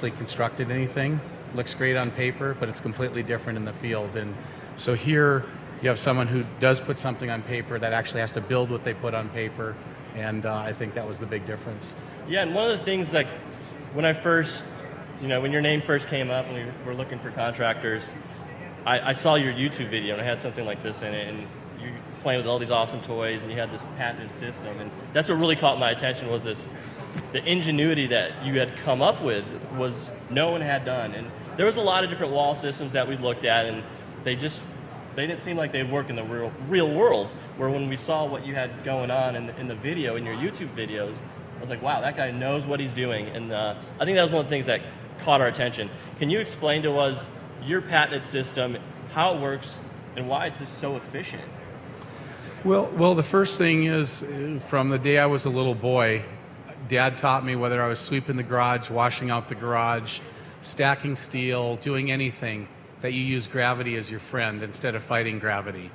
constructed anything. Looks great on paper, but it's completely different in the field. And so here you have someone who does put something on paper that actually has to build what they put on paper, and I think that was the big difference. Yeah, and one of the things, like, when I first, when your name first came up and we were looking for contractors, I saw your YouTube video and it had something like this in it, and you playing with all these awesome toys, and you had this patented system, and that's what really caught my attention, was the ingenuity that you had come up with was no one had done. And there was a lot of different wall systems that we looked at, and they didn't seem like they'd work in the real world, where when we saw what you had going on in the video, in your YouTube videos, I was like, wow, that guy knows what he's doing. And I think that was one of the things that caught our attention. Can you explain to us your patented system, how it works, and why it's just so efficient? Well, the first thing is, from the day I was a little boy, Dad taught me, whether I was sweeping the garage, washing out the garage, stacking steel, doing anything, that you use gravity as your friend instead of fighting gravity.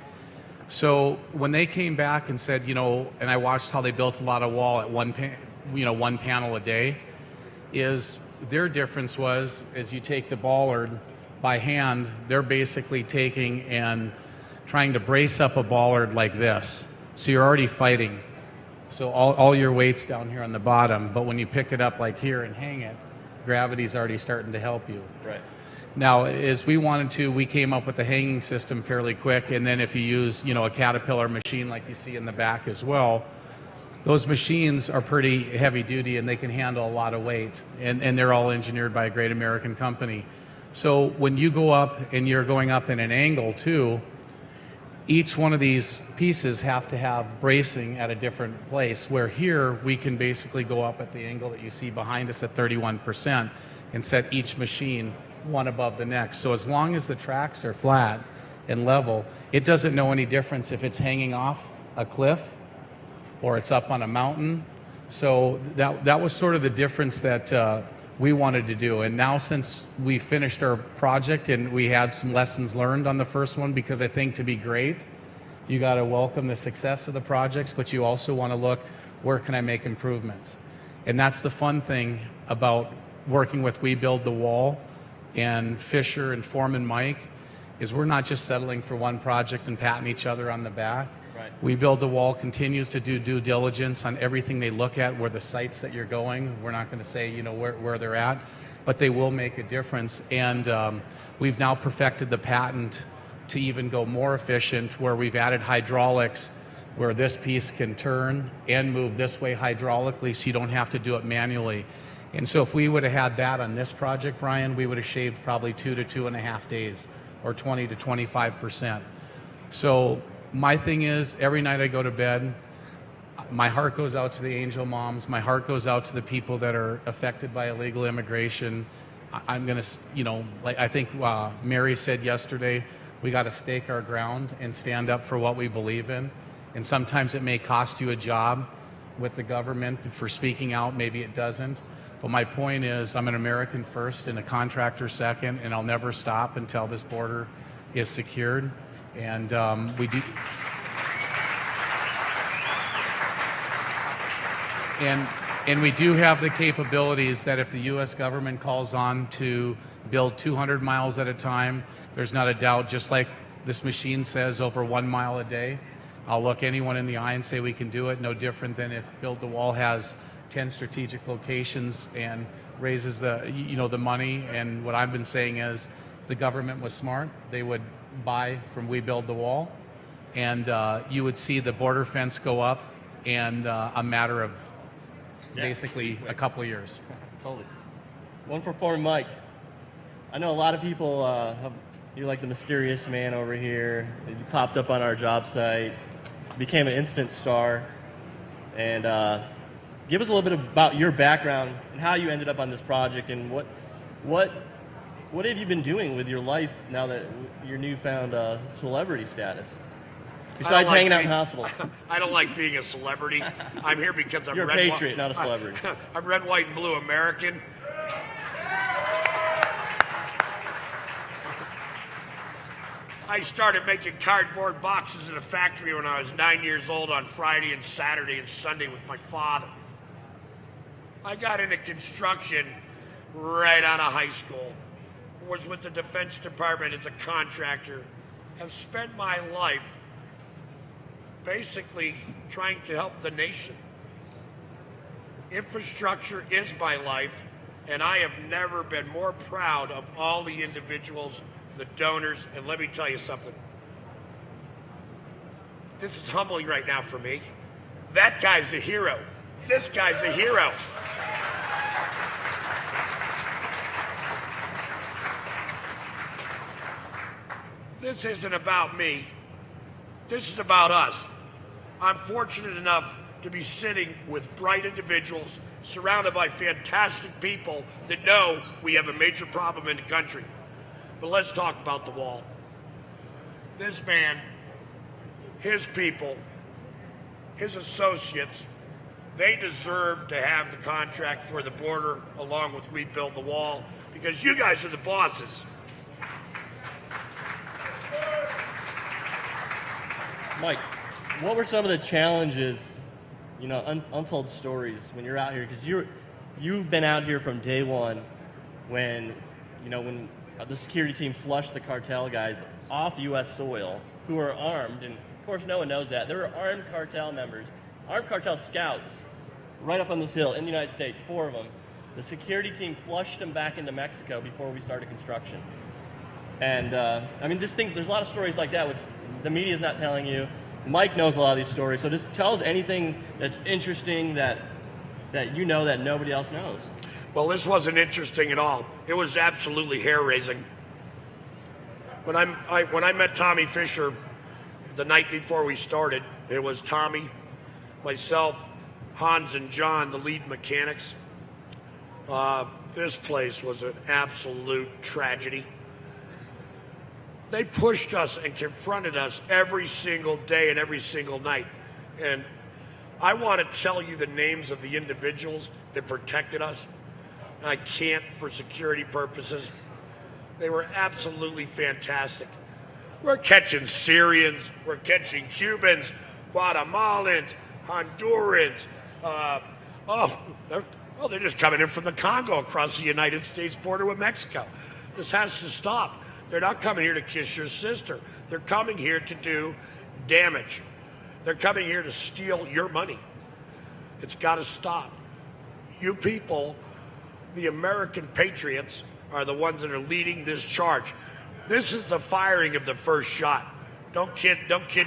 So when they came back and said, and I watched how they built a lot of wall at one panel a day, is their difference was, as you take the bollard by hand, they're basically taking and trying to brace up a bollard like this. So you're already fighting. So all your weight's down here on the bottom, but when you pick it up like here and hang it, gravity's already starting to help you. Right. Now, as we wanted to, we came up with the hanging system fairly quick, and then if you use, a Caterpillar machine like you see in the back as well, those machines are pretty heavy duty and they can handle a lot of weight, and they're all engineered by a great American company. So when you go up and you're going up in an angle too, each one of these pieces have to have bracing at a different place, where here we can basically go up at the angle that you see behind us at 31% and set each machine one above the next. So as long as the tracks are flat and level, it doesn't know any difference if it's hanging off a cliff or it's up on a mountain. So that was sort of the difference that we wanted to do. And now, since we finished our project and we had some lessons learned on the first one, because I think to be great, you got to welcome the success of the projects, but you also want to look, where can I make improvements? And that's the fun thing about working with We Build the Wall and Fisher and Foreman Mike, is we're not just settling for one project and patting each other on the back. Right. We Build the Wall continues to do due diligence on everything they look at, where the sites that you're going. We're not going to say where they're at, but they will make a difference. And we've now perfected the patent to even go more efficient, where we've added hydraulics, where this piece can turn and move this way hydraulically, so you don't have to do it manually. And so if we would have had that on this project, Brian, we would have shaved probably 2 to 2.5 days, or 20 to 25%. So my thing is, every night I go to bed, my heart goes out to the angel moms. My heart goes out to the people that are affected by illegal immigration. I'm going to, like I think Mary said yesterday, we got to stake our ground and stand up for what we believe in. And sometimes it may cost you a job with the government for speaking out. Maybe it doesn't. But my point is, I'm an American first and a contractor second, and I'll never stop until this border is secured. And we do. And we do have the capabilities that if the U.S. government calls on to build 200 miles at a time, there's not a doubt, just like this machine says, over 1 mile a day, I'll look anyone in the eye and say we can do it. No different than if Build the Wall has 10 strategic locations and raises the money. And what I've been saying is, if the government was smart, they would buy from We Build the Wall, and you would see the border fence go up in a matter of basically a couple of years. Totally. One for Foreman Mike. I know a lot of people you're like the mysterious man over here. You popped up on our job site, became an instant star, and give us a little bit about your background and how you ended up on this project, and what have you been doing with your life now that your newfound celebrity status? Besides hanging out in hospitals. I don't like being a celebrity. I'm here because I'm You're a patriot, not a celebrity. I'm red, white, and blue American. I started making cardboard boxes in a factory when I was 9 years old on Friday and Saturday and Sunday with my father. I got into construction right out of high school, was with the Defense Department as a contractor, have spent my life basically trying to help the nation. Infrastructure is my life, and I have never been more proud of all the individuals, the donors, and let me tell you something. This is humbling right now for me. That guy's a hero. This guy's a hero. This isn't about me. This is about us. I'm fortunate enough to be sitting with bright individuals surrounded by fantastic people that know we have a major problem in the country. But let's talk about the wall. This man, his people, his associates, they deserve to have the contract for the border along with rebuild the wall because you guys are the bosses. Mike, what were some of the challenges, untold stories when you're out here? Because you've been out here from day one when the security team flushed the cartel guys off U.S. soil who were armed, and of course no one knows that. There were armed cartel members, armed cartel scouts right up on this hill in the United States, 4 of them. The security team flushed them back into Mexico before we started construction. And there's a lot of stories like that which the media's not telling you. Mike knows a lot of these stories, so just tell us anything that's interesting that you know that nobody else knows. Well, this wasn't interesting at all. It was absolutely hair-raising. When I met Tommy Fisher the night before we started, it was Tommy, myself, Hans, and John, the lead mechanics. This place was an absolute tragedy. They pushed us and confronted us every single day and every single night. And I want to tell you the names of the individuals that protected us. I can't for security purposes. They were absolutely fantastic. We're catching Syrians, we're catching Cubans, Guatemalans, Hondurans. They're just coming in from the Congo across the United States border with Mexico. This has to stop. They're not coming here to kiss your sister. They're coming here to do damage. They're coming here to steal your money. It's got to stop. You people, the American patriots, are the ones that are leading this charge. This is the firing of the first shot. Don't kid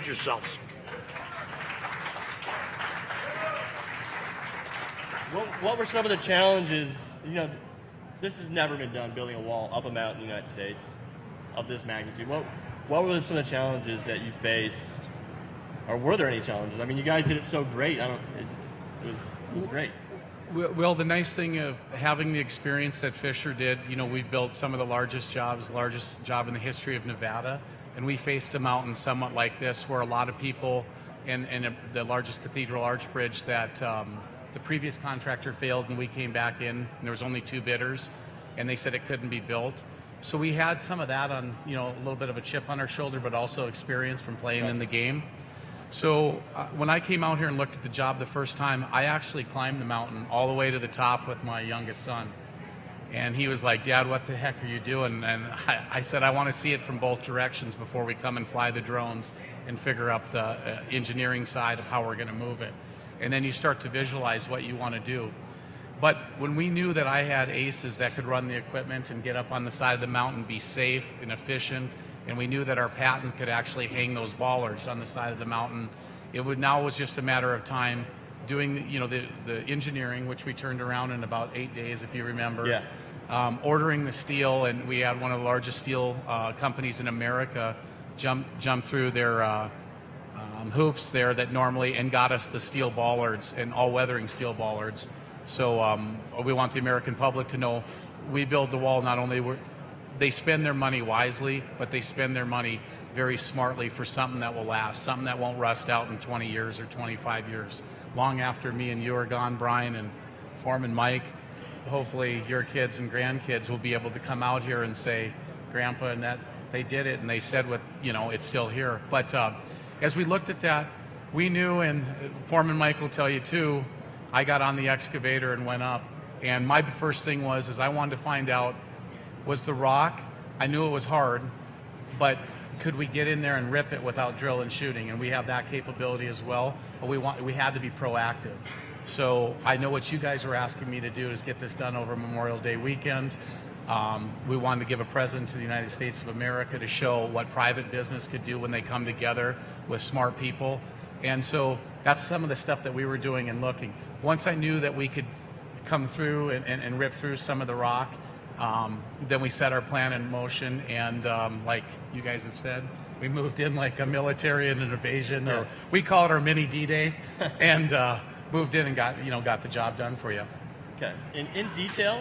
yourselves. What were some of the challenges? This has never been done, building a wall up a mountain in the United States of this magnitude. What were some of the challenges that you faced, or were there any challenges? I mean, you guys did it so great. It was great. Well, the nice thing of having the experience that Fisher did, we've built some of the largest job in the history of Nevada, and we faced a mountain somewhat like this where a lot of people, and the largest cathedral arch bridge that the previous contractor failed, and we came back in, and there was only 2 bidders, and they said it couldn't be built. So we had some of that on, a little bit of a chip on our shoulder, but also experience from playing in the game. So when I came out here and looked at the job the first time, I actually climbed the mountain all the way to the top with my youngest son. And he was like, "Dad, what the heck are you doing?" And I said, "I want to see it from both directions before we come and fly the drones and figure out the engineering side of how we're going to move it." And then you start to visualize what you want to do. But when we knew that I had aces that could run the equipment and get up on the side of the mountain, be safe and efficient, and we knew that our patent could actually hang those bollards on the side of the mountain, it was just a matter of time doing the engineering, which we turned around in about 8 days, if you remember. Yeah. Ordering the steel, and we had one of the largest steel companies in America jump through their hoops there that normally, and got us the steel bollards and all weathering steel bollards. So we want the American public to know we build the wall. Not only they spend their money wisely, but they spend their money very smartly for something that will last, something that won't rust out in 20 years or 25 years. Long after me and you are gone, Brian and Foreman Mike, hopefully your kids and grandkids will be able to come out here and say, "Grandpa, and that they did it, and they said it's still here." But as we looked at that, we knew, and Foreman Mike will tell you too, I got on the excavator and went up, And my first thing is I wanted to find out, was the rock, I knew it was hard, but could we get in there and rip it without drill and shooting? And we have that capability as well, but we had to be proactive. So I know what you guys are asking me to do is get this done over Memorial Day weekend. We wanted to give a present to the United States of America to show what private business could do when they come together with smart people. And so that's some of the stuff that we were doing and looking. Once I knew that we could come through and rip through some of the rock, then we set our plan in motion, and like you guys have said, we moved in like a military and an invasion, or we call it our mini D-Day, and moved in and got the job done for you. Okay. In detail,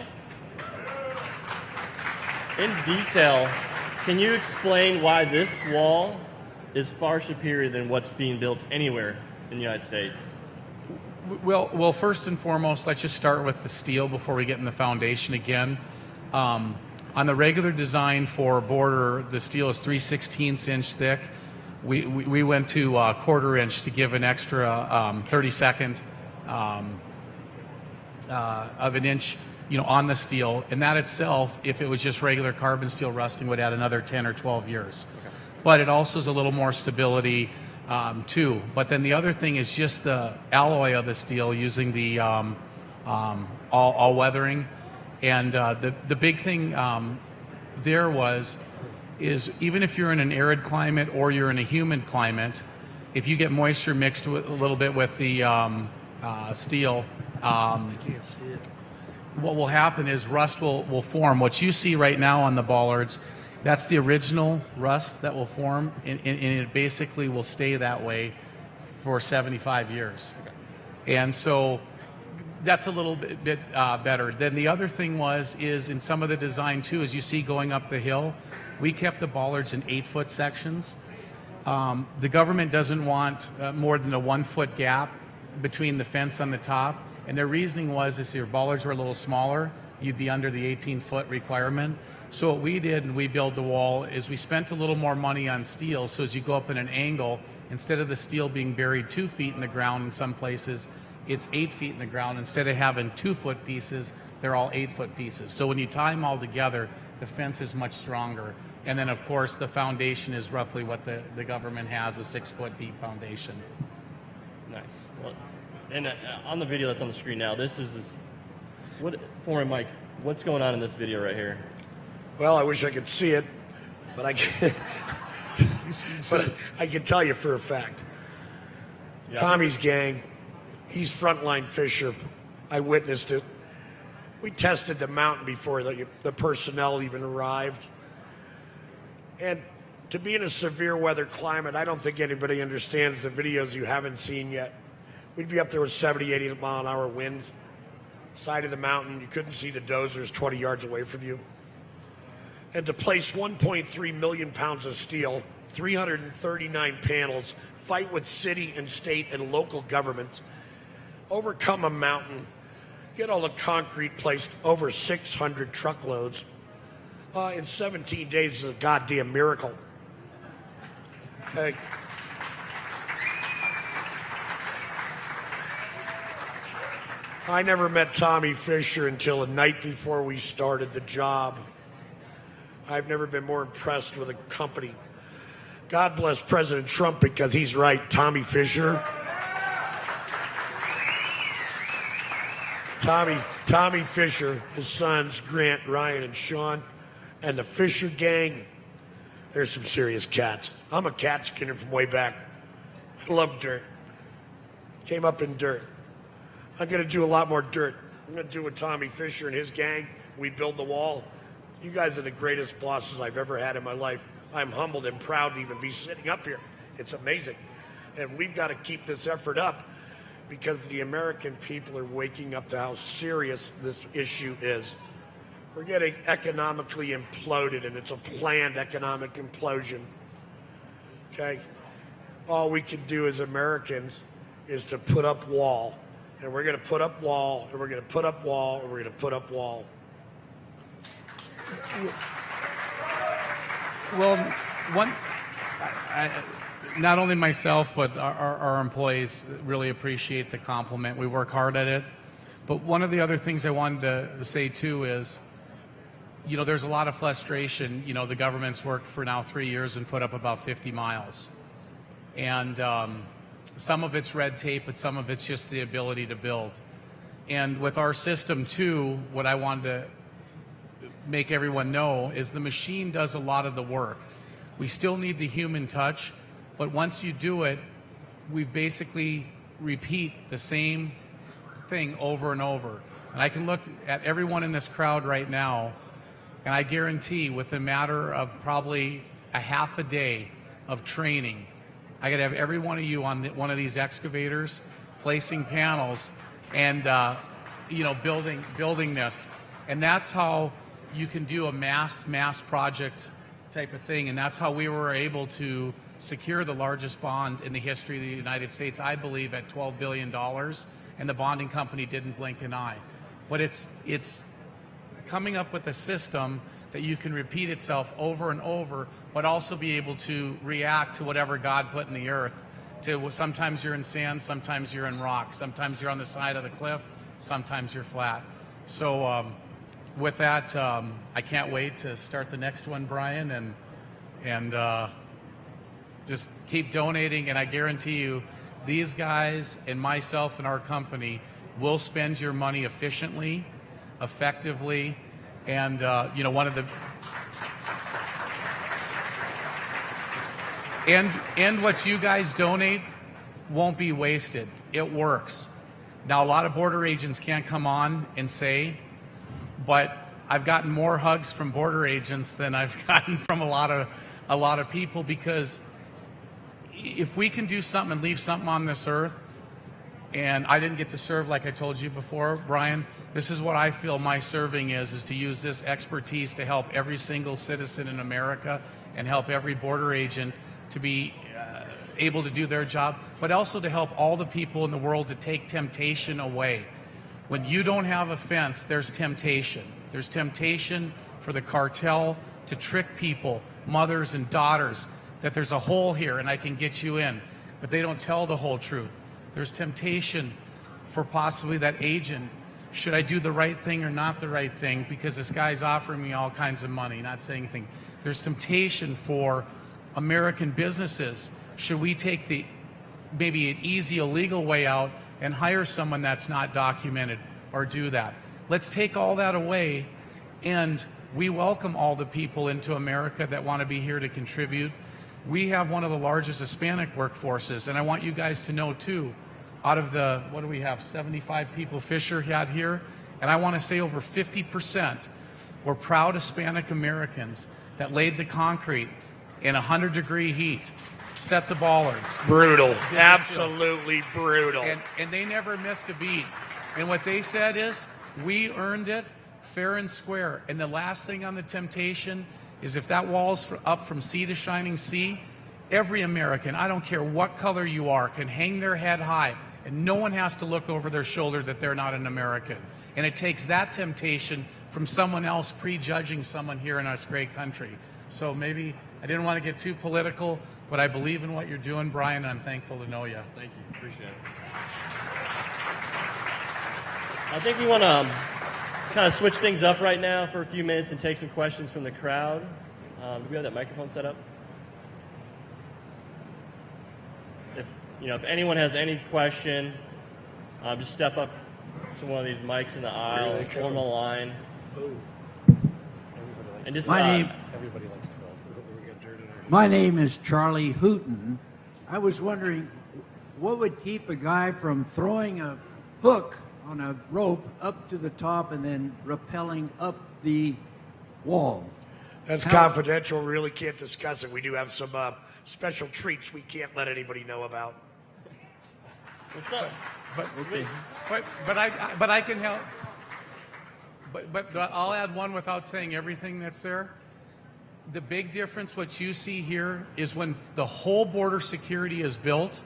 can you explain why this wall is far superior than what's being built anywhere in the United States? Well, first and foremost, let's just start with the steel before we get in the foundation again. On the regular design for border, the steel is 3/16 inch thick. We went to 1/4 inch to give an extra 32nd of an inch, on the steel. And that itself, if it was just regular carbon steel rusting, would add another 10 or 12 years. Okay. But it also is a little more stability too. But then the other thing is just the alloy of the steel using the all weathering. And the big thing is even if you're in an arid climate or you're in a humid climate, if you get moisture mixed with a little bit with the steel, what will happen is rust will form. What you see right now on the bollards, that's the original rust that will form, and it basically will stay that way for 75 years. Okay. And so that's a little bit better. Then the other thing is in some of the design too, as you see going up the hill, we kept the bollards in 8-foot sections. The government doesn't want more than a 1-foot gap between the fence on the top, and their reasoning is if your bollards were a little smaller, you'd be under the 18-foot requirement. So what we did, and we built the wall, is we spent a little more money on steel, so as you go up in an angle, instead of the steel being buried 2 feet in the ground in some places, it's 8 feet in the ground. Instead of having 2-foot pieces, they're all 8-foot pieces. So when you tie them all together, the fence is much stronger. And then, of course, the foundation is roughly what the government has, a 6-foot deep foundation. Nice. Well, and on the video that's on the screen now, this is Mike, what's going on in this video right here? Well, I wish I could see it, but I can, but I can tell you for a fact. Yeah. Tommy's gang, he's frontline fisher. I witnessed it. We tested the mountain before the personnel even arrived. And to be in a severe weather climate, I don't think anybody understands the videos you haven't seen yet. We'd be up there with 70, 80 mile an hour wind. Side of the mountain, you couldn't see the dozers 20 yards away from you. And to place 1.3 million pounds of steel, 339 panels, fight with city and state and local governments, overcome a mountain, get all the concrete placed, over 600 truckloads. In 17 days is a goddamn miracle. Okay. I never met Tommy Fisher until the night before we started the job. I've never been more impressed with a company. God bless President Trump, because he's right. Tommy Fisher. Tommy Fisher, his sons, Grant, Ryan, and Sean, and the Fisher gang, there's some serious cats. I'm a cat skinner from way back. I love dirt. Came up in dirt. I'm going to do a lot more dirt. I'm going to do with Tommy Fisher and his gang. We build the wall. You guys are the greatest bosses I've ever had in my life. I'm humbled and proud to even be sitting up here. It's amazing. And we've got to keep this effort up, because the American people are waking up to how serious this issue is. We're getting economically imploded, and it's a planned economic implosion. Okay? All we can do as Americans is to put up wall. And we're going to put up wall, and we're going to put up wall, and we're going to put up wall. Well, not only myself, but our employees really appreciate the compliment. We work hard at it. But one of the other things I wanted to say too is, there's a lot of frustration. The government's worked for now 3 years and put up about 50 miles. And some of it's red tape, but some of it's just the ability to build. And with our system too, what I wanted to make everyone know is the machine does a lot of the work. We still need the human touch, but once you do it, we basically repeat the same thing over and over. And I can look at everyone in this crowd right now, and I guarantee within a matter of probably a half a day of training, I could have every one of you on one of these excavators placing panels and building this. And that's how you can do a mass project type of thing. And that's how we were able to secure the largest bond in the history of the United States, I believe, at $12 billion. And the bonding company didn't blink an eye. But it's coming up with a system that you can repeat itself over and over, but also be able to react to whatever God put in the earth. Sometimes you're in sand, sometimes you're in rock, sometimes you're on the side of the cliff, sometimes you're flat. So with that, I can't wait to start the next one, Brian, and just keep donating. And I guarantee you, these guys and myself and our company will spend your money efficiently, effectively, and one of the and what you guys donate won't be wasted. It works. Now, a lot of border agents can't come on and say, but I've gotten more hugs from border agents than I've gotten from a lot of people, because if we can do something and leave something on this earth, and I didn't get to serve like I told you before, Brian, this is what I feel my serving is to use this expertise to help every single citizen in America and help every border agent to be able to do their job, but also to help all the people in the world to take temptation away. When you don't have a fence, there's temptation. There's temptation for the cartel to trick people, mothers and daughters, that there's a hole here and I can get you in, but they don't tell the whole truth. There's temptation for possibly that agent. Should I do the right thing or not the right thing? Because this guy's offering me all kinds of money, not saying anything. There's temptation for American businesses. Should we take maybe an easy illegal way out and hire someone that's not documented, or do that? Let's take all that away, and we welcome all the people into America that want to be here to contribute. We have one of the largest Hispanic workforces, and I want you guys to know too, out of the, what do we have, 75 people Fisher had here, and I want to say over 50% were proud Hispanic Americans that laid the concrete in 100-degree heat, set the bollards. Brutal. Absolutely brutal. And they never missed a beat. And what they said is, we earned it fair and square. And the last thing on the temptation is, if that wall's up from sea to shining sea, every American, I don't care what color you are, can hang their head high, and no one has to look over their shoulder that they're not an American. And it takes that temptation from someone else prejudging someone here in this great country. So maybe I didn't want to get too political, but I believe in what you're doing, Brian, and I'm thankful to know you. Thank you. Appreciate it. I think we want to kind of switch things up right now for a few minutes and take some questions from the crowd. Do we have that microphone set up? If anyone has any question, just step up to one of these mics in the aisle, form a line. And just Everybody likes to go. My name is Charlie Hooton. I was wondering, what would keep a guy from throwing a hook on a rope up to the top and then rappelling up the wall? That's confidential. We really can't discuss it. We do have some special treats we can't let anybody know about. What's up? But I can help. But I'll add one without saying everything that's there. The big difference, what you see here, is when the whole border security is built,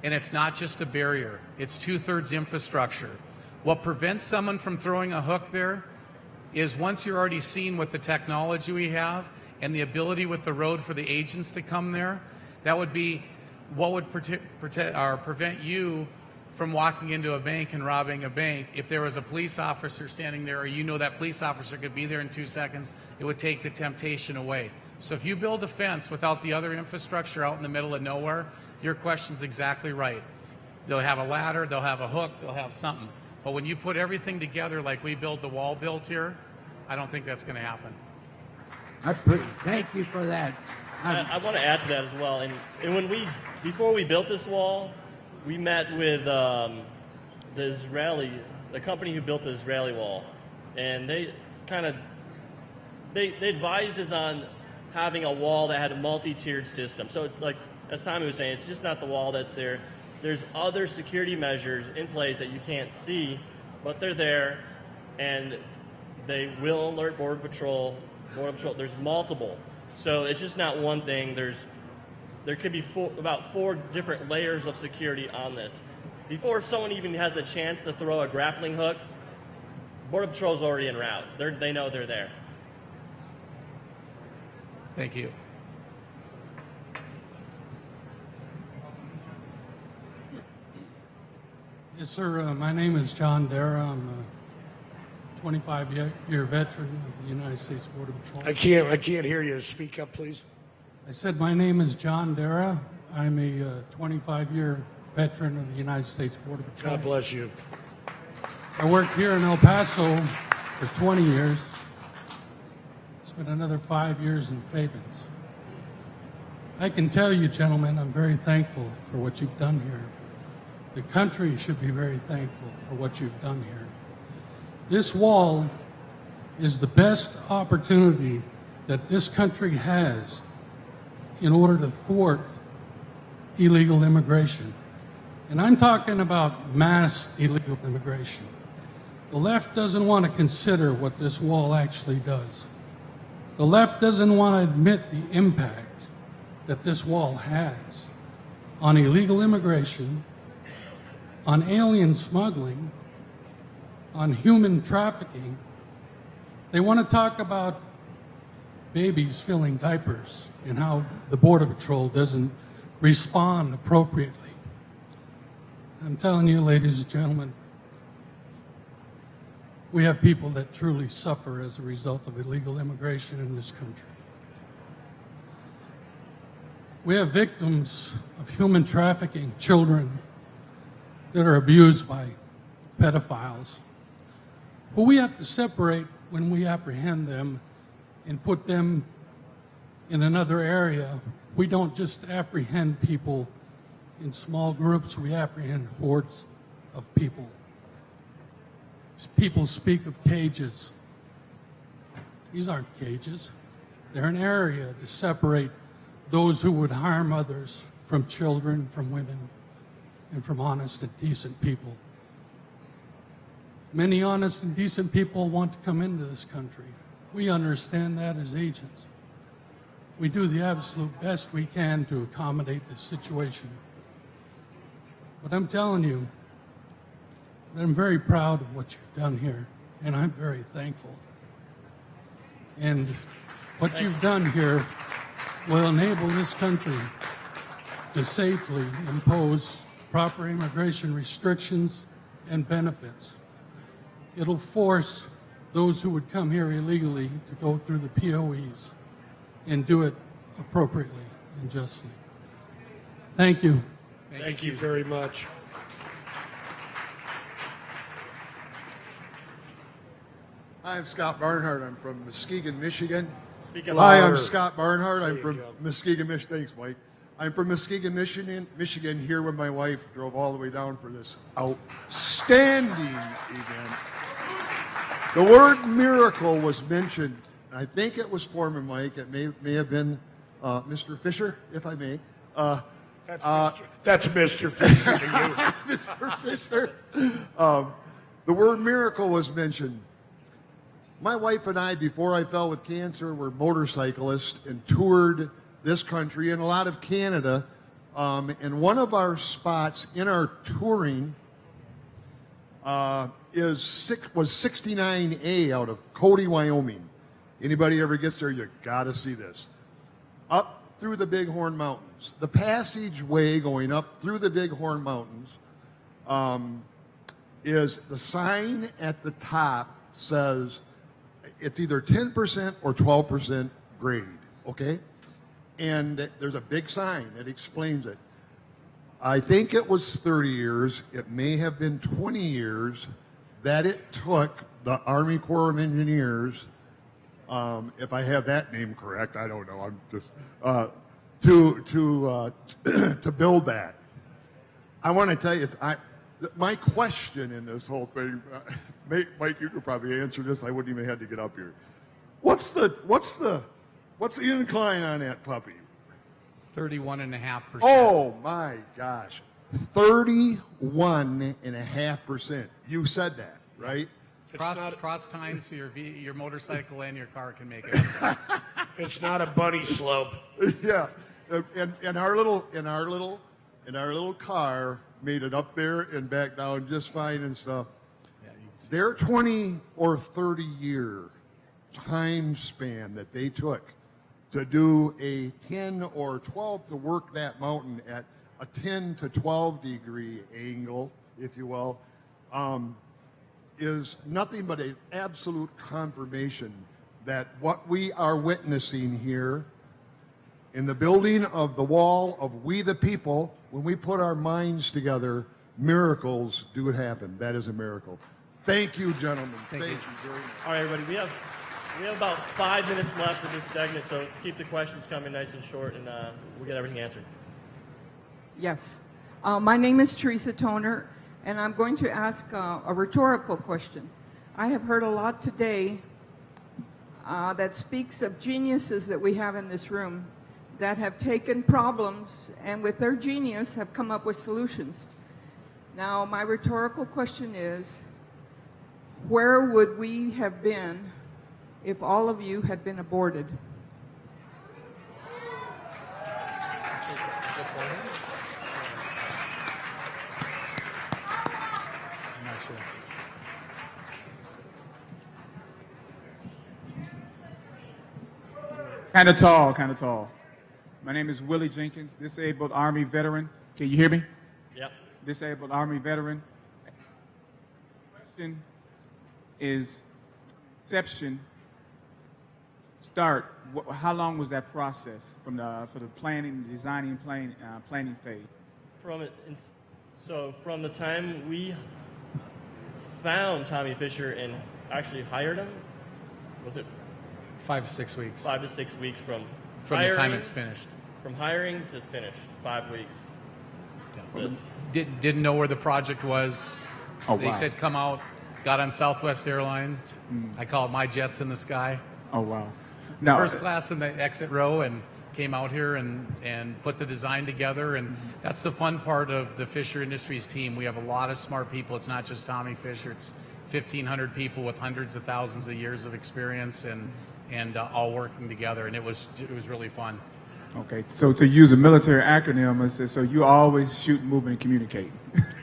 and it's not just a barrier, it's 2/3 infrastructure. What prevents someone from throwing a hook there is, once you're already seen with the technology we have and the ability with the road for the agents to come there, that would be what would prevent you from walking into a bank and robbing a bank. If there was a police officer standing there, or you know that police officer could be there in 2 seconds, it would take the temptation away. So if you build a fence without the other infrastructure out in the middle of nowhere, your question's exactly right. They'll have a ladder, they'll have a hook, they'll have something. But when you put everything together like we build the wall built here, I don't think that's going to happen. Thank you for that. I want to add to that as well. And before we built this wall, we met with the company who built the Israeli wall, and they advised us on having a wall that had a multi-tiered system. So, like as Simon was saying, it's just not the wall that's there. There's other security measures in place that you can't see, but they're there, and they will alert Border Patrol. There's multiple, so it's just not one thing. There could be about 4 different layers of security on this. Before someone even has the chance to throw a grappling hook, Border Patrol's already en route. They know they're there. Thank you. Yes, sir. My name is John Dara. I'm a 25-year veteran of the United States Border Patrol. I can't hear you. Speak up, please. I said my name is John Dara. I'm a 25-year veteran of the United States Border Patrol. God bless you. I worked here in El Paso for 20 years. Spent another 5 years in Fabens. I can tell you, gentlemen, I'm very thankful for what you've done here. The country should be very thankful for what you've done here. This wall is the best opportunity that this country has in order to thwart illegal immigration. And I'm talking about mass illegal immigration. The left doesn't want to consider what this wall actually does. The left doesn't want to admit the impact that this wall has on illegal immigration, on alien smuggling, on human trafficking. They want to talk about babies filling diapers and how the Border Patrol doesn't respond appropriately. I'm telling you, ladies and gentlemen, we have people that truly suffer as a result of illegal immigration in this country. We have victims of human trafficking, children that are abused by pedophiles, who we have to separate when we apprehend them and put them in another area. We don't just apprehend people in small groups, we apprehend hordes of people. People speak of cages. These aren't cages. They're an area to separate those who would harm others from children, from women, and from honest and decent people. Many honest and decent people want to come into this country. We understand that as agents. We do the absolute best we can to accommodate this situation. But I'm telling you that I'm very proud of what you've done here, and I'm very thankful. And what you've done here will enable this country to safely impose proper immigration restrictions and benefits. It'll force those who would come here illegally to go through the POEs and do it appropriately and justly. Thank you. Thank you very much. I'm Scott Barnhart. I'm from Muskegon, Michigan. Speaking Hi, louder. I'm Scott Barnhart. I'm There from you go. Muskegon, Michigan. Thanks, Mike. I'm from Muskegon, Michigan, here with my wife. Drove all the way down for this outstanding event. The word miracle was mentioned. I think it was Foreman Mike. It may have been Mr. Fisher, if I may. That's Mr. Fisher to you. Mr. Fisher. The word miracle was mentioned. My wife and I, before I fell with cancer, were motorcyclists and toured this country and a lot of Canada. And one of our spots in our touring was 69A out of Cody, Wyoming. Anybody ever gets there, you got to see this. Up through the Bighorn Mountains. The passageway going up through the Bighorn Mountains is the sign at the top says it's either 10% or 12% grade, okay? And there's a big sign that explains it. I think it was 30 years, it may have been 20 years, that it took the Army Corps of Engineers, if I have that name correct, I don't know, I'm just, to build that. I want to tell you, my question in this whole thing, Mike, you could probably answer this. I wouldn't even have to get up here. What's the incline on that puppy? 31.5%. Oh my gosh, 31.5%. You said that, right? Cross tines so your motorcycle and your car can make it. It's not a bunny slope. Yeah, and our little car made it up there and back down just fine and stuff. Yeah, you can see. Their 20 or 30 year time span that they took to do a 10 or 12 to work that mountain at a 10 to 12 degree angle, if you will, is nothing but an absolute confirmation that what we are witnessing here in the building of the wall of we the people, when we put our minds together, miracles do happen. That is a miracle. Thank you, gentlemen. Thank you very much. All right, everybody, we have about 5 minutes left for this segment, so let's keep the questions coming nice and short, and we'll get everything answered. Yes. My name is Teresa Toner, and I'm going to ask a rhetorical question. I have heard a lot today that speaks of geniuses that we have in this room that have taken problems and with their genius have come up with solutions. Now, my rhetorical question is, where would we have been if all of you had been aborted? I'm not sure. Kind of tall. My name is Willie Jenkins, disabled Army veteran. Can you hear me? Yep. Disabled Army veteran. The question is, inception, start, how long was that process for the planning, designing, planning phase? From the time we found Tommy Fisher and actually hired him, was it 5 to 6 weeks 5 to 6 weeks from from hiring, the time it's finished. From hiring to finish, 5 weeks. Yeah. This. Didn't know where the project was. Oh, They wow. said come out. Got on Southwest Airlines. I call it my jets in the sky. Oh, wow. Now, First class in the exit row, and came out here and put the design together. And that's the fun part of the Fisher Industries team. We have a lot of smart people. It's not just Tommy Fisher. It's 1,500 people with hundreds of thousands of years of experience and all working together. And it was really fun. okay, so to use a military acronym, it says, so you always shoot, move, and communicate.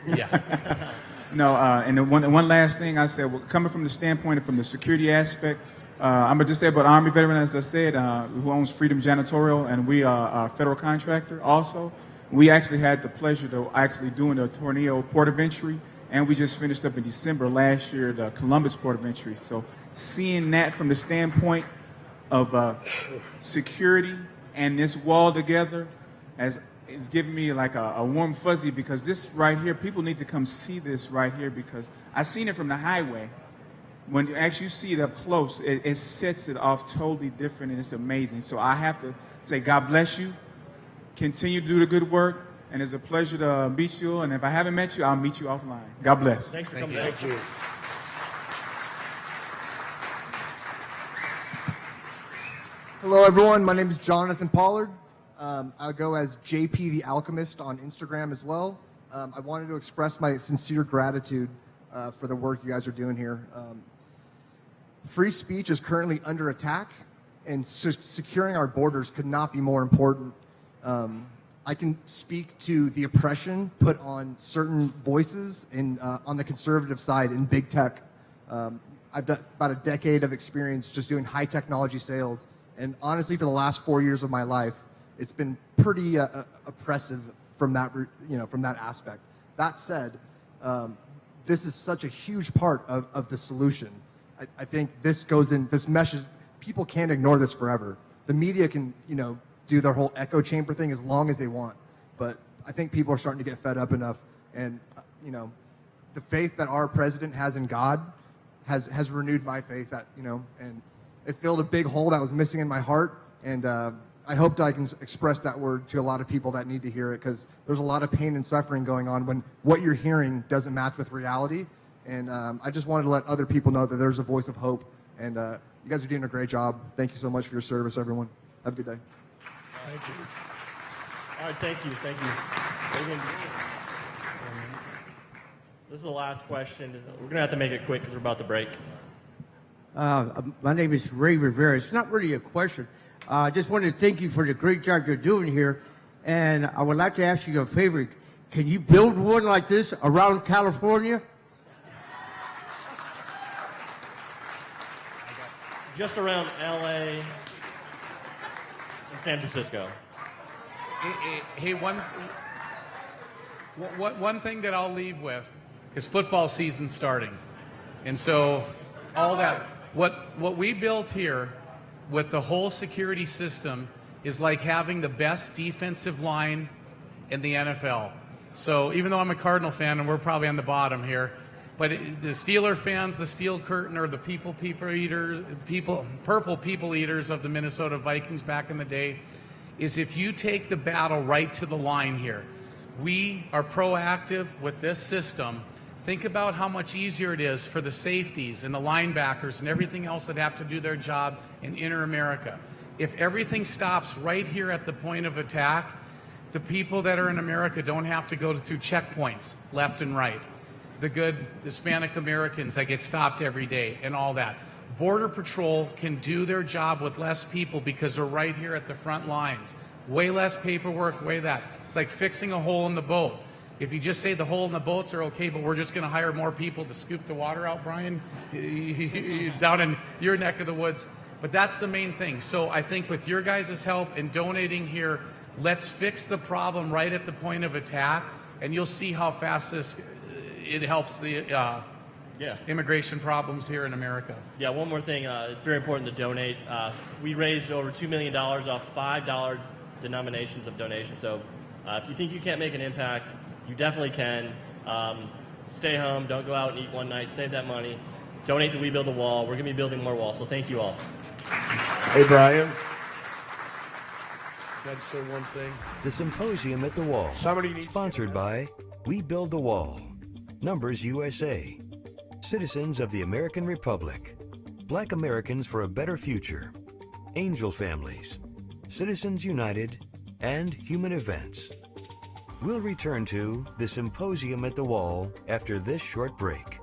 Yeah. No, and then one last thing I said, well, coming from the standpoint of from the security aspect, I'm a disabled Army veteran, as I said, who owns Freedom Janitorial, and we are a federal contractor also. We actually had the pleasure of actually doing the Tornillo Port of Entry, and we just finished up in December last year, the Columbus Port of Entry. So seeing that from the standpoint of security and this wall together is giving me like a warm fuzzy, because this right here, people need to come see this right here, because I seen it from the highway. When you actually see it up close, it sets it off totally different, and it's amazing. So I have to say, God bless you. Continue to do the good work, and it's a pleasure to meet you. And if I haven't met you, I'll meet you offline. God bless. Thanks for Thank coming you. down. Thank you. Hello, everyone. My name is Jonathan Pollard. I'll go as JP the Alchemist on Instagram as well. I wanted to express my sincere gratitude for the work you guys are doing here. Free speech is currently under attack, and securing our borders could not be more important. I can speak to the oppression put on certain voices on the conservative side in big tech. I've got about a decade of experience just doing high technology sales, and honestly, for the last 4 years of my life, it's been pretty oppressive from that, from that aspect. That said, This is such a huge part of the solution. I think this goes in, this meshes, people can't ignore this forever. The media can, do their whole echo chamber thing as long as they want. But I think people are starting to get fed up enough. And, the faith that our president has in God has renewed my faith that, and it filled a big hole that was missing in my heart. And I hope that I can express that word to a lot of people that need to hear it, because there's a lot of pain and suffering going on when what you're hearing doesn't match with reality. And I just wanted to let other people know that there's a voice of hope. And you guys are doing a great job. Thank you so much for your service, everyone. Have a good day. Thank you. All right, thank you. This is the last question. We're going to have to make it quick because we're about to break. My name is Ray Rivera. It's not really a question. I just wanted to thank you for the great job you're doing here. And I would like to ask you a favor. Can you build one like this around California? Just around LA and San Francisco. Hey, one thing that I'll leave with, because football season's starting, and so all that, what we built here with the whole security system is like having the best defensive line in the NFL. So even though I'm a Cardinal fan and we're probably on the bottom here, but the Steeler fans, the Steel Curtain, or the purple people eaters of the Minnesota Vikings back in the day, is if you take the battle right to the line here, we are proactive with this system. Think about how much easier it is for the safeties and the linebackers and everything else that have to do their job in inner America. If everything stops right here at the point of attack, the people that are in America don't have to go through checkpoints left and right. The good Hispanic Americans that get stopped every day and all that. Border Patrol can do their job with less people because they're right here at the front lines. Way less paperwork, way that. It's like fixing a hole in the boat. If you just say the hole in the boats are okay, but we're just going to hire more people to scoop the water out, Brian, down in your neck of the woods. But that's the main thing. So I think with your guys' help and donating here, let's fix the problem right at the point of attack, and you'll see how fast it helps the immigration problems here in America. Yeah, one more thing. It's very important to donate. We raised over $2 million off $5 denominations of donations. So if you think you can't make an impact, you definitely can. Stay home. Don't go out and eat one night. Save that money. Donate to We Build the Wall. We're going to be building more walls. So thank you all. Hey, Brian. Got to say one thing. The Symposium at the Wall. Sponsored by We Build the Wall. Numbers USA. Citizens of the American Republic. Black Americans for a Better Future. Angel Families. Citizens United. And Human Events. We'll return to the Symposium at the Wall after this short break.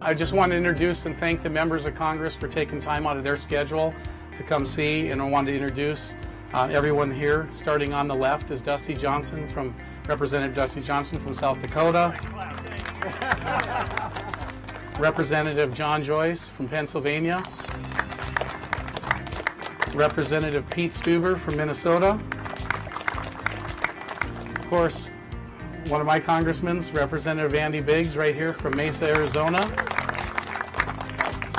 I just want to introduce and thank the members of Congress for taking time out of their schedule to come see, and I want to introduce everyone here. Starting on the left is Representative Dusty Johnson from South Dakota. Representative John Joyce from Pennsylvania. Representative Pete Stuber from Minnesota. Of course, one of my congressmen, Representative Andy Biggs, right here from Mesa, Arizona.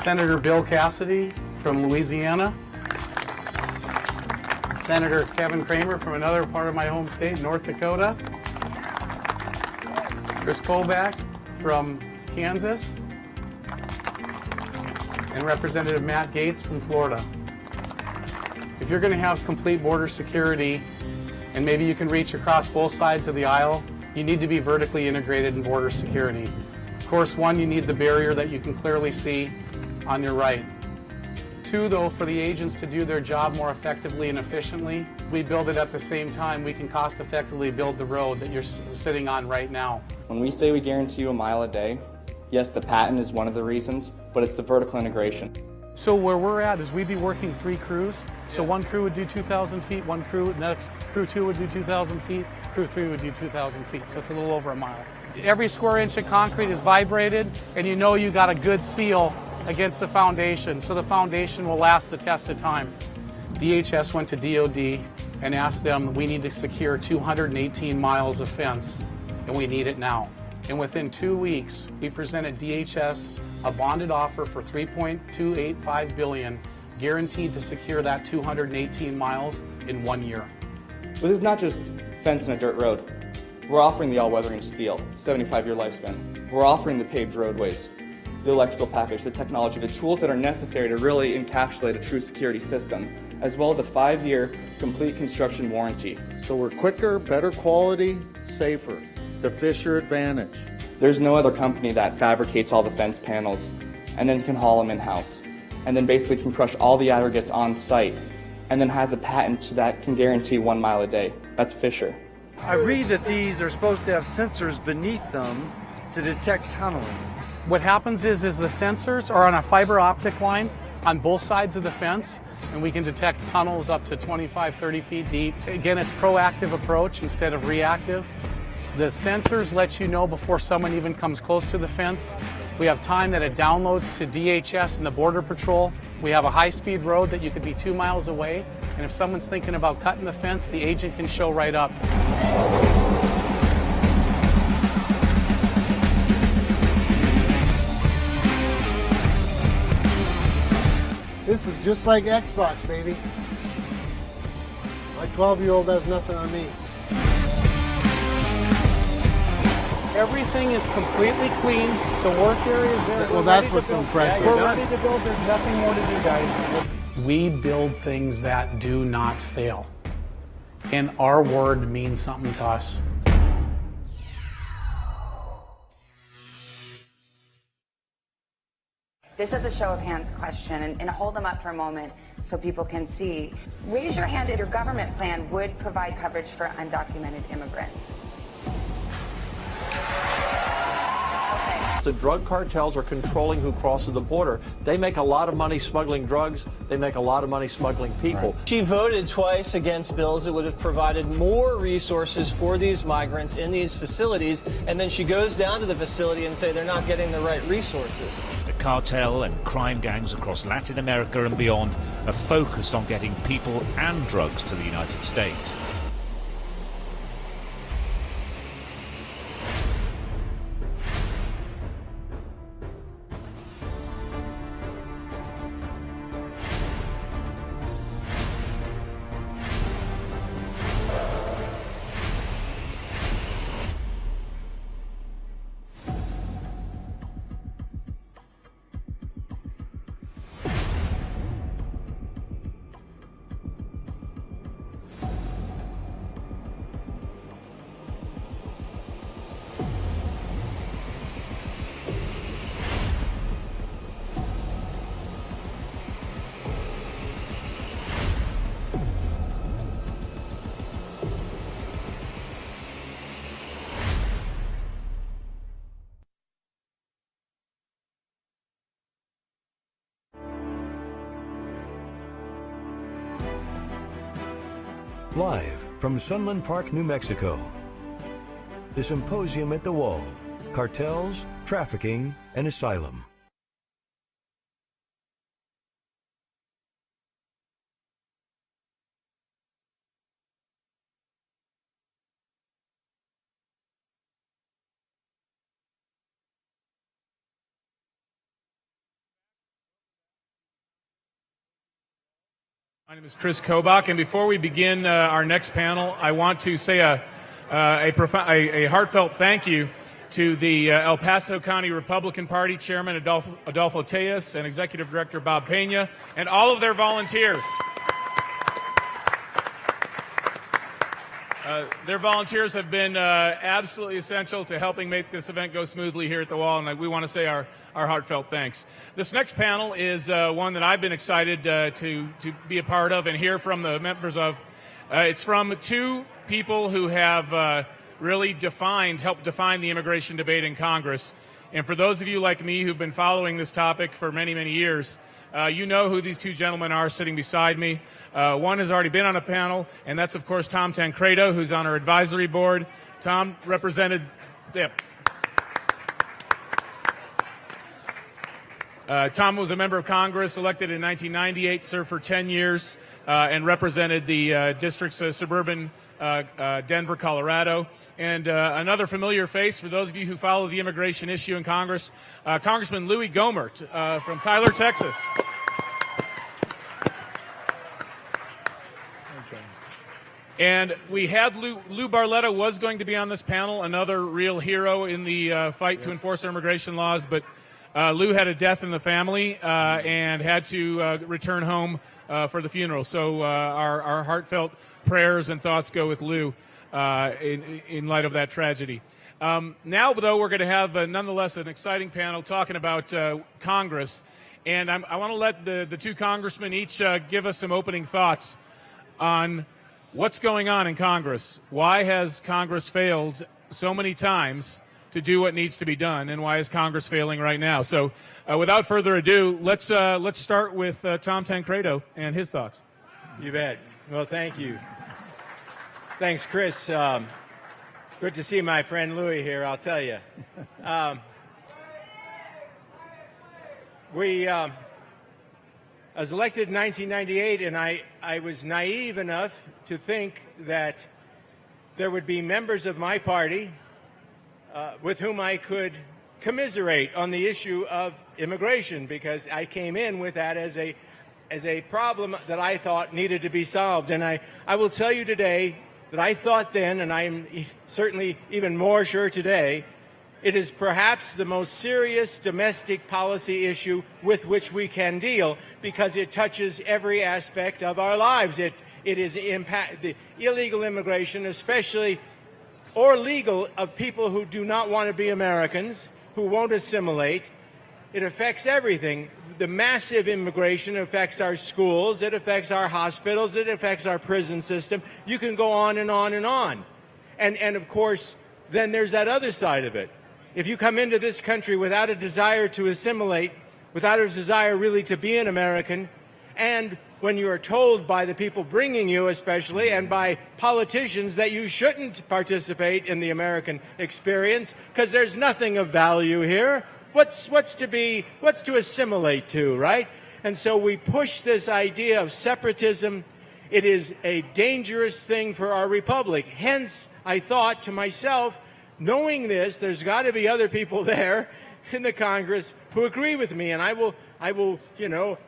Senator Bill Cassidy from Louisiana. Senator Kevin Kramer from another part of my home state, North Dakota. Chris Kobach from Kansas. And Representative Matt Gaetz from Florida. If you're going to have complete border security, and maybe you can reach across both sides of the aisle, you need to be vertically integrated in border security. Of course, one, you need the barrier that you can clearly see on your right. Two, though, for the agents to do their job more effectively and efficiently, we build it at the same time. We can cost effectively build the road that you're sitting on right now. When we say we guarantee you a mile a day, yes, the patent is one of the reasons, but it's the vertical integration. So where we're at is we'd be working 3 crews. So one crew would do 2,000 feet, one crew, next crew 2 would do 2,000 feet, crew 3 would do 2,000 feet. So it's a little over a mile. every square inch of concrete is vibrated, and you know you got a good seal against the foundation, so the foundation will last the test of time. DHS went to DOD and asked them, we need to secure 218 miles of fence, and we need it now. And within 2 weeks, we presented DHS a bonded offer for $3.285 billion, guaranteed to secure that 218 miles in 1 year. But this is not just fence and a dirt road. We're offering the all-weathering steel, 75-year lifespan. We're offering the paved roadways, the electrical package, the technology, the tools that are necessary to really encapsulate a true security system, as well as a 5-year complete construction warranty. So we're quicker, better quality, safer. The Fisher advantage. There's no other company that fabricates all the fence panels and then can haul them in-house, and then basically can crush all the aggregates on site, and then has a patent that can guarantee 1 mile a day. That's Fisher. I read that these are supposed to have sensors beneath them to detect tunneling. What happens is the sensors are on a fiber optic line on both sides of the fence, and we can detect tunnels up to 25, 30 feet deep. Again, it's proactive approach instead of reactive. The sensors let you know before someone even comes close to the fence. We have time that it downloads to DHS and the Border Patrol. We have a high-speed road that you could be 2 miles away, and if someone's thinking about cutting the fence, the agent can show right up. This is just like Xbox, baby. My 12-year-old has nothing on me. Everything is completely clean. The work area is there. Well, that's what's impressive. We're ready to build. There's nothing more to do, guys. We build things that do not fail. And our word means something to us. This is a show of hands question, and hold them up for a moment so people can see. Raise your hand if your government plan would provide coverage for undocumented immigrants. The drug cartels are controlling who crosses the border. They make a lot of money smuggling drugs. They make a lot of money smuggling people. Right. She voted twice against bills that would have provided more resources for these migrants in these facilities, and then she goes down to the facility and say they're not getting the right resources. The cartel and crime gangs across Latin America and beyond are focused on getting people and drugs to the United States. Live from Sunland Park, New Mexico. The Symposium at the Wall. Cartels, Trafficking, and Asylum. My name is Chris Kobach, and before we begin our next panel, I want to say a heartfelt thank you to the El Paso County Republican Party Chairman Adolfo Tejas and Executive Director Bob Pena, and all of their volunteers. Their volunteers have been absolutely essential to helping make this event go smoothly here at the Wall, and we want to say our heartfelt thanks. This next panel is one that I've been excited to be a part of and hear from the members of. It's from two people who have really helped define the immigration debate in Congress. And for those of you like me who've been following this topic for many, many years, you know who these two gentlemen are sitting beside me. One has already been on a panel, and that's, of course, Tom Tancredo, who's on our advisory board. Tom represented... Yeah, Tom was a member of Congress, elected in 1998, served for 10 years, and represented the district's suburban Denver, Colorado. And another familiar face for those of you who follow the immigration issue in Congress, Congressman Louis Gohmert from Tyler, Texas. And we had Lou Barletta was going to be on this panel, another real hero in the fight to enforce our immigration laws, but Lou had a death in the family and had to return home for the funeral. So our heartfelt prayers and thoughts go with Lou in light of that tragedy. Now, though, we're going to have nonetheless an exciting panel talking about Congress. And I want to let the two congressmen each give us some opening thoughts on what's going on in Congress. Why has Congress failed so many times to do what needs to be done, and why is Congress failing right now? So without further ado, let's start with Tom Tancredo and his thoughts. You bet. Well, thank you. Thanks, Chris. Good to see my friend Louis here, I'll tell you. I was elected in 1998, and I was naive enough to think that there would be members of my party with whom I could commiserate on the issue of immigration, because I came in with that as a problem that I thought needed to be solved. And I will tell you today that I thought then, and I'm certainly even more sure today, it is perhaps the most serious domestic policy issue with which we can deal, because it touches every aspect of our lives. It is the illegal immigration, especially, or legal, of people who do not want to be Americans, who won't assimilate. It affects everything. The massive immigration affects our schools, it affects our hospitals, it affects our prison system. You can go on and on and on. And of course, then there's that other side of it. If you come into this country without a desire to assimilate, without a desire really to be an American, and when you are told by the people bringing you especially, and by politicians, that you shouldn't participate in the American experience because there's nothing of value here, what's to assimilate to, right? And so we push this idea of separatism. It is a dangerous thing for our republic. Hence, I thought to myself, knowing this, there's got to be other people there in the Congress who agree with me, and I will,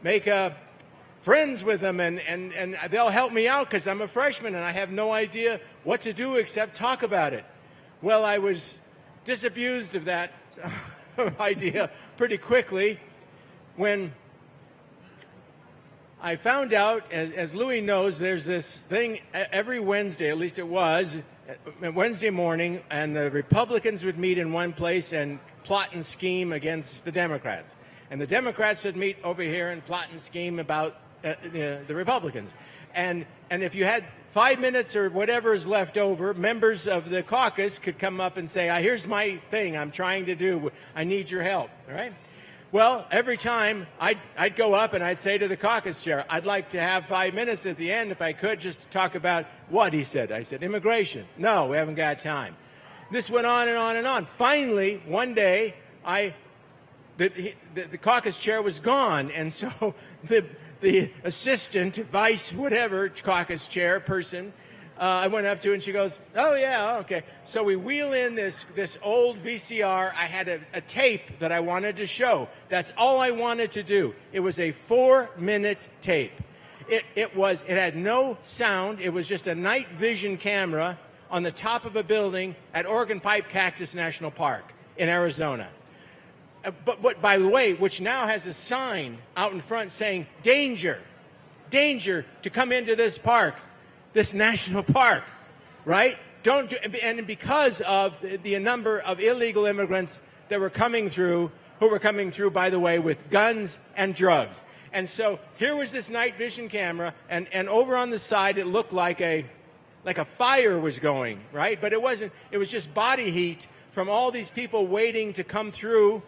make friends with them, and they'll help me out because I'm a freshman and I have no idea what to do except talk about it. Well, I was disabused of that idea pretty quickly when I found out, as Louis knows, there's this thing every Wednesday, at least it was, Wednesday morning, and the Republicans would meet in one place and plot and scheme against the Democrats. And the Democrats would meet over here and plot and scheme about the Republicans. And if you had 5 minutes or whatever is left over, members of the caucus could come up and say, here's my thing I'm trying to do. I need your help, all right? Well, every time I'd go up and I'd say to the caucus chair, I'd like to have 5 minutes at the end, if I could, just to talk about what he said. I said, immigration. No, we haven't got time. This went on and on and on. Finally, one day, the caucus chair was gone, and so the assistant, vice whatever, caucus chair person, I went up to, and she goes, oh, yeah, okay. So we wheel in this old VCR. I had a tape that I wanted to show. That's all I wanted to do. It was a 4-minute tape. It had no sound. It was just a night vision camera on the top of a building at Oregon Pipe Cactus National Park in Arizona. But by the way, which now has a sign out in front saying, danger, danger to come into this park. This national park, right? And because of the number of illegal immigrants that were coming through, who were coming through, by the way, with guns and drugs. And so here was this night vision camera, and over on the side it looked like a fire was going, right? But it wasn't. It was just body heat from all these people waiting to come through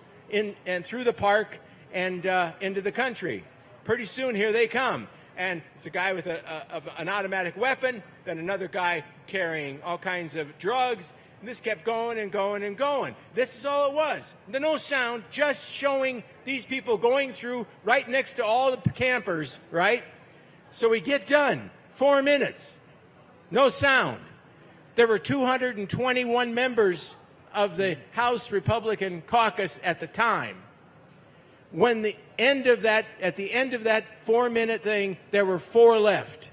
through the park and into the country. Pretty soon, here they come. And it's a guy with an automatic weapon, then another guy carrying all kinds of drugs. And this kept going and going and going. This is all it was. No sound, just showing these people going through right next to all the campers, right? So we get done, 4 minutes, no sound. There were 221 members of the House Republican caucus at the time. When at the end of that 4-minute thing, there were 4 left.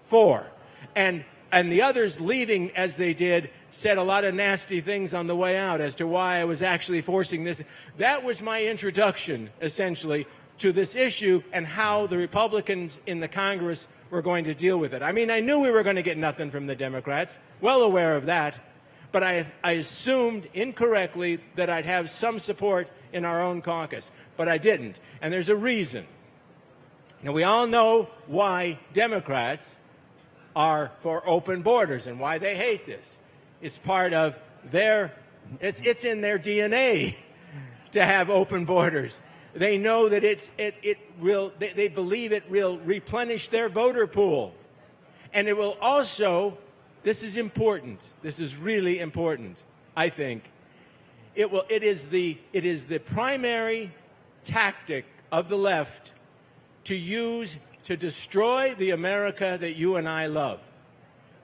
4. And the others leaving as they did said a lot of nasty things on the way out as to why I was actually forcing this. That was my introduction, essentially, to this issue and how the Republicans in the Congress were going to deal with it. I mean, I knew we were going to get nothing from the Democrats, well aware of that, but I assumed incorrectly that I'd have some support in our own caucus, but I didn't, and there's a reason. Now, we all know why Democrats are for open borders and why they hate this. It's part of it's in their DNA to have open borders. They know that they believe it will replenish their voter pool. And it will also, this is important, this is really important, I think, it is the primary tactic of the left to use to destroy the America that you and I love.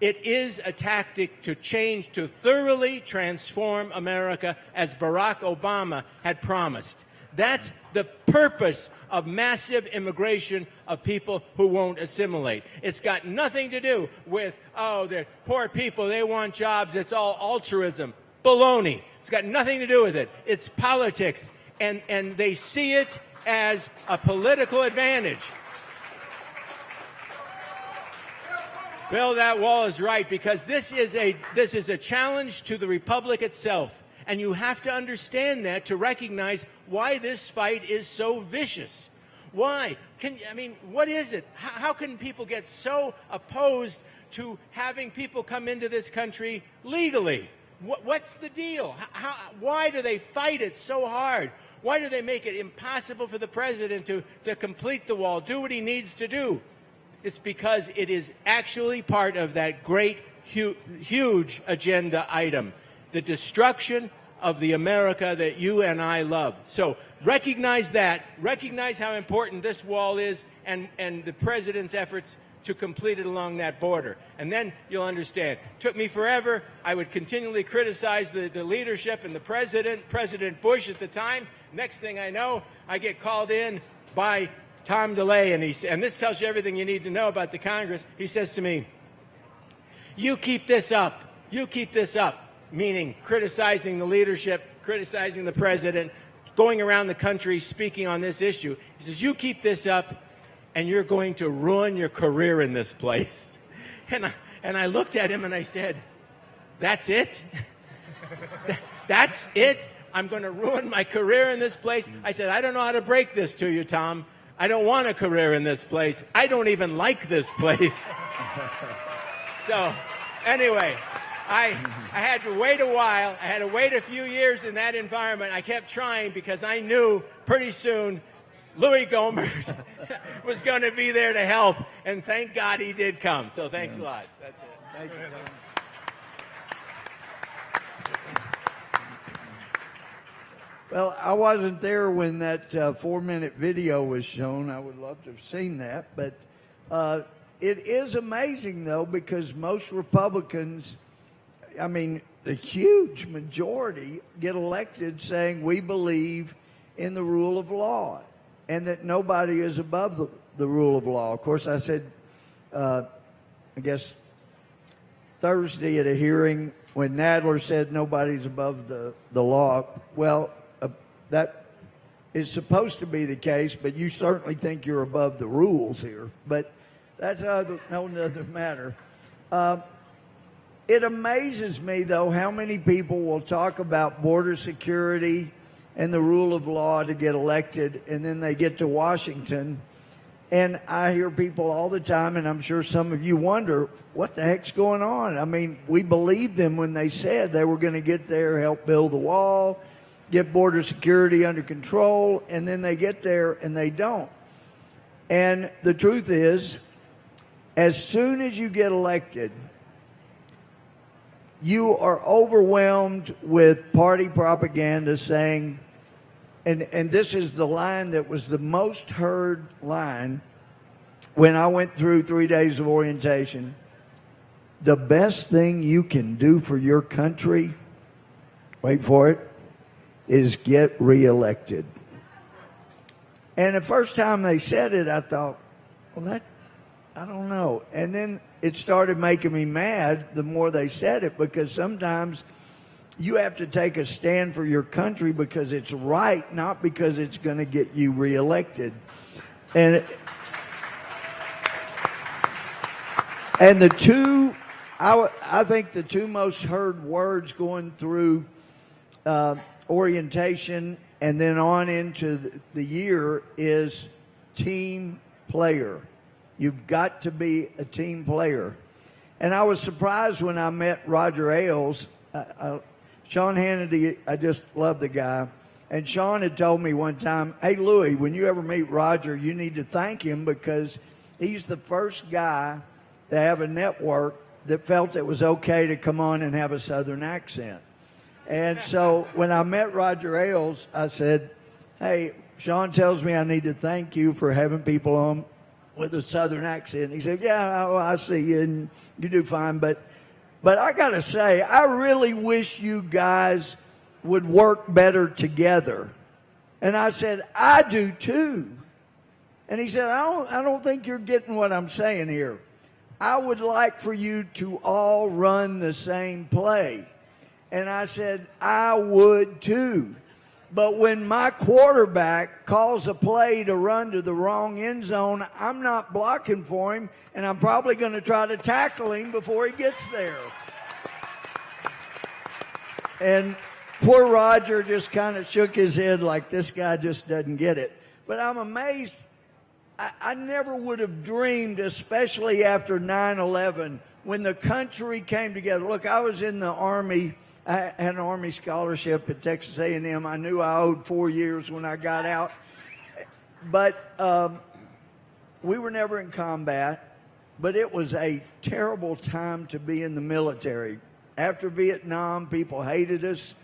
It is a tactic to change, to thoroughly transform America as Barack Obama had promised. That's the purpose of massive immigration of people who won't assimilate. It's got nothing to do with, they're poor people, they want jobs, it's all altruism. Baloney. It's got nothing to do with it. It's politics, and they see it as a political advantage. Bill, that wall is right, because this is a challenge to the republic itself. And you have to understand that to recognize why this fight is so vicious. Why? What is it? How can people get so opposed to having people come into this country legally? What's the deal? Why do they fight it so hard? Why do they make it impossible for the president to complete the wall, do what he needs to do? It's because it is actually part of that great, huge agenda item, the destruction of the America that you and I love. So recognize that, recognize how important this wall is and the president's efforts to complete it along that border. And then you'll understand. Took me forever. I would continually criticize the leadership and the President Bush at the time. Next thing I know, I get called in by Tom DeLay, and this tells you everything you need to know about the Congress. He says to me, you keep this up, meaning criticizing the leadership, criticizing the president, going around the country speaking on this issue. He says, you keep this up, and you're going to ruin your career in this place. And I looked at him and I said, that's it? That's it? I'm going to ruin my career in this place? I said, I don't know how to break this to you, Tom. I don't want a career in this place. I don't even like this place. So, anyway, I had to wait a while. I had to wait a few years in that environment. I kept trying because I knew pretty soon Louis Gohmert was going to be there to help, and thank God he did come. So thanks a lot. That's it. Thank you. Well, I wasn't there when that 4-minute video was shown. I would love to have seen that. But it is amazing, though, because most Republicans, the huge majority, get elected saying we believe in the rule of law and that nobody is above the rule of law. Of course, I said, I guess, Thursday at a hearing when Nadler said nobody's above the law. Well, that is supposed to be the case, but you certainly think you're above the rules here. But that's no other matter. It amazes me, though, how many people will talk about border security and the rule of law to get elected, and then they get to Washington. And I hear people all the time, and I'm sure some of you wonder, what the heck's going on? We believed them when they said they were going to get there, help build the wall, get border security under control, and then they get there and they don't. And the truth is, as soon as you get elected, you are overwhelmed with party propaganda saying and this is the line that was the most heard line when I went through 3 days of orientation. The best thing you can do for your country, wait for it, is get reelected. And the first time they said it, I thought, well, I don't know. And then it started making me mad the more they said it, because sometimes you have to take a stand for your country because it's right, not because it's going to get you reelected. And the two, I think the two most heard words going through orientation and then on into the year is team player. You've got to be a team player. And I was surprised when I met Roger Ailes. Sean Hannity, I just love the guy. And Sean had told me one time, hey, Louis, when you ever meet Roger, you need to thank him because he's the first guy to have a network that felt it was okay to come on and have a Southern accent. And so when I met Roger Ailes, I said, hey, Sean tells me I need to thank you for having people on with a Southern accent. He said, yeah, I see you, and you do fine. But I got to say, I really wish you guys would work better together. And I said, I do too. And he said, I don't think you're getting what I'm saying here. I would like for you to all run the same play. And I said, I would too. But when my quarterback calls a play to run to the wrong end zone, I'm not blocking for him, and I'm probably going to try to tackle him before he gets there. And poor Roger just kind of shook his head like this guy just doesn't get it. But I'm amazed. I never would have dreamed, especially after 9/11, when the country came together. Look, I was in the Army. I had an Army scholarship at Texas A&M. I knew I owed 4 years when I got out. But we were never in combat. But it was a terrible time to be in the military. After Vietnam, people hated us.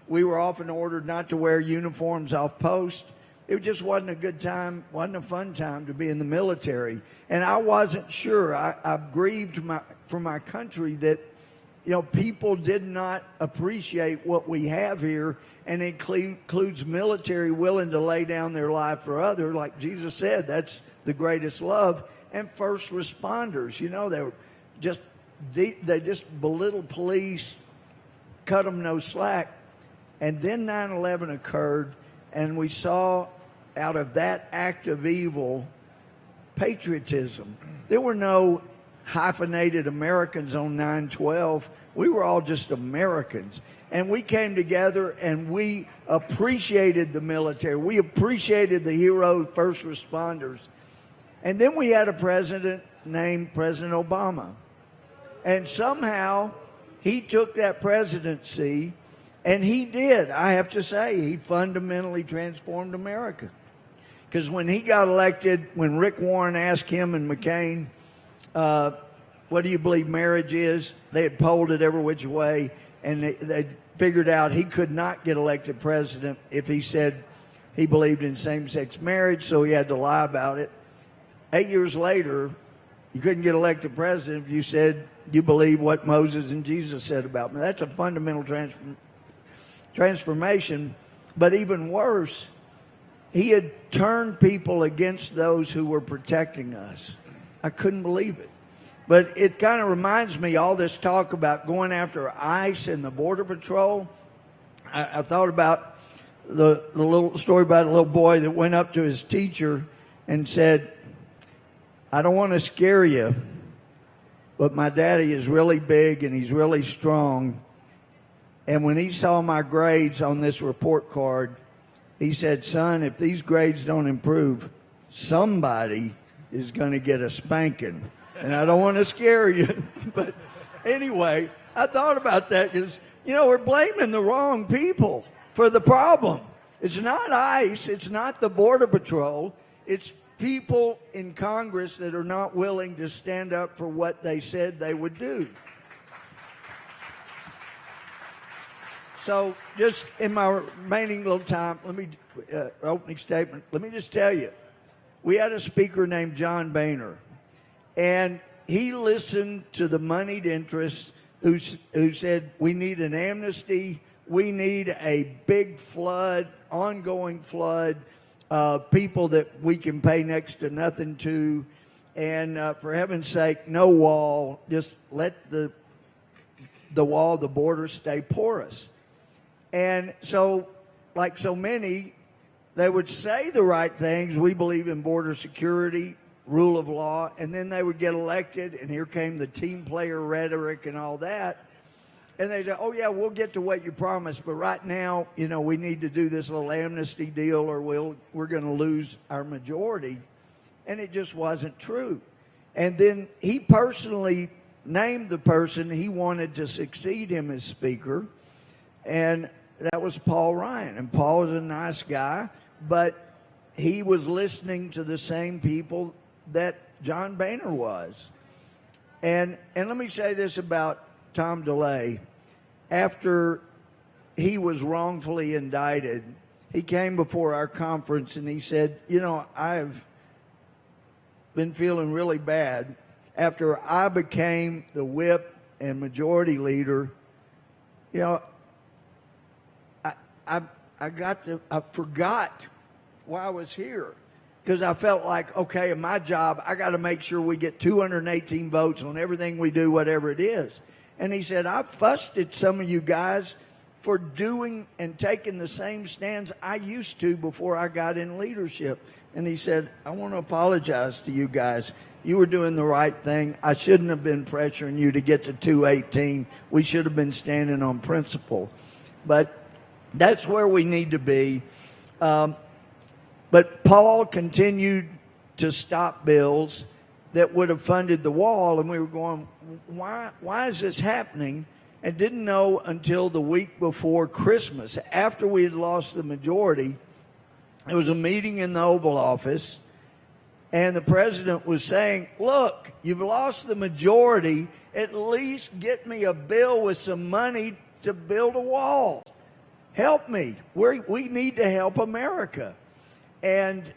We were often ordered not to wear uniforms off post. It just wasn't a good time, wasn't a fun time to be in the military. And I wasn't sure. I grieved for my country that, you know, people did not appreciate what we have here, and it includes military willing to lay down their life for others. Like Jesus said, that's the greatest love. And first responders, you know, they just belittled police, cut them no slack. And then 9/11 occurred, and we saw out of that act of evil patriotism. There were no hyphenated Americans on 9/12. We were all just Americans. And we came together and we appreciated the military. We appreciated the heroes, first responders. And then we had a president named President Obama. And somehow he took that presidency, and he did. I have to say, he fundamentally transformed America. Because when he got elected, when Rick Warren asked him and McCain, what do you believe marriage is? They had polled it every which way, and they figured out he could not get elected president if he said he believed in same-sex marriage, so he had to lie about it. 8 years later, you couldn't get elected president if you said you believe what Moses and Jesus said about me. That's a fundamental transformation. But even worse, he had turned people against those who were protecting us. I couldn't believe it. But it kind of reminds me, all this talk about going after ICE and the Border Patrol. I thought about the little story about a little boy that went up to his teacher and said, I don't want to scare you, but my daddy is really big and he's really strong. And when he saw my grades on this report card, he said, son, if these grades don't improve, somebody is going to get a spanking. And I don't want to scare you. But anyway, I thought about that because, you know, we're blaming the wrong people for the problem. It's not ICE. It's not the Border Patrol. It's people in Congress that are not willing to stand up for what they said they would do. So just in my remaining little time, let me, opening statement, let me just tell you, we had a speaker named John Boehner, and he listened to the moneyed interests who said we need an amnesty, we need a big flood, ongoing flood of people that we can pay next to nothing to, and for heaven's sake, no wall, just let the wall, the border stay porous. And so, like so many, they would say the right things. We believe in border security, rule of law, and then they would get elected, and here came the team player rhetoric and all that. And they say, oh, yeah, we'll get to what you promised, but right now, you know, we need to do this little amnesty deal or we're going to lose our majority. And it just wasn't true. And then he personally named the person he wanted to succeed him as speaker, and that was Paul Ryan. And Paul is a nice guy, but he was listening to the same people that John Boehner was. And let me say this about Tom DeLay. After he was wrongfully indicted, he came before our conference and he said, you know, I've been feeling really bad. After I became the whip and majority leader, you know, I forgot why I was here, because I felt like, okay, in my job, I got to make sure we get 218 votes on everything we do, whatever it is. And he said, I fussed at some of you guys for doing and taking the same stands I used to before I got in leadership. And he said, I want to apologize to you guys. You were doing the right thing. I shouldn't have been pressuring you to get to 218. We should have been standing on principle. But that's where we need to be. But Paul continued to stop bills that would have funded the wall, and we were going, why is this happening? And didn't know until the week before Christmas, after we had lost the majority. There was a meeting in the Oval Office, and the president was saying, look, you've lost the majority, at least get me a bill with some money to build a wall. Help me. We need to help America. And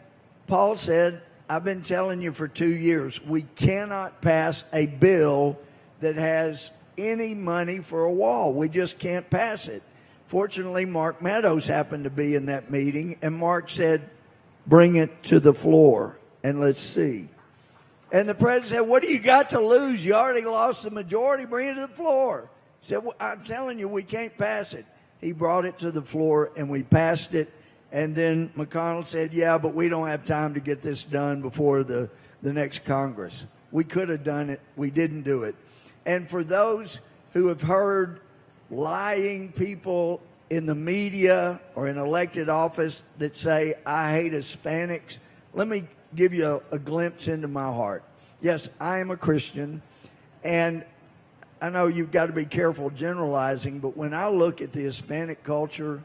Paul said, I've been telling you for 2 years, we cannot pass a bill that has any money for a wall. We just can't pass it. Fortunately, Mark Meadows happened to be in that meeting, and Mark said, bring it to the floor and let's see. And the president said, what do you got to lose? You already lost the majority. Bring it to the floor. He said, well, I'm telling you, we can't pass it. He brought it to the floor, and we passed it. And then McConnell said, yeah, but we don't have time to get this done before the next Congress. We could have done it. We didn't do it. And for those who have heard lying people in the media or in elected office that say, I hate Hispanics, let me give you a glimpse into my heart. Yes, I am a Christian, and I know you've got to be careful generalizing, but when I look at the Hispanic culture,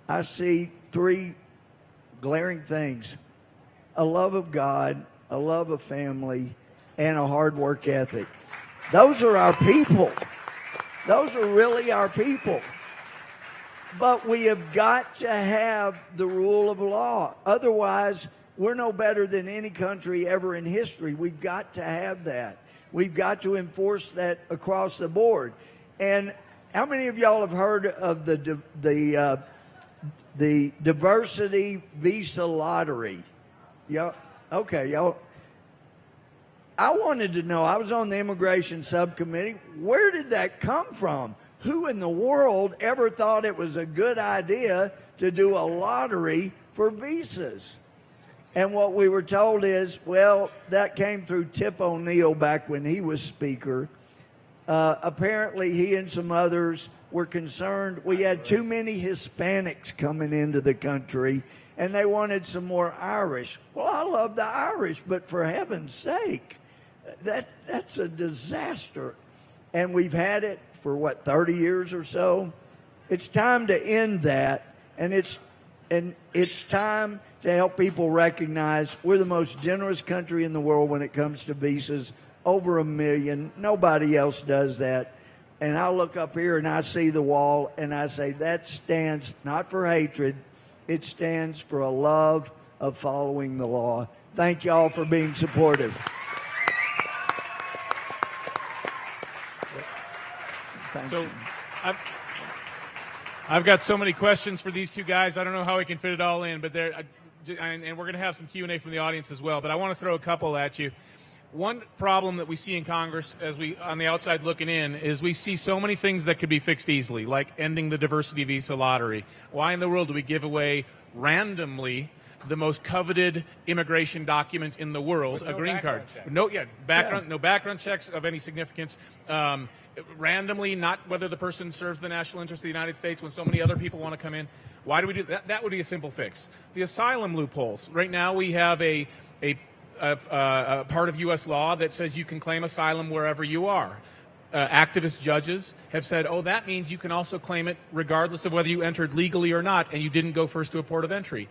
I see three glaring things: a love of God, a love of family, and a hard work ethic. Those are our people. Those are really our people. But we have got to have the rule of law. Otherwise, we're no better than any country ever in history. We've got to have that. We've got to enforce that across the board. And how many of y'all have heard of the diversity visa lottery? Yeah, okay, y'all. I wanted to know, I was on the immigration subcommittee, where did that come from? Who in the world ever thought it was a good idea to do a lottery for visas? And what we were told is, well, that came through Tip O'Neill back when he was Speaker. Apparently, he and some others were concerned we had too many Hispanics coming into the country, and they wanted some more Irish. Well, I love the Irish, but for heaven's sake, that's a disaster. And we've had it for, 30 years or so? It's time to end that, and it's time to help people recognize we're the most generous country in the world when it comes to visas, over 1 million. Nobody else does that. and I look up here and I see the wall, and I say that stands not for hatred, it stands for a love of following the law. Thank y'all for being supportive. So I've got so many questions for these two guys. I don't know how we can fit it all in, but and we're going to have some Q&A from the audience as well. But I want to throw a couple at you. One problem that we see in Congress, as we on the outside looking in, is we see so many things that could be fixed easily, like ending the diversity visa lottery. Why in the world do we give away randomly the most coveted immigration document in the world, a green card? No background checks of any significance. Randomly, not whether the person serves the national interest of the United States when so many other people want to come in. Why do we do that? That would be a simple fix. The asylum loopholes. Right now we have a part of U.S. law that says you can claim asylum wherever you are. Activist judges have said, oh, that means you can also claim it regardless of whether you entered legally or not and you didn't go first to a port of entry.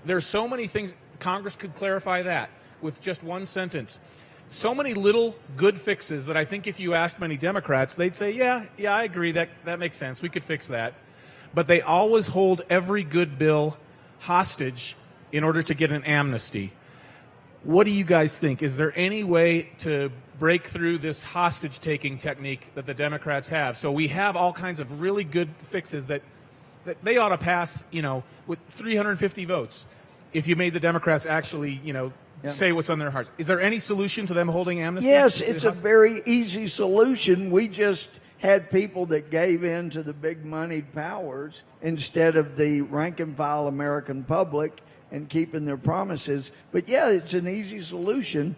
There's so many things. Congress could clarify that with just one sentence. So many little good fixes that I think if you asked many Democrats, they'd say, yeah, I agree, that makes sense. We could fix that. But they always hold every good bill hostage in order to get an amnesty. What do you guys think? Is there any way to break through this hostage-taking technique that the Democrats have? So we have all kinds of really good fixes that they ought to pass, with 350 votes if you made the Democrats actually, say what's on their hearts. Is there any solution to them holding amnesty? Yes, it's a very easy solution. We just had people that gave in to the big moneyed powers instead of the rank and file American public and keeping their promises. But yeah, it's an easy solution.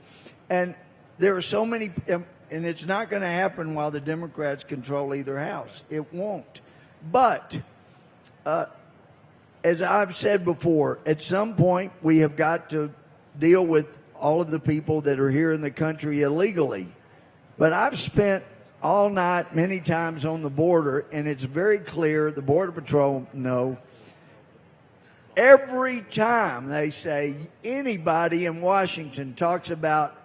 And there are so many, and it's not going to happen while the Democrats control either house. It won't. But as I've said before, at some point we have got to deal with all of the people that are here in the country illegally. But I've spent all night many times on the border, and it's very clear, the Border Patrol know, every time they say anybody in Washington talks about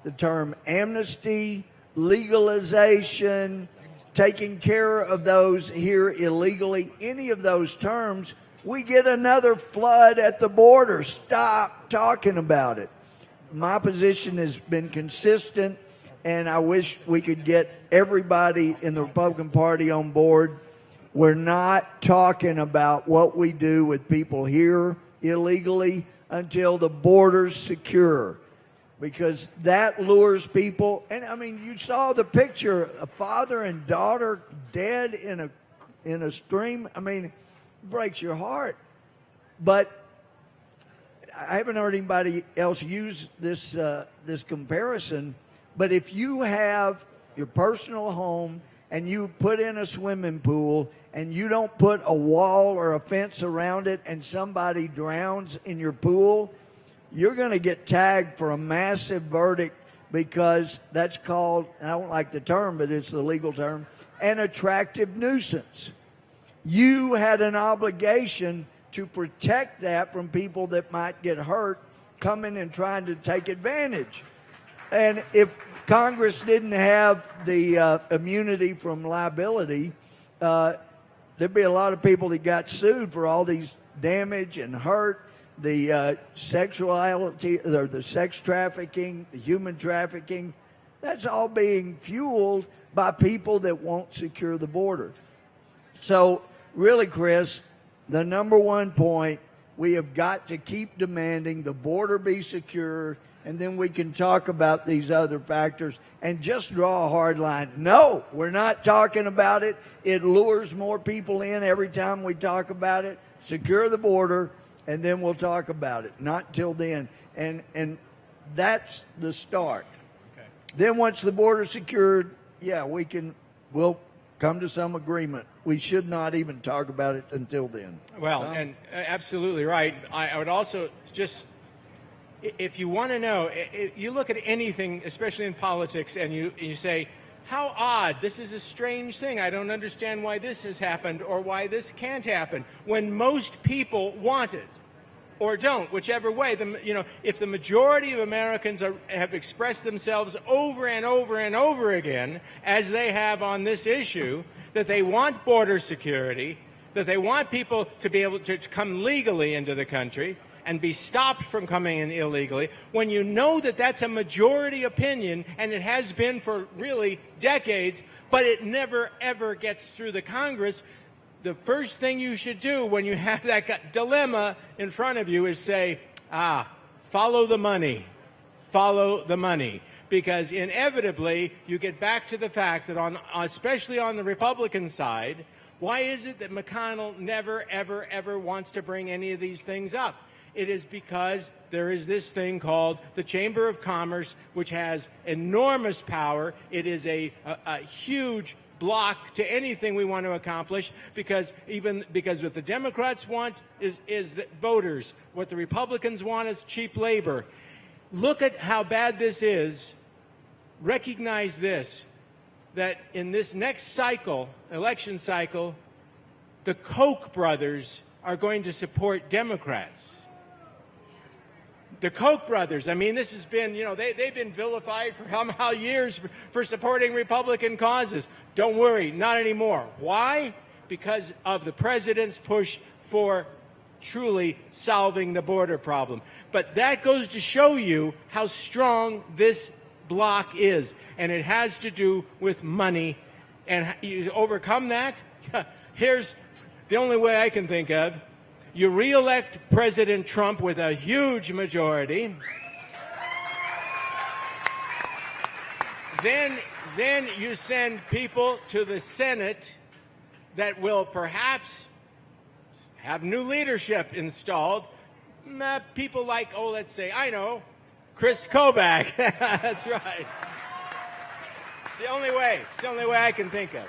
the term amnesty, legalization, taking care of those here illegally, any of those terms, we get another flood at the border. Stop talking about it. My position has been consistent, and I wish we could get everybody in the Republican Party on board. We're not talking about what we do with people here illegally until the border's secure, because that lures people. And I mean, you saw the picture, a father and daughter dead in a stream. I mean, it breaks your heart. But I haven't heard anybody else use this comparison. But if you have your personal home and you put in a swimming pool and you don't put a wall or a fence around it and somebody drowns in your pool, you're going to get tagged for a massive verdict, because that's called, and I don't like the term, but it's the legal term, an attractive nuisance. You had an obligation to protect that from people that might get hurt coming and trying to take advantage. And if Congress didn't have the immunity from liability, there'd be a lot of people that got sued for all these damage and hurt, the sexuality, or the sex trafficking, the human trafficking. That's all being fueled by people that won't secure the border. So really, Chris, the number one point, we have got to keep demanding the border be secure, and then we can talk about these other factors and just draw a hard line. No, we're not talking about it. It lures more people in every time we talk about it. Secure the border, and then we'll talk about it. Not till then. And that's the start. Okay. Then once the border's secured, yeah, we'll come to some agreement. We should not even talk about it until then. Well, and absolutely right. I would also just, if you want to know, you look at anything, especially in politics, and you say, how odd, this is a strange thing. I don't understand why this has happened or why this can't happen, when most people want it. or don't, whichever way. If the majority of Americans have expressed themselves over and over and over again, as they have on this issue, that they want border security, that they want people to be able to come legally into the country and be stopped from coming in illegally, when you know that that's a majority opinion, and it has been for really decades, but it never, ever gets through the Congress, the first thing you should do when you have that dilemma in front of you is say, follow the money. Follow the money. Because inevitably, you get back to the fact that especially on the Republican side, why is it that McConnell never, ever, ever wants to bring any of these things up? It is because there is this thing called the Chamber of Commerce, which has enormous power. It is a huge block to anything we want to accomplish, because what the Democrats want is the voters. What the Republicans want is cheap labor. Look at how bad this is. Recognize this, that in this next cycle, election cycle, the Koch brothers are going to support Democrats. The Koch brothers, I mean, this has been, they've been vilified for how years for supporting Republican causes. Don't worry, not anymore. Why? Because of the president's push for truly solving the border problem. But that goes to show you how strong this block is, and it has to do with money. And you overcome that, here's the only way I can think of. You re-elect President Trump with a huge majority. Then you send people to the Senate that will perhaps have new leadership installed. People like, let's say, Chris Kobach. That's right. It's the only way. It's the only way I can think of.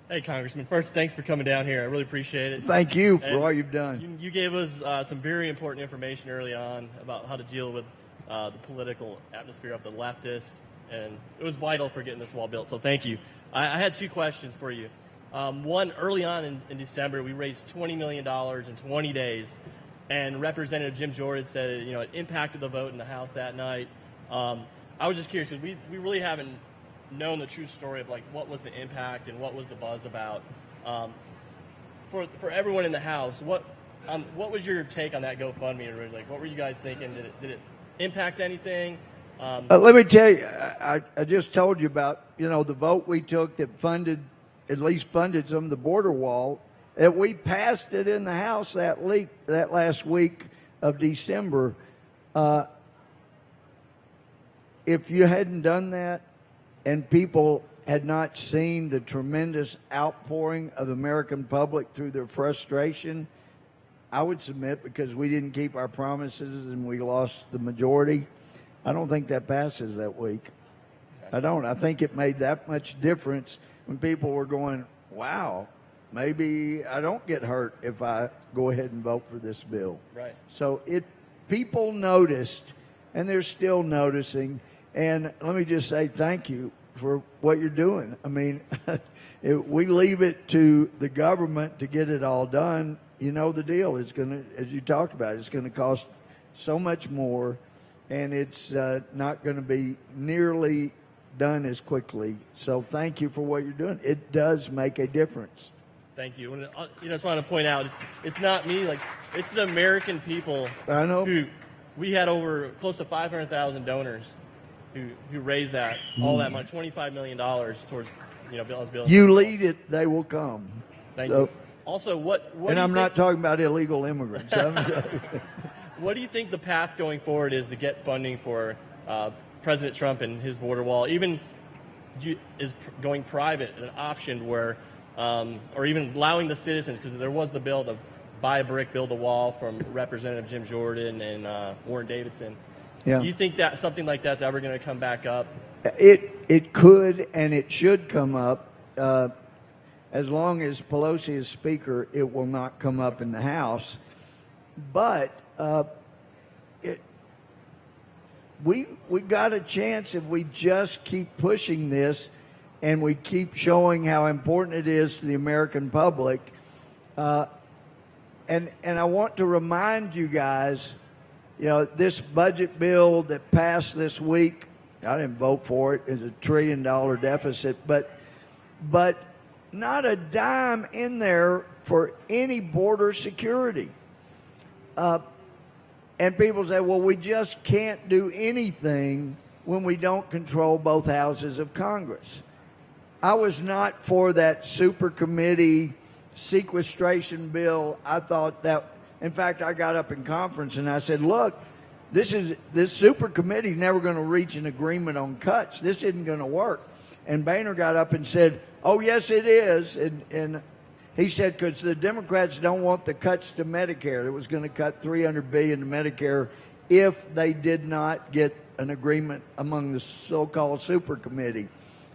Hey, Congressman. First, thanks for coming down here. I really appreciate it. Thank you for all you've done. You gave us some very important information early on about how to deal with the political atmosphere of the leftists, and it was vital for getting this wall built, so thank you. I had two questions for you. One, early on in December, we raised $20 million in 20 days, and Representative Jim Jordan said it impacted the vote in the House that night. I was just curious, because we really haven't known the true story of what was the impact and what was the buzz about. For everyone in the House, what was your take on that GoFundMe? What were you guys thinking? Did it impact anything? Let me tell you, I just told you about the vote we took that at least funded some of the border wall. That we passed it in the House that last week of December. If you hadn't done that, and people had not seen the tremendous outpouring of the American public through their frustration, I would submit, because we didn't keep our promises and we lost the majority, I don't think that passes that week. I don't. I think it made that much difference when people were going, wow, maybe I don't get hurt if I go ahead and vote for this bill. Right. So people noticed, and they're still noticing. And let me just say thank you for what you're doing. I mean, we leave it to the government to get it all done. You know the deal. It's going to, as you talked about, it's going to cost so much more, and it's not going to be nearly done as quickly. So thank you for what you're doing. It does make a difference. Thank you. And I just want to point out, it's not me. It's the American people. I know. Who we had over close to 500,000 donors who raised all that money, $25 million towards building. You lead it, they will come. Thank you. Also, what and I'm not talking about illegal immigrants. What do you think the path going forward is to get funding for President Trump and his border wall? Even is going private an option where, or even allowing the citizens, because there was the bill to buy a brick, build a wall from Representative Jim Jordan and Warren Davidson. Yeah. Do you think that something like that's ever going to come back up? It could and it should come up. As long as Pelosi is Speaker, it will not come up in the House. But we got a chance if we just keep pushing this and we keep showing how important it is to the American public. And I want to remind you guys, this budget bill that passed this week, I didn't vote for it. It's $1 trillion deficit, but not a dime in there for any border security. And people say, well, we just can't do anything when we don't control both houses of Congress. I was not for that super committee sequestration bill. I thought that, in fact, I got up in conference and I said, look, this super committee is never going to reach an agreement on cuts. This isn't going to work. And Boehner got up and said, oh, yes, it is. And he said, because the Democrats don't want the cuts to Medicare. It was going to cut $300 billion to Medicare if they did not get an agreement among the so-called super committee.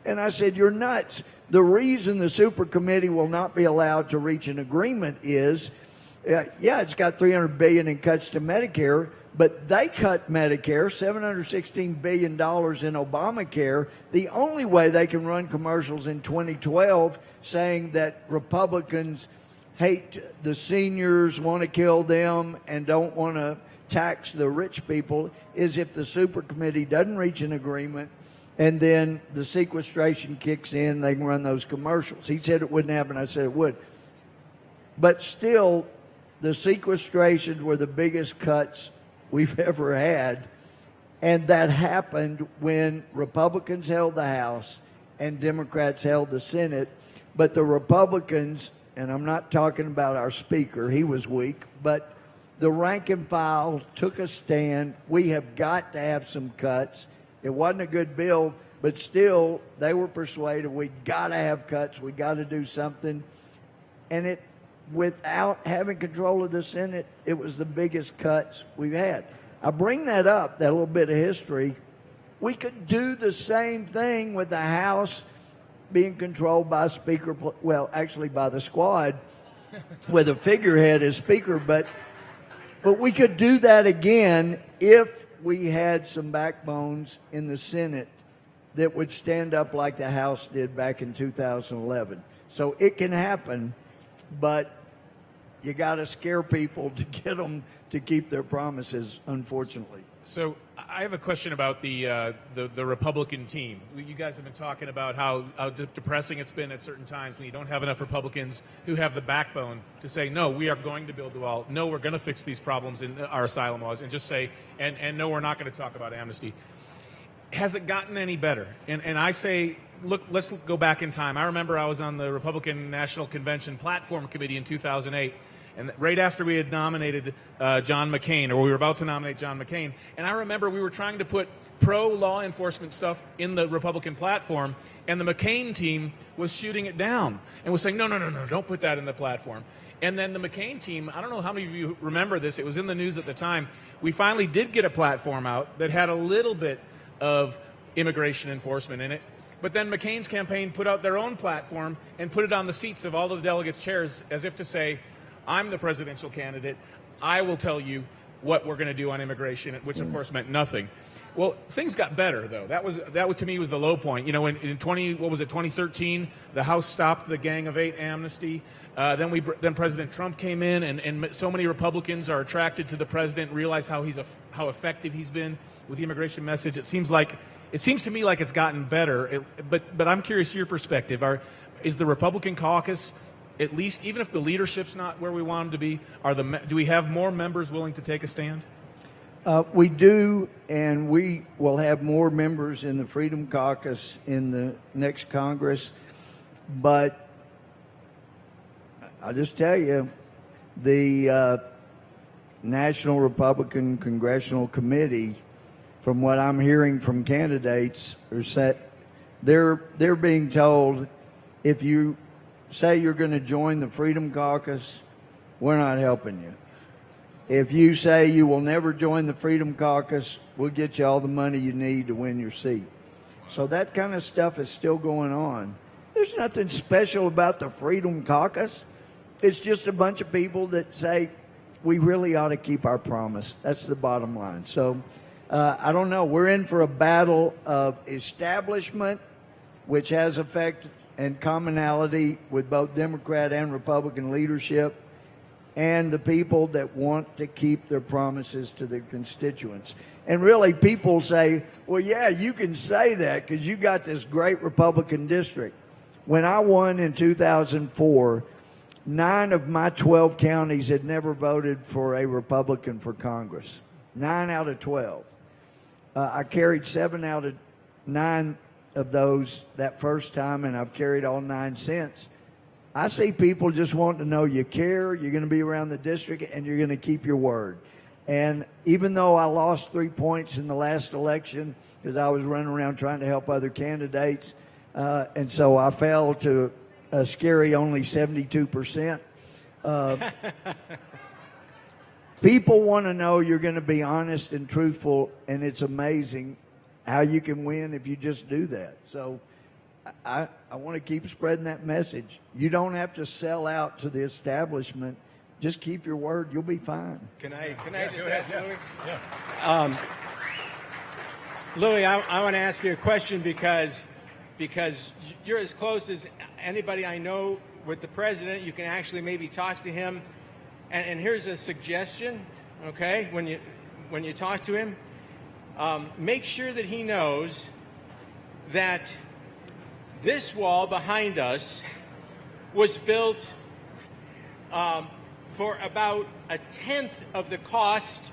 And I said, you're nuts. The reason the super committee will not be allowed to reach an agreement is, it's got $300 billion in cuts to Medicare, but they cut Medicare, $716 billion in Obamacare. The only way they can run commercials in 2012 saying that Republicans hate the seniors, want to kill them, and don't want to tax the rich people is if the super committee doesn't reach an agreement and then the sequestration kicks in, they can run those commercials. He said it wouldn't happen. I said it would. But still, the sequestrations were the biggest cuts we've ever had, and that happened when Republicans held the House and Democrats held the Senate. But the Republicans, and I'm not talking about our speaker, he was weak, but the rank and file took a stand. We have got to have some cuts. It wasn't a good bill, but still they were persuaded we got to have cuts, we got to do something. And it, without having control of the Senate, it was the biggest cuts we've had. I bring that up, that little bit of history. We could do the same thing with the House being controlled by Speaker, well, actually by the squad, with a figurehead as Speaker, but we could do that again if we had some backbones in the Senate that would stand up like the House did back in 2011. So it can happen, but you got to scare people to get them to keep their promises, unfortunately. So I have a question about the Republican team. You guys have been talking about how depressing it's been at certain times when you don't have enough Republicans who have the backbone to say, no, we are going to build the wall. No, we're going to fix these problems in our asylum laws, and just say, and no, we're not going to talk about amnesty. Has it gotten any better? And I say, look, let's go back in time. I remember I was on the Republican National Convention Platform Committee in 2008. And right after we had nominated John McCain, or we were about to nominate John McCain, and I remember we were trying to put pro-law enforcement stuff in the Republican platform, and the McCain team was shooting it down and was saying, no, don't put that in the platform. And then the McCain team, I don't know how many of you remember this, it was in the news at the time, we finally did get a platform out that had a little bit of immigration enforcement in it, but then McCain's campaign put out their own platform and put it on the seats of all the delegates' chairs as if to say, I'm the presidential candidate. I will tell you what we're going to do on immigration, which of course meant nothing. Well, things got better though. That was to me was the low point. You know, in 2013, the House stopped the Gang of Eight amnesty. Then President Trump came in, and so many Republicans are attracted to the president, realize how effective he's been with the immigration message. It seems to me like it's gotten better. But I'm curious your perspective. Is the Republican caucus, at least, even if the leadership's not where we want them to be, do we have more members willing to take a stand? We do, and we will have more members in the Freedom Caucus in the next Congress. But I'll just tell you, the National Republican Congressional Committee, from what I'm hearing from candidates, they're being told, if you say you're going to join the Freedom Caucus, we're not helping you. If you say you will never join the Freedom Caucus, we'll get you all the money you need to win your seat. So that kind of stuff is still going on. There's nothing special about the Freedom Caucus. It's just a bunch of people that say we really ought to keep our promise. That's the bottom line. So I don't know. We're in for a battle of establishment, which has effect and commonality with both Democrat and Republican leadership, and the people that want to keep their promises to their constituents. And really, people say, well, yeah, you can say that because you got this great Republican district. When I won in 2004, 9 of my 12 counties had never voted for a Republican for Congress. 9 out of 12. I carried 7 out of 9 of those that first time, and I've carried all 9 since. I see people just wanting to know you care, you're going to be around the district, and you're going to keep your word. And even though I lost 3 points in the last election because I was running around trying to help other candidates, and so I fell to a scary only 72%. People want to know you're going to be honest and truthful, and it's amazing how you can win if you just do that. So I want to keep spreading that message. You don't have to sell out to the establishment. Just keep your word. You'll be fine. Can I just ask Louis? Yeah. Louis, I want to ask you a question because you're as close as anybody I know with the president. You can actually maybe talk to him. And here's a suggestion, okay? When you talk to him, make sure that he knows that this wall behind us was built for about 1/10 of the cost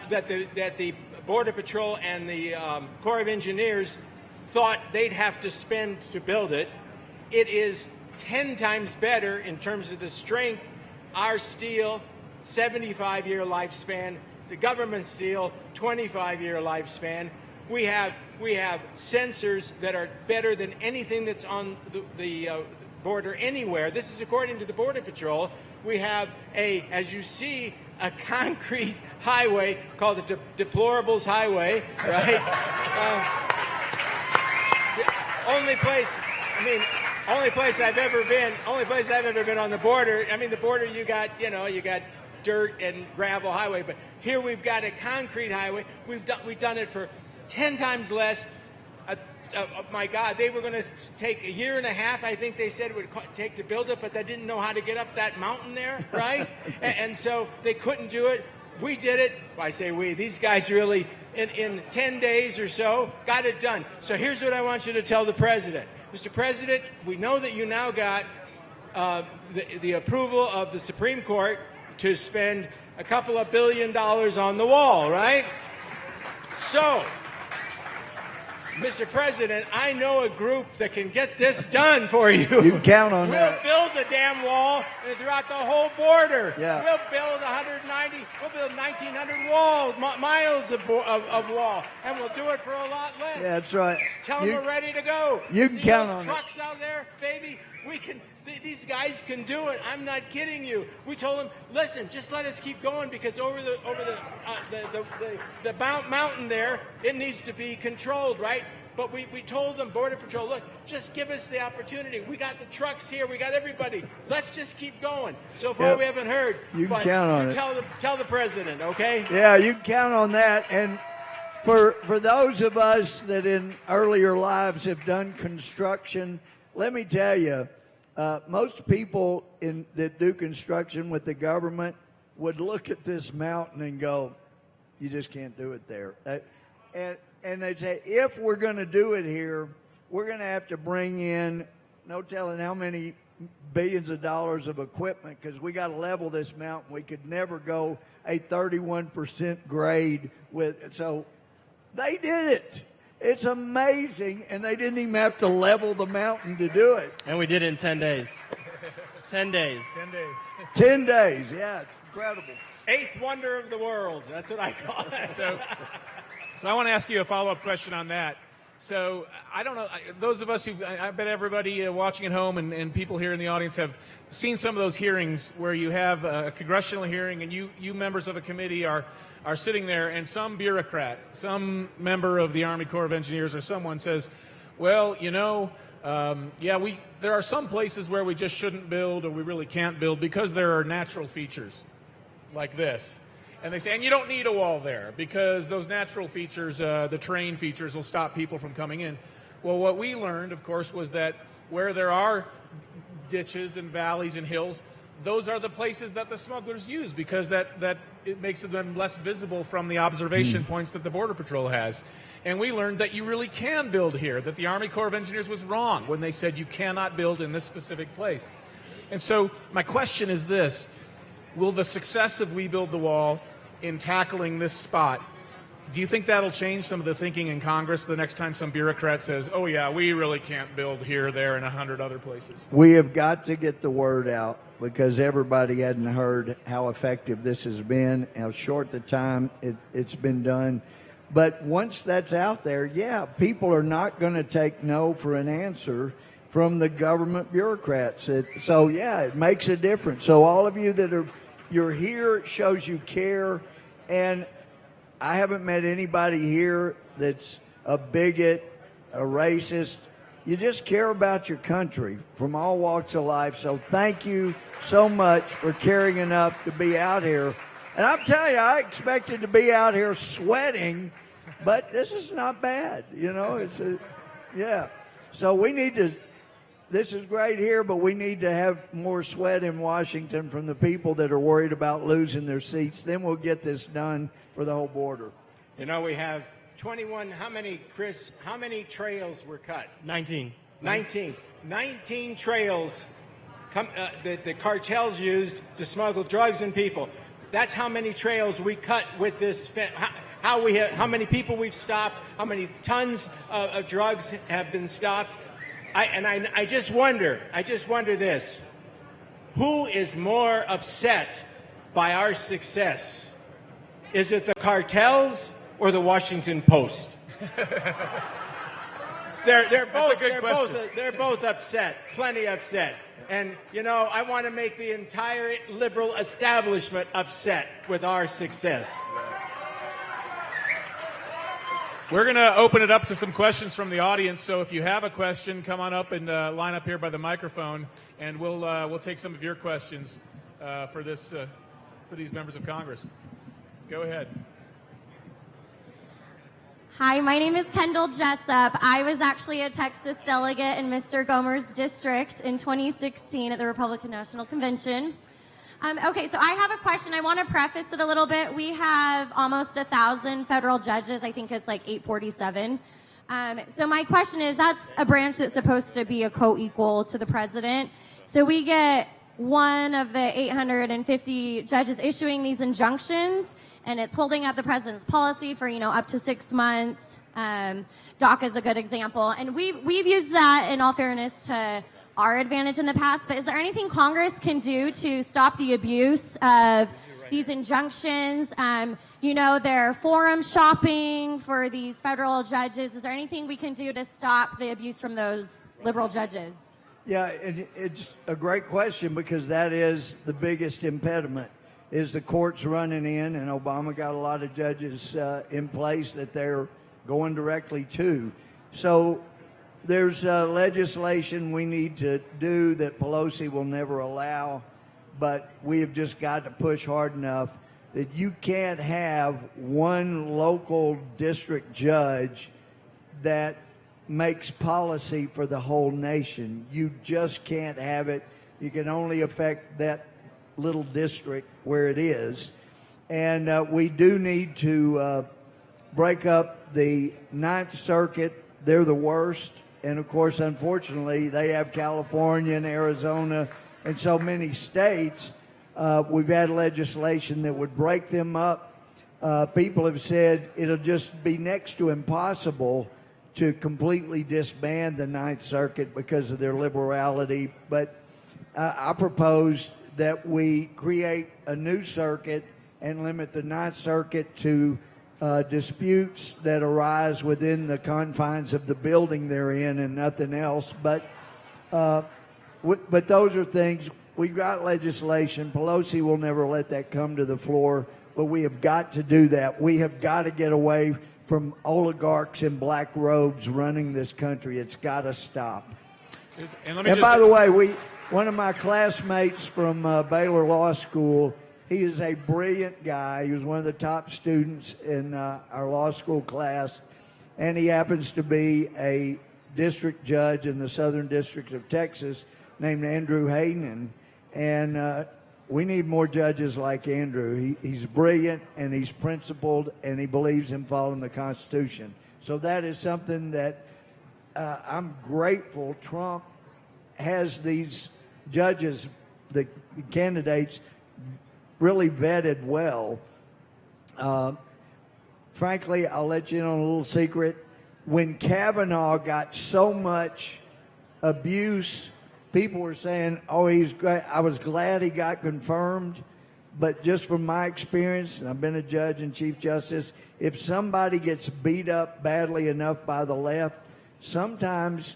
that the Border Patrol and the Corps of Engineers thought they'd have to spend to build it. It is 10 times better in terms of the strength. Our steel, 75-year lifespan. The government steel, 25-year lifespan. We have sensors that are better than anything that's on the border anywhere. This is according to the Border Patrol. We have as you see, a concrete highway called the Deplorables Highway, right? Only place I've ever been on the border. I mean, the border, you got dirt and gravel highway, but here we've got a concrete highway. We've done it for 10 times less. My God, they were going to take 1.5 years, I think they said it would take to build it, but they didn't know how to get up that mountain there, right? and so they couldn't do it. We did it. Well, I say we. These guys really, in 10 days or so, got it done. So here's what I want you to tell the president. Mr. President, we know that you now got the approval of the Supreme Court to spend a couple of $2 billion on the wall, right? So, Mr. President, I know a group that can get this done for you. You can count on that. We'll build the damn wall throughout the whole border. Yeah. We'll build 1,900 miles of wall, and we'll do it for a lot less. Yeah, that's right. Tell them we're ready to go. You can count on it. Trucks out there, baby. We can. These guys can do it. I'm not kidding you. We told them, listen, just let us keep going because over the mountain there, it needs to be controlled, right? But we told them, Border Patrol, look, just give us the opportunity. We got the trucks here. We got everybody. Let's just keep going. So far, we haven't heard. You can count on it. Tell the president, okay? Yeah, you can count on that. And for those of us that in earlier lives have done construction, let me tell you, most people that do construction with the government would look at this mountain and go, you just can't do it there. And they say, if we're going to do it here, we're going to have to bring in, no telling how many billions of dollars of equipment because we got to level this mountain. We could never go a 31% grade with. So they did it. It's amazing, and they didn't even have to level the mountain to do it. And we did it in 10 days. 10 days. 10 days. 10 days, yeah, it's incredible. Eighth wonder of the world. That's what I call it. So I want to ask you a follow-up question on that. So I don't know, those of us I bet everybody watching at home and people here in the audience have seen some of those hearings where you have a congressional hearing and you members of a committee are sitting there and some bureaucrat, some member of the Army Corps of Engineers or someone says, well, there are some places where we just shouldn't build or we really can't build because there are natural features like this. And they say, and you don't need a wall there because those natural features, the terrain features, will stop people from coming in. Well, what we learned, of course, was that where there are ditches and valleys and hills, those are the places that the smugglers use because that it makes them less visible from the observation points that the Border Patrol has. And we learned that you really can build here, that the Army Corps of Engineers was wrong when they said you cannot build in this specific place. And so my question is this: will the success of We Build the Wall in tackling this spot, do you think that'll change some of the thinking in Congress the next time some bureaucrat says, oh yeah, we really can't build here, there, and 100 other places? We have got to get the word out because everybody hadn't heard how effective this has been, how short the time it's been done. But once that's out there, yeah, people are not going to take no for an answer from the government bureaucrats. So yeah, it makes a difference. So all of you that you're here, it shows you care. And I haven't met anybody here that's a bigot, a racist. You just care about your country from all walks of life. So thank you so much for caring enough to be out here. And I'm telling you, I expected to be out here sweating, but this is not bad. You know, yeah. So we need to, this is great here, but we need to have more sweat in Washington from the people that are worried about losing their seats. Then we'll get this done for the whole border. You know, we have 21, how many, Chris, how many trails were cut? 19. 19 trails that the cartels used to smuggle drugs and people. That's how many trails we cut with this fence. How many people we've stopped, how many tons of drugs have been stopped. I just wonder this. Who is more upset by our success? Is it the cartels or the Washington Post? They're both upset, plenty upset. And, you know, I want to make the entire liberal establishment upset with our success. We're going to open it up to some questions from the audience. So if you have a question, come on up and line up here by the microphone, and we'll take some of your questions for these members of Congress. Go ahead. Hi, my name is Kendall Jessup. I was actually a Texas delegate in Mr. Gomer's district in 2016 at the Republican National Convention. Okay, so I have a question. I want to preface it a little bit. We have almost 1,000 federal judges. I think it's like 847. So my question is, that's a branch that's supposed to be a co-equal to the president. So we get one of the 850 judges issuing these injunctions, and it's holding up the president's policy for, you know, up to 6 months. DACA is a good example. And we've used that, in all fairness, to our advantage in the past. But is there anything Congress can do to stop the abuse of these injunctions? You know, they're forum shopping for these federal judges. Is there anything we can do to stop the abuse from those liberal judges? Yeah, it's a great question because that is the biggest impediment, is the courts running in, and Obama got a lot of judges in place that they're going directly to. So there's legislation we need to do that Pelosi will never allow, but we have just got to push hard enough that you can't have one local district judge that makes policy for the whole nation. You just can't have it. You can only affect that little district where it is. And we do need to break up the Ninth Circuit. They're the worst. And of course, unfortunately, they have California and Arizona and so many states. We've had legislation that would break them up. People have said it'll just be next to impossible to completely disband the Ninth Circuit because of their liberality. But I propose that we create a new circuit and limit the Ninth Circuit to disputes that arise within the confines of the building they're in and nothing else. But those are things. We've got legislation. Pelosi will never let that come to the floor, but we have got to do that. We have got to get away from oligarchs in black robes running this country. It's got to stop. And by the way, one of my classmates from Baylor Law School, he is a brilliant guy. He was one of the top students in our law school class, and he happens to be a district judge in the Southern District of Texas named Andrew Hayden. And we need more judges like Andrew. He's brilliant, and he's principled, and he believes in following the Constitution. So that is something that I'm grateful Trump has these judges, the candidates, really vetted well. Frankly, I'll let you in on a little secret. When Kavanaugh got so much abuse, people were saying, oh, he's great. I was glad he got confirmed. But just from my experience, and I've been a judge and Chief Justice, if somebody gets beat up badly enough by the left, sometimes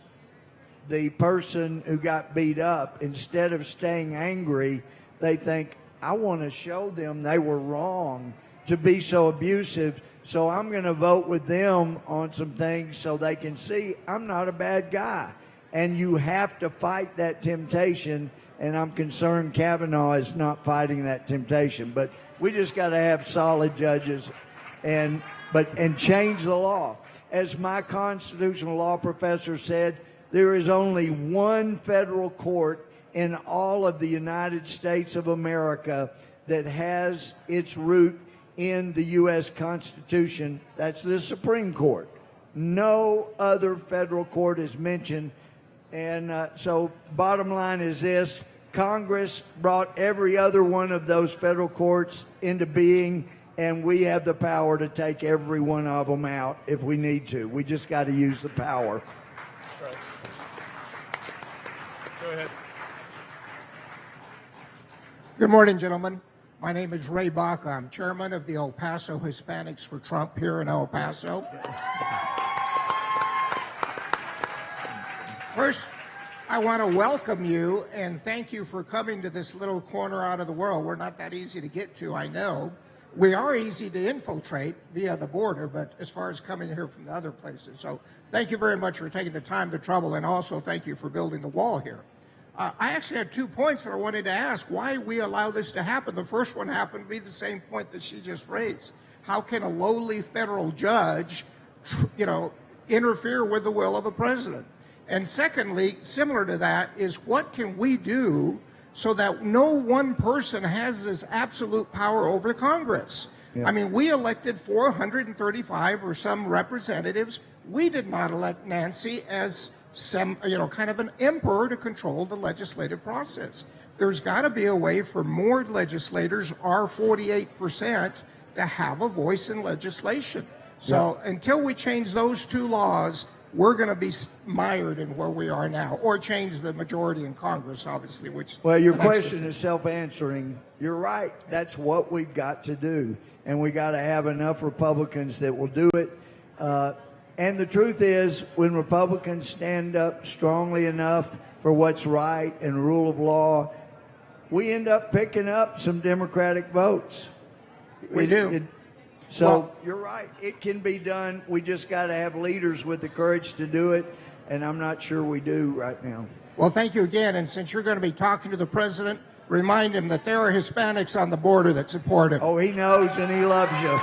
the person who got beat up, instead of staying angry, they think, I want to show them they were wrong to be so abusive, so I'm going to vote with them on some things so they can see I'm not a bad guy. And you have to fight that temptation, and I'm concerned Kavanaugh is not fighting that temptation. But we just got to have solid judges and change the law. As my constitutional law professor said, there is only one federal court in all of the United States of America that has its root in the U.S. Constitution. That's the Supreme Court. No other federal court is mentioned. And so bottom line is this: Congress brought every other one of those federal courts into being, and we have the power to take every one of them out if we need to. We just got to use the power. Sorry. Go ahead. Good morning, gentlemen. My name is Ray Baca. I'm chairman of the El Paso Hispanics for Trump here in El Paso. First, I want to welcome you and thank you for coming to this little corner out of the world. We're not that easy to get to, I know. We are easy to infiltrate via the border, but as far as coming here from the other places. So thank you very much for taking the time, the trouble, and also thank you for building the wall here. I actually had 2 points that I wanted to ask why we allow this to happen. The first one happened to be the same point that she just raised. How can a lowly federal judge, interfere with the will of a president? And secondly, similar to that, is what can we do so that no one person has this absolute power over Congress? Yeah. I mean, we elected 435 or some representatives. We did not elect Nancy as kind of an emperor to control the legislative process. There's got to be a way for more legislators, our 48%, to have a voice in legislation. So until we change those two laws, we're going to be mired in where we are now, or change the majority in Congress, obviously, which... Well, your question is self-answering. You're right. That's what we've got to do. And we got to have enough Republicans that will do it. And the truth is, when Republicans stand up strongly enough for what's right and rule of law, we end up picking up some Democratic votes. We do. You're right. It can be done. We just got to have leaders with the courage to do it, and I'm not sure we do right now. Well, thank you again. And since you're going to be talking to the president, remind him that there are Hispanics on the border that support him. Oh, he knows and he loves you.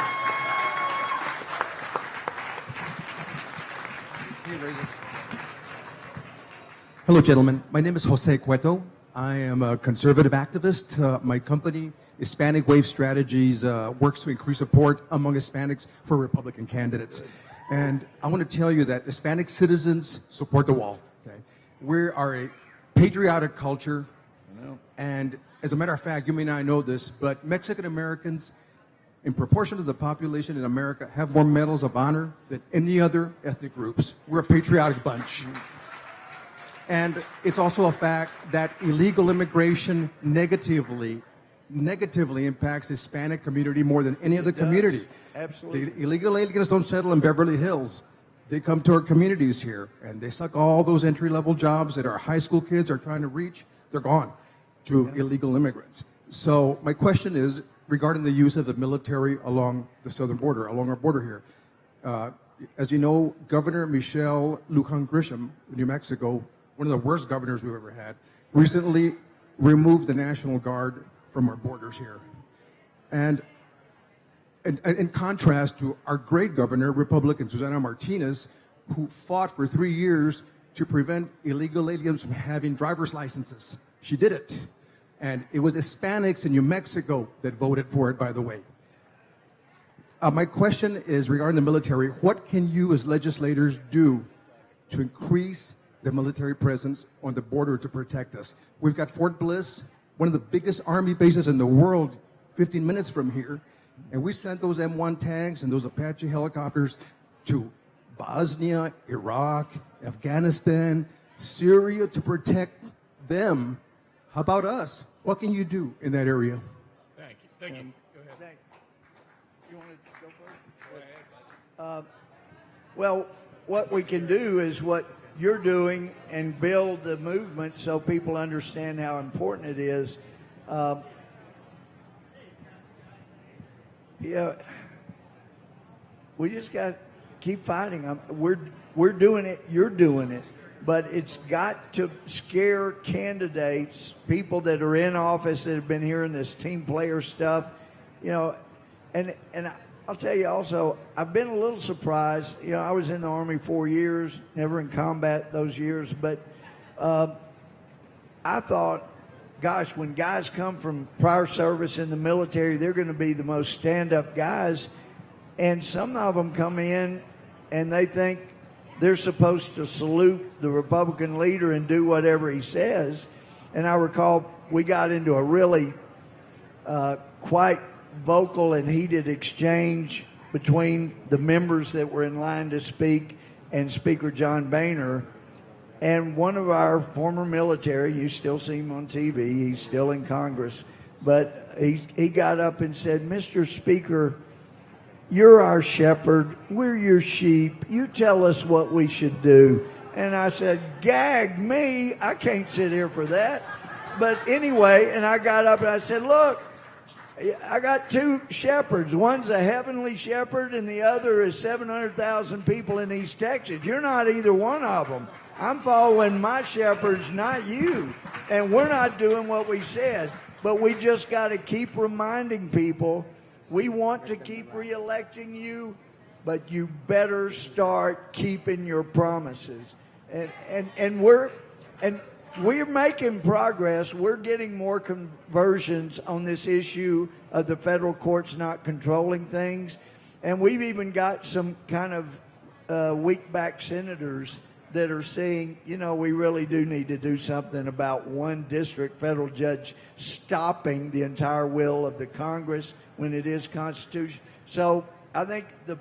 Hello, gentlemen. My name is Jose Cueto. I am a conservative activist. My company, Hispanic Wave Strategies, works to increase support among Hispanics for Republican candidates. And I want to tell you that Hispanic citizens support the wall. Okay? We are a patriotic culture. And as a matter of fact, you may not know this, but Mexican Americans, in proportion to the population in America, have more medals of honor than any other ethnic groups. We're a patriotic bunch. And it's also a fact that illegal immigration negatively impacts the Hispanic community more than any other community. Absolutely. The illegal aliens don't settle in Beverly Hills. They come to our communities here, and they suck all those entry-level jobs that our high school kids are trying to reach. They're gone to illegal immigrants. So my question is regarding the use of the military along the southern border, along our border here. As you know, Governor Michelle Lujan Grisham of New Mexico, one of the worst governors we've ever had, recently removed the National Guard from our borders here. And in contrast to our great governor, Republican Susana Martinez, who fought for 3 years to prevent illegal aliens from having driver's licenses. She did it. And it was Hispanics in New Mexico that voted for it, by the way. My question is regarding the military. What can you as legislators do to increase the military presence on the border to protect us? We've got Fort Bliss, one of the biggest Army bases in the world, 15 minutes from here. And we sent those M1 tanks and those Apache helicopters to Bosnia, Iraq, Afghanistan, Syria to protect them. How about us? What can you do in that area? Thank you. Thank you. Go ahead. Thank you. You want to go first? Go ahead. Well, what we can do is what you're doing and build the movement so people understand how important it is. Yeah, we just got to keep fighting. We're doing it. You're doing it. But it's got to scare candidates, people that are in office that have been hearing this team player stuff, you know. And I'll tell you also, I've been a little surprised. You know, I was in the Army 4 years, never in combat those years, but I thought, gosh, when guys come from prior service in the military, they're going to be the most stand-up guys. And some of them come in and they think they're supposed to salute the Republican leader and do whatever he says. And I recall we got into a really quite vocal and heated exchange between the members that were in line to speak and Speaker John Boehner. And one of our former military, you still see him on TV, he's still in Congress, but he got up and said, "Mr. Speaker, you're our shepherd, we're your sheep, you tell us what we should do." And I said, "Gag me, I can't sit here for that." But anyway, and I got up and I said, "Look, I got two shepherds. One's a heavenly shepherd and the other is 700,000 people in East Texas. You're not either one of them. I'm following my shepherds, not you. And we're not doing what we said. But we just got to keep reminding people, we want to keep reelecting you, but you better start keeping your promises." And we're making progress. We're getting more conversions on this issue of the federal courts not controlling things. And we've even got some kind of weak-backed senators that are saying, you know, we really do need to do something about one district federal judge stopping the entire will of the Congress when it is constitutional. So I think the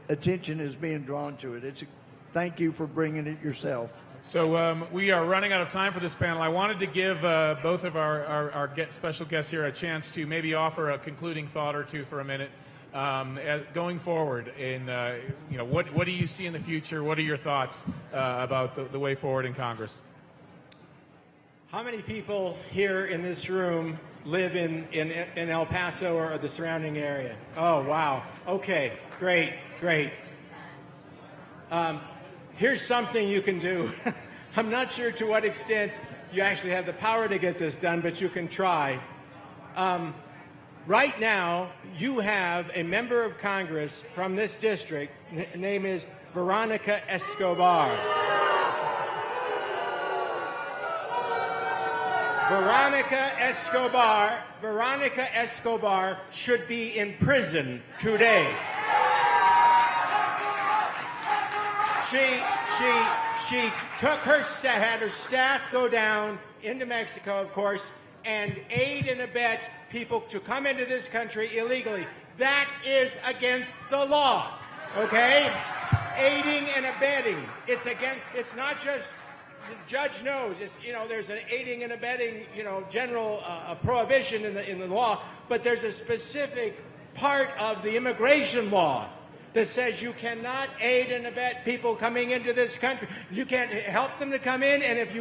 attention is being drawn to it. Thank you for bringing it yourself. So we are running out of time for this panel. I wanted to give both of our special guests here a chance to maybe offer a concluding thought or two for a minute. Going forward, what do you see in the future? What are your thoughts about the way forward in Congress? How many people here in this room live in El Paso or the surrounding area? Oh, wow. Okay, great. Here's something you can do. I'm not sure to what extent you actually have the power to get this done, but you can try. Right now, you have a member of Congress from this district. Name is Veronica Escobar. Veronica Escobar should be in prison today. She had her staff go down into Mexico, of course, and aid and abet people to come into this country illegally. That is against the law, okay? Aiding and abetting. It's not just, the judge knows, there's an aiding and abetting, general prohibition in the law, but there's a specific part of the immigration law that says you cannot aid and abet people coming into this country. You can't help them to come in, and if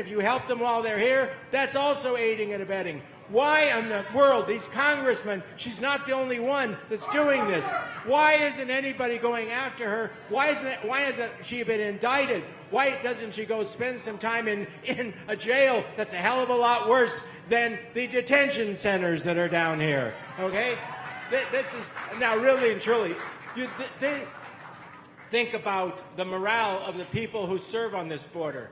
you help them while they're here, that's also aiding and abetting. Why in the world, these congressmen, she's not the only one that's doing this. Why isn't anybody going after her? Why hasn't she been indicted? Why doesn't she go spend some time in a jail that's a hell of a lot worse than the detention centers that are down here? Okay? This is, now really and truly, you think about the morale of the people who serve on this border.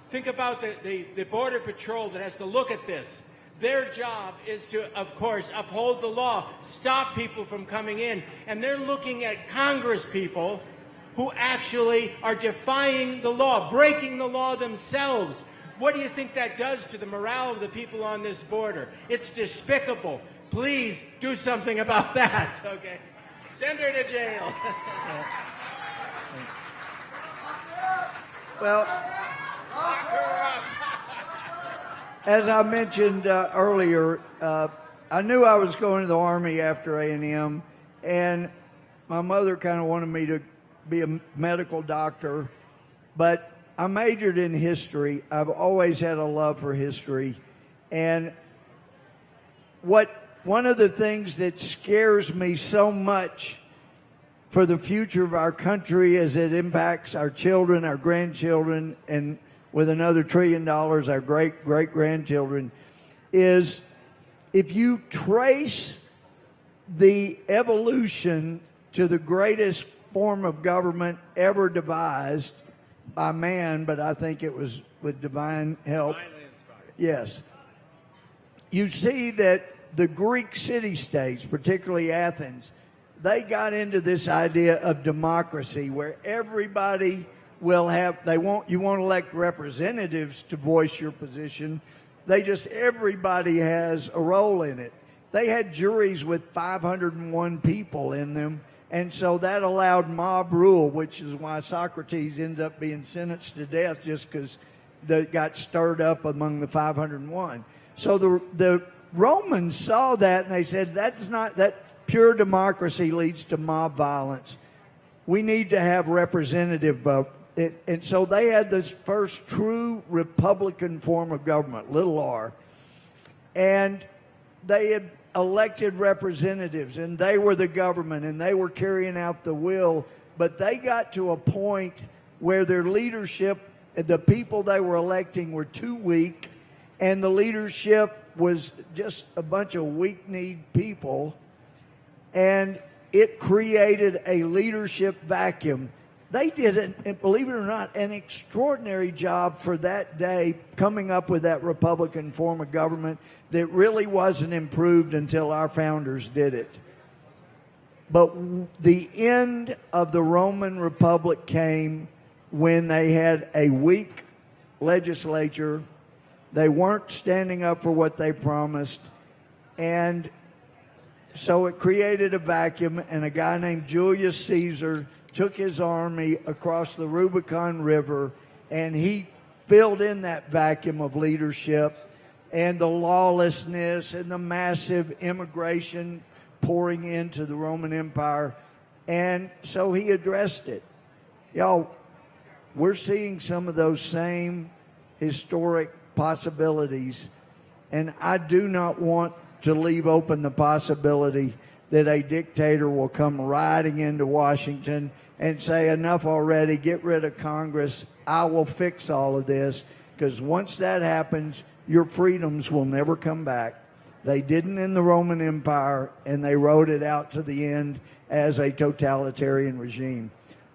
Think about the Border Patrol that has to look at this. Their job is to, of course, uphold the law, stop people from coming in. And they're looking at Congress people who actually are defying the law, breaking the law themselves. What do you think that does to the morale of the people on this border? It's despicable. Please do something about that, okay? Send her to jail. Well, as I mentioned earlier, I knew I was going to the Army after A&M, and my mother kind of wanted me to be a medical doctor, but I majored in history. I've always had a love for history, and one of the things that scares me so much for the future of our country as it impacts our children, our grandchildren, and with another $1 trillion, our great-great-grandchildren, is if you trace the evolution to the greatest form of government ever devised by man, but I think it was with divine help. Yes. You see that the Greek city-states, particularly Athens, they got into this idea of democracy where everybody will have, you won't elect representatives to voice your position. Everybody has a role in it. They had juries with 501 people in them, and so that allowed mob rule, which is why Socrates ended up being sentenced to death just because they got stirred up among the 501. So the Romans saw that and they said, that pure democracy leads to mob violence. We need to have representative and so they had this first true Republican form of government, little r, and they had elected representatives, and they were the government, and they were carrying out the will, but they got to a point where their leadership, the people they were electing were too weak, and the leadership was just a bunch of weak-kneed people, and it created a leadership vacuum. They did, and believe it or not, an extraordinary job for that day coming up with that Republican form of government that really wasn't improved until our founders did it. But the end of the Roman Republic came when they had a weak legislature. They weren't standing up for what they promised, and so it created a vacuum, and a guy named Julius Caesar took his army across the Rubicon River, and he filled in that vacuum of leadership and the lawlessness and the massive immigration pouring into the Roman Empire. And so he addressed it. Y'all, we're seeing some of those same historic possibilities, and I do not want to leave open the possibility that a dictator will come riding into Washington and say, enough already, get rid of Congress, I will fix all of this, because once that happens, your freedoms will never come back. They didn't in the Roman Empire, and they rode it out to the end as a totalitarian regime.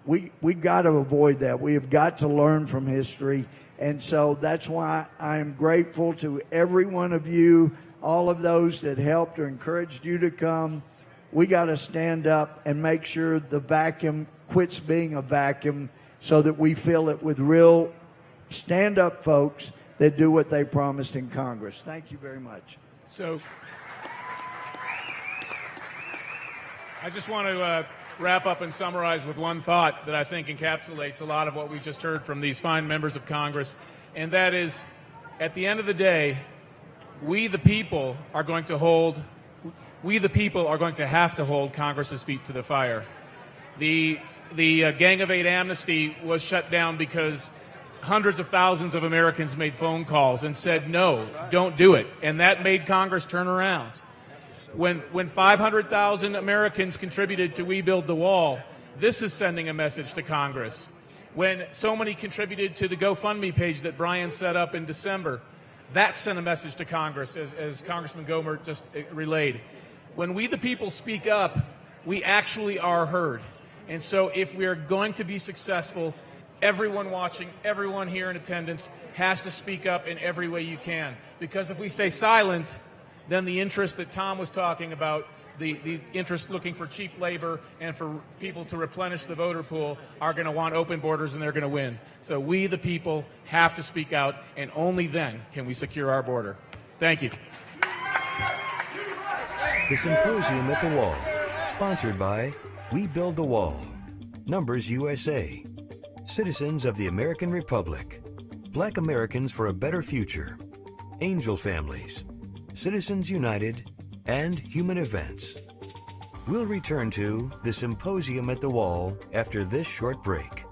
We've got to avoid that. We have got to learn from history, and so that's why I am grateful to every one of you, all of those that helped or encouraged you to come. We got to stand up and make sure the vacuum quits being a vacuum so that we fill it with real stand-up folks that do what they promised in Congress. Thank you very much. So I just want to wrap up and summarize with one thought that I think encapsulates a lot of what we just heard from these fine members of Congress, and that is, at the end of the day, we the people are going to have to hold Congress's feet to the fire. The Gang of Eight amnesty was shut down because hundreds of thousands of Americans made phone calls and said, no, don't do it. And that made Congress turn around. When 500,000 Americans contributed to We Build the Wall, this is sending a message to Congress. When so many contributed to the GoFundMe page that Brian set up in December, that sent a message to Congress, as Congressman Gomer just relayed. When we the people speak up, we actually are heard. And so if we are going to be successful, everyone watching, everyone here in attendance has to speak up in every way you can. Because if we stay silent, then the interest that Tom was talking about, the interest looking for cheap labor and for people to replenish the voter pool, are going to want open borders, and they're going to win. So we, the people, have to speak out, and only then can we secure our border. Thank you. The Symposium at the Wall, sponsored by We Build the Wall, Numbers USA, Citizens of the American Republic, Black Americans for a Better Future, Angel Families, Citizens United, and Human Events. We'll return to the Symposium at the Wall after this short break.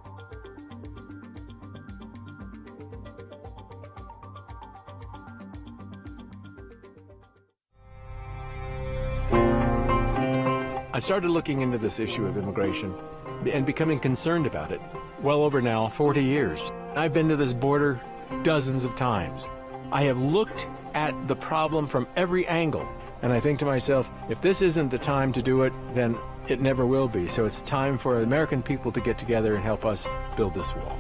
I started looking into this issue of immigration and becoming concerned about it well over now 40 years. I've been to this border dozens of times. I have looked at the problem from every angle, and I think to myself, if this isn't the time to do it, then it never will be. So it's time for American people to get together and help us build this wall.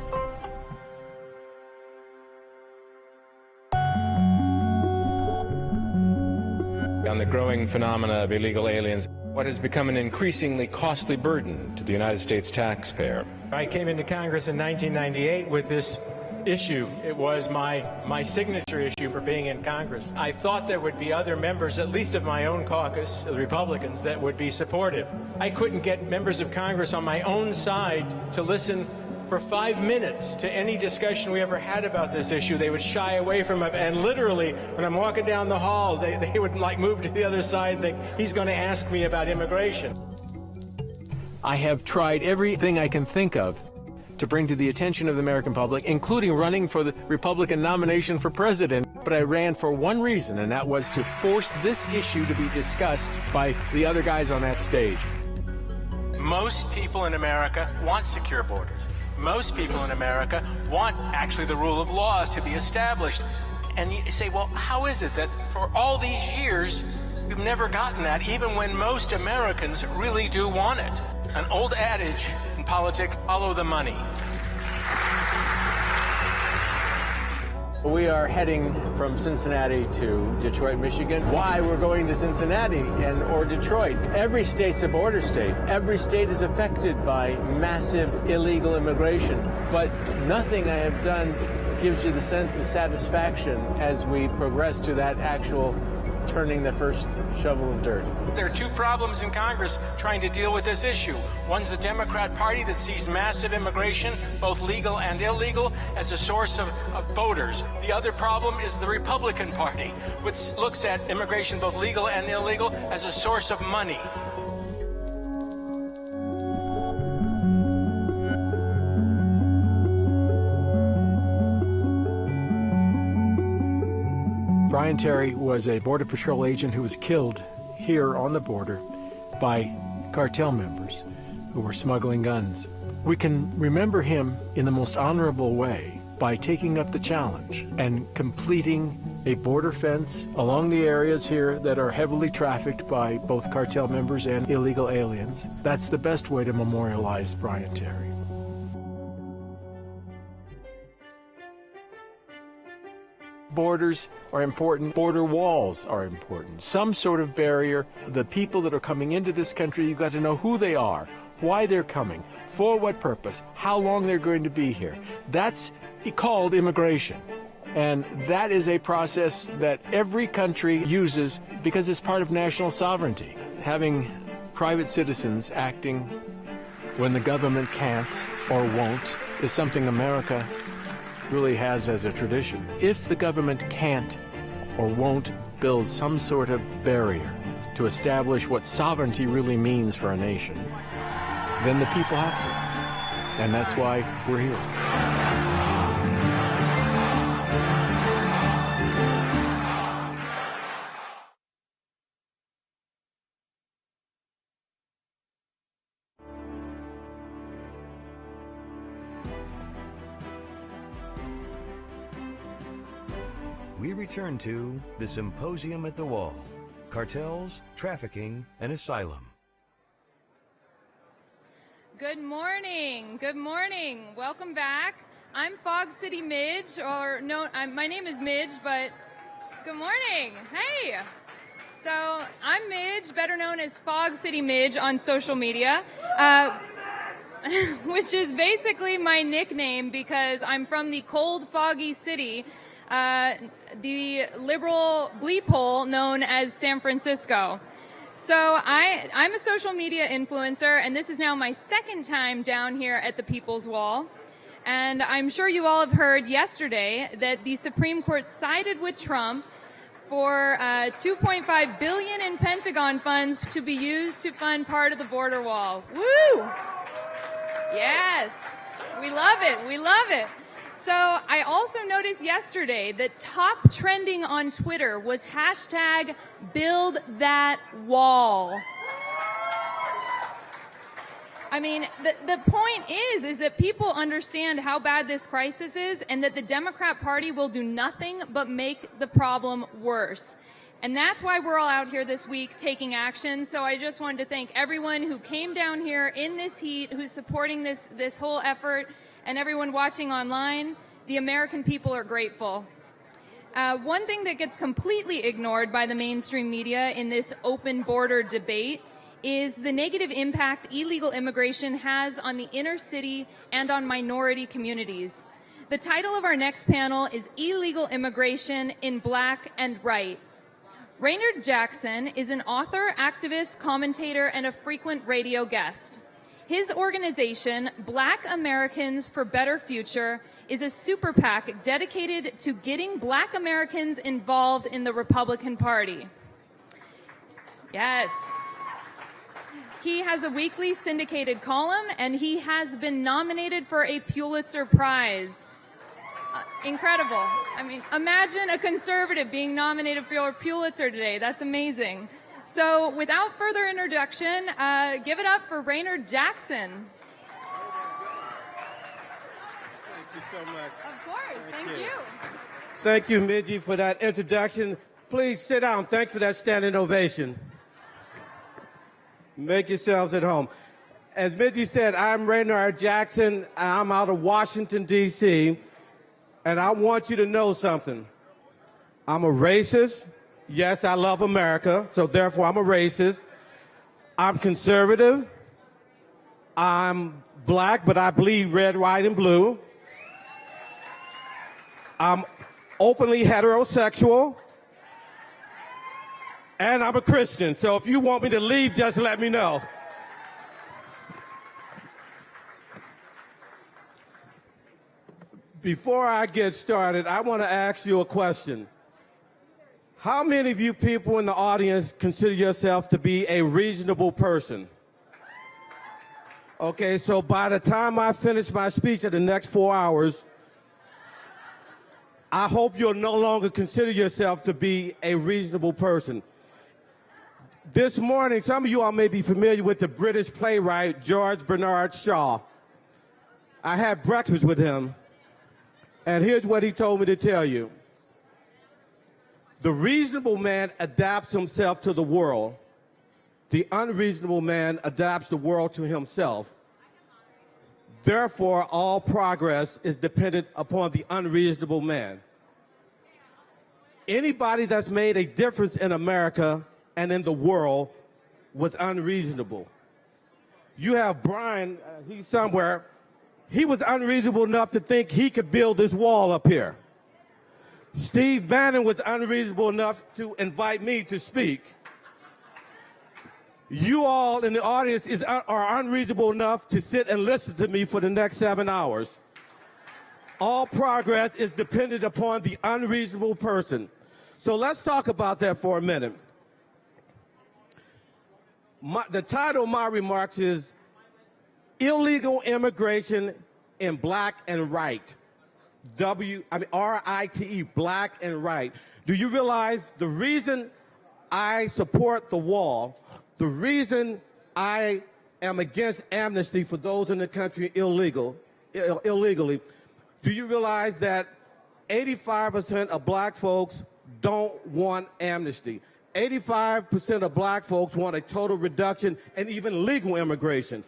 On the growing phenomena of illegal aliens, what has become an increasingly costly burden to the United States taxpayer. I came into Congress in 1998 with this issue. It was my signature issue for being in Congress. I thought there would be other members, at least of my own caucus, the Republicans, that would be supportive. I couldn't get members of Congress on my own side to listen for 5 minutes to any discussion we ever had about this issue. They would shy away from it, and literally, when I'm walking down the hall, they would like move to the other side and think, he's going to ask me about immigration. I have tried everything I can think of to bring to the attention of the American public, including running for the Republican nomination for president. But I ran for one reason, and that was to force this issue to be discussed by the other guys on that stage. Most people in America want secure borders. Most people in America want actually the rule of law to be established. And you say, well, how is it that for all these years we've never gotten that, even when most Americans really do want it? An old adage in politics, follow the money. We are heading from Cincinnati to Detroit, Michigan. Why we're going to Cincinnati or Detroit? Every state's a border state. Every state is affected by massive illegal immigration. But nothing I have done gives you the sense of satisfaction as we progress to that actual turning the first shovel of dirt. There are two problems in Congress trying to deal with this issue. One's the Democrat Party that sees massive immigration, both legal and illegal, as a source of voters. The other problem is the Republican Party, which looks at immigration, both legal and illegal, as a source of money. Brian Terry was a Border Patrol agent who was killed here on the border by cartel members who were smuggling guns. We can remember him in the most honorable way by taking up the challenge and completing a border fence along the areas here that are heavily trafficked by both cartel members and illegal aliens. That's the best way to memorialize Brian Terry. Borders are important. Border walls are important. Some sort of barrier. The people that are coming into this country, you've got to know who they are, why they're coming, for what purpose, how long they're going to be here. That's called immigration. And that is a process that every country uses because it's part of national sovereignty. Having private citizens acting when the government can't or won't is something America really has as a tradition. If the government can't or won't build some sort of barrier to establish what sovereignty really means for a nation, then the people have to. And that's why we're here. We return to the Symposium at the Wall, Cartels, Trafficking, and Asylum. Good morning. Good morning. Welcome back. I'm Fog City Midge, or no, my name is Midge, but good morning. Hey. So I'm Midge, better known as Fog City Midge on social media, which is basically my nickname because I'm from the cold, foggy city, the liberal bleep hole known as San Francisco. So I'm a social media influencer, and this is now my second time down here at the People's Wall. And I'm sure you all have heard yesterday that the Supreme Court sided with Trump for $2.5 billion in Pentagon funds to be used to fund part of the border wall. Woo! Yes, we love it. We love it. So I also noticed yesterday that top trending on Twitter was hashtag build that wall. I mean, the point is that people understand how bad this crisis is and that the Democrat Party will do nothing but make the problem worse. And that's why we're all out here this week taking action. So I just wanted to thank everyone who came down here in this heat, who's supporting this whole effort, and everyone watching online. The American people are grateful. One thing that gets completely ignored by the mainstream media in this open border debate is the negative impact illegal immigration has on the inner city and on minority communities. The title of our next panel is Illegal Immigration in Black and Right. Raynard Jackson is an author, activist, commentator, and a frequent radio guest. His organization, Black Americans for Better Future, is a super PAC dedicated to getting Black Americans involved in the Republican Party. Yes. He has a weekly syndicated column, and he has been nominated for a Pulitzer Prize. Incredible. I mean, imagine a conservative being nominated for a Pulitzer today. That's amazing. So without further introduction, give it up for Raynard Jackson. Thank you so much. Of course. Thank you. Thank you, Midgie, for that introduction. Please sit down. Thanks for that standing ovation. Make yourselves at home. As Midgie said, I'm Raynard Jackson. I'm out of Washington, D.C., and I want you to know something. I'm a racist. Yes, I love America, so therefore I'm a racist. I'm conservative. I'm black, but I bleed red, white, and blue. I'm openly heterosexual. And I'm a Christian, so if you want me to leave, just let me know. Before I get started, I want to ask you a question. How many of you people in the audience consider yourself to be a reasonable person? Okay, so by the time I finish my speech in the next 4 hours, I hope you'll no longer consider yourself to be a reasonable person. This morning, some of you all may be familiar with the British playwright George Bernard Shaw. I had breakfast with him, and here's what he told me to tell you. The reasonable man adapts himself to the world. The unreasonable man adapts the world to himself. Therefore, all progress is dependent upon the unreasonable man. Anybody that's made a difference in America and in the world was unreasonable. You have Brian, he's somewhere, he was unreasonable enough to think he could build this wall up here. Steve Bannon was unreasonable enough to invite me to speak. You all in the audience are unreasonable enough to sit and listen to me for the next 7 hours. All progress is dependent upon the unreasonable person. So let's talk about that for a minute. The title of my remarks is Illegal Immigration in Black and Right. R-I-T-E, Black and Right. Do you realize the reason I support the wall, the reason I am against amnesty for those in the country illegally, do you realize that 85% of black folks don't want amnesty? 85% of black folks want a total reduction and even legal immigration.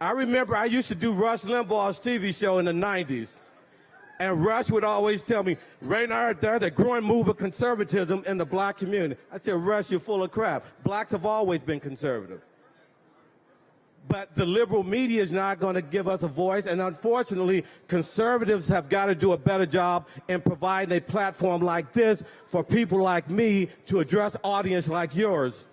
I remember I used to do Rush Limbaugh's TV show in the 90s. And Rush would always tell me, Raynard, there's a growing move of conservatism in the black community. I said, Rush, you're full of crap. Blacks have always been conservative. But the liberal media is not going to give us a voice. And unfortunately, conservatives have got to do a better job in providing a platform like this for people like me to address audience like yours.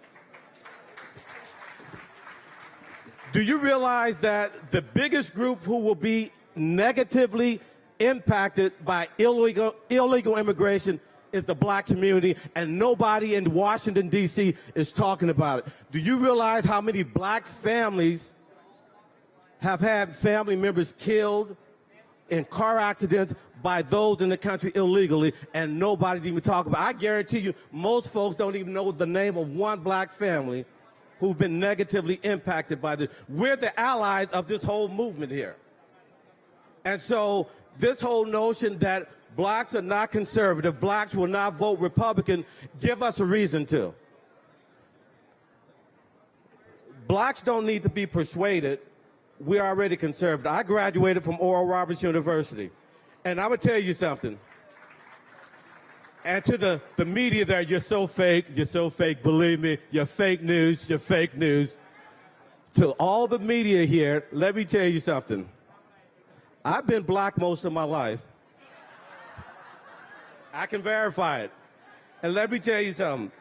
Do you realize that the biggest group who will be negatively impacted by illegal immigration is the black community, and nobody in Washington, D.C. is talking about it? Do you realize how many black families have had family members killed in car accidents by those in the country illegally, and nobody's even talking about it? I guarantee you, most folks don't even know the name of one black family who've been negatively impacted by this. We're the allies of this whole movement here. And so this whole notion that blacks are not conservative, blacks will not vote Republican, give us a reason to. Blacks don't need to be persuaded. We're already conservative. I graduated from Oral Roberts University. And I'm going to tell you something. And to the media there, you're so fake, believe me, you're fake news. To all the media here, let me tell you something. I've been black most of my life. I can verify it. And let me tell you something.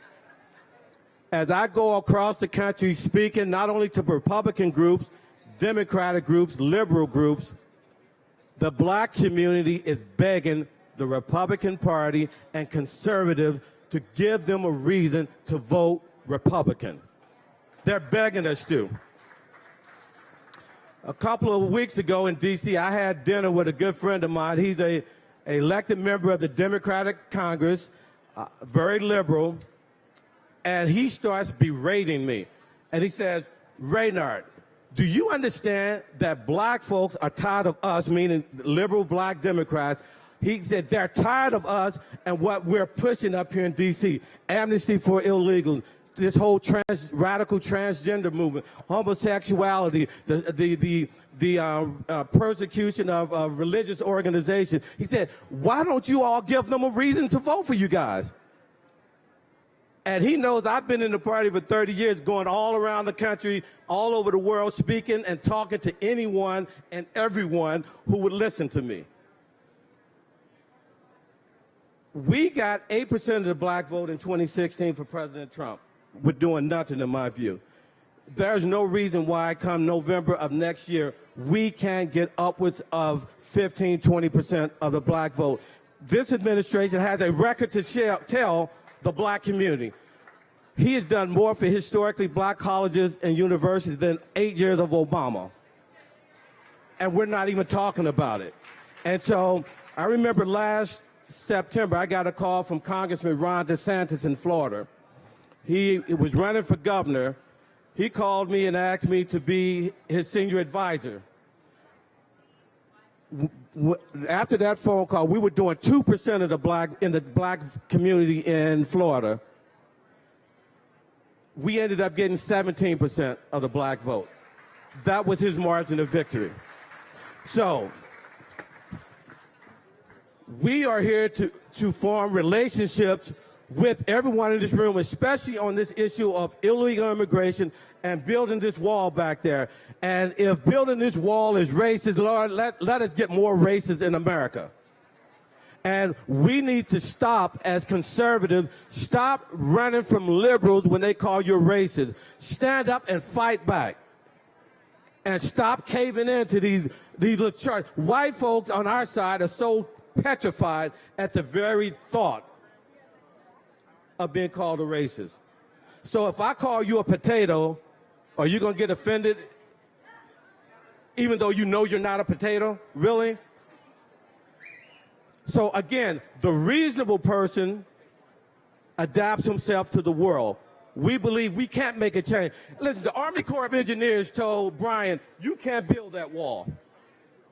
As I go across the country speaking not only to Republican groups, Democratic groups, liberal groups, the black community is begging the Republican Party and conservatives to give them a reason to vote Republican. They're begging us to. A couple of weeks ago in D.C., I had dinner with a good friend of mine. He's a elected member of the Democratic Congress, very liberal, and he starts berating me. And he says, Raynard, do you understand that black folks are tired of us, meaning liberal black Democrats? He said they're tired of us and what we're pushing up here in D.C., amnesty for illegals, this whole radical transgender movement, homosexuality, the persecution of religious organizations. He said, why don't you all give them a reason to vote for you guys? And he knows I've been in the party for 30 years, going all around the country, all over the world, speaking and talking to anyone and everyone who would listen to me. We got 8% of the black vote in 2016 for President Trump. We're doing nothing, in my view. There's no reason why come November of next year, we can't get upwards of 15, 20% of the black vote. This administration has a record to tell the black community. He has done more for historically black colleges and universities than 8 years of Obama. And we're not even talking about it. And so I remember last September, I got a call from Congressman Ron DeSantis in Florida. He was running for governor. He called me and asked me to be his senior advisor. After that phone call, we were doing 2% of the black community in Florida. We ended up getting 17% of the black vote. That was his margin of victory. So we are here to form relationships with everyone in this room, especially on this issue of illegal immigration and building this wall back there. And if building this wall is racist, Lord, let us get more racists in America. And we need to stop, as conservatives, stop running from liberals when they call you racist. Stand up and fight back. And stop caving into these little charts. White folks on our side are so petrified at the very thought of being called a racist. So if I call you a potato, are you going to get offended even though you know you're not a potato? Really? So again, the reasonable person adapts himself to the world. We believe we can't make a change. Listen, the Army Corps of Engineers told Brian, you can't build that wall.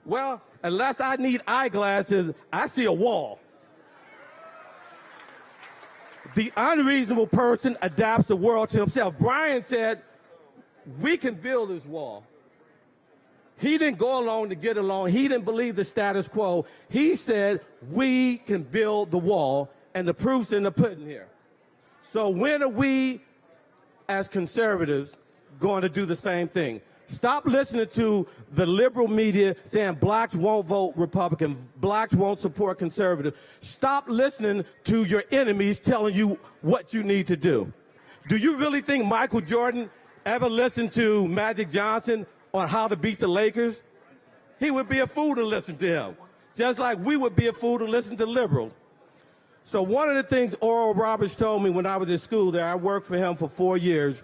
Well, unless I need eyeglasses, I see a wall. The unreasonable person adapts the world to himself. Brian said, we can build this wall. He didn't go along to get along. He didn't believe the status quo. He said, we can build the wall, and the proof's in the pudding here. So when are we, as conservatives, going to do the same thing? Stop listening to the liberal media saying blacks won't vote Republican, blacks won't support conservative. Stop listening to your enemies telling you what you need to do. Do you really think Michael Jordan ever listened to Magic Johnson on how to beat the Lakers? He would be a fool to listen to him, just like we would be a fool to listen to liberals. So one of the things Oral Roberts told me when I was in school there, I worked for him for 4 years.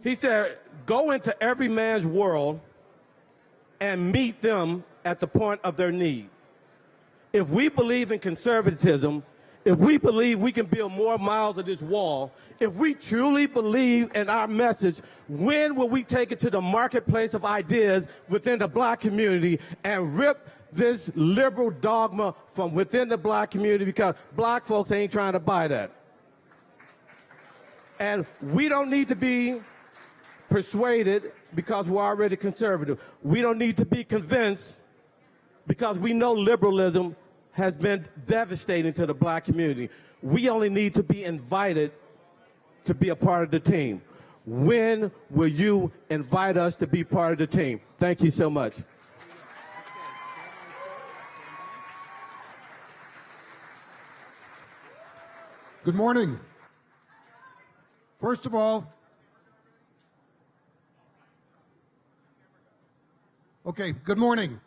He said, go into every man's world and meet them at the point of their need. If we believe in conservatism, if we believe we can build more miles of this wall, if we truly believe in our message, when will we take it to the marketplace of ideas within the black community and rip this liberal dogma from within the black community, because black folks ain't trying to buy that. And we don't need to be persuaded because we're already conservative. We don't need to be convinced because we know liberalism has been devastating to the black community. We only need to be invited to be a part of the team. When will you invite us to be part of the team? Thank you so much. Good morning. First of all, good morning.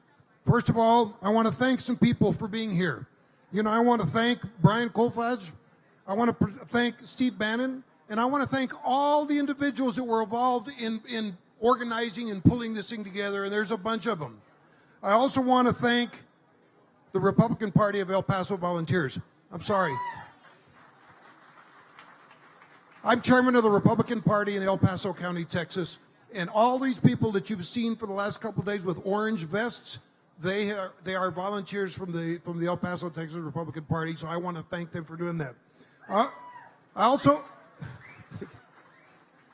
First of all, I want to thank some people for being here. You know, I want to thank Brian Kolfage, I want to thank Steve Bannon, and I want to thank all the individuals that were involved in organizing and pulling this thing together, and there's a bunch of them. I also want to thank the Republican Party of El Paso Volunteers. I'm sorry. I'm chairman of the Republican Party in El Paso County, Texas, and all these people that you've seen for the last couple of days with orange vests, they are volunteers from the El Paso, Texas Republican Party, so I want to thank them for doing that. I also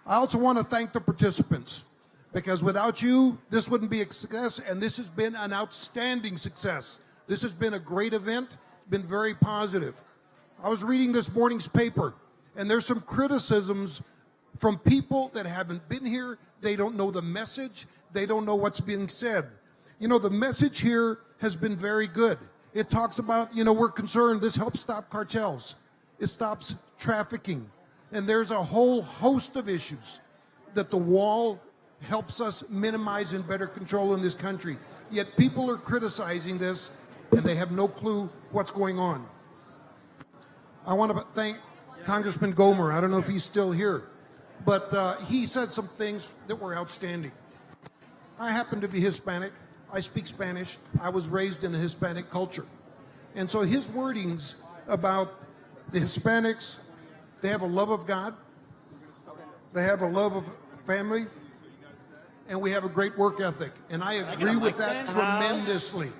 want to thank the participants, because without you, this wouldn't be a success, and this has been an outstanding success. This has been a great event, been very positive. I was reading this morning's paper, and there's some criticisms from people that haven't been here. They don't know the message. They don't know what's being said. You know, the message here has been very good. It talks about, you know, we're concerned this helps stop cartels. It stops trafficking. And there's a whole host of issues that the wall helps us minimize and better control in this country. Yet people are criticizing this, and they have no clue what's going on. I want to thank Congressman Gomer. I don't know if he's still here, but he said some things that were outstanding. I happen to be Hispanic. I speak Spanish. I was raised in a Hispanic culture. And so his wordings about the Hispanics, they have a love of God, they have a love of family, and we have a great work ethic. And I agree with that tremendously.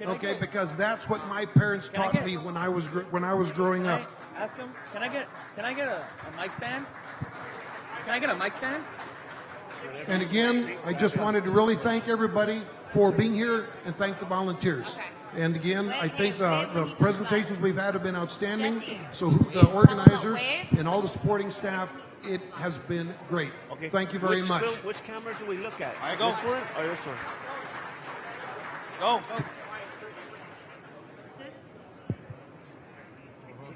Okay, because that's what my parents taught me when I was growing up. Ask him, can I get a mic stand? Can I get a mic stand? And again, I just wanted to really thank everybody for being here and thank the volunteers. And again, I think the presentations we've had have been outstanding. So the organizers and all the supporting staff, it has been great. Okay. Thank you very much. Which camera do we look at? I go. This one or this one? Go.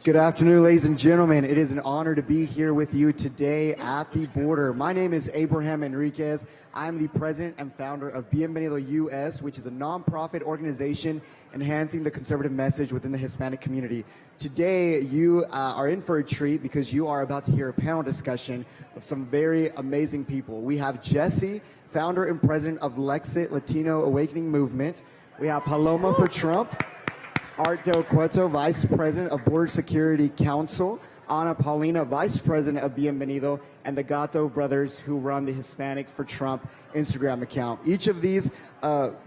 Good afternoon, ladies and gentlemen. It is an honor to be here with you today at the border. My name is Abraham Enriquez. I'm the president and founder of Bienvenido US, which is a nonprofit organization enhancing the conservative message within the Hispanic community. Today, you are in for a treat because you are about to hear a panel discussion of some very amazing people. We have Jesse, founder and president of Lexit Latino Awakening Movement. We have Paloma for Trump. Art Del Cueto, Vice President of Border Security Council, Ana Paulina, Vice President of Bienvenido, and the Gatto brothers who run the Hispanics for Trump Instagram account. Each of these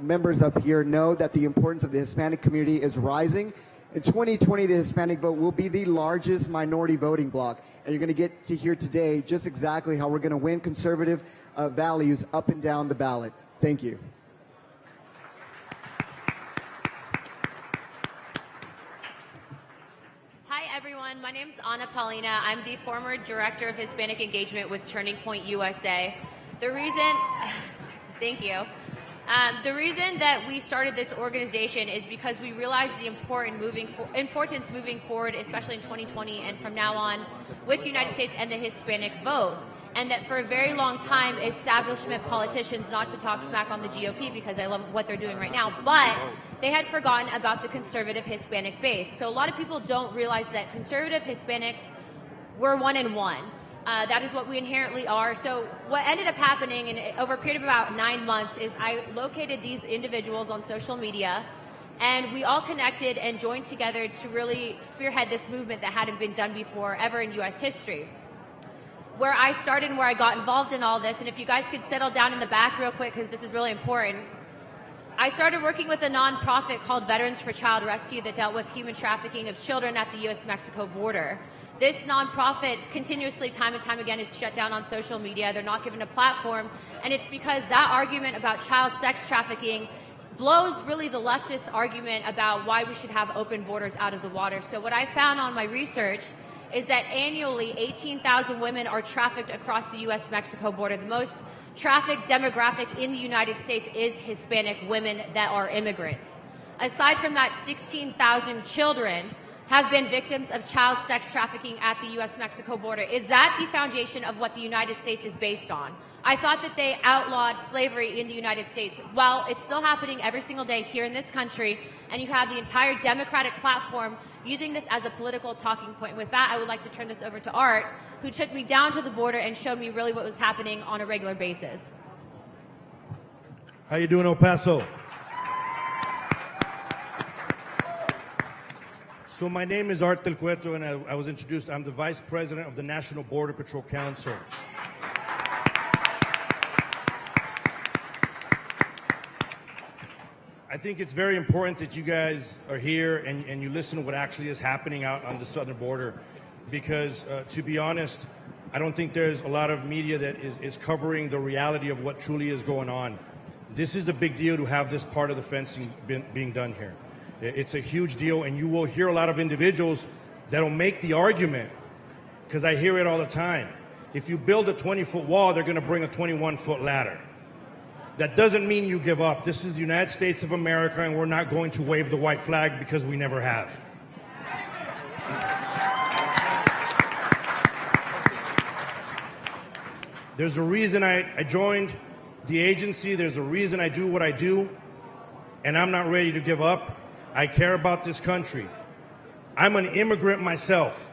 members up here know that the importance of the Hispanic community is rising. In 2020, the Hispanic vote will be the largest minority voting bloc, and you're going to get to hear today just exactly how we're going to win conservative values up and down the ballot. Thank you. Hi, everyone. My name is Ana Paulina. I'm the former Director of Hispanic Engagement with Turning Point USA. The reason, thank you. The reason that we started this organization is because we realized the importance moving forward, especially in 2020 and from now on, with the United States and the Hispanic vote. And that for a very long time, establishment politicians, not to talk smack on the GOP because I love what they're doing right now, but they had forgotten about the conservative Hispanic base. So a lot of people don't realize that conservative Hispanics, we're one in one. That is what we inherently are. So what ended up happening over a period of about 9 months is I located these individuals on social media, and we all connected and joined together to really spearhead this movement that hadn't been done before ever in U.S. history. Where I started and where I got involved in all this, and if you guys could settle down in the back real quick because this is really important. I started working with a nonprofit called Veterans for Child Rescue that dealt with human trafficking of children at the U.S.-Mexico border. This nonprofit continuously, time and time again, is shut down on social media. They're not given a platform, and it's because that argument about child sex trafficking blows really the leftist argument about why we should have open borders out of the water. So what I found on my research is that annually 18,000 women are trafficked across the U.S.-Mexico border. The most trafficked demographic in the United States is Hispanic women that are immigrants. Aside from that, 16,000 children have been victims of child sex trafficking at the U.S.-Mexico border. Is that the foundation of what the United States is based on? I thought that they outlawed slavery in the United States. Well, it's still happening every single day here in this country, and you have the entire Democratic platform using this as a political talking point. With that, I would like to turn this over to Art, who took me down to the border and showed me really what was happening on a regular basis. How you doing, El Paso? So my name is Art Del Cueto, and I was introduced. I'm the Vice President of the National Border Patrol Council. I think it's very important that you guys are here and you listen to what actually is happening out on the southern border, because to be honest, I don't think there's a lot of media that is covering the reality of what truly is going on. This is a big deal to have this part of the fencing being done here. It's a huge deal, and you will hear a lot of individuals that'll make the argument, because I hear it all the time. If you build a 20-foot wall, they're going to bring a 21-foot ladder. That doesn't mean you give up. This is the United States of America, and we're not going to wave the white flag because we never have. There's a reason I joined the agency. There's a reason I do what I do, and I'm not ready to give up. I care about this country. I'm an immigrant myself,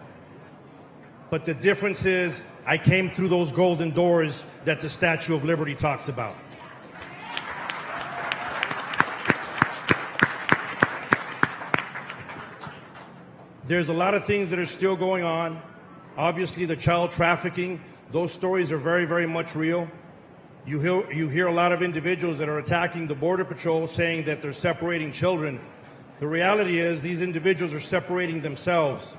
but the difference is I came through those golden doors that the Statue of Liberty talks about. There's a lot of things that are still going on. Obviously, the child trafficking, those stories are very, very much real. You hear a lot of individuals that are attacking the Border Patrol saying that they're separating children. The reality is these individuals are separating themselves.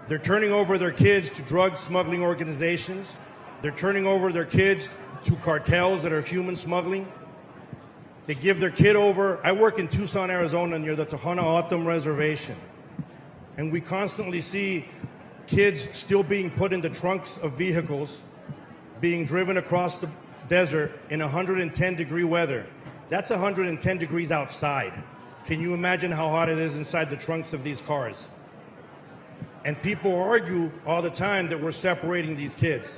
They're turning over their kids to drug smuggling organizations. They're turning over their kids to cartels that are human smuggling. They give their kid over. I work in Tucson, Arizona, near the Tohono O'odham Reservation. And we constantly see kids still being put in the trunks of vehicles, being driven across the desert in 110-degree weather. That's 110 degrees outside. Can you imagine how hot it is inside the trunks of these cars? And people argue all the time that we're separating these kids.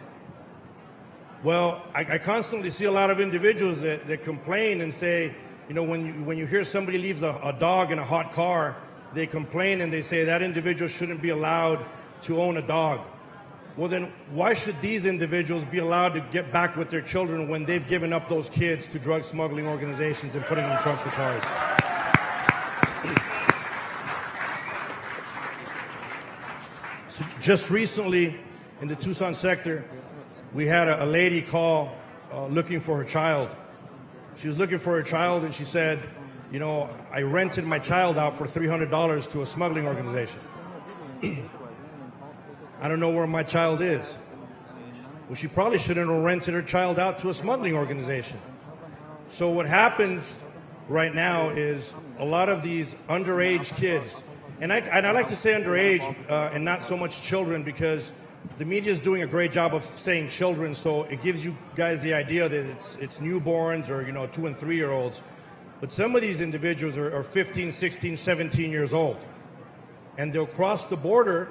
Well, I constantly see a lot of individuals that complain and say, you know, when you hear somebody leaves a dog in a hot car, they complain and they say that individual shouldn't be allowed to own a dog. Well, then why should these individuals be allowed to get back with their children when they've given up those kids to drug smuggling organizations and putting them in trunks of cars? So just recently in the Tucson sector, we had a lady call looking for her child. She was looking for her child and she said, you know, I rented my child out for $300 to a smuggling organization. I don't know where my child is. Well, she probably shouldn't have rented her child out to a smuggling organization. So what happens right now is a lot of these underage kids, and I like to say underage and not so much children, because the media is doing a great job of saying children, so it gives you guys the idea that it's newborns or 2 and 3 year olds. But some of these individuals are 15, 16, 17 years old, and they'll cross the border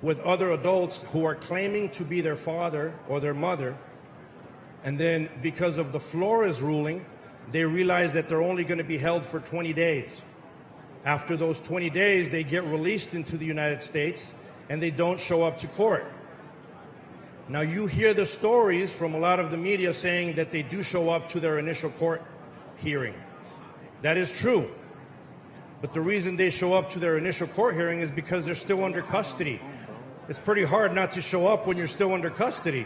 with other adults who are claiming to be their father or their mother, and then because of the Flores ruling, they realize that they're only going to be held for 20 days. After those 20 days, they get released into the United States, and they don't show up to court. Now, you hear the stories from a lot of the media saying that they do show up to their initial court hearing. That is true. But the reason they show up to their initial court hearing is because they're still under custody. It's pretty hard not to show up when you're still under custody.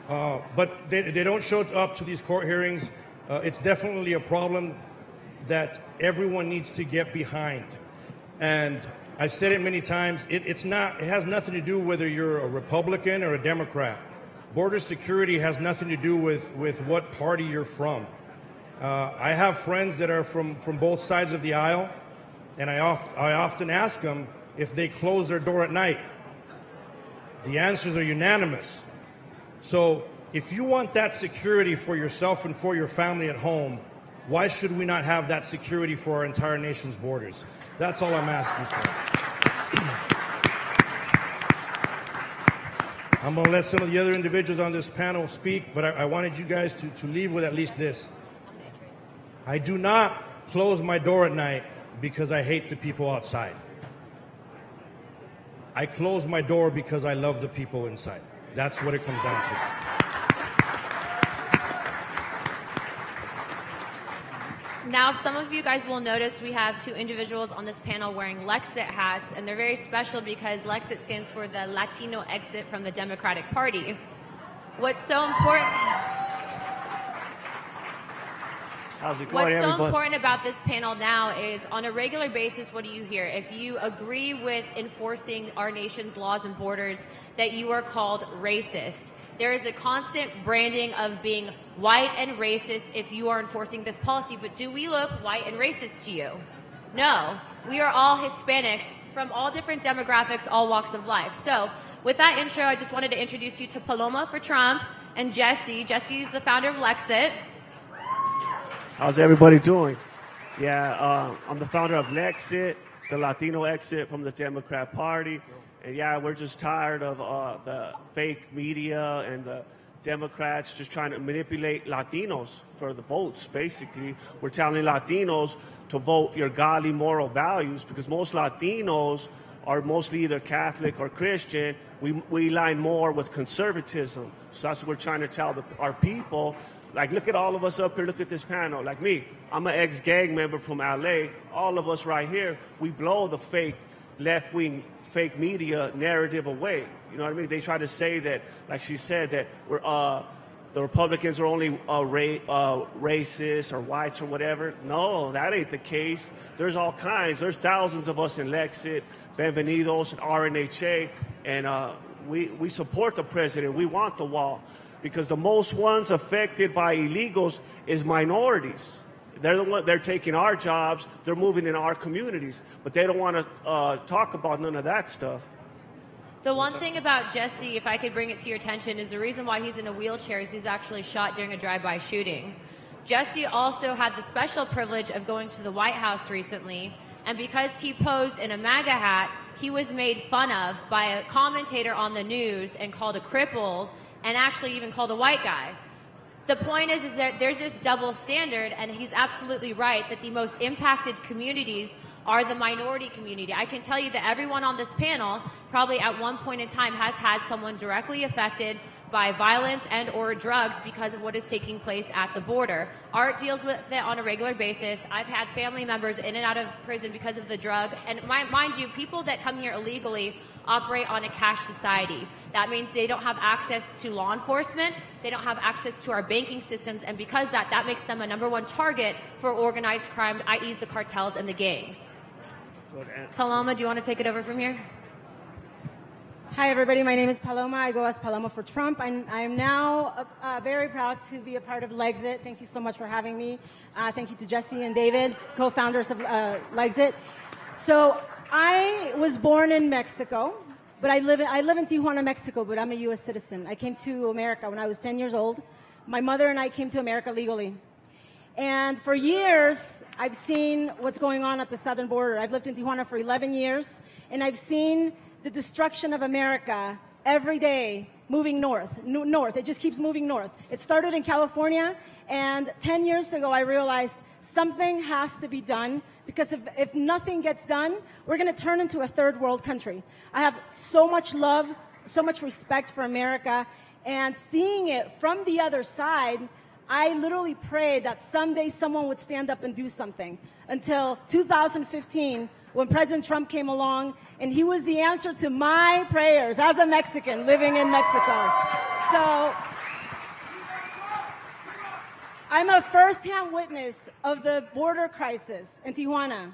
But they don't show up to these court hearings. It's definitely a problem that everyone needs to get behind. And I've said it many times, it has nothing to do whether you're a Republican or a Democrat. Border security has nothing to do with what party you're from. I have friends that are from both sides of the aisle, and I often ask them if they close their door at night. The answers are unanimous. So if you want that security for yourself and for your family at home, why should we not have that security for our entire nation's borders? That's all I'm asking for. I'm going to let some of the other individuals on this panel speak, but I wanted you guys to leave with at least this. I do not close my door at night because I hate the people outside. I close my door because I love the people inside. That's what it comes down to. Now, some of you guys will notice we have 2 individuals on this panel wearing Lexit hats, and they're very special because Lexit stands for the Latino exit from the Democratic Party. What's so important... How's it going, What's so everybody? important about this panel now is, on a regular basis, what do you hear? If you agree with enforcing our nation's laws and borders, that you are called racist. There is a constant branding of being white and racist if you are enforcing this policy. But do we look white and racist to you? No. We are all Hispanics from all different demographics, all walks of life. So with that intro, I just wanted to introduce you to Paloma for Trump and Jesse. Jesse is the founder of Lexit. How's everybody doing? Yeah, I'm the founder of Lexit, the Latino exit from the Democrat Party. And yeah, we're just tired of the fake media and the Democrats just trying to manipulate Latinos for the votes, basically. We're telling Latinos to vote your godly moral values because most Latinos are mostly either Catholic or Christian. We align more with conservatism. So that's what we're trying to tell our people. Like, look at all of us up here. Look at this panel. Like me, I'm an ex-gang member from LA. All of us right here, we blow the fake left-wing fake media narrative away. You know what I mean? They try to say that, like she said, that we're the Republicans are only racist or whites or whatever. No, that ain't the case. There's all kinds. There's thousands of us in Lexit, Bienvenidos, and RNHA, and we support the president. We want the wall because the most ones affected by illegals is minorities. They're the one. They're taking our jobs. They're moving in our communities, but they don't want to talk about none of that stuff. The one thing about Jesse, if I could bring it to your attention, is the reason why he's in a wheelchair is he's actually shot during a drive-by shooting. Jesse also had the special privilege of going to the White House recently, and because he posed in a MAGA hat, he was made fun of by a commentator on the news and called a cripple, and actually even called a white guy. The point is that there's this double standard, and he's absolutely right that the most impacted communities are the minority community. I can tell you that everyone on this panel probably at one point in time has had someone directly affected by violence and or drugs because of what is taking place at the border. Art deals with it on a regular basis. I've had family members in and out of prison because of the drug. And mind you, people that come here illegally operate on a cash society. That means they don't have access to law enforcement, they don't have access to our banking systems, and because that makes them a #1 target for organized crime, i.e. the cartels and the gangs. Paloma, do you want to take it over from here? Hi, everybody. My name is Paloma. I go as Paloma for Trump. I'm now very proud to be a part of Lexit. Thank you so much for having me. Thank you to Jesse and David, co-founders of Lexit. So I was born in Mexico, but I live in Tijuana, Mexico, but I'm a U.S. citizen. I came to America when I was 10 years old. My mother and I came to America legally. And for years, I've seen what's going on at the southern border. I've lived in Tijuana for 11 years, and I've seen the destruction of America every day moving north. It just keeps moving north. It started in California, and 10 years ago, I realized something has to be done, because if nothing gets done, we're going to turn into a third world country. I have so much love, so much respect for America, and seeing it from the other side, I literally prayed that someday someone would stand up and do something, until 2015, when President Trump came along, and he was the answer to my prayers as a Mexican living in Mexico. So I'm a firsthand witness of the border crisis in Tijuana.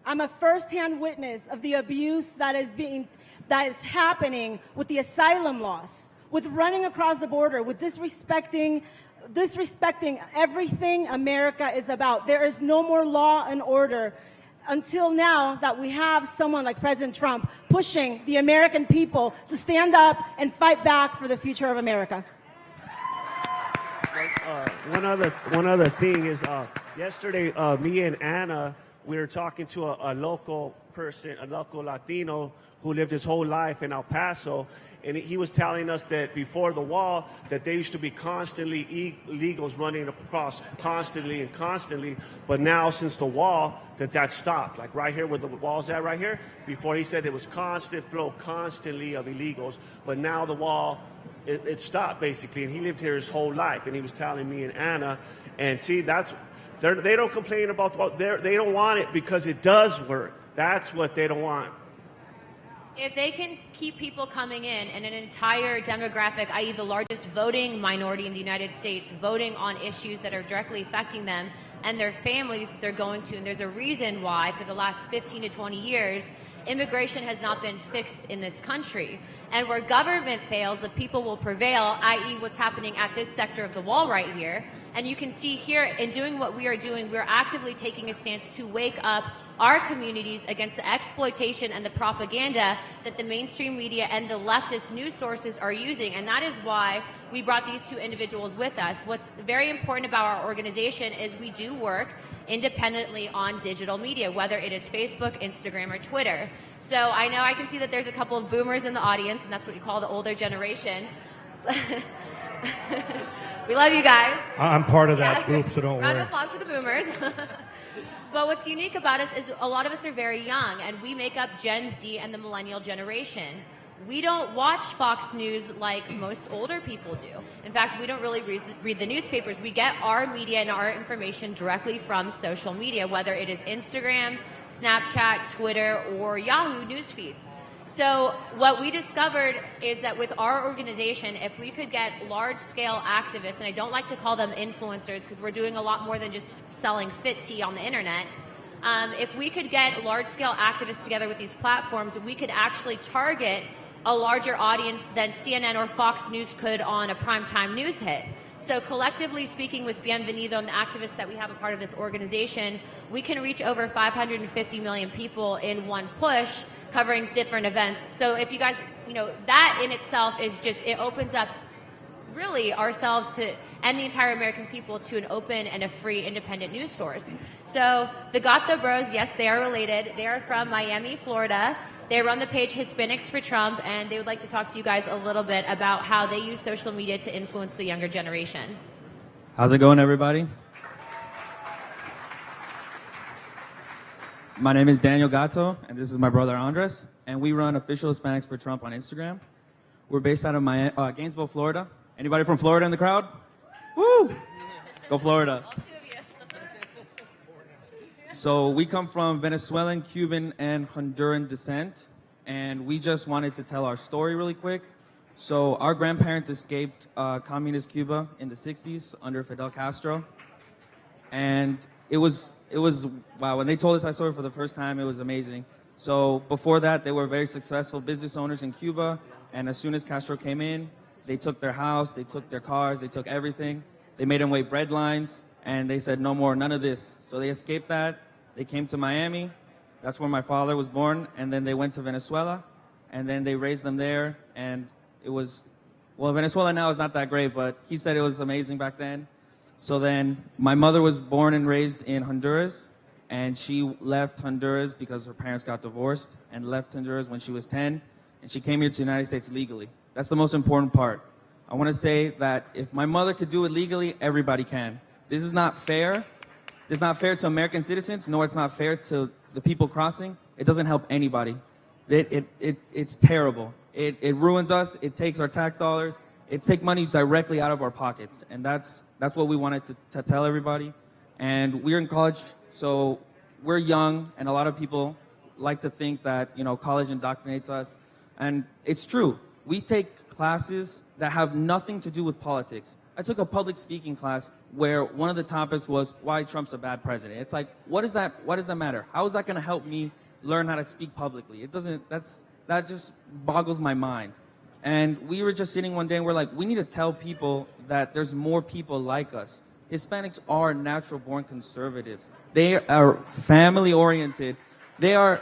I'm a firsthand witness of the abuse that is happening with the asylum laws, with running across the border, with disrespecting everything America is about. There is no more law and order until now that we have someone like President Trump pushing the American people to stand up and fight back for the future of America. One other thing is, yesterday, me and Anna, we were talking to a local person, a local Latino who lived his whole life in El Paso, and he was telling us that before the wall, that there used to be constantly illegals running across constantly, but now since the wall, that stopped. Like right here where the wall's at right here, before he said it was constant flow, constantly of illegals, but now the wall, it stopped basically, and he lived here his whole life, and he was telling me and Anna, and see, they don't complain about the wall, they don't want it because it does work. That's what they don't want. If they can keep people coming in and an entire demographic, i.e. the largest voting minority in the United States, voting on issues that are directly affecting them and their families that they're going to, and there's a reason why for the last 15 to 20 years, immigration has not been fixed in this country. And where government fails, the people will prevail, i.e. what's happening at this sector of the wall right here. And you can see here, in doing what we are doing, we're actively taking a stance to wake up our communities against the exploitation and the propaganda that the mainstream media and the leftist news sources are using. And that is why we brought these two individuals with us. What's very important about our organization is we do work independently on digital media, whether it is Facebook, Instagram, or Twitter. So I know I can see that there's a couple of boomers in the audience, and that's what we call the older generation. We love you guys. I'm part of that group, so don't Round worry. of applause for the boomers. But what's unique about us is a lot of us are very young, and we make up Gen Z and the millennial generation. We don't watch Fox News like most older people do. In fact, we don't really read the newspapers. We get our media and our information directly from social media, whether it is Instagram, Snapchat, Twitter, or Yahoo news feeds. So what we discovered is that with our organization, if we could get large-scale activists, and I don't like to call them influencers because we're doing a lot more than just selling fit tea on the internet, if we could get large-scale activists together with these platforms, we could actually target a larger audience than CNN or Fox News could on a primetime news hit. So collectively speaking, with Bienvenido and the activists that we have a part of this organization, we can reach over 550 million people in one push, covering different events. So if you guys, that in itself is just, it opens up really ourselves to, and the entire American people, to an open and a free independent news source. So the Gata Bros, yes, they are related. They are from Miami, Florida. They run the page Hispanics for Trump, and they would like to talk to you guys a little bit about how they use social media to influence the younger generation. How's it going, everybody? My name is Daniel Gatto, and this is my brother Andres, and we run Official Hispanics for Trump on Instagram. We're based out of Gainesville, Florida. Anybody from Florida in the crowd? Woo! Go Florida. So we come from Venezuelan, Cuban, and Honduran descent, and we just wanted to tell our story really quick. So our grandparents escaped communist Cuba in the 60s under Fidel Castro, and it was wow. When they told us that story for the first time, it was amazing. So before that, they were very successful business owners in Cuba. And as soon as Castro came in, they took their house, they took their cars, they took everything. They made them wait bread lines, and they said, no more, none of this. So they escaped that. They came to Miami. That's where my father was born. And then they went to Venezuela, and then they raised them there. And it was, well, Venezuela now is not that great, but he said it was amazing back then. So then my mother was born and raised in Honduras, and she left Honduras because her parents got divorced, and left Honduras when she was 10, and she came here to the United States legally. That's the most important part. I want to say that if my mother could do it legally, everybody can. This is not fair. It's not fair to American citizens, nor it's not fair to the people crossing. It doesn't help anybody. It's terrible. It ruins us. It takes our tax dollars. It takes money directly out of our pockets, and that's what we wanted to tell everybody. And we're in college, so we're young, and a lot of people like to think that, you know, college indoctrinates us. And it's true. We take classes that have nothing to do with politics. I took a public speaking class where one of the topics was why Trump's a bad president. It's like, what does that matter? How is that going to help me learn how to speak publicly? It doesn't, that just boggles my mind. And we were just sitting one day and we're like, we need to tell people that there's more people like us. Hispanics are natural born conservatives. They are family oriented. They are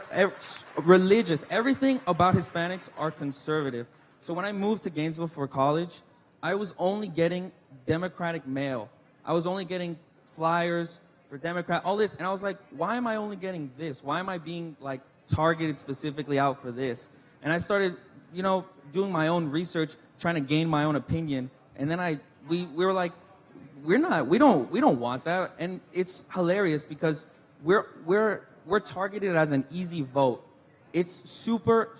religious. Everything about Hispanics are conservative. So when I moved to Gainesville for college, I was only getting Democratic mail. I was only getting flyers for Democrat, all this. And I was like, why am I only getting this? Why am I being like targeted specifically out for this? And I started, you know, doing my own research, trying to gain my own opinion. And then we were like, we don't want that. And it's hilarious because we're targeted as an easy vote. It's super,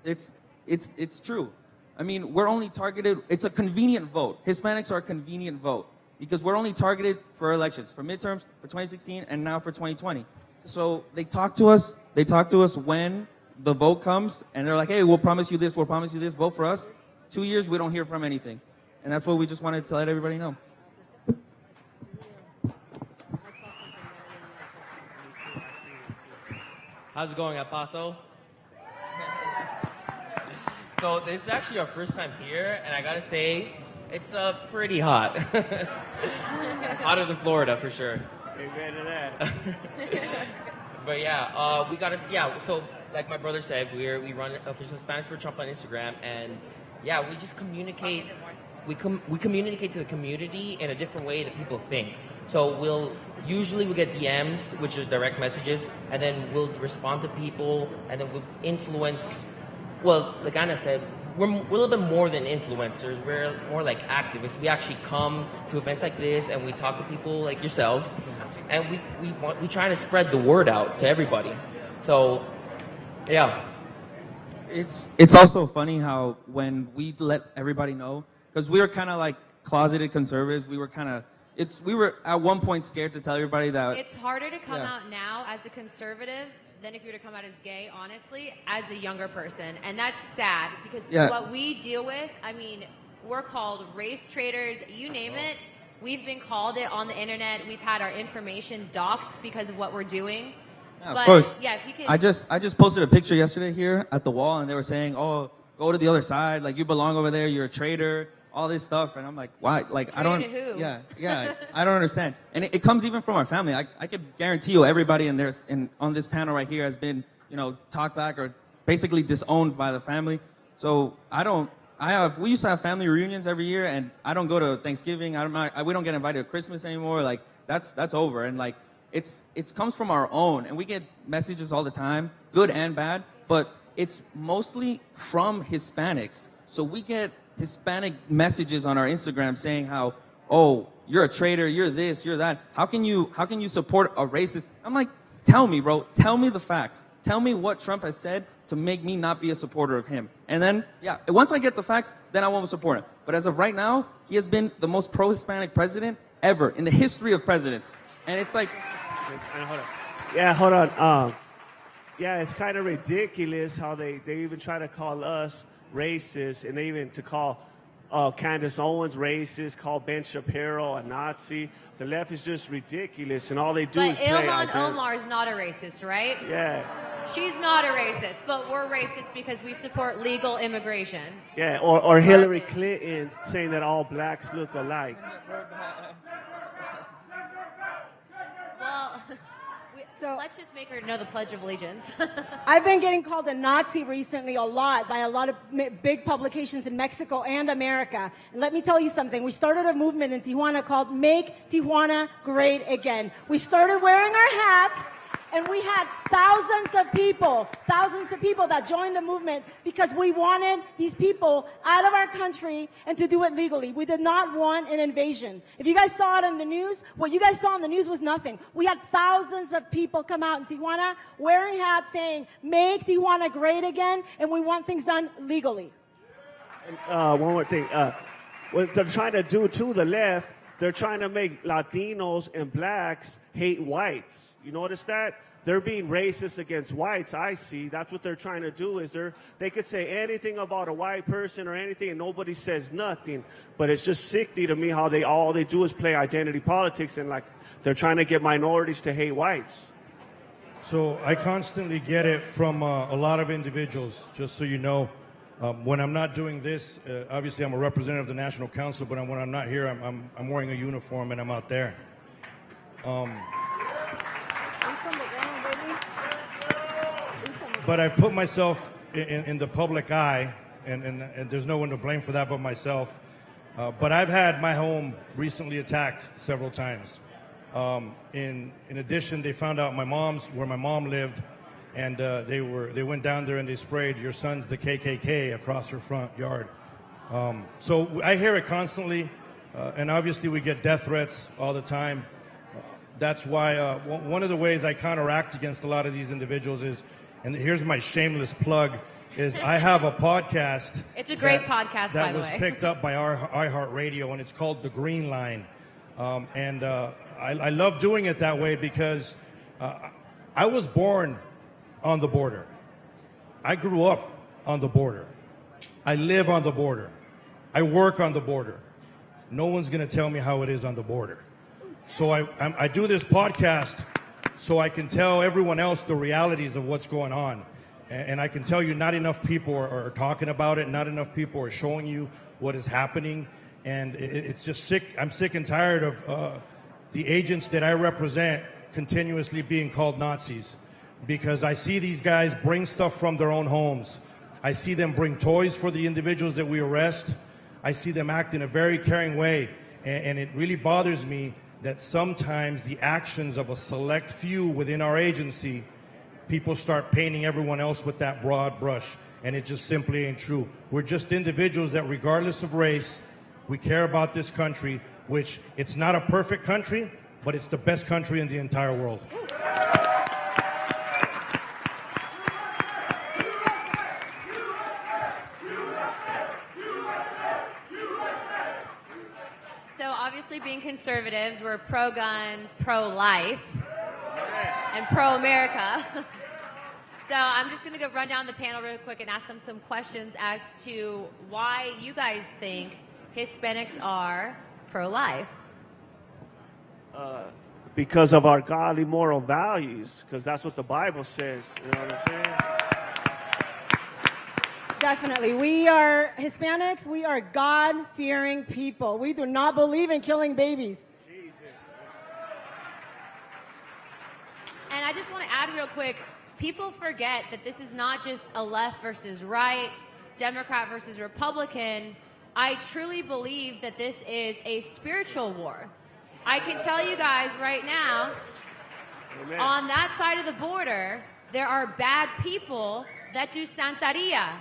it's true. I mean, we're only targeted, it's a convenient vote. Hispanics are a convenient vote because we're only targeted for elections, for midterms, for 2016, and now for 2020. So they talk to us when the vote comes, and they're like, hey, we'll promise you this, vote for us. 2 years, we don't hear from anything. And that's what we just wanted to let everybody know. How's it going, El Paso? So this is actually our first time here, and I gotta say, it's pretty hot. Hotter than Florida, for sure. Amen to that. But yeah, we gotta, so like my brother said, we run Official Spanish for Trump on Instagram, and yeah, we just communicate. We communicate to the community in a different way that people think. So we'll get DMs, which is direct messages, and then we'll respond to people, and then we'll influence. Well, like Anna said, we're a little bit more than influencers. We're more like activists. We actually come to events like this, and we talk to people like yourselves, and we try to spread the word out to everybody. So, yeah. It's also funny how when we let everybody know, because we were kind of like closeted conservatives, we were at one point scared to tell everybody that It's harder to come out now as a conservative than if you were to come out as gay, honestly, as a younger person. And that's sad because what we deal with, I mean, we're called race traitors, you name it. We've been called it on the internet. We've had our information doxxed because of what we're doing. Yeah, but, of course. yeah, if you can. I just posted a picture yesterday here at the wall, and they were saying, "Oh, go to the other side. Like you belong over there. You're a traitor." All this stuff, and I'm like, "Why? Like I don't." To who? Yeah. I don't understand. And it comes even from our family. I could guarantee you, everybody on this panel right here has been, you know, talked back or basically disowned by the family. So we used to have family reunions every year, and I don't go to Thanksgiving. We don't get invited to Christmas anymore. Like that's over. And like it comes from our own, and we get messages all the time, good and bad, but it's mostly from Hispanics. So we get Hispanic messages on our Instagram saying how, oh, you're a traitor, you're this, you're that. How can you support a racist? I'm like, tell me, bro. Tell me the facts. Tell me what Trump has said to make me not be a supporter of him. And then, once I get the facts, then I won't support him. But as of right now, he has been the most pro-Hispanic president ever in the history of presidents. And it's like... Hold on. It's kind of ridiculous how they even try to call us racist, and they even to call Candace Owens racist, call Ben Shapiro a Nazi. The left is just ridiculous, and all they do is play Ilhan out there. Omar is not a racist, right? Yeah. She's not a racist, but we're racist because we support legal immigration. Yeah, or Hillary Clinton saying that all blacks look alike. Well, let's just make her know the Pledge of Allegiance. I've been getting called a Nazi recently a lot by a lot of big publications in Mexico and America. And let me tell you something. We started a movement in Tijuana called Make Tijuana Great Again. We started wearing our hats, and we had thousands of people that joined the movement because we wanted these people out of our country and to do it legally. We did not want an invasion. If you guys saw it in the news, what you guys saw in the news was nothing. We had thousands of people come out in Tijuana wearing hats saying, make Tijuana great again, and we want things done legally. One more thing. What they're trying to do to the left, they're trying to make Latinos and blacks hate whites. You notice that? They're being racist against whites, I see. That's what they're trying to do. They could say anything about a white person or anything and nobody says nothing. But it's just sickly to me how all they do is play identity politics and like they're trying to get minorities to hate whites. So I constantly get it from a lot of individuals, just so you know. When I'm not doing this, obviously I'm a representative of the National Council, but when I'm not here, I'm wearing a uniform and I'm out there. But I've put myself in the public eye, and there's no one to blame for that but myself. But I've had my home recently attacked several times. In addition, they found out where my mom lived, and they went down there and they sprayed "Your son's the KKK" across her front yard. So I hear it constantly, and obviously we get death threats all the time. That's why one of the ways I counteract against a lot of these individuals is, and here's my shameless plug, is I have a podcast. It's a great podcast, by the way. That was picked up by our iHeartRadio, and it's called The Green Line. I love doing it that way because I was born on the border. I grew up on the border. I live on the border. I work on the border. No one's going to tell me how it is on the border. So I do this podcast so I can tell everyone else the realities of what's going on. And I can tell you not enough people are talking about it. Not enough people are showing you what is happening. And it's just sick. I'm sick and tired of the agents that I represent continuously being called Nazis, because I see these guys bring stuff from their own homes. I see them bring toys for the individuals that we arrest. I see them act in a very caring way. And it really bothers me that sometimes the actions of a select few within our agency, people start painting everyone else with that broad brush, and it just simply ain't true. We're just individuals that, regardless of race, we care about this country, which it's not a perfect country, but it's the best country in the entire world. Obviously, being conservatives, we're pro-gun, pro-life, and pro-America. So I'm just going to go run down the panel real quick and ask them some questions as to why you guys think Hispanics are pro-life. Because of our godly moral values, because that's what the Bible says. You know what I'm saying? Definitely. We are Hispanics. We are God-fearing people. We do not believe in killing babies. Jesus. And I just want to add real quick, people forget that this is not just a left versus right, Democrat versus Republican. I truly believe that this is a spiritual war. I can tell you guys right now, Amen. On that side of the border, there are bad people that do Santeria.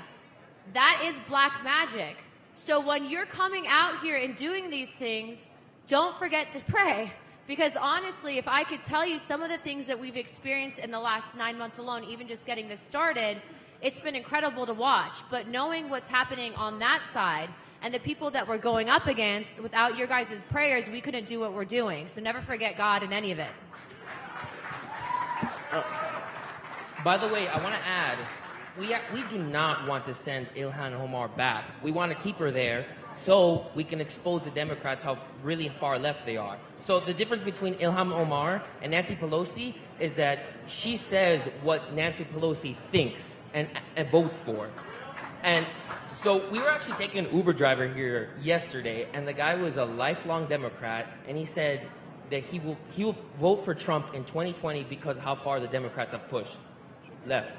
That is black magic. So when you're coming out here and doing these things, don't forget to pray. Because honestly, if I could tell you some of the things that we've experienced in the last 9 months alone, even just getting this started, it's been incredible to watch. But knowing what's happening on that side and the people that we're going up against, without your guys' prayers, we couldn't do what we're doing. So never forget God in any of it. By the way, I want to add, we do not want to send Ilhan Omar back. We want to keep her there so we can expose the Democrats how really far left they are. So the difference between Ilhan Omar and Nancy Pelosi is that she says what Nancy Pelosi thinks and votes for. And so we were actually taking an Uber driver here yesterday, and the guy was a lifelong Democrat, and he said that he will vote for Trump in 2020 because of how far the Democrats have pushed left.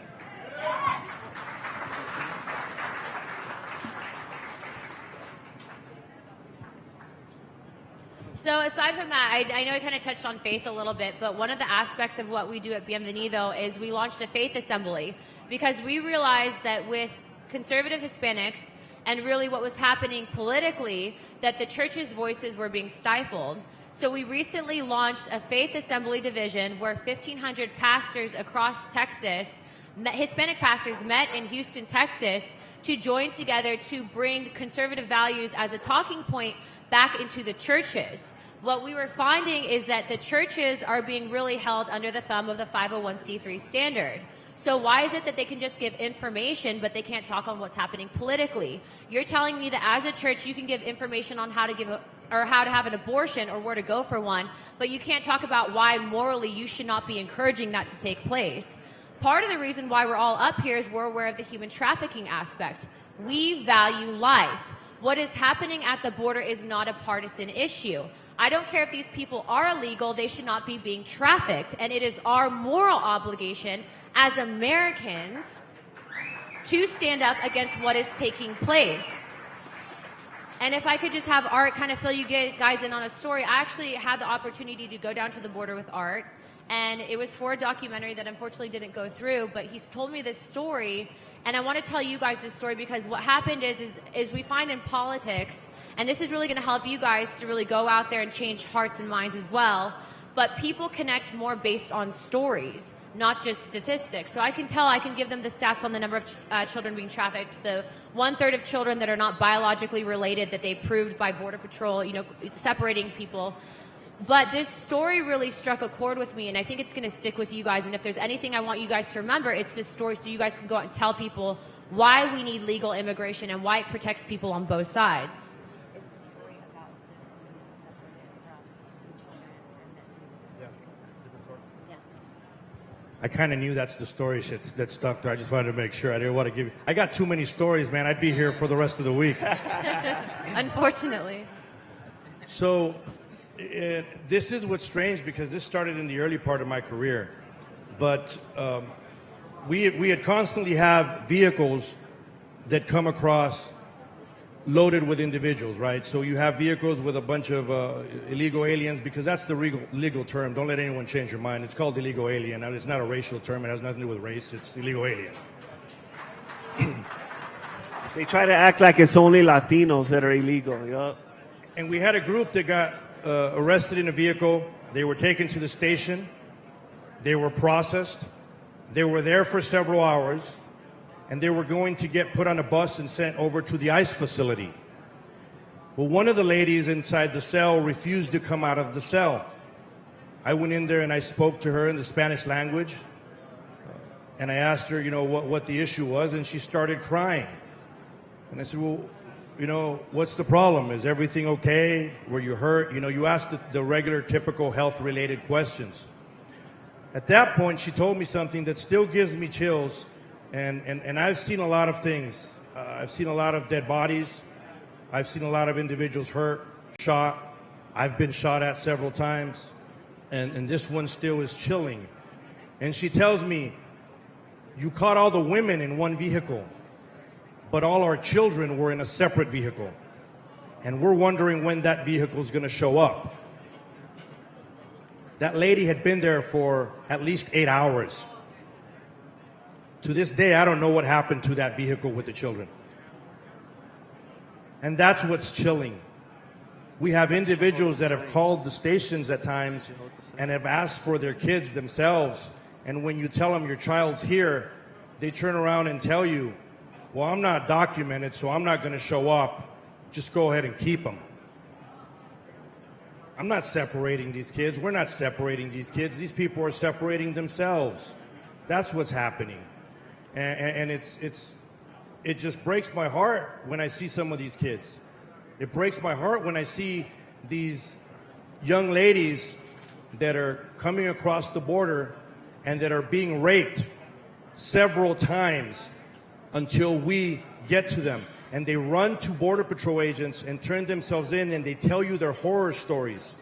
So aside from that, I know I kind of touched on faith a little bit, but one of the aspects of what we do at Bienvenido is we launched a faith assembly because we realized that with conservative Hispanics and really what was happening politically, that the church's voices were being stifled. So we recently launched a faith assembly division where 1,500 pastors across Texas, Hispanic pastors, met in Houston, Texas, to join together to bring conservative values as a talking point back into the churches. What we were finding is that the churches are being really held under the thumb of the 501c3 standard. So why is it that they can just give information, but they can't talk on what's happening politically? You're telling me that as a church, you can give information on how to give or how to have an abortion or where to go for one, but you can't talk about why morally you should not be encouraging that to take place. Part of the reason why we're all up here is we're aware of the human trafficking aspect. We value life. What is happening at the border is not a partisan issue. I don't care if these people are illegal, they should not be being trafficked. And it is our moral obligation as Americans to stand up against what is taking place. And if I could just have Art kind of fill you guys in on a story, I actually had the opportunity to go down to the border with Art. And it was for a documentary that unfortunately didn't go through, but he's told me this story. And I want to tell you guys this story because what happened is we find in politics, and this is really going to help you guys to really go out there and change hearts and minds as well, but people connect more based on stories, not just statistics. So I can give them the stats on the number of children being trafficked, the 1/3 of children that are not biologically related that they proved by Border Patrol, separating people. But this story really struck a chord with me, and I think it's going to stick with you guys. And if there's anything I want you guys to remember, it's this story so you guys can go out and tell people why we need legal immigration and why it protects people on both sides. I kind of knew that's the story that stuck there. I just wanted to make sure. I didn't want to give. I got too many stories, man. I'd be here for the rest of the week. Unfortunately. So. This is what's strange because this started in the early part of my career, but we had constantly have vehicles that come across loaded with individuals, right? So you have vehicles with a bunch of illegal aliens because that's the legal term. Don't let anyone change your mind. It's called illegal alien. Now, it's not a racial term. It has nothing to do with race. It's illegal alien. They try to act like it's only Latinos that are illegal. Yeah. And we had a group that got arrested in a vehicle. They were taken to the station. They were processed. They were there for several hours, and they were going to get put on a bus and sent over to the ICE facility. Well, one of the ladies inside the cell refused to come out of the cell. I went in there and I spoke to her in the Spanish language, and I asked her, what the issue was, and she started crying. And I said, well, what's the problem? Is everything okay? Were you hurt? You asked the regular, typical health-related questions. At that point, she told me something that still gives me chills, and I've seen a lot of things. I've seen a lot of dead bodies. I've seen a lot of individuals hurt, shot. I've been shot at several times, and this one still is chilling. And she tells me, you caught all the women in one vehicle, but all our children were in a separate vehicle. And we're wondering when that vehicle is going to show up. That lady had been there for at least 8 hours. To this day, I don't know what happened to that vehicle with the children. And that's what's chilling. We have individuals that have called the stations at times and have asked for their kids themselves. And when you tell them your child's here, they turn around and tell you, well, I'm not documented, so I'm not going to show up. Just go ahead and keep them. I'm not separating these kids. We're not separating these kids. These people are separating themselves. That's what's happening. And it just breaks my heart when I see some of these kids. It breaks my heart when I see these young ladies that are coming across the border and that are being raped several times until we get to them. And they run to Border Patrol agents and turn themselves in, and they tell you their horror stories.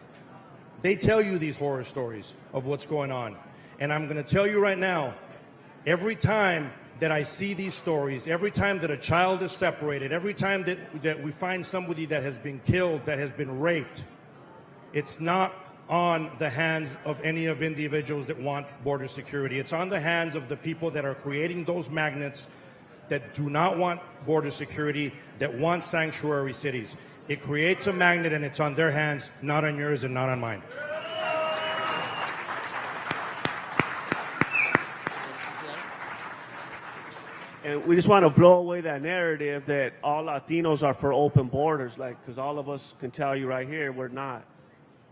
They tell you these horror stories of what's going on. And I'm going to tell you right now, every time that I see these stories, every time that a child is separated, every time that we find somebody that has been killed, that has been raped, it's not on the hands of any of individuals that want border security. It's on the hands of the people that are creating those magnets that do not want border security, that want sanctuary cities. It creates a magnet, and it's on their hands, not on yours and not on mine. And we just want to blow away that narrative that all Latinos are for open borders, because all of us can tell you right here, we're not.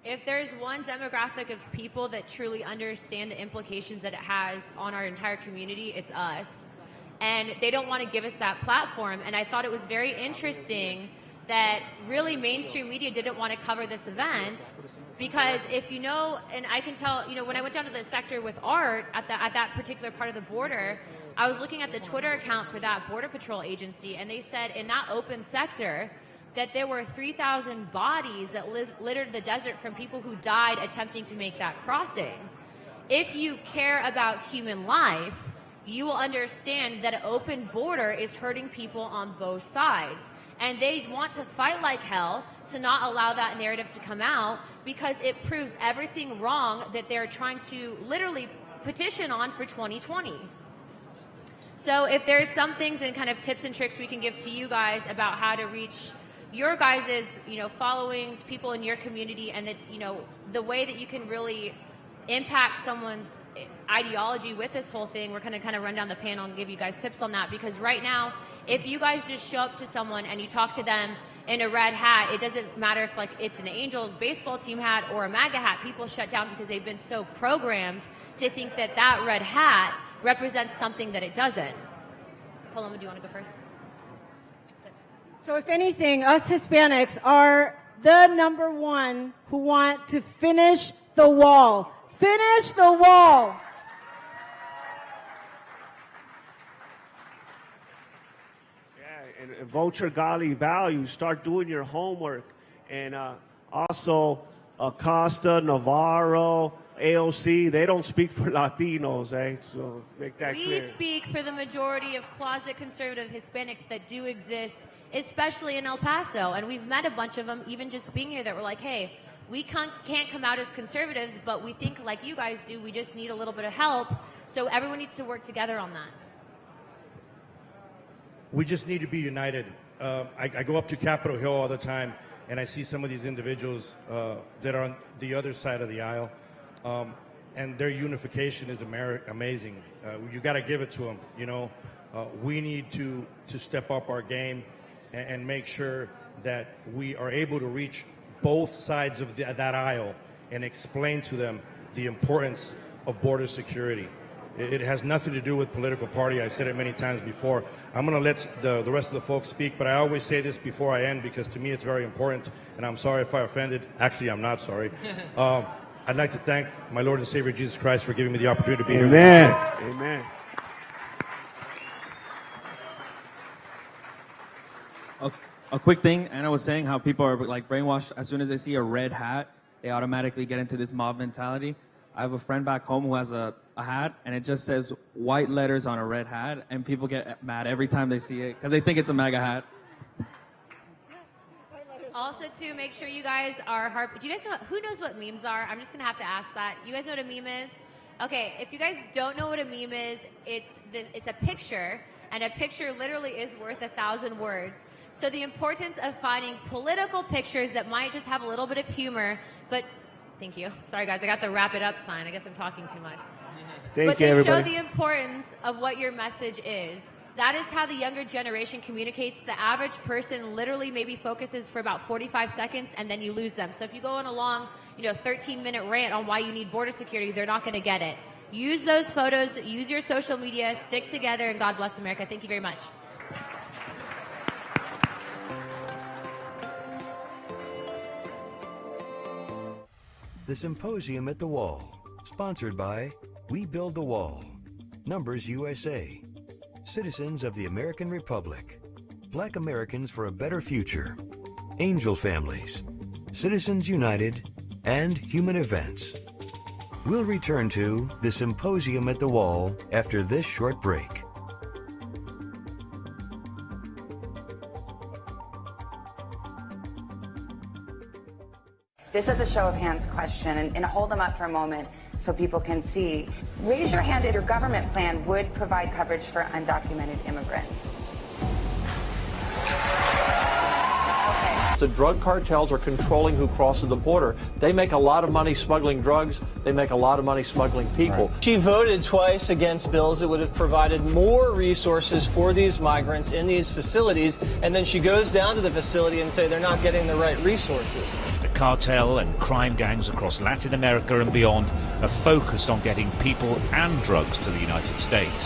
If there's one demographic of people that truly understand the implications that it has on our entire community, it's us. And they don't want to give us that platform. And I thought it was very interesting that really mainstream media didn't want to cover this event, because if you know, and I can tell, when I went down to the sector with Art at that particular part of the border, I was looking at the Twitter account for that Border Patrol agency, and they said in that open sector that there were 3,000 bodies that littered the desert from people who died attempting to make that crossing. If you care about human life, you will understand that an open border is hurting people on both sides. And they want to fight like hell to not allow that narrative to come out, because it proves everything wrong that they're trying to literally petition on for 2020. So if there's some things and kind of tips and tricks we can give to you guys about how to reach your guys' followings, people in your community, and that the way that you can really impact someone's ideology with this whole thing, we're going to kind of run down the panel and give you guys tips on that. Because right now, if you guys just show up to someone and you talk to them in a red hat, it doesn't matter if it's an Angels baseball team hat or a MAGA hat, people shut down because they've been so programmed to think that that red hat represents something that it doesn't. Paloma, do you want to go first? So if anything, us Hispanics are the number one who want to finish the wall. Finish the wall. Yeah, and vote your godly values. Start doing your homework. And also, Acosta, Navarro, AOC, they don't speak for Latinos, eh? So make that clear. We speak for the majority of closet conservative Hispanics that do exist, especially in El Paso. And we've met a bunch of them, even just being here, that were like, hey, we can't come out as conservatives, but we think like you guys do, we just need a little bit of help. So everyone needs to work together on that. We just need to be united. I go up to Capitol Hill all the time, and I see some of these individuals that are on the other side of the aisle, and their unification is amazing. You got to give it to them. We need to step up our game and make sure that we are able to reach both sides of that aisle and explain to them the importance of border security. It has nothing to do with political party. I've said it many times before. I'm going to let the rest of the folks speak, but I always say this before I end because to me it's very important, and I'm sorry if I offended. Actually, I'm not sorry. I'd like to thank my Lord and Savior Jesus Christ for giving me the opportunity to be here. Amen. Amen. A quick thing, Anna was saying how people are like brainwashed. As soon as they see a red hat, they automatically get into this mob mentality. I have a friend back home who has a hat, and it just says white letters on a red hat, and people get mad every time they see it because they think it's a MAGA hat. Also, too, make sure you guys are do you guys know who knows what memes are? I'm just gonna have to ask that. You guys know what a meme is? Okay, if you guys don't know what a meme is, it's a picture, and a picture literally is worth 1,000 words. So the importance of finding political pictures that might just have a little bit of humor, but thank you. Sorry guys, I got the wrap it up sign. I guess I'm talking too much. But they show the importance of what your message is. That is how the younger generation communicates. The average person literally maybe focuses for about 45 seconds and then you lose them. So if you go on a long, 13-minute rant on why you need border security, they're not going to get it. Use those photos, use your social media, stick together, and God bless America. Thank you very much. The Symposium at the Wall, sponsored by We Build the Wall, Numbers USA, Citizens of the American Republic, Black Americans for a Better Future, Angel Families, Citizens United, and Human Events. We'll return to the Symposium at the Wall after this short break. This is a show of hands question, and hold them up for a moment so people can see. Raise your hand if your government plan would provide coverage for undocumented immigrants. The drug cartels are controlling who crosses the border. They make a lot of money smuggling drugs. They make a lot of money smuggling people. Right. She voted twice against bills that would have provided more resources for these migrants in these facilities, and then she goes down to the facility and say they're not getting the right resources. The cartel and crime gangs across Latin America and beyond are focused on getting people and drugs to the United States.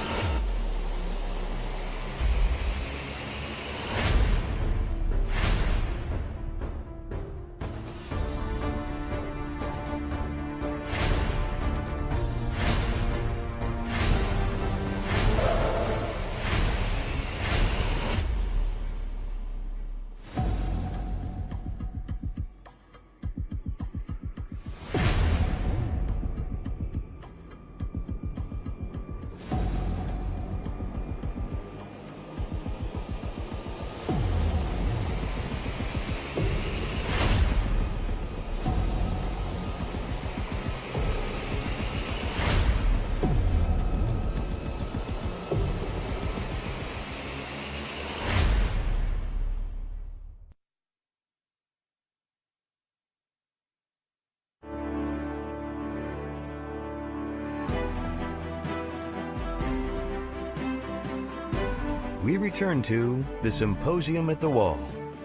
We return to the Symposium at the Wall,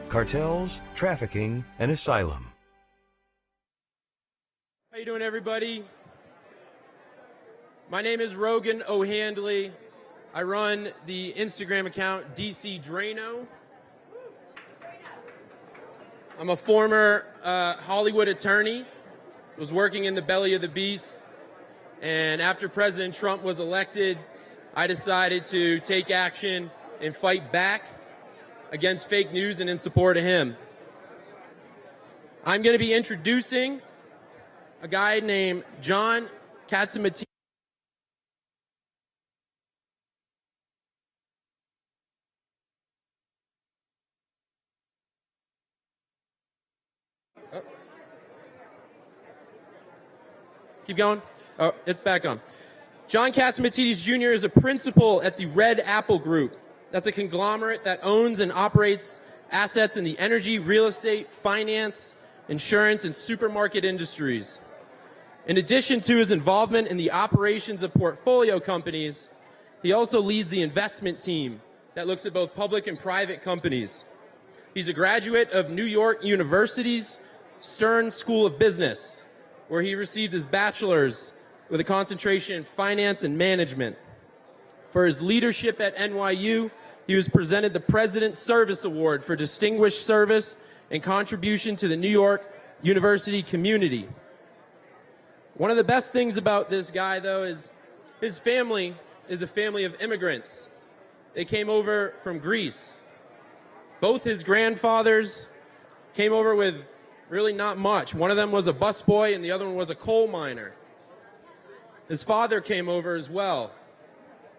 Cartels, Trafficking, and Asylum. How you doing, everybody? My name is Rogan O'Handley. I run the Instagram account DC Drano. I'm a former Hollywood attorney, was working in the belly of the beast, and after President Trump was elected, I decided to take action and fight back against fake news and in support of him. I'm going to be introducing a guy named John Catsimatidis. Keep going. Oh, it's back on. John Catsimatidis Jr. is a principal at the Red Apple Group. That's a conglomerate that owns and operates assets in the energy, real estate, finance, insurance, and supermarket industries. In addition to his involvement in the operations of portfolio companies, he also leads the investment team that looks at both public and private companies. He's a graduate of New York University's Stern School of Business, where he received his bachelor's with a concentration in finance and management. For his leadership at NYU, he was presented the President's Service Award for distinguished service and contribution to the New York University community. One of the best things about this guy, though, is his family is a family of immigrants. They came over from Greece. Both his grandfathers came over with really not much. One of them was a busboy and the other one was a coal miner. His father came over as well.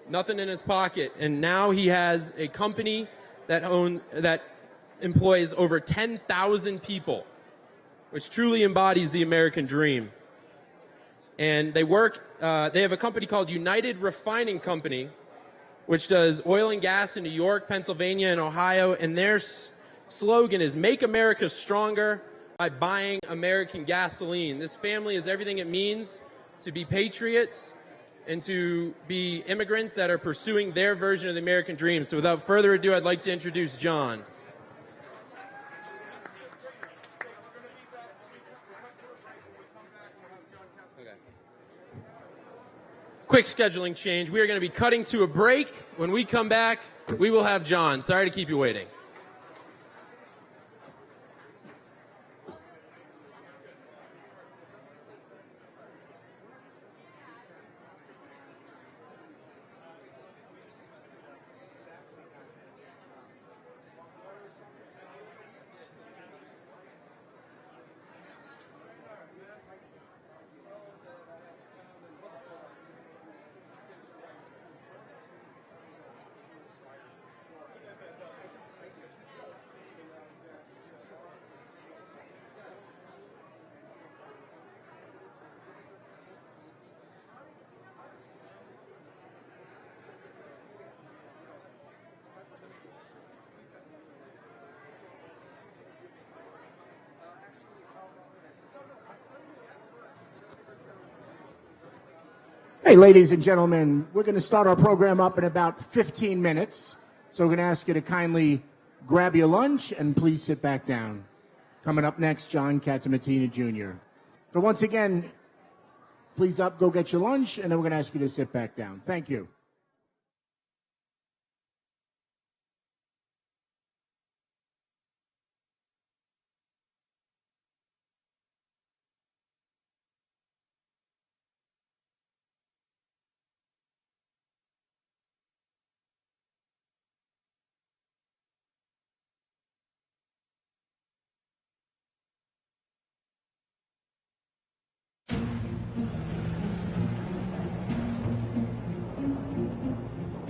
Nothing in his pocket, and now he has a company that employs over 10,000 people, which truly embodies the American dream. And they have a company called United Refining Company, which does oil and gas in New York, Pennsylvania, and Ohio, and their slogan is "Make America Stronger by Buying American Gasoline." This family is everything it means to be patriots and to be immigrants that are pursuing their version of the American dream. So without further ado, I'd like to introduce John. quick scheduling change. We are going to be cutting to a break. When we come back, we will have John. Sorry to keep you waiting. Hey, ladies and gentlemen, we're going to start our program up in about 15 minutes. So we're going to ask you to kindly grab your lunch and please sit back down. Coming up next, John Catsimatidis Jr. But once again, please go get your lunch, and then we're going to ask you to sit back down. Thank you.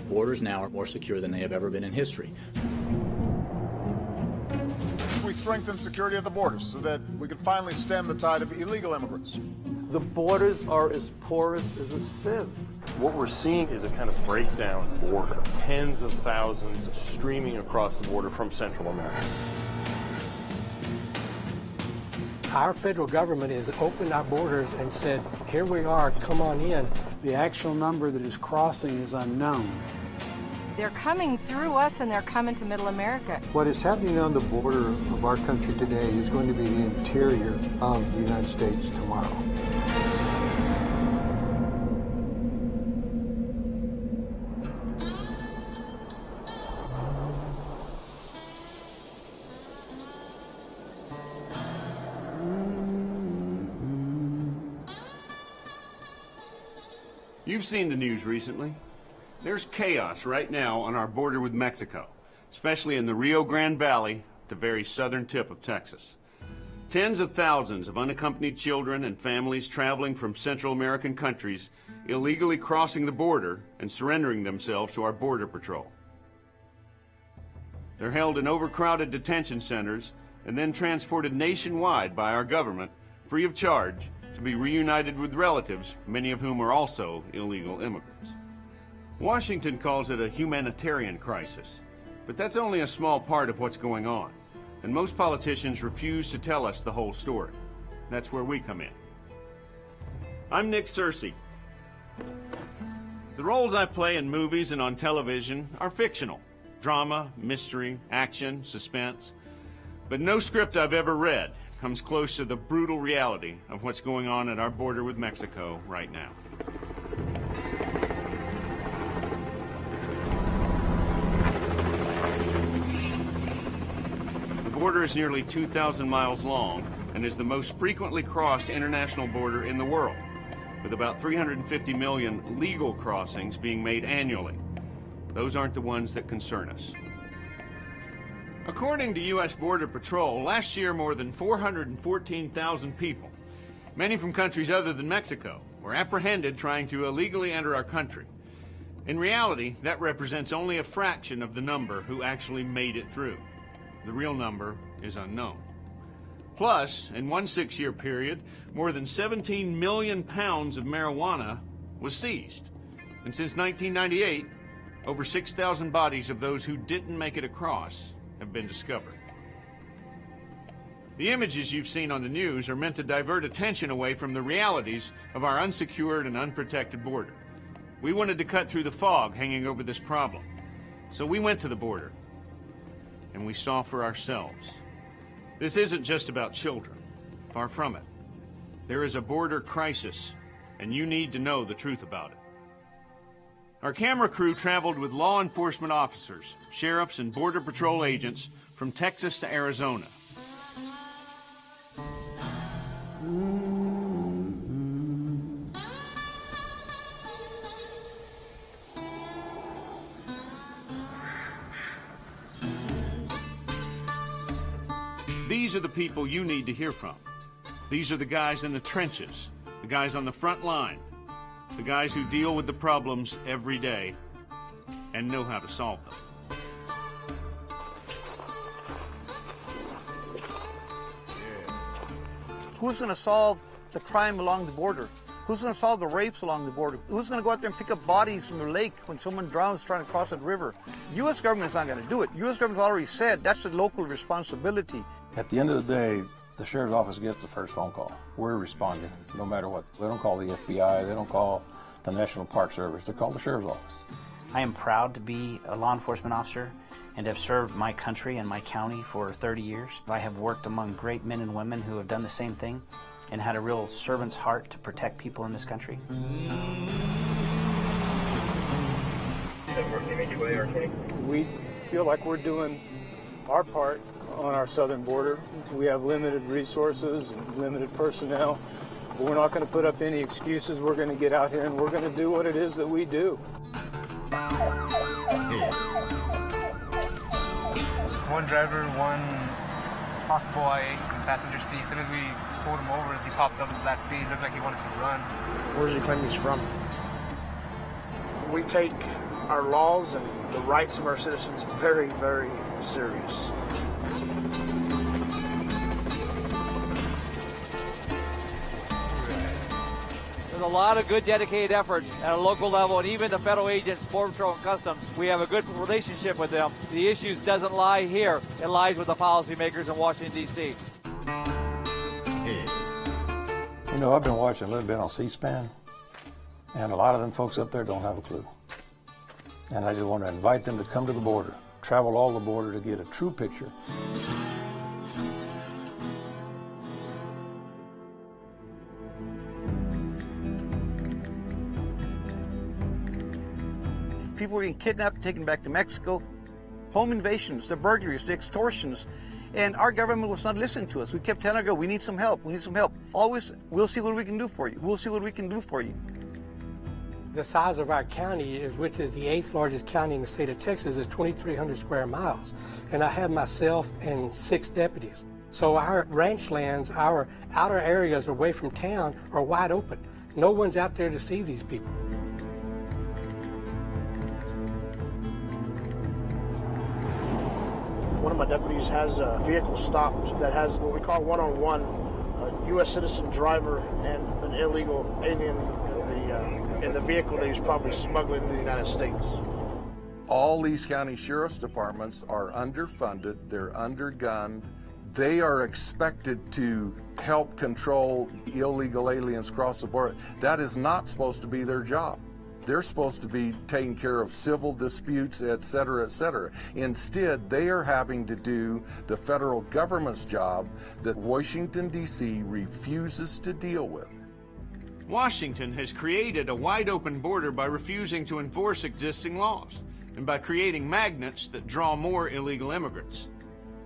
Borders now are more secure than they have ever been in history. We strengthen security at the borders so that we can finally stem the tide of illegal immigrants. The borders are as porous as a sieve. What we're seeing is a kind of breakdown border. Tens of thousands streaming across the border from Central America. Our federal government has opened our borders and said, here we are, come on in. The actual number that is crossing is unknown. They're coming through us and they're coming to Middle America. What is happening on the border of our country today is going to be the interior of the United States tomorrow. You've seen the news recently. There's chaos right now on our border with Mexico, especially in the Rio Grande Valley, the very southern tip of Texas. Tens of thousands of unaccompanied children and families traveling from Central American countries illegally crossing the border and surrendering themselves to our Border Patrol. They're held in overcrowded detention centers and then transported nationwide by our government, free of charge, to be reunited with relatives, many of whom are also illegal immigrants. Washington calls it a humanitarian crisis, but that's only a small part of what's going on, and most politicians refuse to tell us the whole story. That's where we come in. I'm Nick Searcy. The roles I play in movies and on television are fictional: drama, mystery, action, suspense. But no script I've ever read comes close to the brutal reality of what's going on at our border with Mexico right now. The border is nearly 2,000 miles long and is the most frequently crossed international border in the world, with about 350 million legal crossings being made annually. Those aren't the ones that concern us. According to U.S. Border Patrol, last year more than 414,000 people, many from countries other than Mexico, were apprehended trying to illegally enter our country. In reality, that represents only a fraction of the number who actually made it through. The real number is unknown. Plus, in one 6-year period, more than 17 million pounds of marijuana was seized. And since 1998, over 6,000 bodies of those who didn't make it across have been discovered. The images you've seen on the news are meant to divert attention away from the realities of our unsecured and unprotected border. We wanted to cut through the fog hanging over this problem. So we went to the border, and we saw for ourselves. This isn't just about children. Far from it. There is a border crisis, and you need to know the truth about it. Our camera crew traveled with law enforcement officers, sheriffs, and Border Patrol agents from Texas to Arizona. These are the people you need to hear from. These are the guys in the trenches, the guys on the front line, the guys who deal with the problems every day and know how to solve them. Who's going to solve the crime along the border? Who's going to solve the rapes along the border? Who's going to go out there and pick up bodies from the lake when someone drowns trying to cross that river? U.S. government's not going to do it. U.S. government's already said that's a local responsibility. At the end of the day, the sheriff's office gets the first phone call. We're responding, no matter what. They don't call the FBI, they don't call the National Park Service, they call the sheriff's office. I am proud to be a law enforcement officer and have served my country and my county for 30 years. I have worked among great men and women who have done the same thing and had a real servant's heart to protect people in this country. We feel like we're doing our part on our southern border. We have limited resources and limited personnel, but we're not going to put up any excuses. We're going to get out here and we're going to do what it is that we do. One driver, one possible IA in the passenger seat. As soon as we pulled him over, he popped up in the back seat. It looked like he wanted to run. Where's he claim he's from? We take our laws and the rights of our citizens very, very serious. There's a lot of good dedicated efforts at a local level, and even the federal agents, Border Patrol and Customs, we have a good relationship with them. The issues doesn't lie here. It lies with the policymakers in Washington, D.C. You know, I've been watching a little bit on C-SPAN, and a lot of them folks up there don't have a clue. And I just want to invite them to come to the border, travel all the border to get a true picture. People were getting kidnapped, taken back to Mexico. Home invasions, the burglaries, the extortions. And our government was not listening to us. We kept telling her, we need some help, we need some help. Always, we'll see what we can do for you. We'll see what we can do for you. The size of our county, which is the 8th largest county in the state of Texas, is 2,300 square miles. And I have myself and 6 deputies. So our ranch lands, our outer areas away from town are wide open. No one's out there to see these people. One of my deputies has a vehicle stopped that has what we call one-on-one, a U.S. citizen driver and an illegal alien in the vehicle that he's probably smuggling into the United States. All these county sheriff's departments are underfunded, they're undergunned. They are expected to help control illegal aliens across the border. That is not supposed to be their job. They're supposed to be taking care of civil disputes, et cetera, et cetera. Instead, they are having to do the federal government's job that Washington, D.C. refuses to deal with. Washington has created a wide-open border by refusing to enforce existing laws and by creating magnets that draw more illegal immigrants.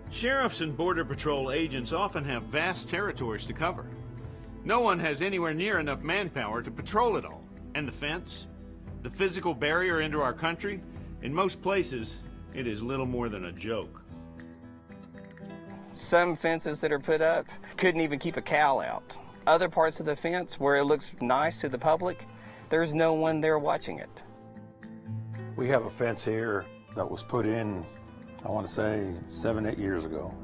Sheriffs and Border Patrol agents often have vast territories to cover. No one has anywhere near enough manpower to patrol it all. And the fence? The physical barrier into our country? In most places, it is little more than a joke. Some fences that are put up couldn't even keep a cow out. Other parts of the fence where it looks nice to the public, there's no one there watching it. We have a fence here that was put in, I want to say 7-8 years ago,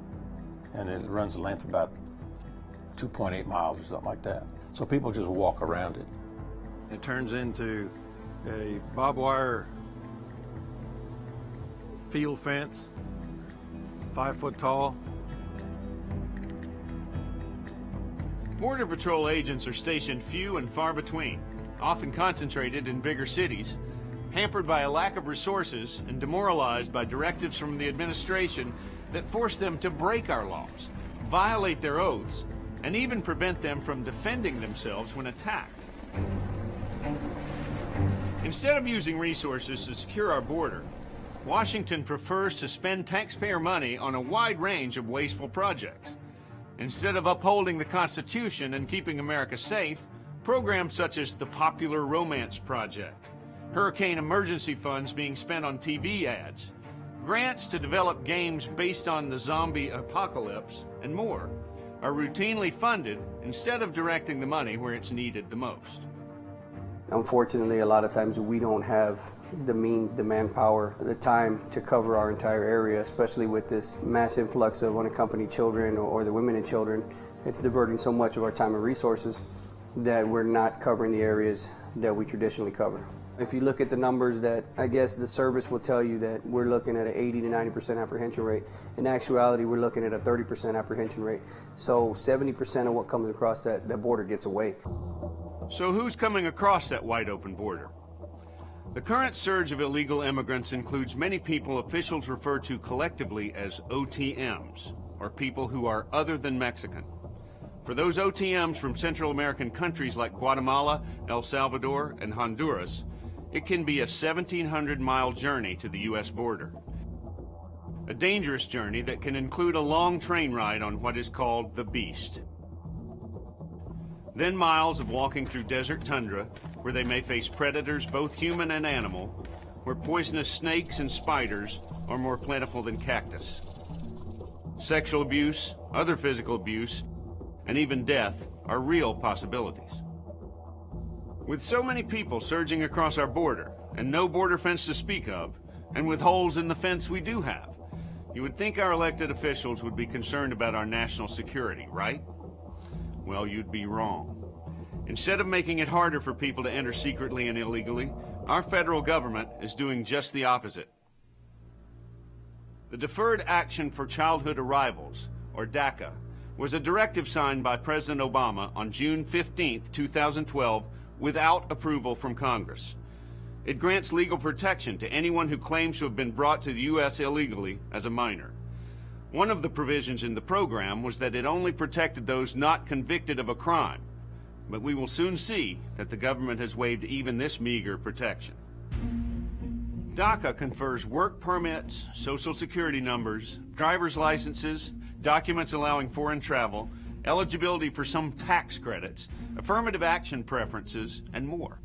and it runs the length of about 2.8 miles or something like that. So people just walk around it. It turns into a barbed wire field fence, 5 foot tall. Border Patrol agents are stationed few and far between, often concentrated in bigger cities, hampered by a lack of resources and demoralized by directives from the administration that force them to break our laws, violate their oaths, and even prevent them from defending themselves when attacked. Instead of using resources to secure our border, Washington prefers to spend taxpayer money on a wide range of wasteful projects. Instead of upholding the Constitution and keeping America safe, programs such as the Popular Romance Project, hurricane emergency funds being spent on TV ads, grants to develop games based on the zombie apocalypse, and more, are routinely funded instead of directing the money where it's needed the most. Unfortunately, a lot of times we don't have the means, the manpower, the time to cover our entire area, especially with this mass influx of unaccompanied children or the women and children. It's diverting so much of our time and resources that we're not covering the areas that we traditionally cover. If you look at the numbers that I guess the service will tell you that we're looking at an 80 to 90% apprehension rate. In actuality, we're looking at a 30% apprehension rate. So 70% of what comes across that border gets away. So who's coming across that wide open border? The current surge of illegal immigrants includes many people officials refer to collectively as OTMs, or people who are other than Mexican. For those OTMs from Central American countries like Guatemala, El Salvador, and Honduras, it can be a 1,700-mile journey to the U.S. border. A dangerous journey that can include a long train ride on what is called the Beast. Then miles of walking through desert tundra, where they may face predators, both human and animal, where poisonous snakes and spiders are more plentiful than cactus. Sexual abuse, other physical abuse, and even death are real possibilities. With so many people surging across our border, and no border fence to speak of, and with holes in the fence we do have, you would think our elected officials would be concerned about our national security, right? Well, you'd be wrong. Instead of making it harder for people to enter secretly and illegally, our federal government is doing just the opposite. The Deferred Action for Childhood Arrivals, or DACA, was a directive signed by President Obama on June 15, 2012, without approval from Congress. It grants legal protection to anyone who claims to have been brought to the U.S. illegally as a minor. One of the provisions in the program was that it only protected those not convicted of a crime, but we will soon see that the government has waived even this meager protection. DACA confers work permits, social security numbers, driver's licenses, documents allowing foreign travel, eligibility for some tax credits, affirmative action preferences, and more.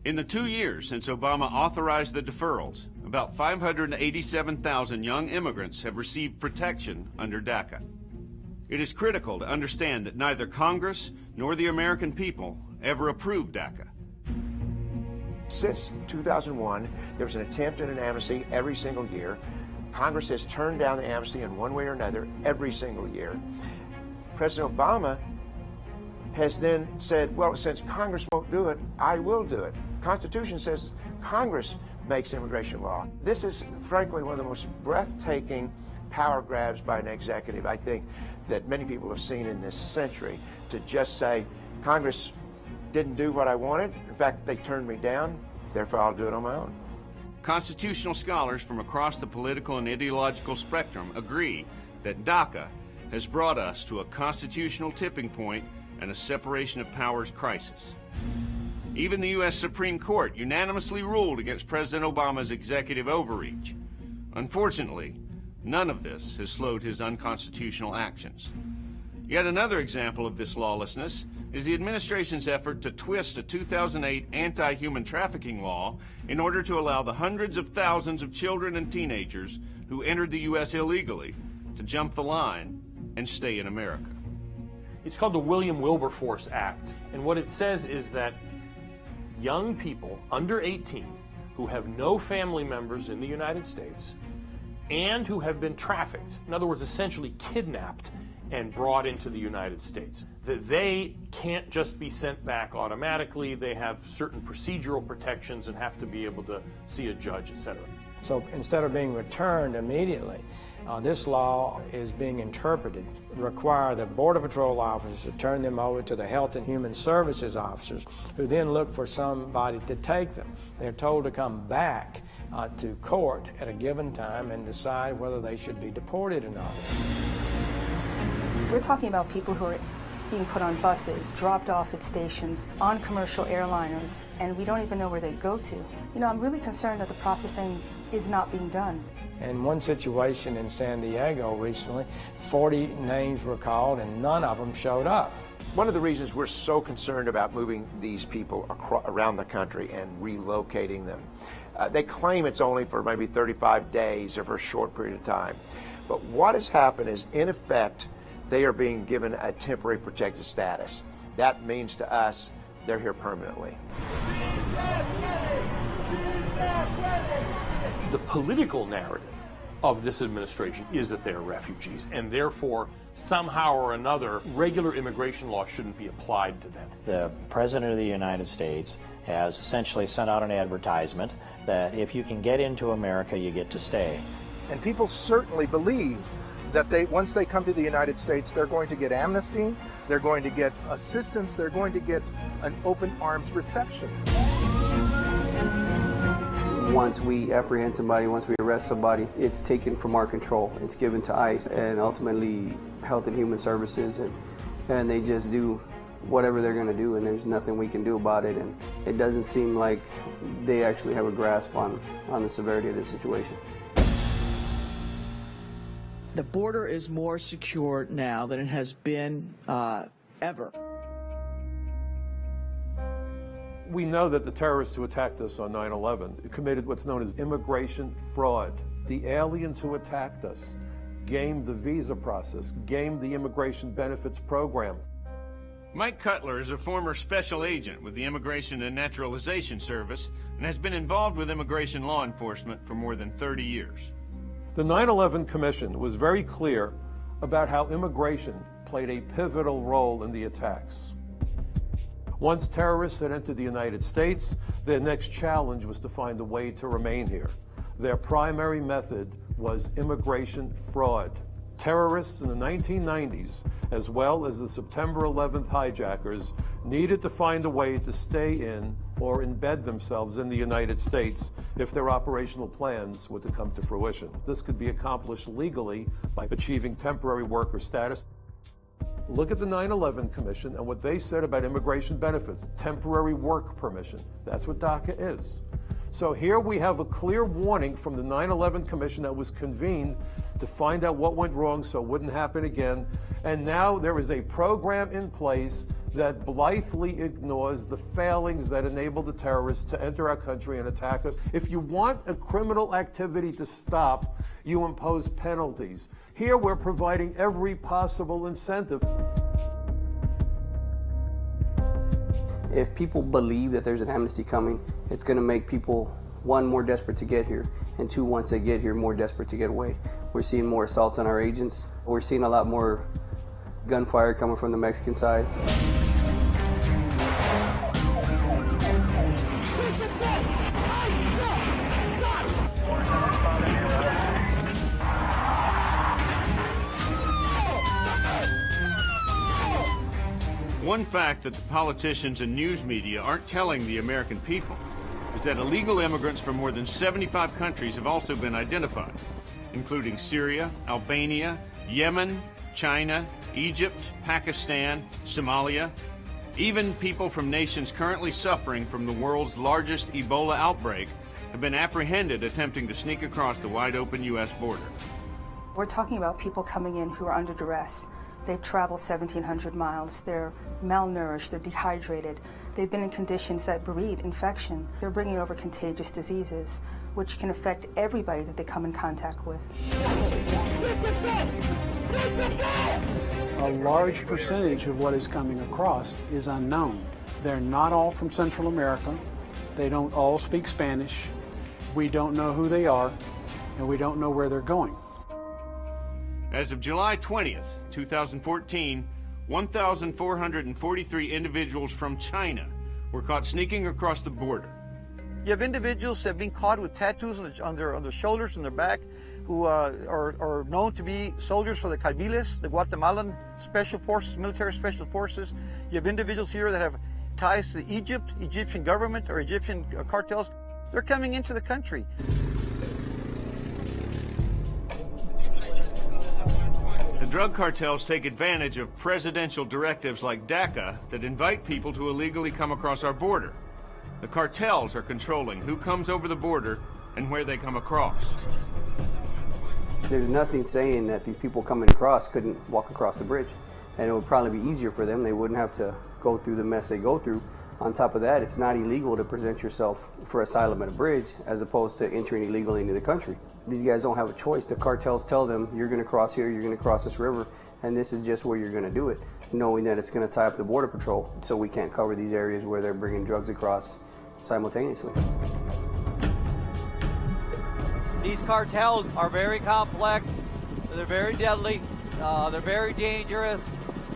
In the 2 years since Obama authorized the deferrals, about 587,000 young immigrants have received protection under DACA. It is critical to understand that neither Congress nor the American people ever approved DACA. Since 2001, there was an attempt at an amnesty every single year. Congress has turned down the amnesty in one way or another every single year. President Obama has then said, well, since Congress won't do it, I will do it. The Constitution says Congress makes immigration law. This is, frankly, one of the most breathtaking power grabs by an executive, I think, that many people have seen in this century, to just say, Congress didn't do what I wanted. In fact, they turned me down, therefore I'll do it on my own. Constitutional scholars from across the political and ideological spectrum agree that DACA has brought us to a constitutional tipping point and a separation of powers crisis. Even the U.S. Supreme Court unanimously ruled against President Obama's executive overreach. Unfortunately, none of this has slowed his unconstitutional actions. Yet another example of this lawlessness is the administration's effort to twist a 2008 anti-human trafficking law in order to allow the hundreds of thousands of children and teenagers who entered the U.S. illegally to jump the line and stay in America. It's called the William Wilberforce Act, and what it says is that young people under 18 who have no family members in the United States and who have been trafficked, in other words, essentially kidnapped and brought into the United States, that they can't just be sent back automatically. They have certain procedural protections and have to be able to see a judge, etc. So instead of being returned immediately, this law is being interpreted to require the Border Patrol officers to turn them over to the Health and Human Services officers, who then look for somebody to take them. They're told to come back to court at a given time and decide whether they should be deported or not. We're talking about people who are being put on buses, dropped off at stations, on commercial airliners, and we don't even know where they go to. You know, I'm really concerned that the processing is not being done. In one situation in San Diego recently, 40 names were called and none of them showed up. One of the reasons we're so concerned about moving these people around the country and relocating them, they claim it's only for maybe 35 days or for a short period of time. But what has happened is, in effect, they are being given a temporary protected status. That means to us, they're here permanently. The political narrative of this administration is that they are refugees, and therefore, somehow or another, regular immigration law shouldn't be applied to them. The President of the United States has essentially sent out an advertisement that if you can get into America, you get to stay. And people certainly believe that once they come to the United States, they're going to get amnesty, they're going to get assistance, they're going to get an open arms reception. Once we apprehend somebody, once we arrest somebody, it's taken from our control. It's given to ICE and ultimately Health and Human Services, and they just do whatever they're going to do, and there's nothing we can do about it. And it doesn't seem like they actually have a grasp on the severity of this situation. The border is more secure now than it has been ever. We know that the terrorists who attacked us on 9/11 committed what's known as immigration fraud. The aliens who attacked us gamed the visa process, gamed the immigration benefits program. Mike Cutler is a former special agent with the Immigration and Naturalization Service and has been involved with immigration law enforcement for more than 30 years. The 9/11 Commission was very clear about how immigration played a pivotal role in the attacks. Once terrorists had entered the United States, their next challenge was to find a way to remain here. Their primary method was immigration fraud. Terrorists in the 1990s, as well as the September 11th hijackers, needed to find a way to stay in or embed themselves in the United States if their operational plans were to come to fruition. This could be accomplished legally by achieving temporary worker status. Look at the 9/11 Commission and what they said about immigration benefits, temporary work permission. That's what DACA is. So here we have a clear warning from the 9/11 Commission that was convened to find out what went wrong so it wouldn't happen again. And now there is a program in place that blithely ignores the failings that enabled the terrorists to enter our country and attack us. If you want a criminal activity to stop, you impose penalties. Here we're providing every possible incentive. If people believe that there's an amnesty coming, it's going to make people, one, more desperate to get here, and two, once they get here, more desperate to get away. We're seeing more assaults on our agents. We're seeing a lot more gunfire coming from the Mexican side. One fact that the politicians and news media aren't telling the American people is that illegal immigrants from more than 75 countries have also been identified, including Syria, Albania, Yemen, China, Egypt, Pakistan, Somalia. Even people from nations currently suffering from the world's largest Ebola outbreak have been apprehended attempting to sneak across the wide-open U.S. border. We're talking about people coming in who are under duress. They've traveled 1,700 miles. They're malnourished. They're dehydrated. They've been in conditions that breed infection. They're bringing over contagious diseases, which can affect everybody that they come in contact with. A large percentage of what is coming across is unknown. They're not all from Central America. They don't all speak Spanish. We don't know who they are, and we don't know where they're going. As of July 20th, 2014, 1,443 individuals from China were caught sneaking across the border. You have individuals that have been caught with tattoos on their shoulders and their back who are known to be soldiers for the Cartels, the Guatemalan Special Forces, military special forces. You have individuals here that have ties to Egypt, Egyptian government, or Egyptian cartels. They're coming into the country. The drug cartels take advantage of presidential directives like DACA that invite people to illegally come across our border. The cartels are controlling who comes over the border and where they come across. There's nothing saying that these people coming across couldn't walk across the bridge, and it would probably be easier for them. They wouldn't have to go through the mess they go through. On top of that, it's not illegal to present yourself for asylum at a bridge as opposed to entering illegally into the country. These guys don't have a choice. The cartels tell them, you're going to cross here, you're going to cross this river, and this is just where you're going to do it, knowing that it's going to tie up the Border Patrol, so we can't cover these areas where they're bringing drugs across simultaneously. These cartels are very complex, they're very deadly, they're very dangerous.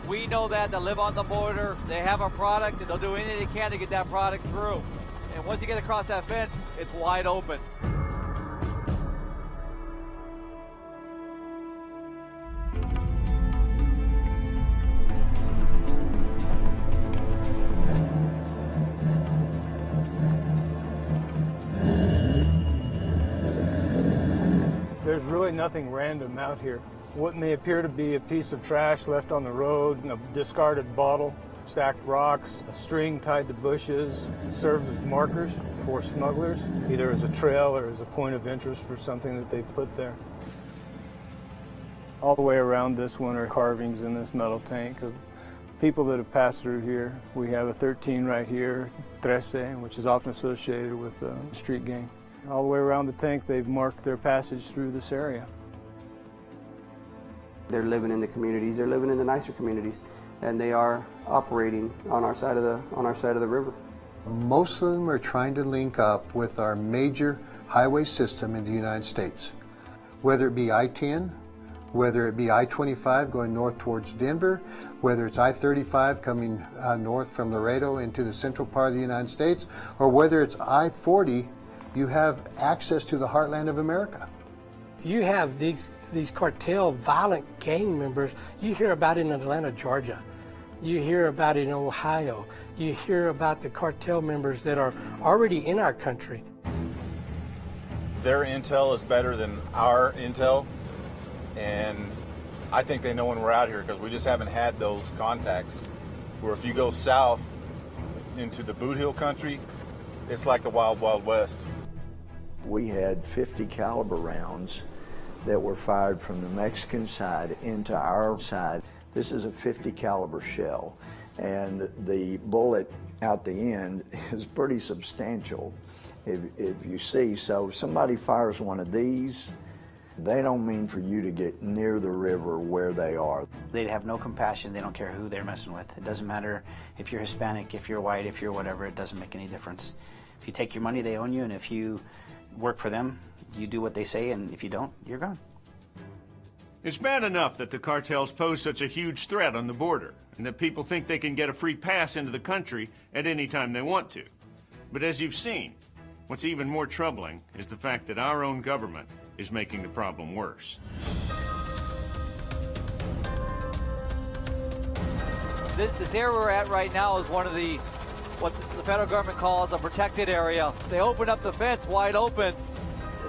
We know that. They live on the border, they have a product, and they'll do anything they can to get that product through. And once you get across that fence, it's wide open. There's really nothing random out here. What may appear to be a piece of trash left on the road, a discarded bottle, stacked rocks, a string tied to bushes, serves as markers for smugglers, either as a trail or as a point of interest for something that they put there. All the way around this one are carvings in this metal tank of people that have passed through here. We have a 13 right here, 13, which is often associated with a street gang. All the way around the tank, they've marked their passage through this area. They're living in the communities, they're living in the nicer communities, and they are operating on our side of the river. Most of them are trying to link up with our major highway system in the United States, whether it be I-10, whether it be I-25 going north towards Denver, whether it's I-35 coming north from Laredo into the central part of the United States, or whether it's I-40, you have access to the heartland of America. You have these cartel violent gang members. You hear about it in Atlanta, Georgia. You hear about it in Ohio. You hear about the cartel members that are already in our country. Their intel is better than our intel, and I think they know when we're out here because we just haven't had those contacts. Where if you go south into the Boot Hill country, it's like the Wild Wild West. We had 50 caliber rounds that were fired from the Mexican side into our side. This is a 50 caliber shell, and the bullet out the end is pretty substantial, if you see. So if somebody fires one of these, they don't mean for you to get near the river where they are. They have no compassion. They don't care who they're messing with. It doesn't matter if you're Hispanic, if you're white, if you're whatever. It doesn't make any difference. If you take your money, they own you, and if you work for them, you do what they say, and if you don't, you're gone. It's bad enough that the cartels pose such a huge threat on the border, and that people think they can get a free pass into the country at any time they want to. But as you've seen, what's even more troubling is the fact that our own government is making the problem worse. This area we're at right now is one of what the federal government calls a protected area. They opened up the fence wide open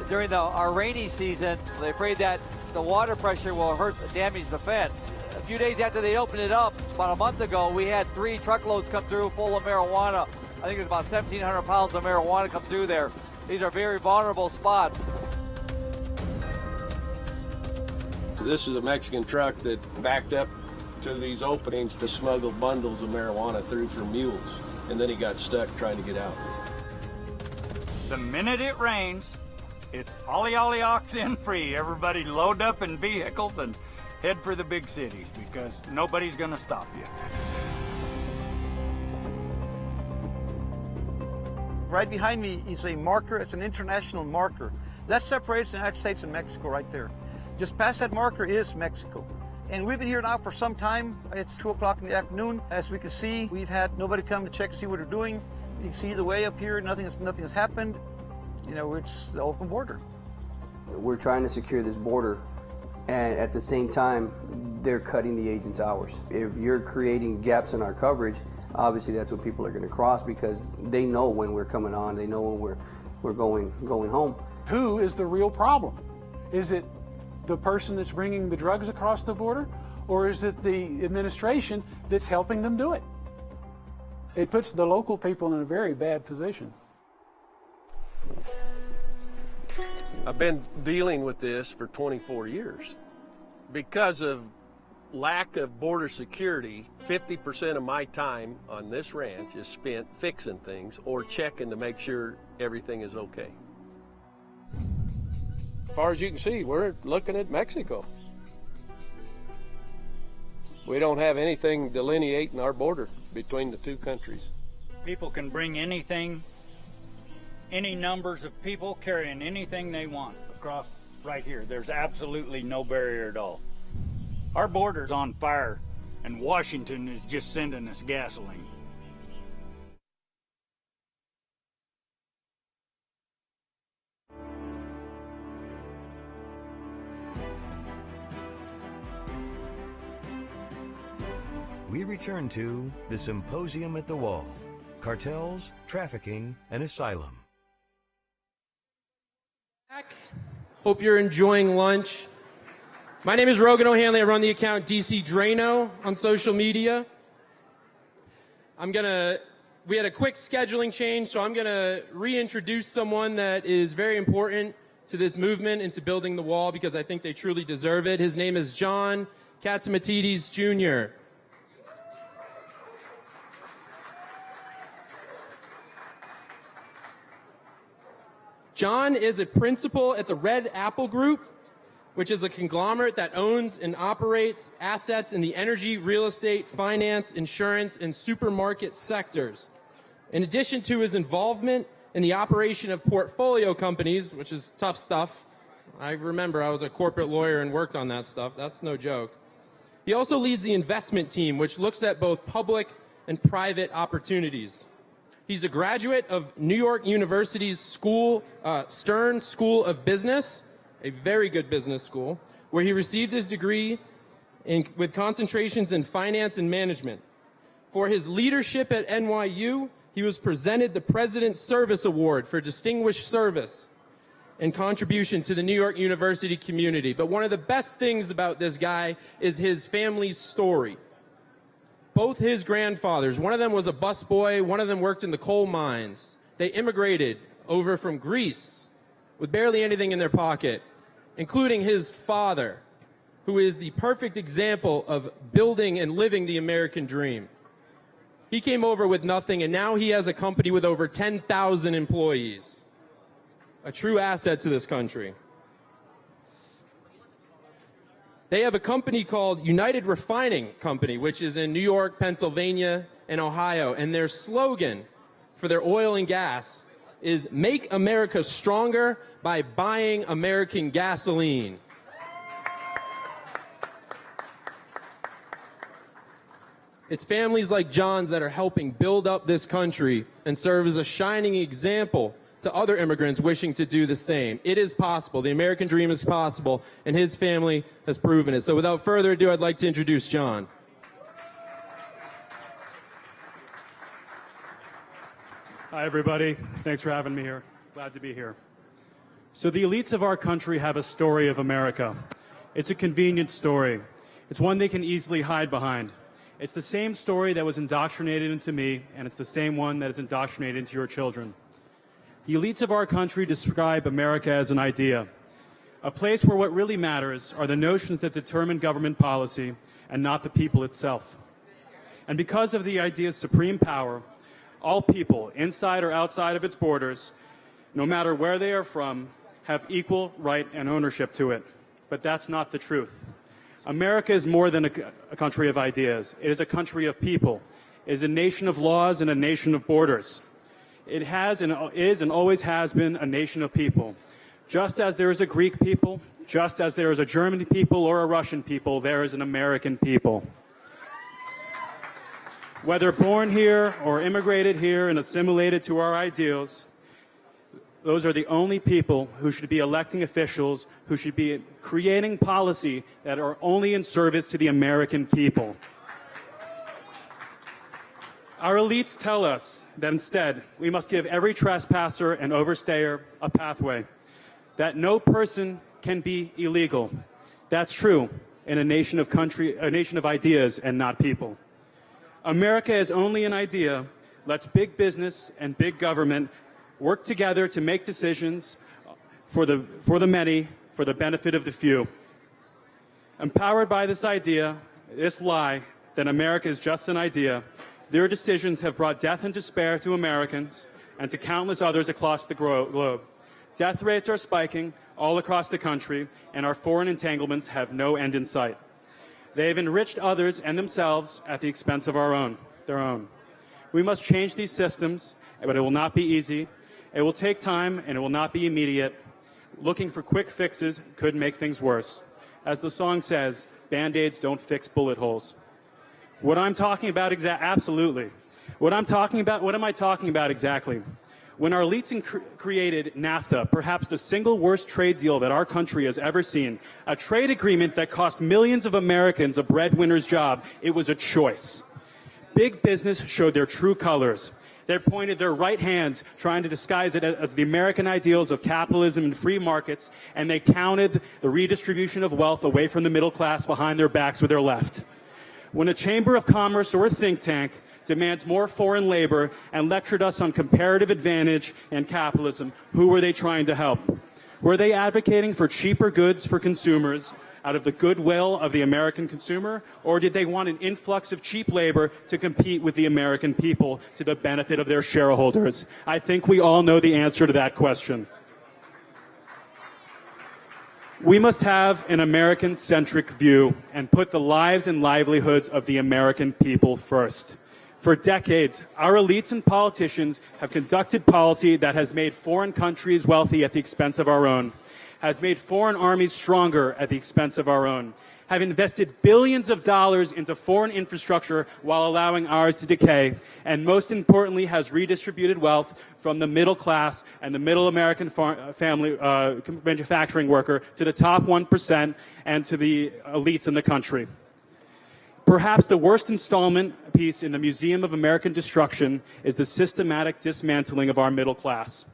during our rainy season. They're afraid that the water pressure will damage the fence. A few days after they opened it up, about a month ago, we had 3 truckloads come through full of marijuana. I think it was about 1,700 pounds of marijuana come through there. These are very vulnerable spots. This is a Mexican truck that backed up to these openings to smuggle bundles of marijuana through for mules, and then he got stuck trying to get out. The minute it rains, it's ollie ox in free. Everybody load up in vehicles and head for the big cities because nobody's going to stop you. Right behind me is a marker. It's an international marker. That separates the United States and Mexico right there. Just past that marker is Mexico. And we've been here now for some time. It's 2 o'clock in the afternoon. As we can see, we've had nobody come to check to see what they're doing. You can see the way up here, nothing has happened. You know, it's the open border. We're trying to secure this border, and at the same time, they're cutting the agents' hours. If you're creating gaps in our coverage, obviously that's when people are going to cross because they know when we're coming on, they know when we're going home. Who is the real problem? Is it the person that's bringing the drugs across the border, or is it the administration that's helping them do it? It puts the local people in a very bad position. I've been dealing with this for 24 years. Because of lack of border security, 50% of my time on this ranch is spent fixing things or checking to make sure everything is okay. As far as you can see, we're looking at Mexico. We don't have anything delineating our border between the two countries. People can bring anything, any numbers of people carrying anything they want across right here. There's absolutely no barrier at all. Our border's on fire, and Washington is just sending us gasoline. We return to the Symposium at the Wall, Cartels, Trafficking, and Asylum. Hope you're enjoying lunch. My name is Rogan O'Hanley. I run the account DC Drano on social media. We had a quick scheduling change, so I'm going to reintroduce someone that is very important to this movement and to building the wall because I think they truly deserve it. His name is John Katsimatidis Jr. John is a principal at the Red Apple Group, which is a conglomerate that owns and operates assets in the energy, real estate, finance, insurance, and supermarket sectors. In addition to his involvement in the operation of portfolio companies, which is tough stuff. I remember I was a corporate lawyer and worked on that stuff. That's no joke. He also leads the investment team, which looks at both public and private opportunities. He's a graduate of New York University's Stern School of Business, a very good business school, where he received his degree with concentrations in finance and management. For his leadership at NYU, he was presented the President's Service Award for distinguished service and contribution to the New York University community. But one of the best things about this guy is his family's story. Both his grandfathers, one of them was a busboy, one of them worked in the coal mines. They immigrated over from Greece with barely anything in their pocket, including his father, who is the perfect example of building and living the American dream. He came over with nothing, and now he has a company with over 10,000 employees. A true asset to this country. They have a company called United Refining Company, which is in New York, Pennsylvania, and Ohio, and their slogan for their oil and gas is "Make America Stronger by Buying American Gasoline." It's families like John's that are helping build up this country and serve as a shining example to other immigrants wishing to do the same. It is possible. The American dream is possible, and his family has proven it. So without further ado, I'd like to introduce John. Hi, everybody. Thanks for having me here. Glad to be here. So the elites of our country have a story of America. It's a convenient story. It's one they can easily hide behind. It's the same story that was indoctrinated into me, and it's the same one that is indoctrinated into your children. The elites of our country describe America as an idea, a place where what really matters are the notions that determine government policy and not the people itself. And because of the idea's supreme power, all people, inside or outside of its borders, no matter where they are from, have equal right and ownership to it. But that's not the truth. America is more than a country of ideas. It is a country of people. It is a nation of laws and a nation of borders. It has and is and always has been a nation of people. Just as there is a Greek people, just as there is a German people or a Russian people, there is an American people. Whether born here or immigrated here and assimilated to our ideals, those are the only people who should be electing officials, who should be creating policy that are only in service to the American people. Our elites tell us that instead we must give every trespasser and overstayer a pathway, that no person can be illegal, That's true in a nation of ideas and not people. America is only an idea. Let's big business and big government work together to make decisions for the many, for the benefit of the few. Empowered by this idea, this lie that America is just an idea, their decisions have brought death and despair to Americans and to countless others across the globe. Death rates are spiking all across the country, and our foreign entanglements have no end in sight. They have enriched others and themselves at the expense of their own. We must change these systems, but it will not be easy. It will take time, and it will not be immediate. Looking for quick fixes could make things worse. As the song says, Band-Aids don't fix bullet holes. What I'm talking about absolutely. What am I talking about exactly? When our elites created NAFTA, perhaps the single worst trade deal that our country has ever seen, a trade agreement that cost millions of Americans a breadwinner's job, it was a choice. Big business showed their true colors. They pointed their right hands, trying to disguise it as the American ideals of capitalism and free markets, and they counted the redistribution of wealth away from the middle class behind their backs with their left. When a chamber of commerce or a think tank demands more foreign labor and lectured us on comparative advantage and capitalism, who were they trying to help? Were they advocating for cheaper goods for consumers out of the goodwill of the American consumer, or did they want an influx of cheap labor to compete with the American people to the benefit of their shareholders? I think we all know the answer to that question. We must have an American-centric view and put the lives and livelihoods of the American people first. For decades, our elites and politicians have conducted policy that has made foreign countries wealthy at the expense of our own, has made foreign armies stronger at the expense of our own, have invested billions of dollars into foreign infrastructure while allowing ours to decay, and most importantly has redistributed wealth from the middle class and the middle American family manufacturing worker to the top 1% and to the elites in the country. Perhaps the worst installment piece in the Museum of American Destruction is the systematic dismantling of our middle class.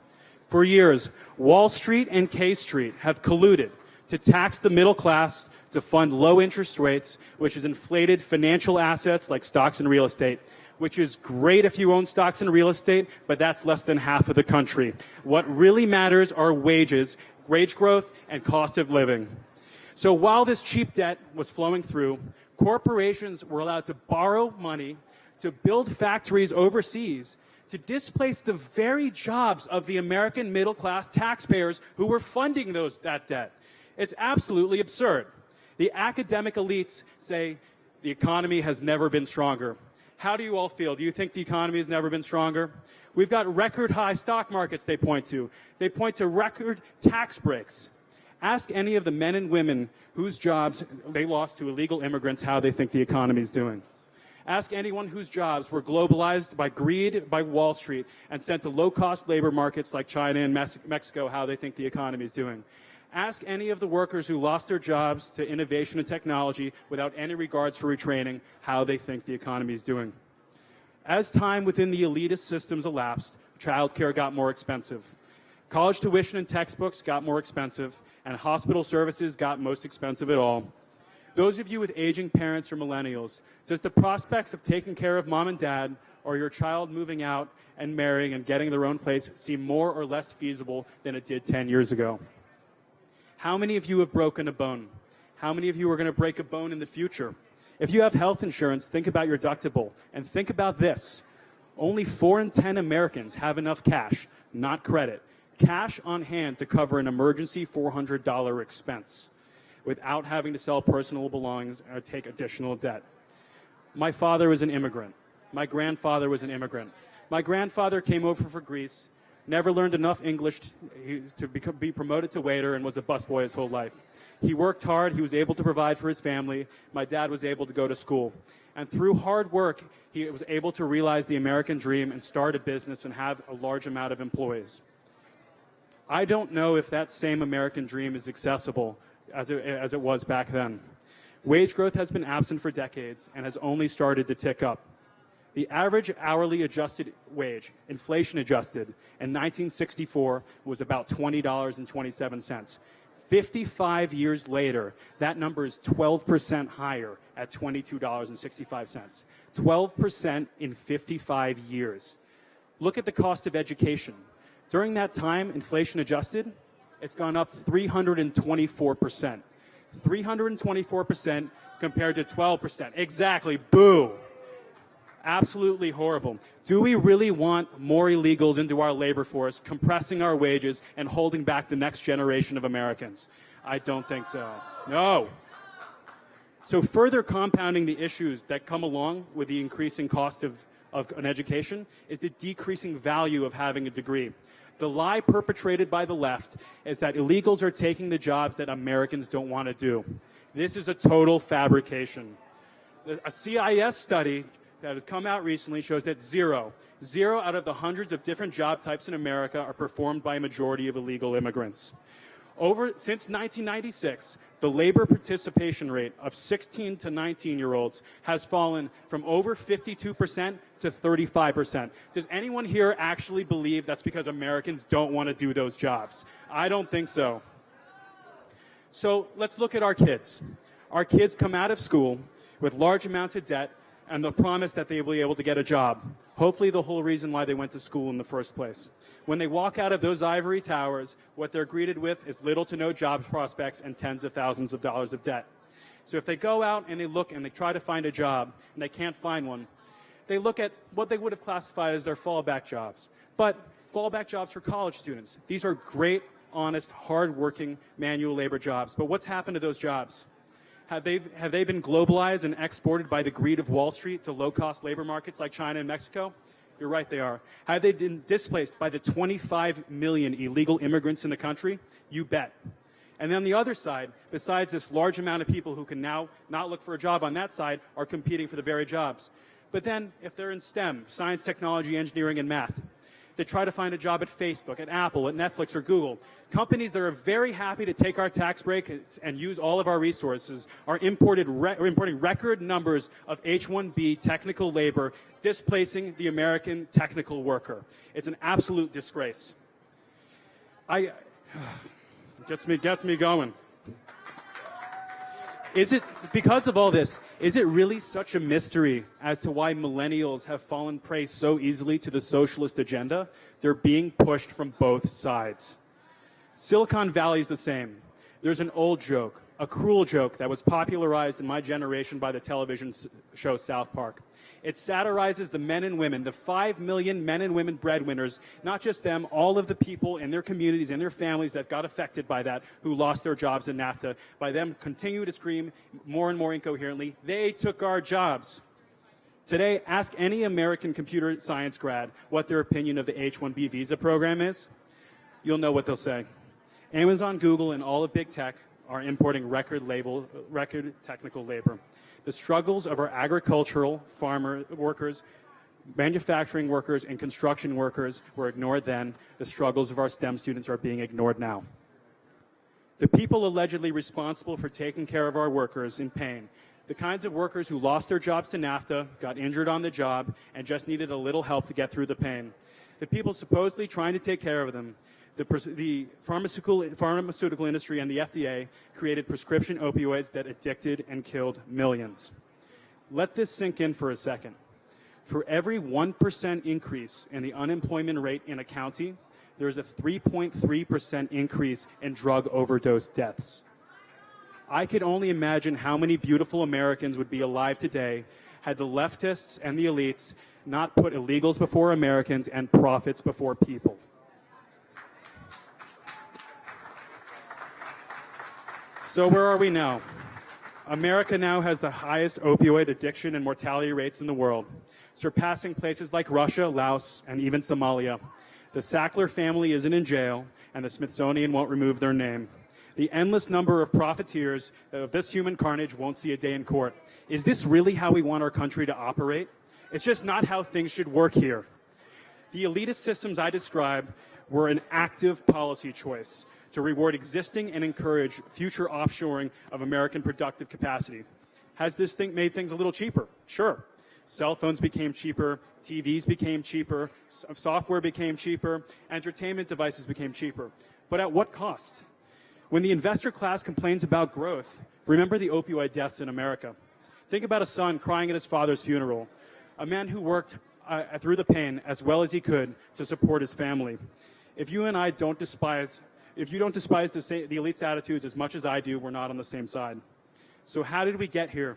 For years, Wall Street and K Street have colluded to tax the middle class to fund low interest rates, which has inflated financial assets like stocks and real estate, which is great if you own stocks and real estate, but that's less than half of the country. What really matters are wages, wage growth, and cost of living. So while this cheap debt was flowing through, corporations were allowed to borrow money to build factories overseas to displace the very jobs of the American middle-class taxpayers who were funding that debt. It's absolutely absurd. The academic elites say the economy has never been stronger. How do you all feel? Do you think the economy has never been stronger? We've got record-high stock markets they point to. They point to record tax breaks. Ask any of the men and women whose jobs they lost to illegal immigrants how they think the economy is doing. Ask anyone whose jobs were globalized by greed by Wall Street and sent to low-cost labor markets like China and Mexico how they think the economy is doing. Ask any of the workers who lost their jobs to innovation and technology without any regards for retraining how they think the economy is doing. As time within the elitist systems elapsed, childcare got more expensive. College tuition and textbooks got more expensive, and hospital services got most expensive at all. Those of you with aging parents or millennials, does the prospects of taking care of mom and dad or your child moving out and marrying and getting their own place seem more or less feasible than it did 10 years ago? How many of you have broken a bone? How many of you are going to break a bone in the future? If you have health insurance, think about your deductible. And think about this. Only 4 in 10 Americans have enough cash, not credit, cash on hand to cover an emergency $400 expense without having to sell personal belongings or take additional debt. My father was an immigrant. My grandfather was an immigrant. My grandfather came over from Greece, never learned enough English to be promoted to waiter, and was a busboy his whole life. He worked hard. He was able to provide for his family. My dad was able to go to school. And through hard work, he was able to realize the American dream and start a business and have a large amount of employees. I don't know if that same American dream is accessible as it was back then. Wage growth has been absent for decades and has only started to tick up. The average hourly adjusted wage, inflation adjusted, in 1964 was about $20.27. 55 years later, that number is 12% higher at $22.65. 12% in 55 years. Look at the cost of education. During that time, inflation adjusted, it's gone up 324%. 324% compared to 12%. Exactly. Boo. Absolutely horrible. Do we really want more illegals into our labor force, compressing our wages and holding back the next generation of Americans? I don't think so. No. So further compounding the issues that come along with the increasing cost of an education is the decreasing value of having a degree. The lie perpetrated by the left is that illegals are taking the jobs that Americans don't want to do. This is a total fabrication. A CIS study that has come out recently shows that zero out of the hundreds of different job types in America are performed by a majority of illegal immigrants. Since 1996, the labor participation rate of 16 to 19-year-olds has fallen from over 52% to 35%. Does anyone here actually believe that's because Americans don't want to do those jobs? I don't think so. So let's look at our kids. Our kids come out of school with large amounts of debt and the promise that they will be able to get a job. Hopefully the whole reason why they went to school in the first place. When they walk out of those ivory towers, what they're greeted with is little to no job prospects and tens of thousands of dollars of debt. So if they go out and they look and they try to find a job and they can't find one, they look at what they would have classified as their fallback jobs. But fallback jobs for college students. These are great, honest, hard-working manual labor jobs. But what's happened to those jobs? Have they been globalized and exported by the greed of Wall Street to low-cost labor markets like China and Mexico? You're right, they are. Have they been displaced by the 25 million illegal immigrants in the country? You bet. And then on the other side, besides this large amount of people who can now not look for a job on that side, are competing for the very jobs. But then, if they're in STEM, science, technology, engineering, and math, they try to find a job at Facebook, at Apple, at Netflix, or Google. Companies that are very happy to take our tax break and use all of our resources are importing record numbers of H-1B technical labor, displacing the American technical worker. It's an absolute disgrace. Gets me going. Is it, because of all this, is it really such a mystery as to why millennials have fallen prey so easily to the socialist agenda? They're being pushed from both sides. Silicon Valley is the same. There's an old joke, a cruel joke that was popularized in my generation by the television show South Park. It satirizes the men and women, the 5 million men and women breadwinners, not just them, all of the people in their communities and their families that got affected by that, who lost their jobs in NAFTA, by them continue to scream more and more incoherently, they took our jobs. Today, ask any American computer science grad what their opinion of the H-1B visa program is. You'll know what they'll say. Amazon, Google, and all of big tech are importing record technical labor. The struggles of our agricultural farmer workers, manufacturing workers, and construction workers were ignored then. The struggles of our STEM students are being ignored now. The people allegedly responsible for taking care of our workers in pain, the kinds of workers who lost their jobs to NAFTA, got injured on the job, and just needed a little help to get through the pain. The people supposedly trying to take care of them, the pharmaceutical industry and the FDA created prescription opioids that addicted and killed millions. Let this sink in for a second. For every 1% increase in the unemployment rate in a county, there is a 3.3% increase in drug overdose deaths. I could only imagine how many beautiful Americans would be alive today had the leftists and the elites not put illegals before Americans and profits before people. So where are we now? America now has the highest opioid addiction and mortality rates in the world, surpassing places like Russia, Laos, and even Somalia. The Sackler family isn't in jail, and the Smithsonian won't remove their name. The endless number of profiteers of this human carnage won't see a day in court. Is this really how we want our country to operate? It's just not how things should work here. The elitist systems I described were an active policy choice to reward existing and encourage future offshoring of American productive capacity. Has this thing made things a little cheaper? Sure. Cell phones became cheaper, TVs became cheaper, software became cheaper, entertainment devices became cheaper. But at what cost? When the investor class complains about growth, remember the opioid deaths in America. Think about a son crying at his father's funeral, a man who worked through the pain as well as he could to support his family. If you and I don't despise, if you don't despise the elite's attitudes as much as I do, we're not on the same side. So how did we get here?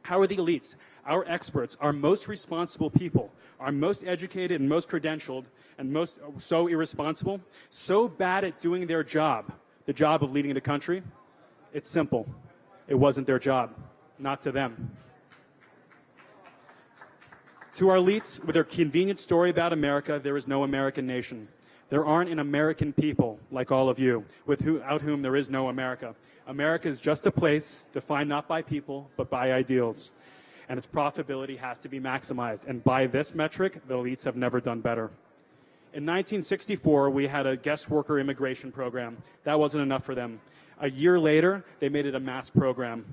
How are the elites, our experts, our most responsible people, our most educated and most credentialed and most so irresponsible, so bad at doing their job, the job of leading the country? It's simple. It wasn't their job, not to them. To our elites, with their convenient story about America, there is no American nation. There aren't an American people like all of you, without whom there is no America. America is just a place defined not by people, but by ideals. And its profitability has to be maximized. And by this metric, the elites have never done better. In 1964, we had a guest worker immigration program. That wasn't enough for them. A year later, they made it a mass program.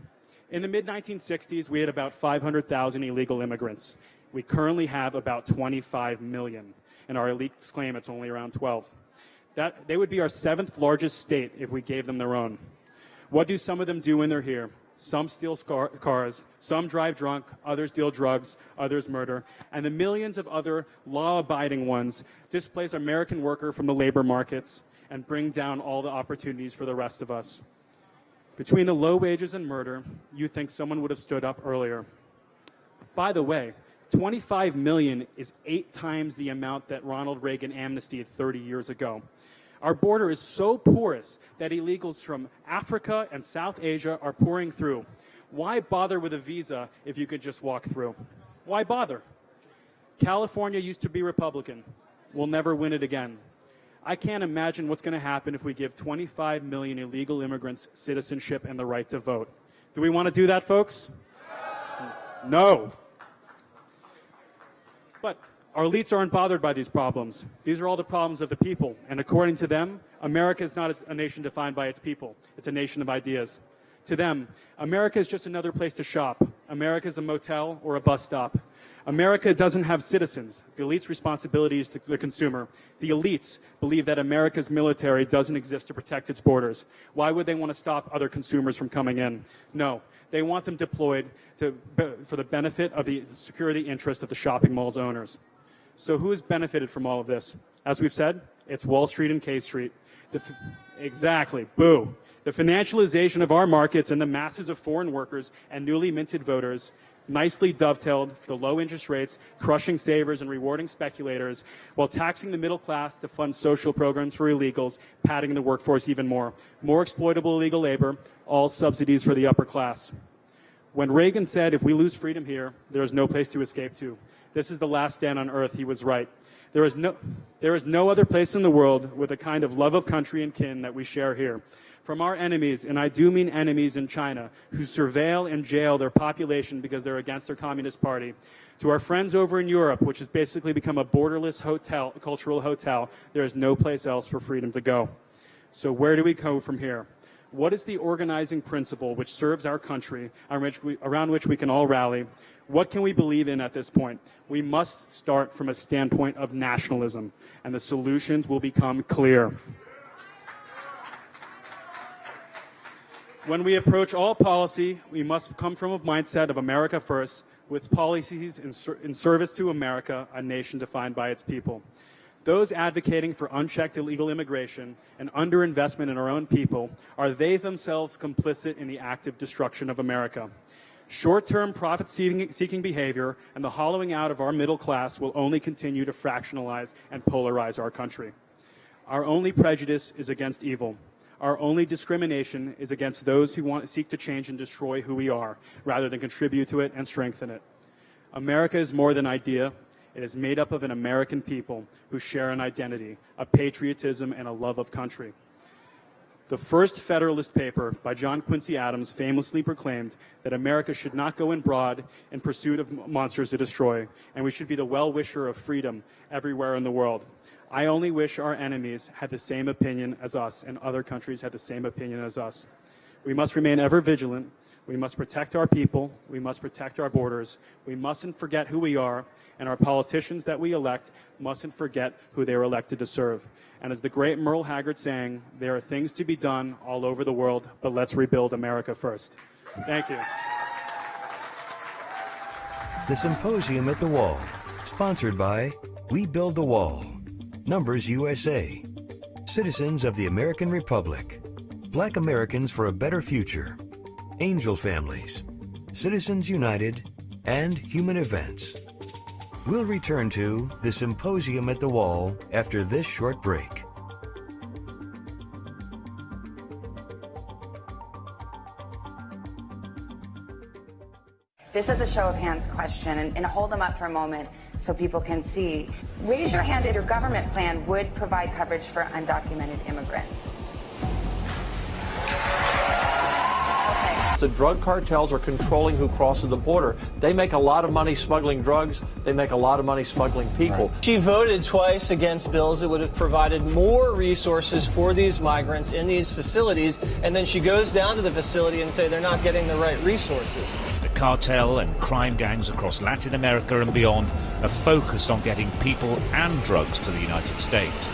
In the mid-1960s, we had about 500,000 illegal immigrants. We currently have about 25 million, and our elites claim it's only around 12. They would be our 7th largest state if we gave them their own. What do some of them do when they're here? Some steal cars, some drive drunk, others deal drugs, others murder, and the millions of other law-abiding ones displace American worker from the labor markets and bring down all the opportunities for the rest of us. Between the low wages and murder, you think someone would have stood up earlier. By the way, 25 million is 8 times the amount that Ronald Reagan amnestied 30 years ago. Our border is so porous that illegals from Africa and South Asia are pouring through. Why bother with a visa if you could just walk through? Why bother? California used to be Republican. We'll never win it again. I can't imagine what's going to happen if we give 25 million illegal immigrants citizenship and the right to vote. Do we want to do that, folks? No. But our elites aren't bothered by these problems. These are all the problems of the people. And according to them, America is not a nation defined by its people. It's a nation of ideas. To them, America is just another place to shop. America is a motel or a bus stop. America doesn't have citizens. The elite's responsibility is to the consumer. The elites believe that America's military doesn't exist to protect its borders. Why would they want to stop other consumers from coming in? No. They want them deployed for the benefit of the security interests of the shopping mall's owners. So who has benefited from all of this? As we've said, it's Wall Street and K Street. Exactly. Boo. The financialization of our markets and the masses of foreign workers and newly minted voters nicely dovetailed for the low interest rates, crushing savers and rewarding speculators, while taxing the middle class to fund social programs for illegals, padding the workforce even more. More exploitable illegal labor, all subsidies for the upper class. When Reagan said, if we lose freedom here, there is no place to escape to. This is the last stand on earth, he was right. There is no other place in the world with the kind of love of country and kin that we share here. From our enemies, and I do mean enemies in China, who surveil and jail their population because they're against their Communist Party, to our friends over in Europe, which has basically become a borderless cultural hotel, there is no place else for freedom to go. So where do we go from here? What is the organizing principle which serves our country, around which we can all rally? What can we believe in at this point? We must start from a standpoint of nationalism, and the solutions will become clear. When we approach all policy, we must come from a mindset of America first, with policies in service to America, a nation defined by its people. Those advocating for unchecked illegal immigration and underinvestment in our own people, are they themselves complicit in the active destruction of America? Short-term profit-seeking behavior and the hollowing out of our middle class will only continue to fractionalize and polarize our country. Our only prejudice is against evil. Our only discrimination is against those who seek to change and destroy who we are, rather than contribute to it and strengthen it. America is more than idea. It is made up of an American people who share an identity, a patriotism, and a love of country. The first Federalist paper by John Quincy Adams famously proclaimed that America should not go abroad in pursuit of monsters to destroy, and we should be the well-wisher of freedom everywhere in the world. I only wish our enemies had the same opinion as us, and other countries had the same opinion as us. We must remain ever vigilant. We must protect our people. We must protect our borders. We mustn't forget who we are, and our politicians that we elect mustn't forget who they were elected to serve. And as the great Merle Haggard sang, there are things to be done all over the world, but let's rebuild America first. Thank you. The Symposium at the Wall, sponsored by We Build the Wall, Numbers USA, Citizens of the American Republic, Black Americans for a Better Future, Angel Families, Citizens United, and Human Events. We'll return to the Symposium at the Wall after this short break. This is a show of hands question, and hold them up for a moment so people can see. Raise your hand if your government plan would provide coverage for undocumented immigrants. The drug cartels are controlling who crosses the border. They make a lot of money smuggling drugs. They make a lot of money smuggling people. She voted twice against bills that would have provided more resources for these migrants in these facilities, and then she goes down to the facility and say they're not getting the right resources. The cartel and crime gangs across Latin America and beyond are focused on getting people and drugs to the United States.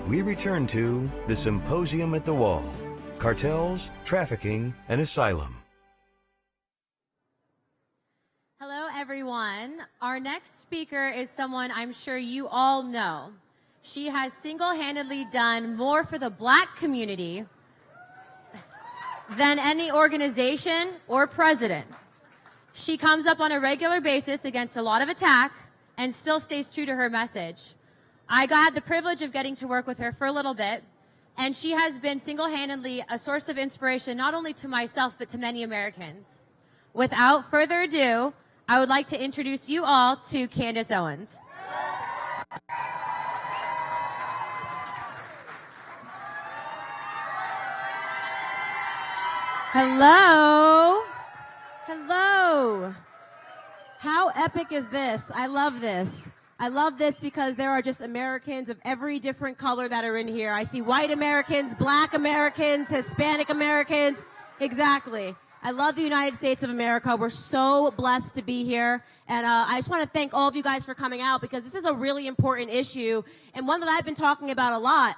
We return to the Symposium at the Wall, Cartels, Trafficking, and Asylum. Hello, everyone. Our next speaker is someone I'm sure you all know. She has single-handedly done more for the Black community than any organization or president. She comes up on a regular basis against a lot of attack and still stays true to her message. I had the privilege of getting to work with her for a little bit, and she has been single-handedly a source of inspiration not only to myself but to many Americans. Without further ado, I would like to introduce you all to Candace Owens. Hello. Hello. How epic is this? I love this. I love this because there are just Americans of every different color that are in here. I see white Americans, Black Americans, Hispanic Americans. Exactly. I love the United States of America. We're so blessed to be here. And I just want to thank all of you guys for coming out because this is a really important issue and one that I've been talking about a lot.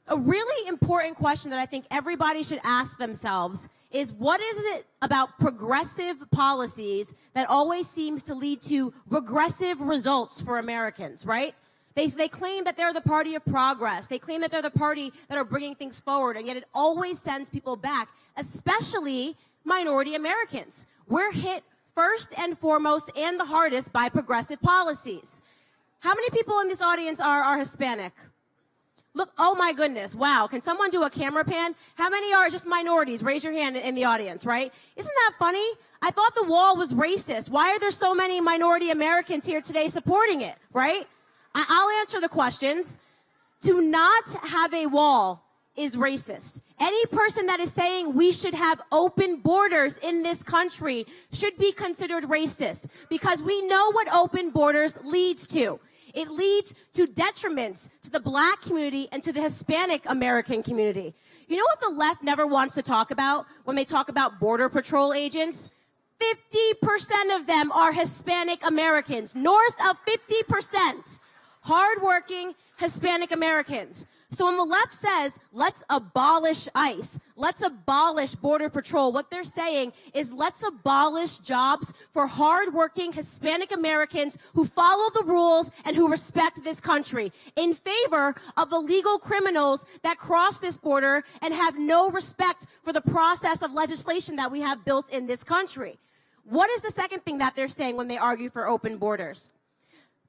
A really important question that I think everybody should ask themselves is what is it about progressive policies that always seems to lead to regressive results for Americans, right? They claim that they're the party of progress. They claim that they're the party that are bringing things forward, and yet it always sends people back, especially minority Americans. We're hit first and foremost and the hardest by progressive policies. How many people in this audience are Hispanic? Look, oh my goodness, wow. Can someone do a camera pan? How many are just minorities? Raise your hand in the audience, right? Isn't that funny? I thought the wall was racist. Why are there so many minority Americans here today supporting it, right? I'll answer the questions. To not have a wall is racist. Any person that is saying we should have open borders in this country should be considered racist because we know what open borders leads to. It leads to detriments to the Black community and to the Hispanic American community. You know what the left never wants to talk about when they talk about Border Patrol agents? 50% of them are Hispanic Americans, north of 50%. Hardworking Hispanic Americans. So when the left says, let's abolish ICE, let's abolish Border Patrol, what they're saying is let's abolish jobs for hardworking Hispanic Americans who follow the rules and who respect this country in favor of the legal criminals that cross this border and have no respect for the process of legislation that we have built in this country. What is the second thing that they're saying when they argue for open borders?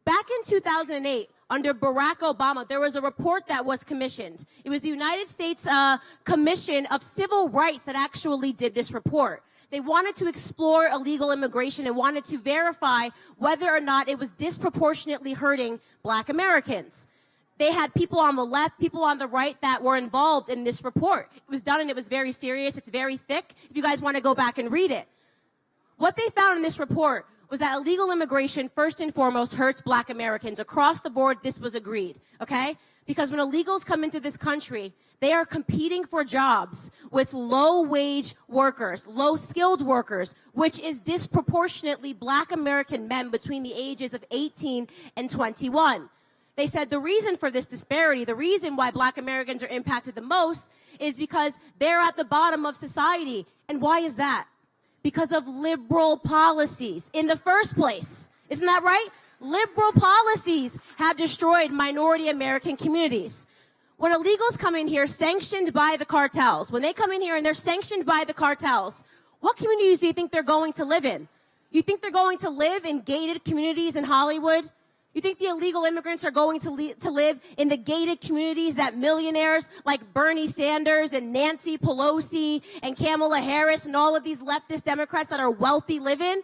Back in 2008, under Barack Obama, there was a report that was commissioned. It was the United States Commission of Civil Rights that actually did this report. They wanted to explore illegal immigration and wanted to verify whether or not it was disproportionately hurting Black Americans. They had people on the left, people on the right that were involved in this report. It was done and it was very serious. It's very thick. If you guys want to go back and read it. What they found in this report was that illegal immigration, first and foremost, hurts Black Americans. Across the board, this was agreed, okay? Because when illegals come into this country, they are competing for jobs with low-wage workers, low-skilled workers, which is disproportionately Black American men between the ages of 18 and 21. They said the reason for this disparity, the reason why Black Americans are impacted the most is because they're at the bottom of society. And why is that? Because of liberal policies in the first place. Isn't that right? Liberal policies have destroyed minority American communities. When illegals come in here sanctioned by the cartels, when they come in here and they're sanctioned by the cartels, what communities do you think they're going to live in? You think they're going to live in gated communities in Hollywood? You think the illegal immigrants are going to live in the gated communities that millionaires like Bernie Sanders and Nancy Pelosi and Kamala Harris and all of these leftist Democrats that are wealthy live in?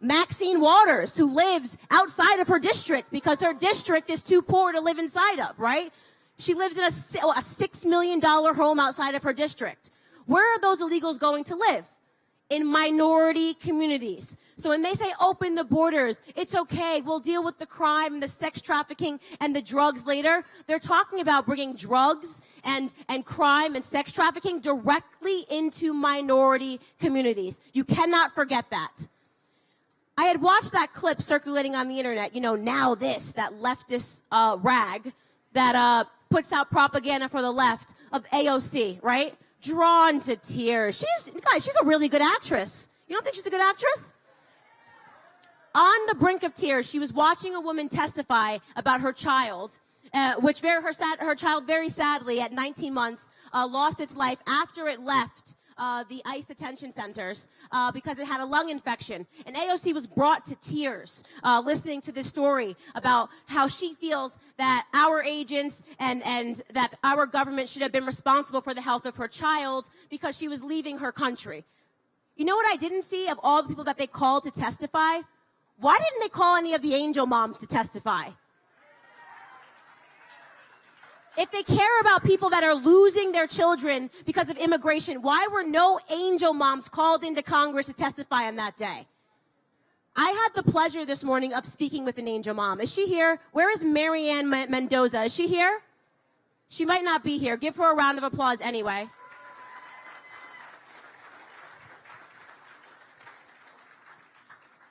Maxine Waters, who lives outside of her district because her district is too poor to live inside of, right? She lives in a $6 million home outside of her district. Where are those illegals going to live? In minority communities. So when they say open the borders, it's okay, we'll deal with the crime and the sex trafficking and the drugs later, they're talking about bringing drugs and crime and sex trafficking directly into minority communities. You cannot forget that. I had watched that clip circulating on the internet, you know, Now This, that leftist rag that puts out propaganda for the left of AOC, right? Drawn to tears. She's a really good actress. You don't think she's a good actress? On the brink of tears, she was watching a woman testify about her child, her child very sadly at 19 months lost its life after it left the ICE detention centers because it had a lung infection. And AOC was brought to tears listening to this story about how she feels that our agents and that our government should have been responsible for the health of her child because she was leaving her country. You know what I didn't see of all the people that they called to testify? Why didn't they call any of the angel moms to testify? If they care about people that are losing their children because of immigration, why were no angel moms called into Congress to testify on that day? I had the pleasure this morning of speaking with an angel mom. Is she here? Where is Marianne Mendoza? Is she here? She might not be here. Give her a round of applause anyway.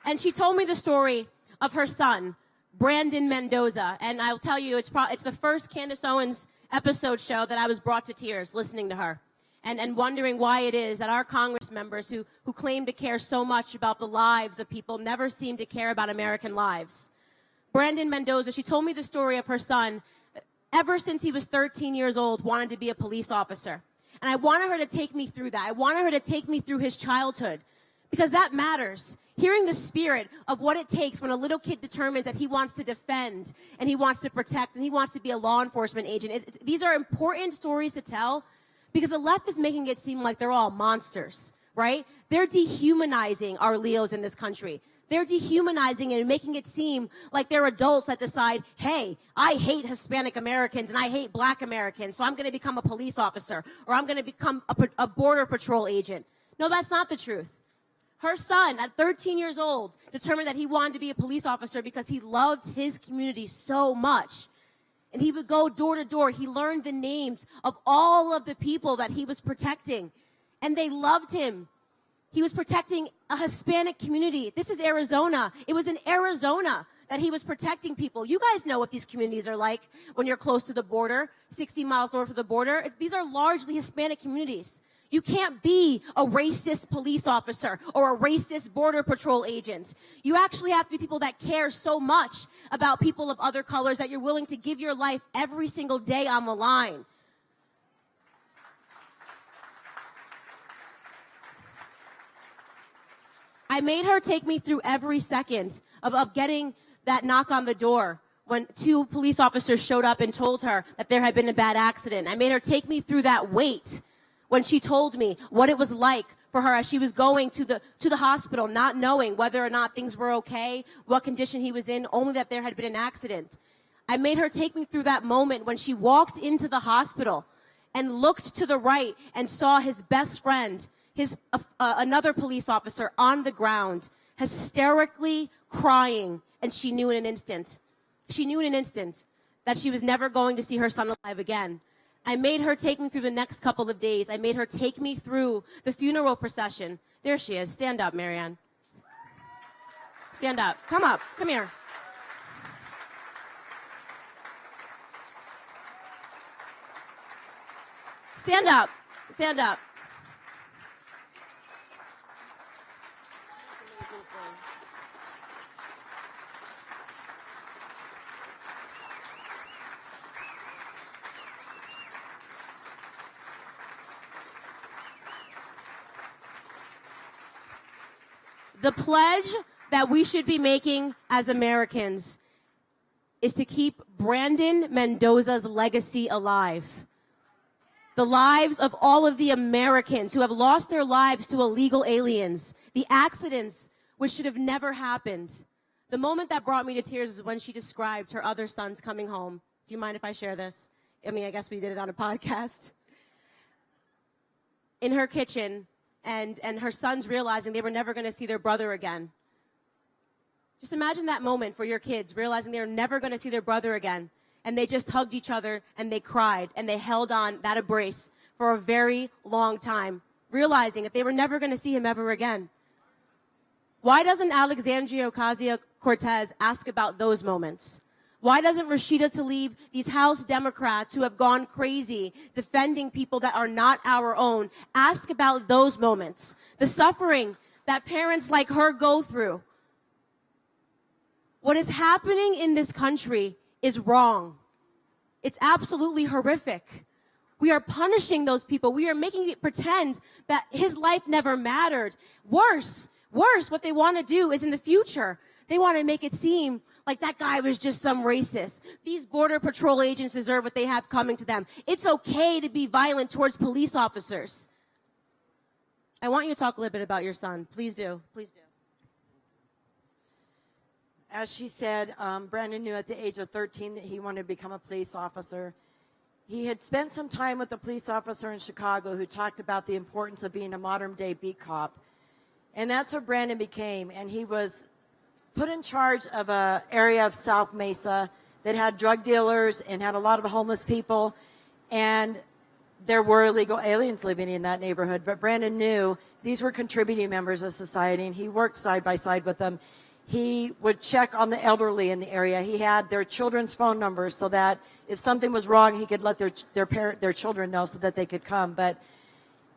And she told me the story of her son, Brandon Mendoza. And I'll tell you, it's the first Candace Owens episode show that I was brought to tears listening to her and wondering why it is that our Congress members who claim to care so much about the lives of people never seem to care about American lives. Brandon Mendoza, she told me the story of her son, ever since he was 13 years old, wanted to be a police officer. And I wanted her to take me through that. I wanted her to take me through his childhood because that matters. Hearing the spirit of what it takes when a little kid determines that he wants to defend and he wants to protect and he wants to be a law enforcement agent. These are important stories to tell because the left is making it seem like they're all monsters, right? They're dehumanizing our Leos in this country. They're dehumanizing and making it seem like they're adults that decide, hey, I hate Hispanic Americans and I hate Black Americans, so I'm going to become a police officer or I'm going to become a border patrol agent. No, that's not the truth. Her son, at 13 years old, determined that he wanted to be a police officer because he loved his community so much. And he would go door to door. He learned the names of all of the people that he was protecting. And they loved him. He was protecting a Hispanic community. This is Arizona. It was in Arizona that he was protecting people. You guys know what these communities are like when you're close to the border, 60 miles north of the border. These are largely Hispanic communities. You can't be a racist police officer or a racist border patrol agent. You actually have to be people that care so much about people of other colors that you're willing to give your life every single day on the line. I made her take me through every second of getting that knock on the door when 2 police officers showed up and told her that there had been a bad accident. I made her take me through that wait when she told me what it was like for her as she was going to the hospital, not knowing whether or not things were okay, what condition he was in, only that there had been an accident. I made her take me through that moment when she walked into the hospital and looked to the right and saw his best friend, another police officer on the ground, hysterically crying, and she knew in an instant that she was never going to see her son alive again. I made her take me through the next couple of days. I made her take me through the funeral procession. There she is. Stand up, Marianne. Stand up. Come up. Come here. Stand up. Stand up. The pledge that we should be making as Americans is to keep Brandon Mendoza's legacy alive. The lives of all of the Americans who have lost their lives to illegal aliens, the accidents which should have never happened. The moment that brought me to tears is when she described her other sons coming home. Do you mind if I share this? I mean, I guess we did it on a podcast. In her kitchen, and her sons realizing they were never going to see their brother again. Just imagine that moment for your kids, realizing they were never going to see their brother again. And they just hugged each other, and they cried, and they held on that embrace for a very long time, realizing that they were never going to see him ever again. Why doesn't Alexandria Ocasio-Cortez ask about those moments? Why doesn't Rashida Tlaib, these House Democrats who have gone crazy defending people that are not our own, ask about those moments? The suffering that parents like her go through. What is happening in this country is wrong. It's absolutely horrific. We are punishing those people. We are making it pretend that his life never mattered. Worse, what they want to do is in the future, they want to make it seem like that guy was just some racist. These Border Patrol agents deserve what they have coming to them. It's okay to be violent towards police officers. I want you to talk a little bit about your son. Please do. Please do. As she said, Brandon knew at the age of 13 that he wanted to become a police officer. He had spent some time with a police officer in Chicago who talked about the importance of being a modern-day beat cop. And that's what Brandon became. And he was put in charge of an area of South Mesa that had drug dealers and had a lot of homeless people. And there were illegal aliens living in that neighborhood. But Brandon knew these were contributing members of society, and he worked side by side with them. He would check on the elderly in the area. He had their children's phone numbers so that if something was wrong, he could let their children know so that they could come. But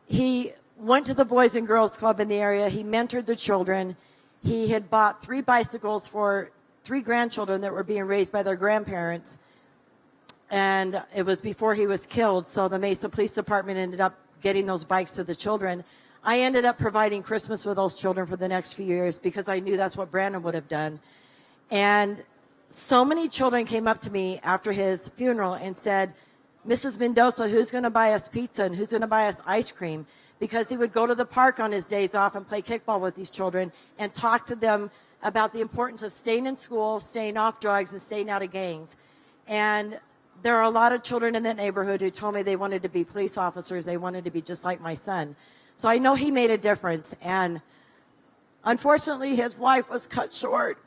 he went to the Boys and Girls Club in the area. He mentored the children. He had bought 3 bicycles for 3 grandchildren that were being raised by their grandparents. And it was before he was killed, so the Mesa Police Department ended up getting those bikes to the children. I ended up providing Christmas for those children for the next few years because I knew that's what Brandon would have done. And so many children came up to me after his funeral and said, Mrs. Mendoza, who's going to buy us pizza and who's going to buy us ice cream? Because he would go to the park on his days off and play kickball with these children and talk to them about the importance of staying in school, staying off drugs, and staying out of gangs. And there are a lot of children in that neighborhood who told me they wanted to be police officers. They wanted to be just like my son. So I know he made a difference. And unfortunately, his life was cut short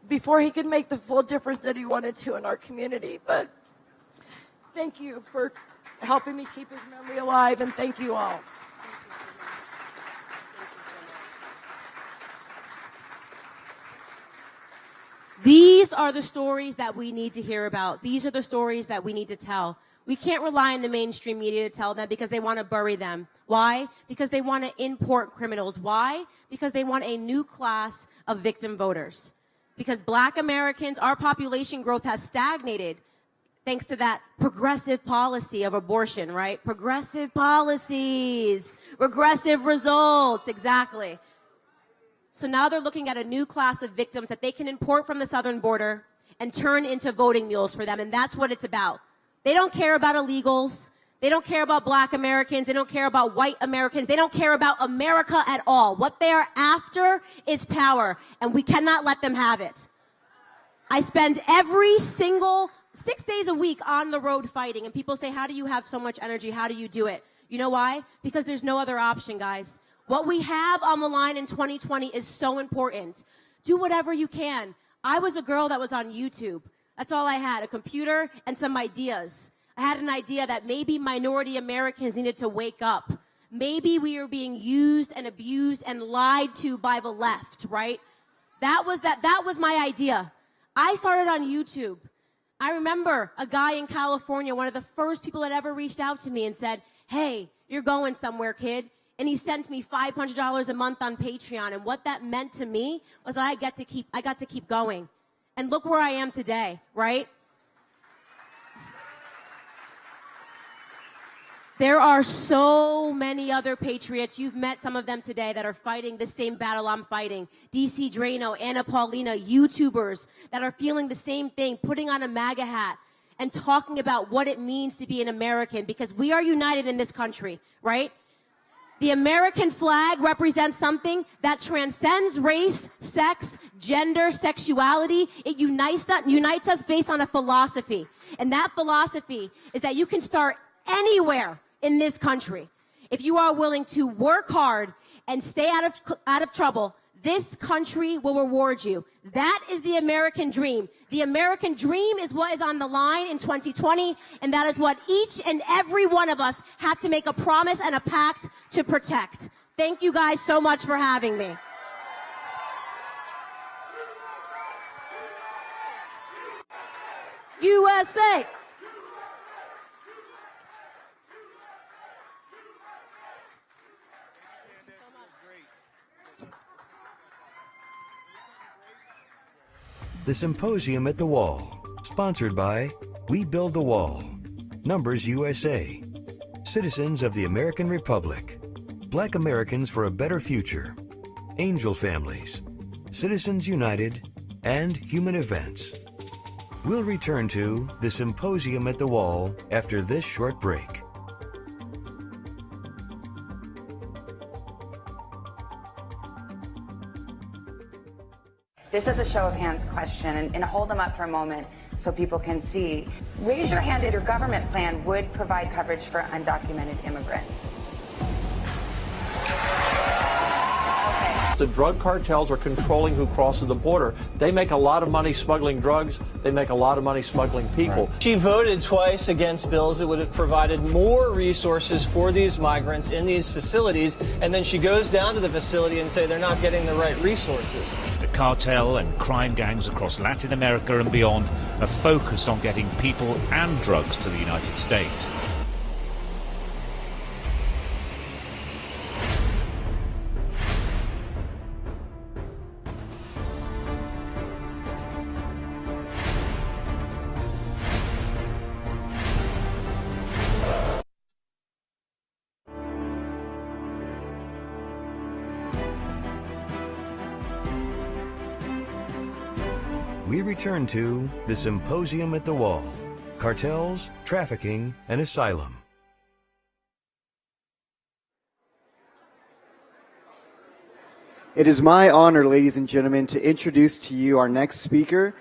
before he could make the full difference that he wanted to in our community. But thank you for helping me keep his memory alive, and thank you all. These are the stories that we need to hear about. These are the stories that we need to tell. We can't rely on the mainstream media to tell them because they want to bury them. Why? Because they want to import criminals. Why? Because they want a new class of victim voters. Because Black Americans, our population growth has stagnated thanks to that progressive policy of abortion, right? Progressive policies, regressive results, exactly. So now they're looking at a new class of victims that they can import from the southern border and turn into voting mules for them, and that's what it's about. They don't care about illegals. They don't care about Black Americans. They don't care about white Americans. They don't care about America at all. What they are after is power, and we cannot let them have it. I spend every single 6 days a week on the road fighting, and people say, how do you have so much energy? How do you do it? You know why? Because there's no other option, guys. What we have on the line in 2020 is so important. Do whatever you can. I was a girl that was on YouTube. That's all I had, a computer and some ideas. I had an idea that maybe minority Americans needed to wake up. Maybe we are being used and abused and lied to by the left, right? That was my idea. I started on YouTube. I remember a guy in California, one of the first people that ever reached out to me and said, hey, you're going somewhere, kid. And he sent me $500 a month on Patreon. And what that meant to me was that I got to keep going. And look where I am today, right? There are so many other patriots. You've met some of them today that are fighting the same battle I'm fighting. DC Drano, Anna Paulina, YouTubers that are feeling the same thing, putting on a MAGA hat and talking about what it means to be an American, because we are united in this country, right? The American flag represents something that transcends race, sex, gender, sexuality. It unites us based on a philosophy. And that philosophy is that you can start anywhere in this country. If you are willing to work hard and stay out of trouble, this country will reward you. That is the American dream. The American dream is what is on the line in 2020, and that is what each and every one of us have to make a promise and a pact to protect. Thank you guys so much for having me. USA! The Symposium at the Wall, sponsored by We Build the Wall, Numbers USA, Citizens of the American Republic, Black Americans for a Better Future, Angel Families, Citizens United, and Human Events. We'll return to the Symposium at the Wall after this short break. This is a show of hands question, and hold them up for a moment so people can see. Raise your hand if your government plan would provide coverage for undocumented immigrants. The drug cartels are controlling who crosses the border. They make a lot of money smuggling drugs. They make a lot of money smuggling people. Right. She voted twice against bills that would have provided more resources for these migrants in these facilities, and then she goes down to the facility and say they're not getting the right resources. The cartel and crime gangs across Latin America and beyond are focused on getting people and drugs to the United States. We return to the Symposium at the Wall, Cartels, Trafficking, and Asylum. It is my honor, ladies and gentlemen, to introduce to you our next speaker.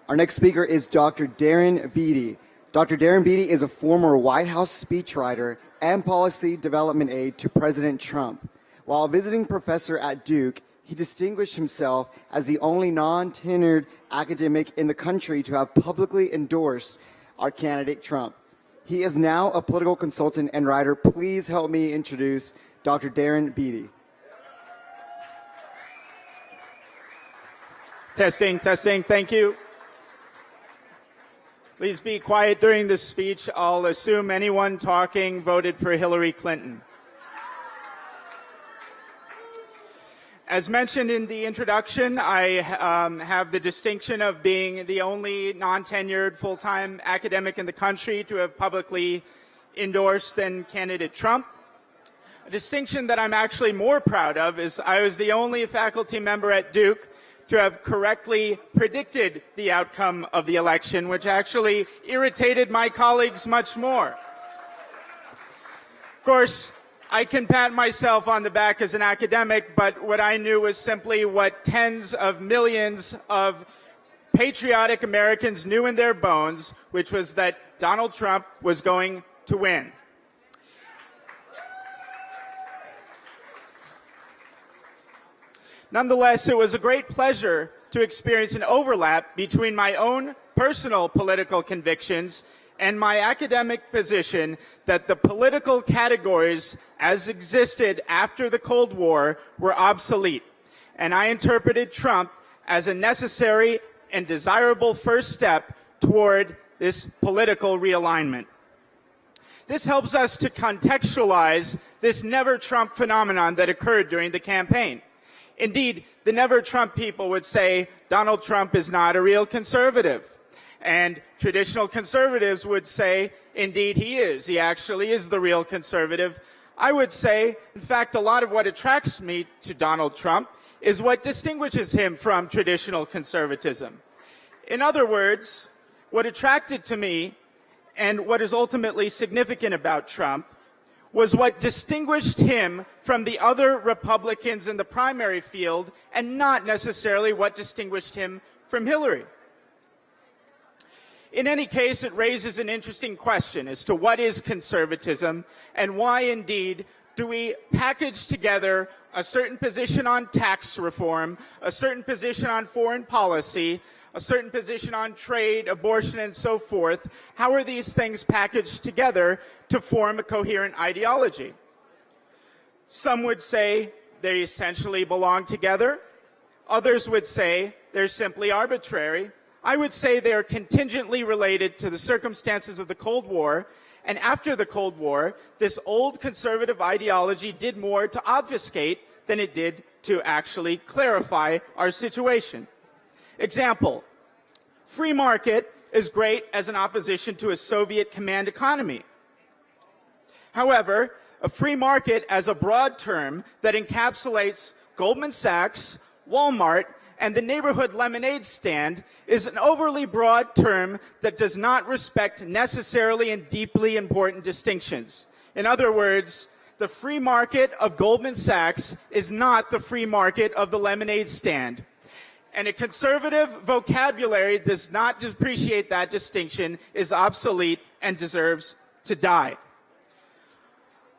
Our next speaker is Dr. Darren Beattie. Dr. Darren Beattie is a former White House speechwriter and policy development aide to President Trump. While a visiting professor at Duke, he distinguished himself as the only non-tenured academic in the country to have publicly endorsed our candidate Trump. He is now a political consultant and writer. Please help me introduce Dr. Darren Beattie. Testing, testing, thank you. Please be quiet during this speech. I'll assume anyone talking voted for Hillary Clinton. As mentioned in the introduction, I have the distinction of being the only non-tenured full-time academic in the country to have publicly endorsed then candidate Trump. A distinction that I'm actually more proud of is I was the only faculty member at Duke to have correctly predicted the outcome of the election, which actually irritated my colleagues much more. Of course, I can pat myself on the back as an academic, but what I knew was simply what tens of millions of patriotic Americans knew in their bones, which was that Donald Trump was going to win. Nonetheless, it was a great pleasure to experience an overlap between my own personal political convictions and my academic position that the political categories as existed after the Cold War were obsolete. And I interpreted Trump as a necessary and desirable first step toward this political realignment. This helps us to contextualize this Never Trump phenomenon that occurred during the campaign. Indeed, the Never Trump people would say Donald Trump is not a real conservative. And traditional conservatives would say, indeed, he is. He actually is the real conservative. I would say, in fact, a lot of what attracts me to Donald Trump is what distinguishes him from traditional conservatism. In other words, what attracted to me and what is ultimately significant about Trump was what distinguished him from the other Republicans in the primary field and not necessarily what distinguished him from Hillary. In any case, it raises an interesting question as to what is conservatism and why indeed do we package together a certain position on tax reform, a certain position on foreign policy, a certain position on trade, abortion, and so forth. How are these things packaged together to form a coherent ideology? Some would say they essentially belong together. Others would say they're simply arbitrary. I would say they are contingently related to the circumstances of the Cold War. And after the Cold War, this old conservative ideology did more to obfuscate than it did to actually clarify our situation. Example, free market is great as an opposition to a Soviet command economy. However, a free market as a broad term that encapsulates Goldman Sachs, Walmart, and the neighborhood lemonade stand is an overly broad term that does not respect necessarily and deeply important distinctions. In other words, the free market of Goldman Sachs is not the free market of the lemonade stand. And a conservative vocabulary does not appreciate that distinction, is obsolete, and deserves to die.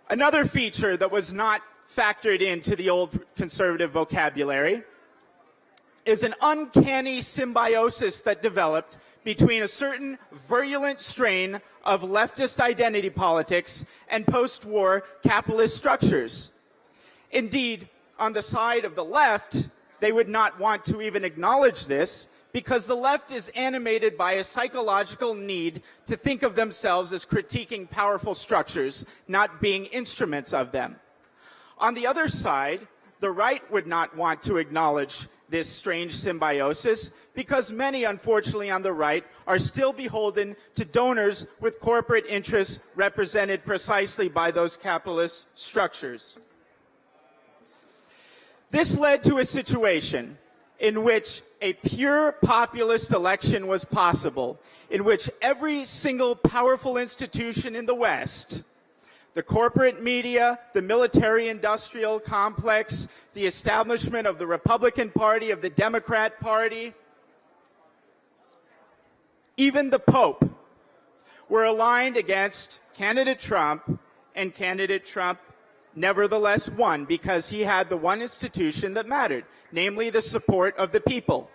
Another feature that was not factored into the old conservative vocabulary is an uncanny symbiosis that developed between a certain virulent strain of leftist identity politics and post-war capitalist structures. Indeed, on the side of the left, they would not want to even acknowledge this because the left is animated by a psychological need to think of themselves as critiquing powerful structures, not being instruments of them. On the other side, the right would not want to acknowledge this strange symbiosis because many, unfortunately, on the right are still beholden to donors with corporate interests represented precisely by those capitalist structures. This led to a situation in which a pure populist election was possible, in which every single powerful institution in the West, the corporate media, the military-industrial complex, the establishment of the Republican Party, of the Democrat Party, even the Pope, were aligned against candidate Trump, and candidate Trump nevertheless won because he had the one institution that mattered, namely the support of the people.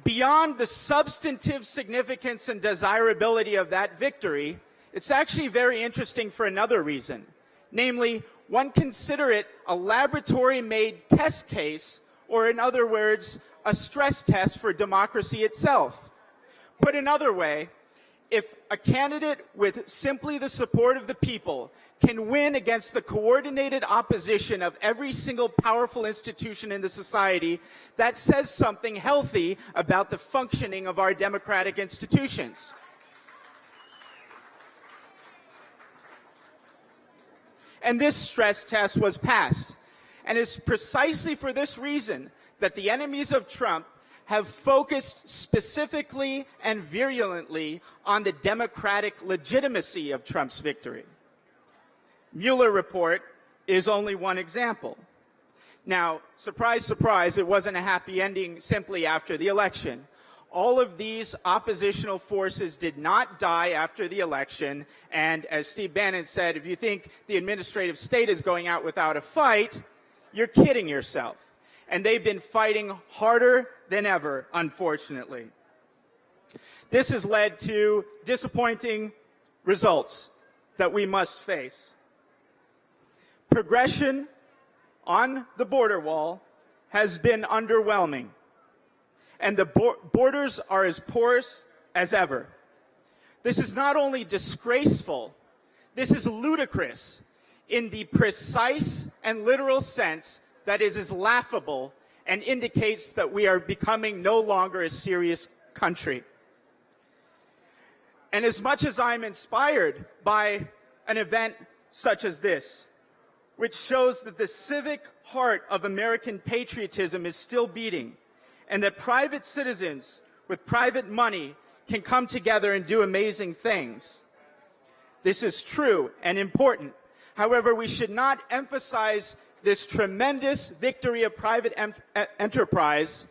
Beyond the substantive significance and desirability of that victory, it's actually very interesting for another reason. Namely, one consider it a laboratory-made test case, or in other words, a stress test for democracy itself. Put another way, if a candidate with simply the support of the people can win against the coordinated opposition of every single powerful institution in the society, that says something healthy about the functioning of our democratic institutions. And this stress test was passed. And it's precisely for this reason that the enemies of Trump have focused specifically and virulently on the democratic legitimacy of Trump's victory. Mueller report is only one example. Now, surprise, surprise, it wasn't a happy ending simply after the election. All of these oppositional forces did not die after the election, and as Steve Bannon said, if you think the administrative state is going out without a fight, you're kidding yourself. And they've been fighting harder than ever, unfortunately. This has led to disappointing results that we must face. Progression on the border wall has been underwhelming, and the borders are as porous as ever. This is not only disgraceful, this is ludicrous in the precise and literal sense that it is laughable and indicates that we are becoming no longer a serious country. And as much as I'm inspired by an event such as this, which shows that the civic heart of American patriotism is still beating, and that private citizens with private money can come together and do amazing things. This is true and important. However, we should not emphasize this tremendous victory of private enterprise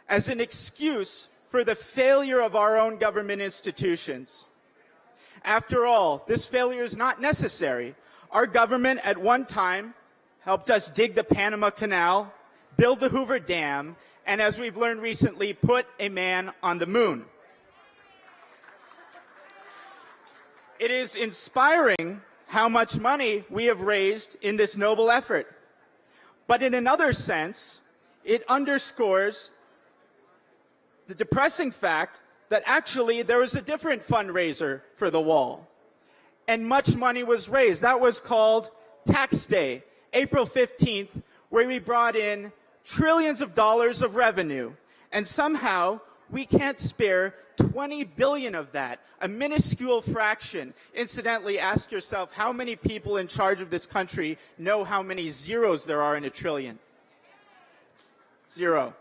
as an excuse for the failure of our own government institutions. After all, this failure is not necessary. Our government at one time helped us dig the Panama Canal, build the Hoover Dam, and as we've learned recently, put a man on the moon. It is inspiring how much money we have raised in this noble effort. But in another sense, it underscores the depressing fact that actually there was a different fundraiser for the wall. And much money was raised. That was called Tax Day, April 15th, where we brought in trillions of dollars of revenue. And somehow we can't spare 20 billion of that, a minuscule fraction. Incidentally, ask yourself how many people in charge of this country know how many zeros there are in a trillion? Zero.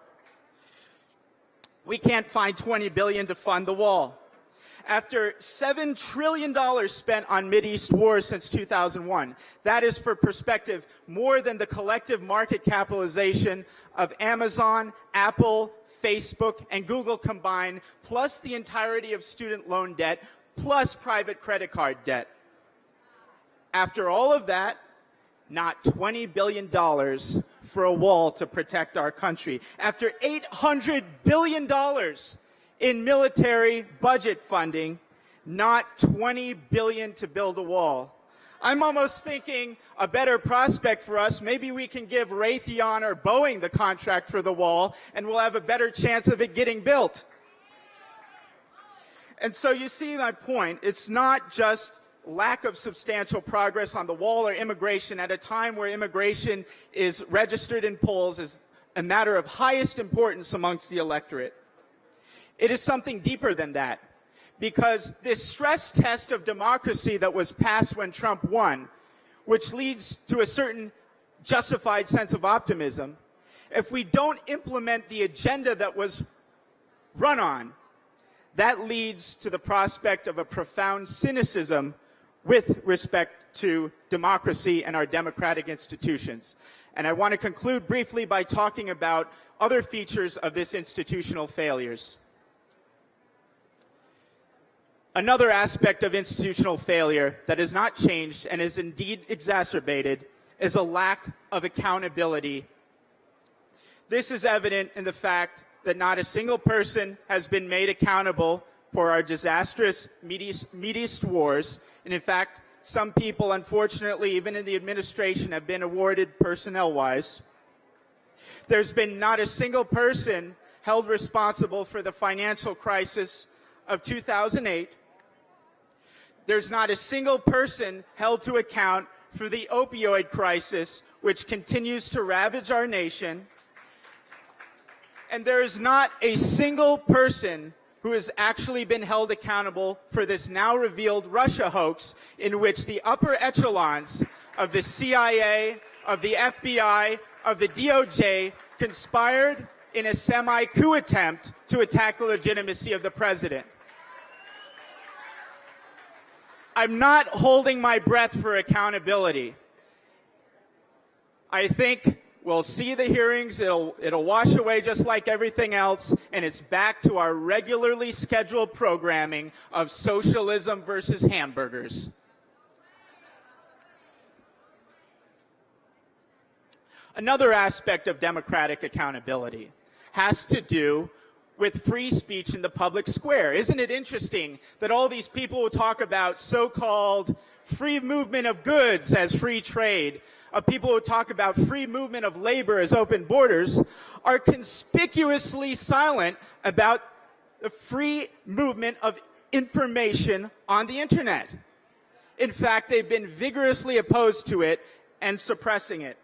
We can't find 20 billion to fund the wall. After $7 trillion spent on Mideast wars since 2001, that is, for perspective, more than the collective market capitalization of Amazon, Apple, Facebook, and Google combined, plus the entirety of student loan debt, plus private credit card debt. After all of that, not $20 billion for a wall to protect our country. After $800 billion in military budget funding, not $20 billion to build a wall. I'm almost thinking a better prospect for us, maybe we can give Raytheon or Boeing the contract for the wall, and we'll have a better chance of it getting built. And so you see my point. It's not just lack of substantial progress on the wall or immigration at a time where immigration is registered in polls as a matter of highest importance amongst the electorate. It is something deeper than that, because this stress test of democracy that was passed when Trump won, which leads to a certain justified sense of optimism, if we don't implement the agenda that was run on, that leads to the prospect of a profound cynicism with respect to democracy and our democratic institutions. And I want to conclude briefly by talking about other features of this institutional failures. Another aspect of institutional failure that has not changed and is indeed exacerbated is a lack of accountability. This is evident in the fact that not a single person has been made accountable for our disastrous Mideast wars. And in fact, some people, unfortunately, even in the administration, have been awarded personnel-wise. There's been not a single person held responsible for the financial crisis of 2008. There's not a single person held to account for the opioid crisis, which continues to ravage our nation. And there is not a single person who has actually been held accountable for this now revealed Russia hoax, in which the upper echelons of the CIA, of the FBI, of the DOJ conspired in a semi-coup attempt to attack the legitimacy of the president. I'm not holding my breath for accountability. I think we'll see the hearings, it'll wash away just like everything else, and it's back to our regularly scheduled programming of socialism versus hamburgers. Another aspect of democratic accountability has to do with free speech in the public square. Isn't it interesting that all these people who talk about so-called free movement of goods as free trade, of people who talk about free movement of labor as open borders, are conspicuously silent about the free movement of information on the internet? In fact, they've been vigorously opposed to it and suppressing it.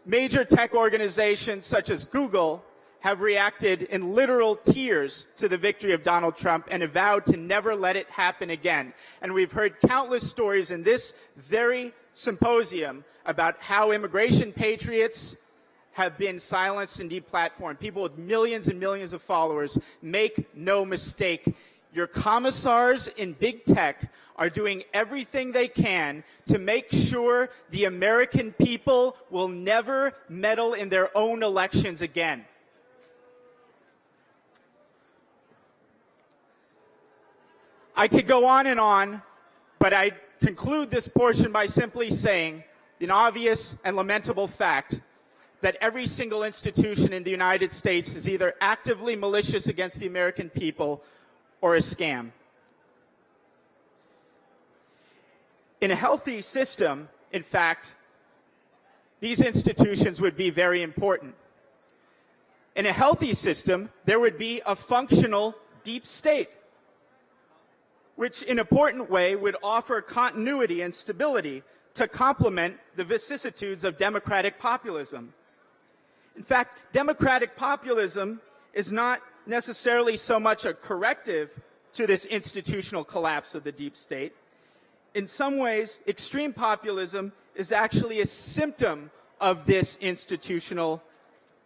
Major tech organizations such as Google have reacted in literal tears to the victory of Donald Trump and have vowed to never let it happen again. And we've heard countless stories in this very symposium about how immigration patriots have been silenced and deplatformed. People with millions and millions of followers. Make no mistake, your commissars in big tech are doing everything they can to make sure the American people will never meddle in their own elections again. I could go on, but I conclude this portion by simply saying an obvious and lamentable fact that every single institution in the United States is either actively malicious against the American people or a scam. In a healthy system, in fact, these institutions would be very important. In a healthy system, there would be a functional deep state, which in an important way would offer continuity and stability to complement the vicissitudes of democratic populism. In fact, democratic populism is not necessarily so much a corrective to this institutional collapse of the deep state. In some ways, extreme populism is actually a symptom of this institutional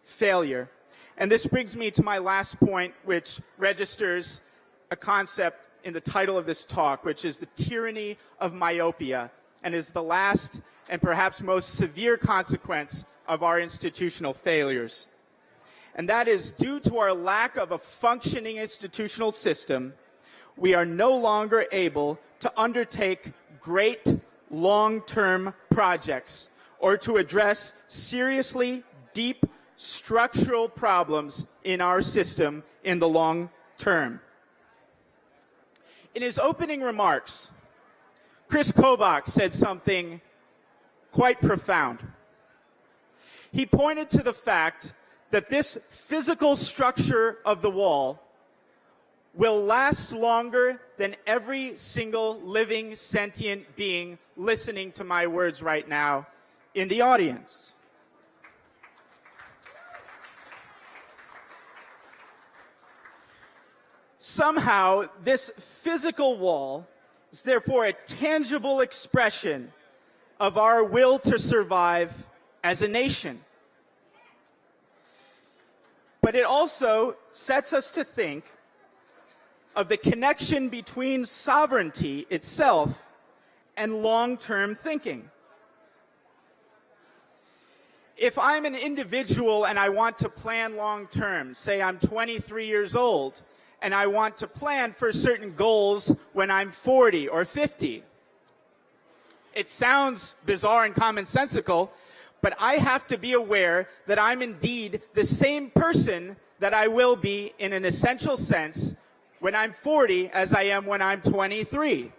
failure. And this brings me to my last point, which registers a concept in the title of this talk, which is the tyranny of myopia, and is the last and perhaps most severe consequence of our institutional failures. And that is, due to our lack of a functioning institutional system, we are no longer able to undertake great long-term projects or to address seriously deep structural problems in our system in the long term. In his opening remarks, Chris Kobach said something quite profound. He pointed to the fact that this physical structure of the wall will last longer than every single living sentient being listening to my words right now in the audience. Somehow, this physical wall is therefore a tangible expression of our will to survive as a nation. But it also sets us to think of the connection between sovereignty itself and long-term thinking. If I'm an individual and I want to plan long-term, say I'm 23 years old, and I want to plan for certain goals when I'm 40 or 50. It sounds bizarre and commonsensical, but I have to be aware that I'm indeed the same person that I will be in an essential sense when I'm 40 as I am when I'm 23.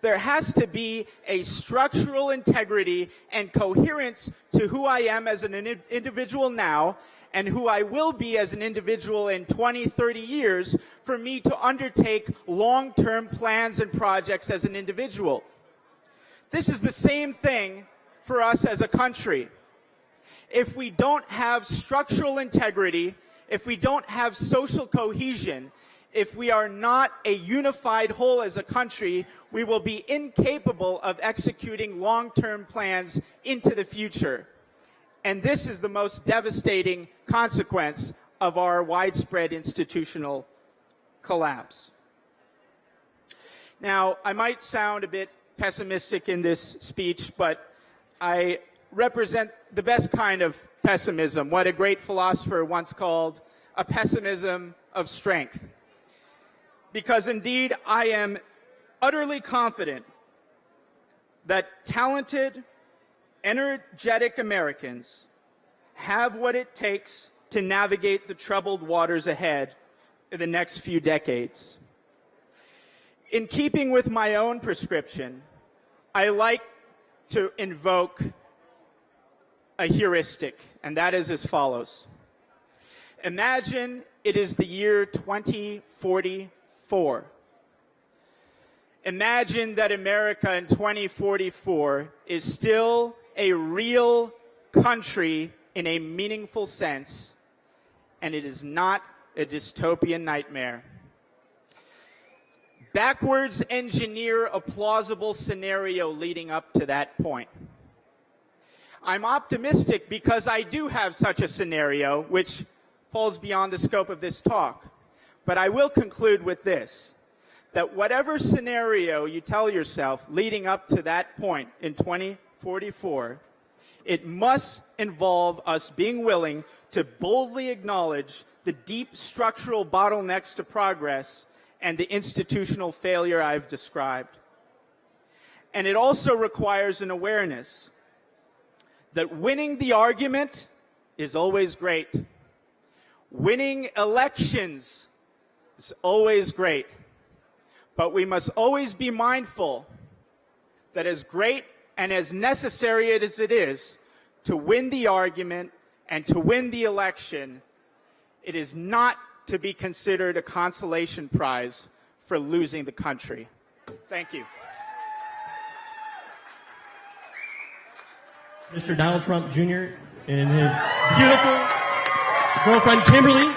There has to be a structural integrity and coherence to who I am as an individual now and who I will be as an individual in 20, 30 years for me to undertake long-term plans and projects as an individual. This is the same thing for us as a country. If we don't have structural integrity, if we don't have social cohesion, if we are not a unified whole as a country, we will be incapable of executing long-term plans into the future. And this is the most devastating consequence of our widespread institutional collapse. Now, I might sound a bit pessimistic in this speech, but I represent the best kind of pessimism, what a great philosopher once called a pessimism of strength. Because indeed, I am utterly confident that talented, energetic Americans have what it takes to navigate the troubled waters ahead in the next few decades. In keeping with my own prescription, I like to invoke a heuristic, and that is as follows. Imagine it is the year 2044. Imagine that America in 2044 is still a real country in a meaningful sense, and it is not a dystopian nightmare. Backwards engineer a plausible scenario leading up to that point. I'm optimistic because I do have such a scenario, which falls beyond the scope of this talk. But I will conclude with this, that whatever scenario you tell yourself leading up to that point in 2044, it must involve us being willing to boldly acknowledge the deep structural bottlenecks to progress and the institutional failure I've described. And it also requires an awareness that winning the argument is always great. Winning elections is always great. But we must always be mindful that as great and as necessary as it is to win the argument and to win the election, it is not to be considered a consolation prize for losing the country. Thank you. Mr. Donald Trump Jr. and his beautiful girlfriend, Kimberly.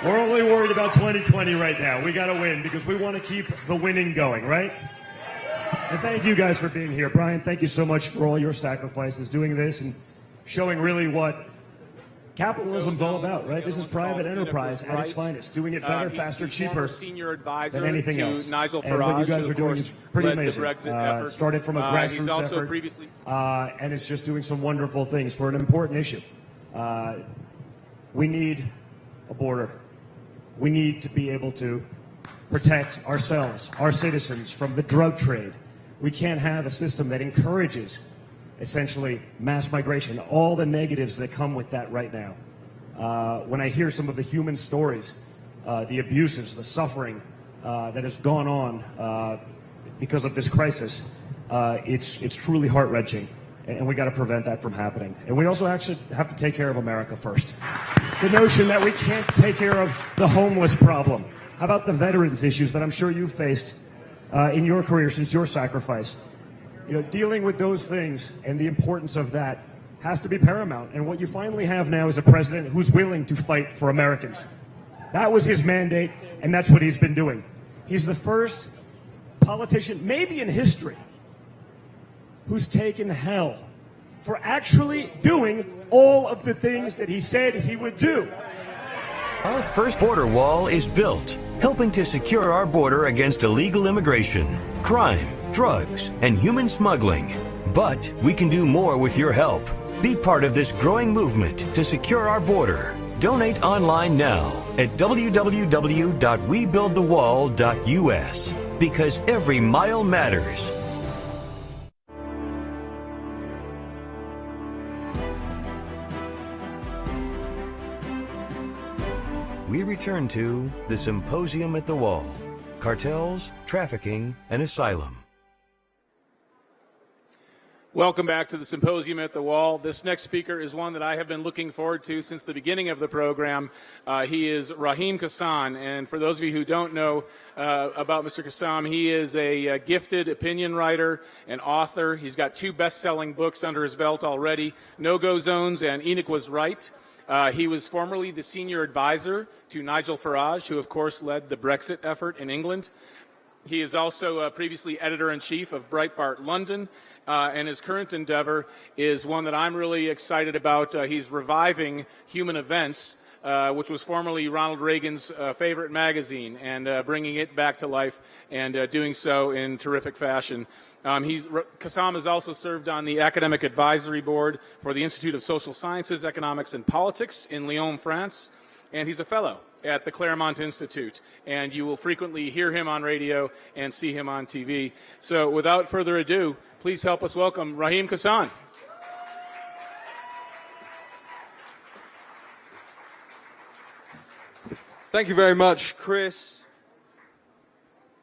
We're only worried about 2020 right now. We got to win because we want to keep the winning going, right? And thank you guys for being here. Brian, thank you so much for all your sacrifices doing this and showing really what capitalism's all about, right? This is private enterprise at its finest, doing it better, faster, cheaper than anything else. And what you guys are doing is pretty amazing. It started from a grassroots effort, and it's just doing some wonderful things for an important issue. We need a border. We need to be able to protect ourselves, our citizens, from the drug trade. We can't have a system that encourages essentially mass migration, all the negatives that come with that right now. When I hear some of the human stories, the abuses, the suffering that has gone on because of this crisis, it's truly heart-wrenching, and we got to prevent that from happening. And we also actually have to take care of America first. The notion that we can't take care of the homeless problem. How about the veterans issues that I'm sure you've faced in your career since your sacrifice? You know, dealing with those things and the importance of that has to be paramount. And what you finally have now is a president who's willing to fight for Americans. That was his mandate, and that's what he's been doing. He's the first politician, maybe in history, who's taken hell for actually doing all of the things that he said he would do. Our first border wall is built, helping to secure our border against illegal immigration, crime, drugs, and human smuggling. But we can do more with your help. Be part of this growing movement to secure our border. Donate online now at www.webuildthewall.us, because every mile matters. We return to the Symposium at the Wall. Cartels, Trafficking, and Asylum. Welcome back to the Symposium at the Wall. This next speaker is one that I have been looking forward to since the beginning of the program. He is Rahim Kassan, and for those of you who don't know about Mr. Kassam, he is a gifted opinion writer and author. He's got 2 best-selling books under his belt already, No-Go Zones and Enoch Was Right. He was formerly the senior advisor to Nigel Farage, who of course led the Brexit effort in England. He is also previously editor-in-chief of Breitbart London, and his current endeavor is one that I'm really excited about. He's reviving Human Events, which was formerly Ronald Reagan's favorite magazine, and bringing it back to life and doing so in terrific fashion. Kassam has also served on the Academic Advisory Board for the Institute of Social Sciences, Economics, and Politics in Lyon, France, and he's a fellow at the Claremont Institute, and you will frequently hear him on radio and see him on TV. So without further ado, please help us welcome Rahim Kassan. Thank you very much, Chris.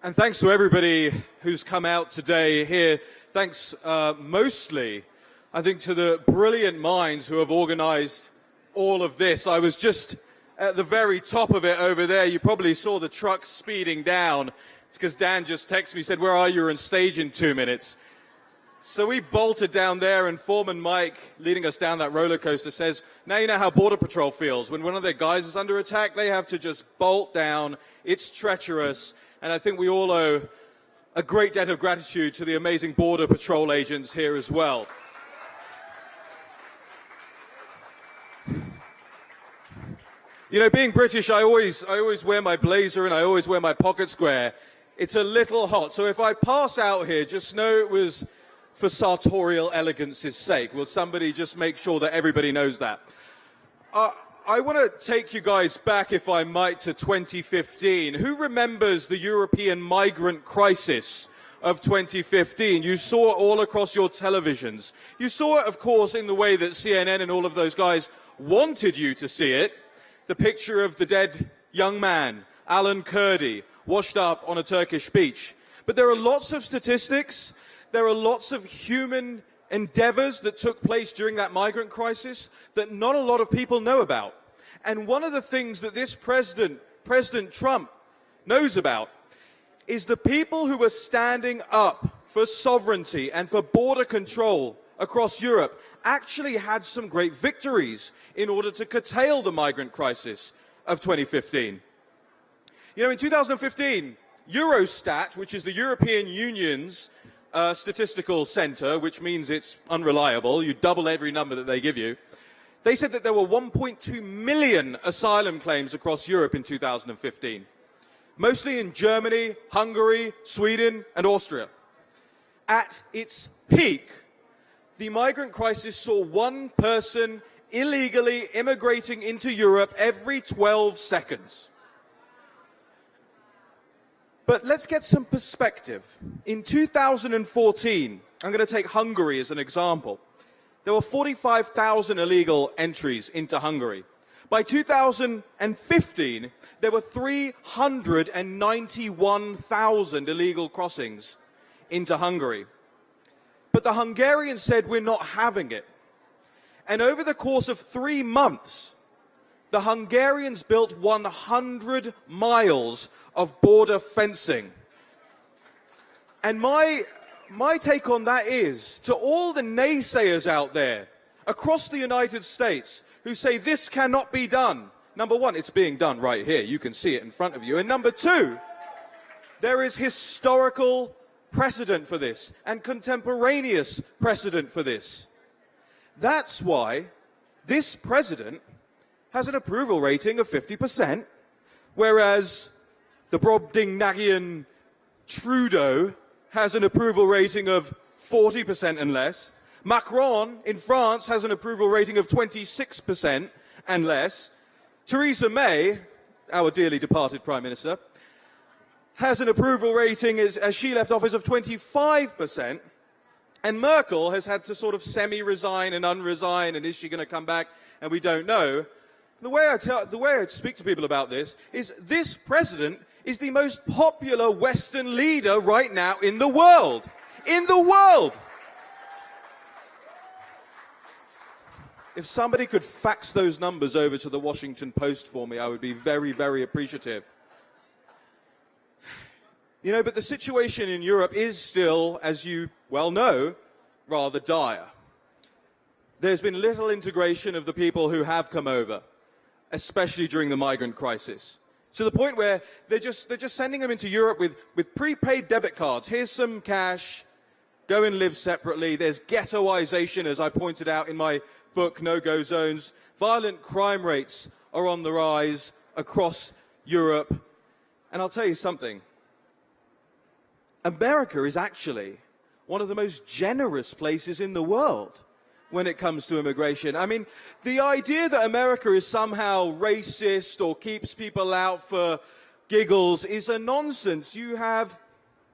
And thanks to everybody who's come out today here. Thanks mostly, I think, to the brilliant minds who have organized all of this. I was just at the very top of it over there. You probably saw the truck speeding down. It's because Dan just texted me, said, "Where are you? You're on stage in 2 minutes." So we bolted down there, and Foreman Mike, leading us down that roller coaster, says, "Now you know how Border Patrol feels. When one of their guys is under attack, they have to just bolt down. It's treacherous." And I think we all owe a great debt of gratitude to the amazing Border Patrol agents here as well. You know, being British, I always wear my blazer and I always wear my pocket square. It's a little hot, so if I pass out here, just know it was for sartorial elegance's sake. Will somebody just make sure that everybody knows that? I want to take you guys back, if I might, to 2015. Who remembers the European migrant crisis of 2015? You saw it all across your televisions. You saw it, of course, in the way that CNN and all of those guys wanted you to see it. The picture of the dead young man, Alan Kurdi, washed up on a Turkish beach. But there are lots of statistics. There are lots of human endeavors that took place during that migrant crisis that not a lot of people know about. And one of the things that this President Trump, knows about is the people who were standing up for sovereignty and for border control across Europe actually had some great victories in order to curtail the migrant crisis of 2015. You know, in 2015, Eurostat, which is the European Union's statistical center, which means it's unreliable, you double every number that they give you, they said that there were 1.2 million asylum claims across Europe in 2015, mostly in Germany, Hungary, Sweden, and Austria. At its peak, the migrant crisis saw one person illegally immigrating into Europe every 12 seconds. But let's get some perspective. In 2014, I'm going to take Hungary as an example. There were 45,000 illegal entries into Hungary. By 2015, there were 391,000 illegal crossings into Hungary. But the Hungarians said, "We're not having it." And over the course of 3 months, the Hungarians built 100 miles of border fencing. And my take on that is, to all the naysayers out there across the United States who say this cannot be done, number one, it's being done right here. You can see it in front of you. And number two, there is historical precedent for this and contemporaneous precedent for this. That's why this president has an approval rating of 50%, whereas the Brobdingnagian Trudeau has an approval rating of 40% and less. Macron in France has an approval rating of 26% and less. Theresa May, our dearly departed Prime Minister, has an approval rating as she left office of 25%. And Merkel has had to sort of semi-resign and unresign, and is she going to come back? And we don't know. The way I speak to people about this is this president is the most popular Western leader right now in the world. In the world! If somebody could fax those numbers over to the Washington Post for me, I would be very, very appreciative. You know, but the situation in Europe is still, as you well know, rather dire. There's been little integration of the people who have come over, especially during the migrant crisis, to the point where they're just sending them into Europe with prepaid debit cards. Here's some cash, go and live separately. There's ghettoization, as I pointed out in my book, No-Go Zones. Violent crime rates are on the rise across Europe. And I'll tell you something. America is actually one of the most generous places in the world when it comes to immigration. I mean, the idea that America is somehow racist or keeps people out for giggles is a nonsense. You have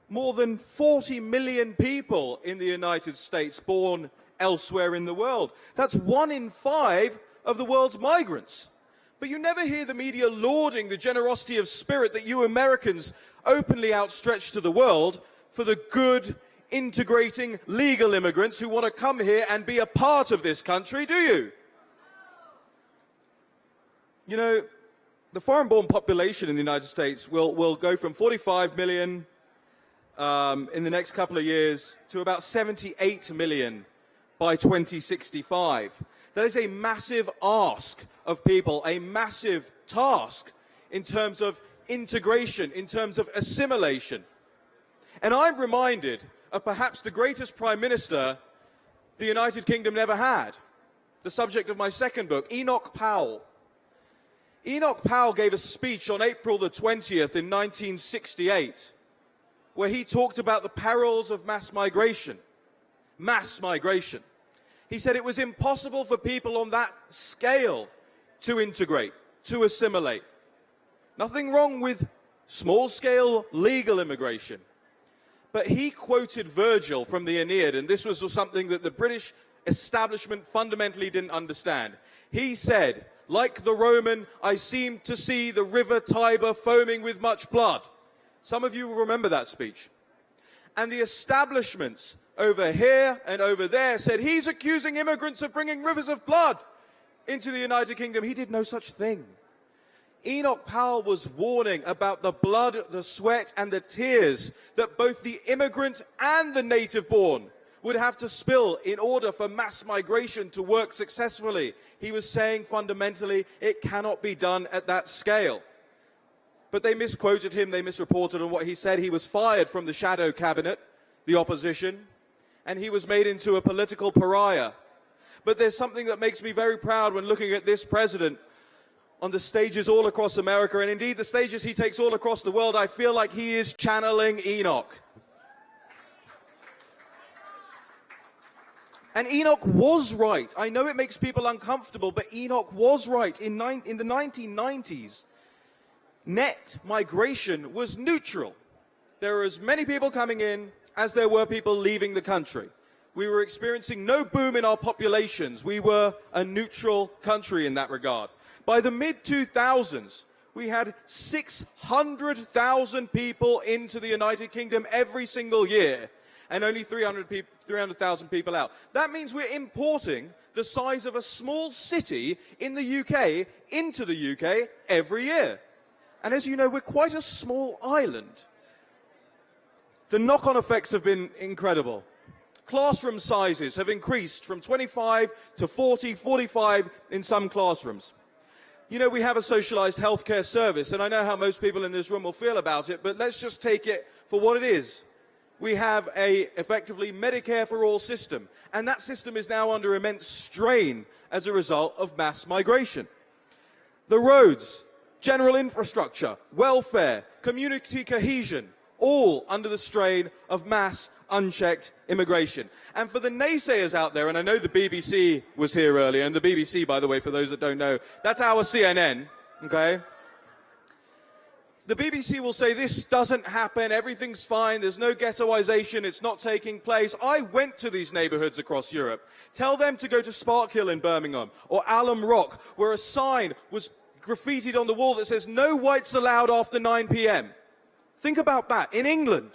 more than 40 million people in the United States born elsewhere in the world. That's 1 in 5 of the world's migrants. But you never hear the media lauding the generosity of spirit that you Americans openly outstretched to the world for the good, integrating legal immigrants who want to come here and be a part of this country, do you? You know, the foreign-born population in the United States will go from 45 million in the next couple of years to about 78 million by 2065. That is a massive ask of people, a massive task in terms of integration, in terms of assimilation. And I'm reminded of perhaps the greatest prime minister the United Kingdom never had, the subject of my second book, Enoch Powell. Enoch Powell gave a speech on April the 20th in 1968, where he talked about the perils of mass migration. Mass migration. He said it was impossible for people on that scale to integrate, to assimilate. Nothing wrong with small-scale legal immigration. But he quoted Virgil from the Aeneid, and this was something that the British establishment fundamentally didn't understand. He said, like the Roman, I seem to see the river Tiber foaming with much blood. Some of you will remember that speech. And the establishments over here and over there said, he's accusing immigrants of bringing rivers of blood into the United Kingdom. He did no such thing. Enoch Powell was warning about the blood, the sweat, and the tears that both the immigrant and the native-born would have to spill in order for mass migration to work successfully. He was saying fundamentally it cannot be done at that scale. But they misquoted him, they misreported on what he said. He was fired from the shadow cabinet, the opposition, and he was made into a political pariah. But there's something that makes me very proud when looking at this president on the stages all across America, and indeed the stages he takes all across the world. I feel like he is channeling Enoch. And Enoch was right. I know it makes people uncomfortable, but Enoch was right. In the 1990s, net migration was neutral. There were as many people coming in as there were people leaving the country. We were experiencing no boom in our populations. We were a neutral country in that regard. By the mid-2000s, we had 600,000 people into the United Kingdom every single year, and only 300,000 people out. That means we're importing the size of a small city in the UK into the UK every year. And as you know, we're quite a small island. The knock-on effects have been incredible. Classroom sizes have increased from 25 to 40, 45 in some classrooms. You know, we have a socialized healthcare service, and I know how most people in this room will feel about it, but let's just take it for what it is. We have a effectively Medicare for all system, and that system is now under immense strain as a result of mass migration. The roads, general infrastructure, welfare, community cohesion, all under the strain of mass unchecked immigration. And for the naysayers out there, and I know the BBC was here earlier, and the BBC, by the way, for those that don't know, that's our CNN, okay? The BBC will say this doesn't happen, everything's fine, there's no ghettoization, it's not taking place. I went to these neighborhoods across Europe. Tell them to go to Sparkhill in Birmingham or Alum Rock, where a sign was graffitied on the wall that says no whites allowed after 9 p.m. Think about that. In England,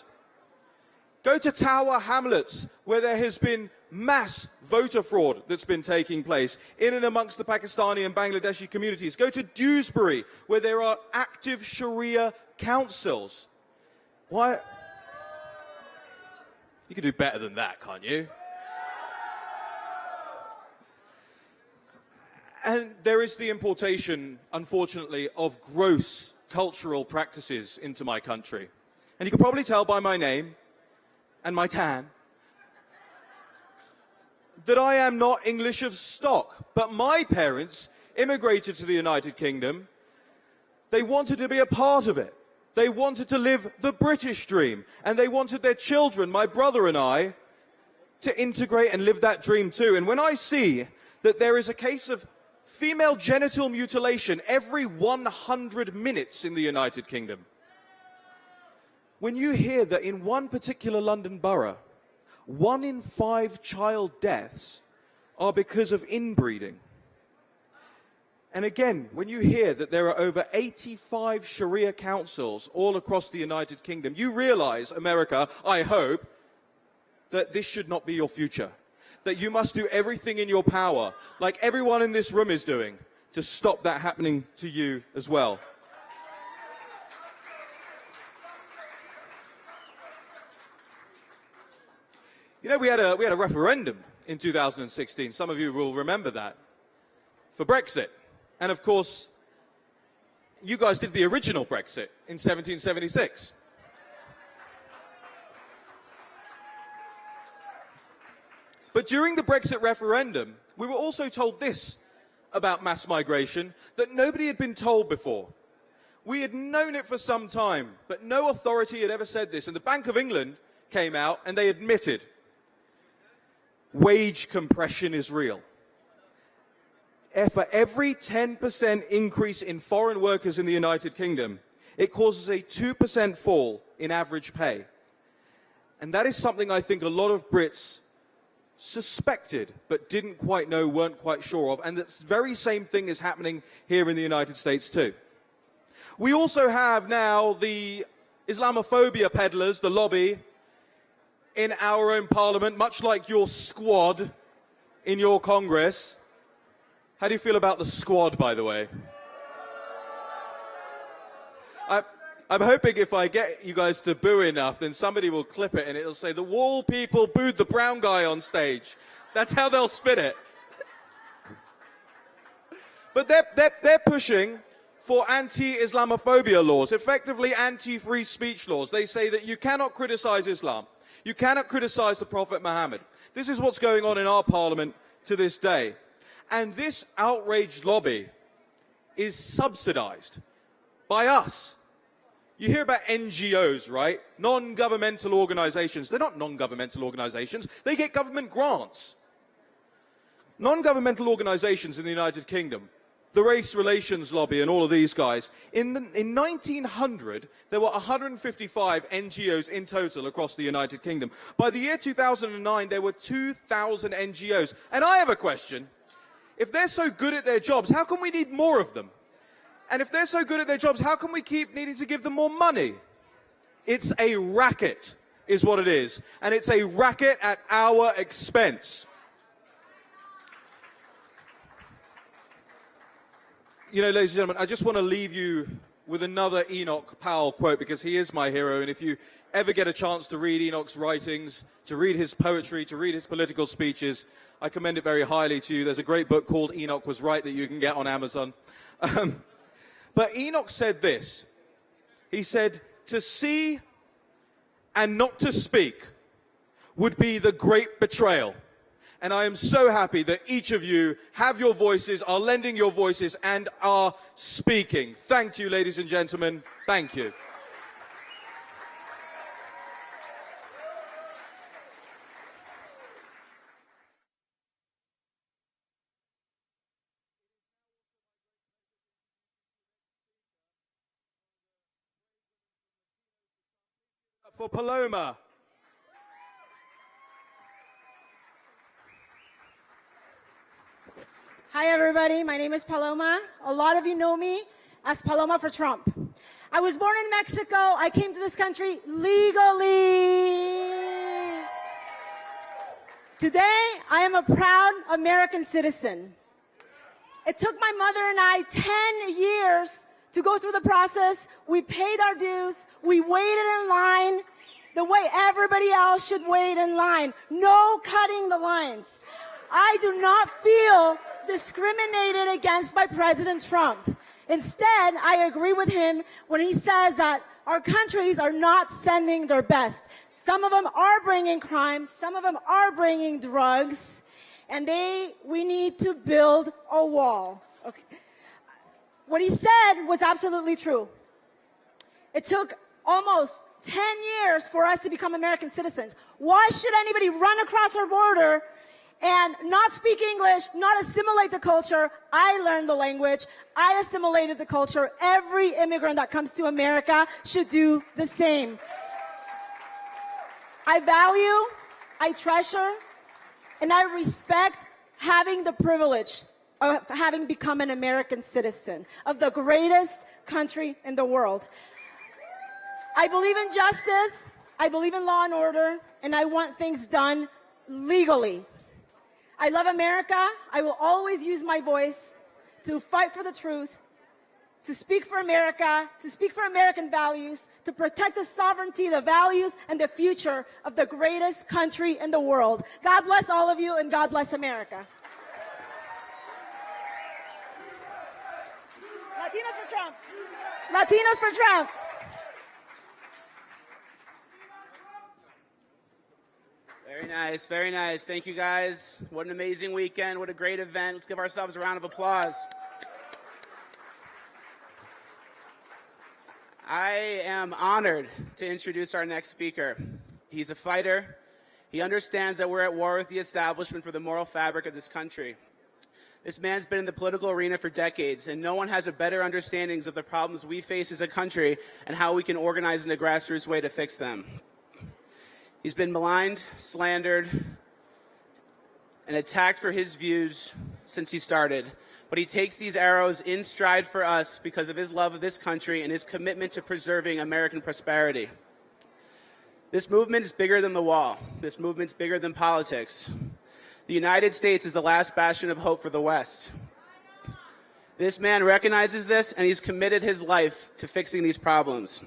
go to Tower Hamlets, where there has been mass voter fraud that's been taking place in and amongst the Pakistani and Bangladeshi communities. Go to Dewsbury, where there are active Sharia councils. Why? You can do better than that, can't you? And there is the importation, unfortunately, of gross cultural practices into my country. And you can probably tell by my name and my tan that I am not English of stock. But my parents immigrated to the United Kingdom. They wanted to be a part of it. They wanted to live the British dream. And they wanted their children, my brother and I, to integrate and live that dream too. And when I see that there is a case of female genital mutilation every 100 minutes in the United Kingdom, when you hear that in one particular London borough, 1 in 5 child deaths are because of inbreeding. And again, when you hear that there are over 85 Sharia councils all across the United Kingdom, you realize, America, I hope, that this should not be your future. That you must do everything in your power, like everyone in this room is doing, to stop that happening to you as well. You know, we had a referendum in 2016. Some of you will remember that, for Brexit. And of course, you guys did the original Brexit in 1776. But during the Brexit referendum, we were also told this about mass migration that nobody had been told before. We had known it for some time, but no authority had ever said this. And the Bank of England came out and they admitted wage compression is real. For every 10% increase in foreign workers in the United Kingdom, it causes a 2% fall in average pay. And that is something I think a lot of Brits suspected, but didn't quite know, weren't quite sure of. And this very same thing is happening here in the United States too. We also have now the Islamophobia peddlers, the lobby, in our own parliament, much like your squad in your Congress. How do you feel about the squad, by the way? I'm hoping if I get you guys to boo enough, then somebody will clip it and it'll say, the wall people booed the brown guy on stage. That's how they'll spin it. But they're pushing for anti-Islamophobia laws, effectively anti-free speech laws. They say that you cannot criticize Islam. You cannot criticize the Prophet Muhammad. This is what's going on in our parliament to this day. And this outraged lobby is subsidized by us. You hear about NGOs, right? Non-governmental organizations. They're not non-governmental organizations. They get government grants. Non-governmental organizations in the United Kingdom, the Race Relations Lobby and all of these guys, in 1900, there were 155 NGOs in total across the United Kingdom. By the year 2009, there were 2,000 NGOs. And I have a question. If they're so good at their jobs, how come we need more of them? And if they're so good at their jobs, how come we keep needing to give them more money? It's a racket, is what it is. And it's a racket at our expense. You know, ladies and gentlemen, I just want to leave you with another Enoch Powell quote, because he is my hero. And if you ever get a chance to read Enoch's writings, to read his poetry, to read his political speeches, I commend it very highly to you. There's a great book called Enoch Was Right that you can get on Amazon. But Enoch said this. He said, to see and not to speak would be the great betrayal. And I am so happy that each of you have your voices, are lending your voices, and are speaking. Thank you, ladies and gentlemen. Thank you. For Paloma. Hi, everybody. My name is Paloma. A lot of you know me as Paloma for Trump. I was born in Mexico. I came to this country legally. Today, I am a proud American citizen. It took my mother and I 10 years to go through the process. We paid our dues. We waited in line the way everybody else should wait in line. No cutting the lines. I do not feel discriminated against by President Trump. Instead, I agree with him when he says that our countries are not sending their best. Some of them are bringing crime, some of them are bringing drugs, and we need to build a wall. Okay. What he said was absolutely true. It took almost 10 years for us to become American citizens. Why should anybody run across our border and not speak English, not assimilate the culture? I learned the language. I assimilated the culture. Every immigrant that comes to America should do the same. I value, I treasure, and I respect having the privilege of having become an American citizen of the greatest country in the world. I believe in justice, I believe in law and order, and I want things done legally. I love America. I will always use my voice to fight for the truth, to speak for America, to speak for American values, to protect the sovereignty, the values, and the future of the greatest country in the world. God bless all of you, and God bless America. Latinos for Trump. Latinos for Trump. Very nice, very nice. Thank you, guys. What an amazing weekend. What a great event. Let's give ourselves a round of applause. I am honored to introduce our next speaker. He's a fighter. He understands that we're at war with the establishment for the moral fabric of this country. This man's been in the political arena for decades, and no one has a better understanding of the problems we face as a country and how we can organize in a grassroots way to fix them. He's been maligned, slandered, and attacked for his views since he started. But he takes these arrows in stride for us because of his love of this country and his commitment to preserving American prosperity. This movement is bigger than the wall. This movement's bigger than politics. The United States is the last bastion of hope for the West. This man recognizes this, and he's committed his life to fixing these problems.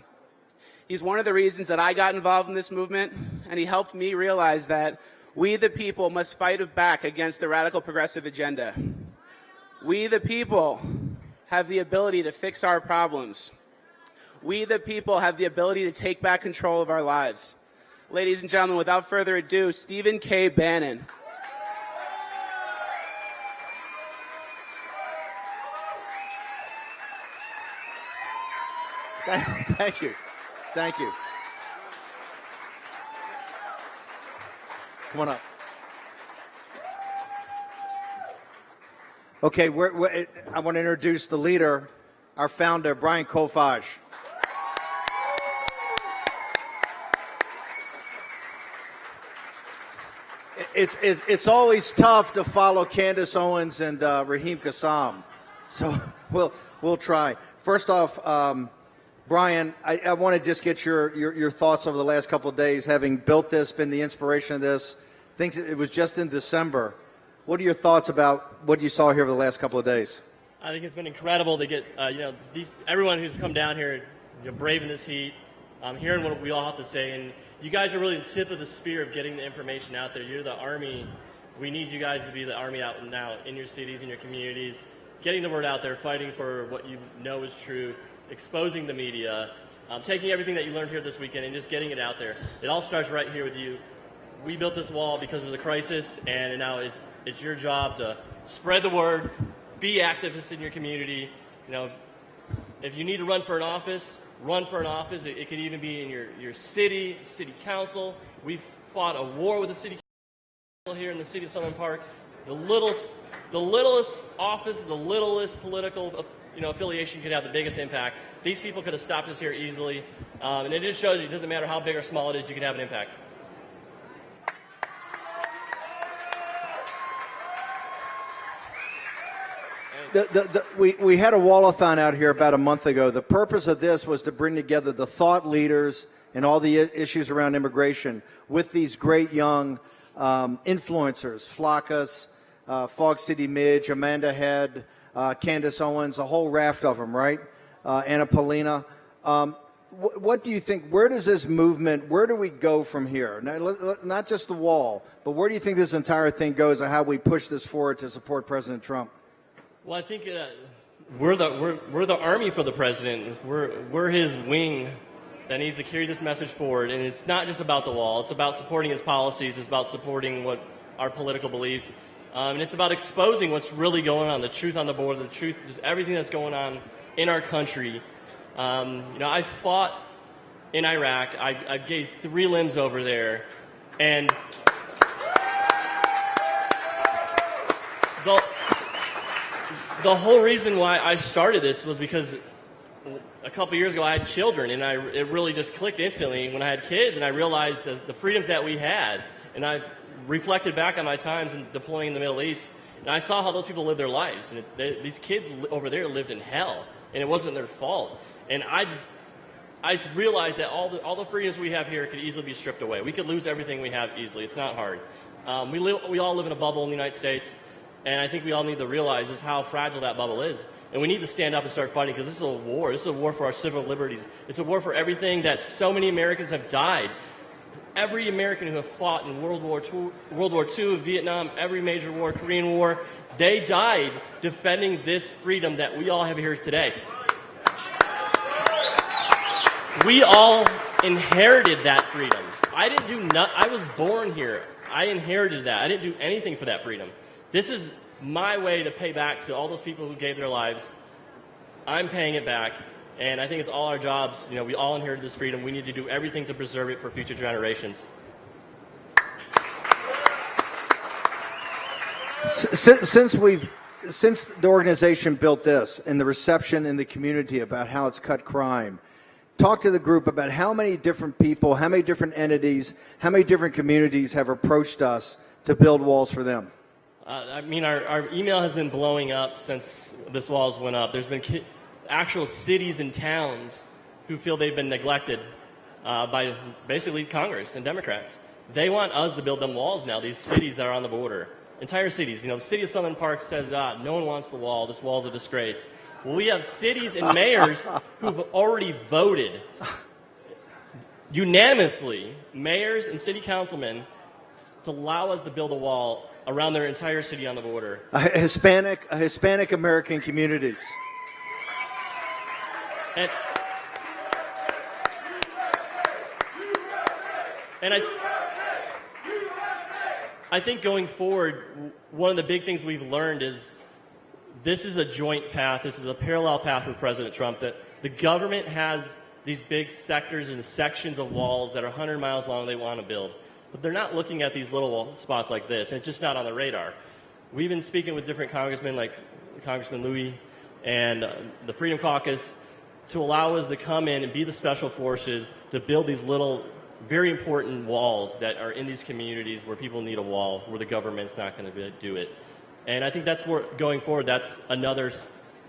He's one of the reasons that I got involved in this movement, and he helped me realize that we, the people, must fight back against the radical progressive agenda. We, the people, have the ability to fix our problems. We, the people, have the ability to take back control of our lives. Ladies and gentlemen, without further ado, Stephen K. Bannon. Thank you. Thank you. Come on up. Okay, I want to introduce the leader, our founder, Brian Kolfage. It's always tough to follow Candace Owens and Raheem Kassam, so we'll try. First off, Brian, I want to just get your thoughts over the last couple of days, having built this, been the inspiration of this. It was just in December. What are your thoughts about what you saw here over the last couple of days? I think it's been incredible to get everyone who's come down here, braving this heat, hearing what we all have to say, and you guys are really the tip of the spear of getting the information out there. You're the Army. We need you guys to be the Army out now in your cities, in your communities, getting the word out there, fighting for what you know is true, exposing the media, taking everything that you learned here this weekend and just getting it out there. It all starts right here with you. We built this wall because there's a crisis, and now it's your job to spread the word, be activists in your community. If you need to run for an office, run for an office. It could even be in your city council. We've fought a war with the city council here in the city of Summerlin Park. The littlest office, the littlest political affiliation could have the biggest impact. These people could have stopped us here easily, and it just shows you it doesn't matter how big or small it is, you can have an impact. We had a wallathon out here about a month ago. The purpose of this was to bring together the thought leaders and all the issues around immigration with these great young influencers, Flacus, Fog City Midge, Amanda Head, Candace Owens, a whole raft of them, right? Anna Paulina. What do you think? Where does this movement, where do we go from here? Not just the wall, but where do you think this entire thing goes and how we push this forward to support President Trump? Well, I think we're the army for the president. We're his wing that needs to carry this message forward. And it's not just about the wall. It's about supporting his policies. It's about supporting what our political beliefs. And it's about exposing what's really going on, the truth on the border, the truth, just everything that's going on in our country. I fought in Iraq. I gave 3 limbs over there. And the whole reason why I started this was because a couple years ago I had children, and it really just clicked instantly when I had kids, and I realized the freedoms that we had. And I've reflected back on my times in deploying in the Middle East, and I saw how those people lived their lives. And these kids over there lived in hell, and it wasn't their fault. And I realized that all the freedoms we have here could easily be stripped away. We could lose everything we have easily. It's not hard. We all live in a bubble in the United States, and I think we all need to realize just how fragile that bubble is. And we need to stand up and start fighting, because this is a war. This is a war for our civil liberties. It's a war for everything that so many Americans have died. Every American who have fought in World War II, Vietnam, every major war, Korean War, they died defending this freedom that we all have here today. We all inherited that freedom. I was born here. I inherited that. I didn't do anything for that freedom. This is my way to pay back to all those people who gave their lives. I'm paying it back, and I think it's all our jobs. We all inherited this freedom. We need to do everything to preserve it for future generations. Since the organization built this and the reception in the community about how it's cut crime, talk to the group about how many different people, how many different entities, how many different communities have approached us to build walls for them. Our email has been blowing up since this walls went up. There's been actual cities and towns who feel they've been neglected by basically Congress and Democrats. They want us to build them walls now, these cities that are on the border. Entire cities. The city of Southern Park says, no one wants the wall. This wall's a disgrace. Well, we have cities and mayors who've already voted unanimously, mayors and city councilmen, to allow us to build a wall around their entire city on the border. Hispanic American communities. And I think going forward, one of the big things we've learned is this is a joint path. This is a parallel path with President Trump, that the government has these big sectors and sections of walls that are 100 miles long they want to build. But they're not looking at these little spots like this, and it's just not on the radar. We've been speaking with different congressmen, like Congressman Louis and the Freedom Caucus, to allow us to come in and be the special forces to build these little, very important walls that are in these communities where people need a wall, where the government's not going to do it. And I think that's where, going forward, that's another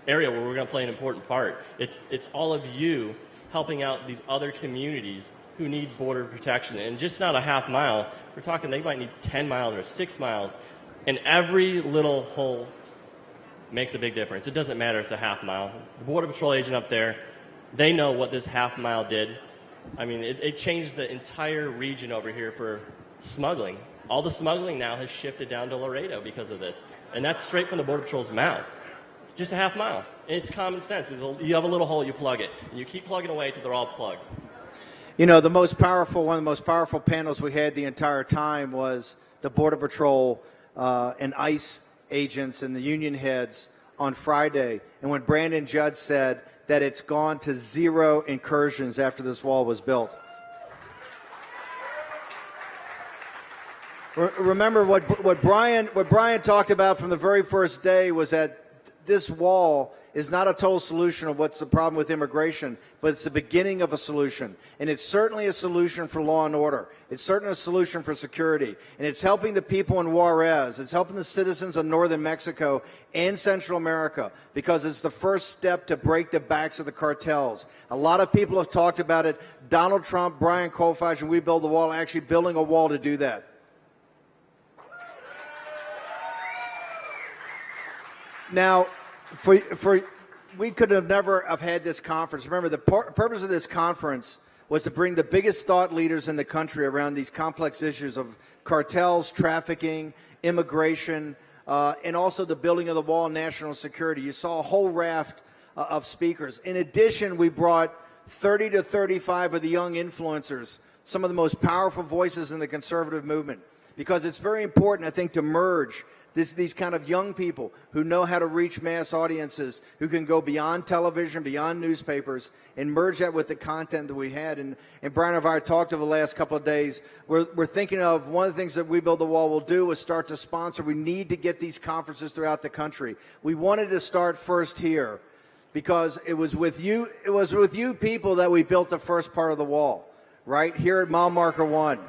area where we're going to play an important part. It's all of you helping out these other communities who need border protection. And just not a half mile. We're talking they might need 10 miles or 6 miles. And every little hole makes a big difference. It doesn't matter if it's a half mile. The Border Patrol agent up there, they know what this half mile did. It changed the entire region over here for smuggling. All the smuggling now has shifted down to Laredo because of this. And that's straight from the Border Patrol's mouth. Just a half mile. And it's common sense. You have a little hole, you plug it. And you keep plugging away till they're all plugged. One of the most powerful panels we had the entire time was the Border Patrol and ICE agents and the union heads on Friday. And when Brandon Judd said that it's gone to 0 incursions after this wall was built. Remember what Brian talked about from the very first day was that this wall is not a total solution of what's the problem with immigration, but it's the beginning of a solution. And it's certainly a solution for law and order. It's certainly a solution for security. And it's helping the people in Juarez. It's helping the citizens of northern Mexico and Central America, because it's the first step to break the backs of the cartels. A lot of people have talked about it. Donald Trump, Brian Colfax, and We Build the Wall are actually building a wall to do that. Now, we could have never have had this conference. Remember, the purpose of this conference was to bring the biggest thought leaders in the country around these complex issues of cartels, trafficking, immigration, and also the building of the wall and national security. You saw a whole raft of speakers. In addition, we brought 30 to 35 of the young influencers, some of the most powerful voices in the conservative movement, because it's very important, I think, to merge these kind of young people who know how to reach mass audiences, who can go beyond television, beyond newspapers, and merge that with the content that we had. And Brian and I talked over the last couple of days. We're thinking of one of the things that We Build the Wall will do is start to sponsor. We need to get these conferences throughout the country. We wanted to start first here because it was with you people that we built the first part of the wall, right here at mile marker 1.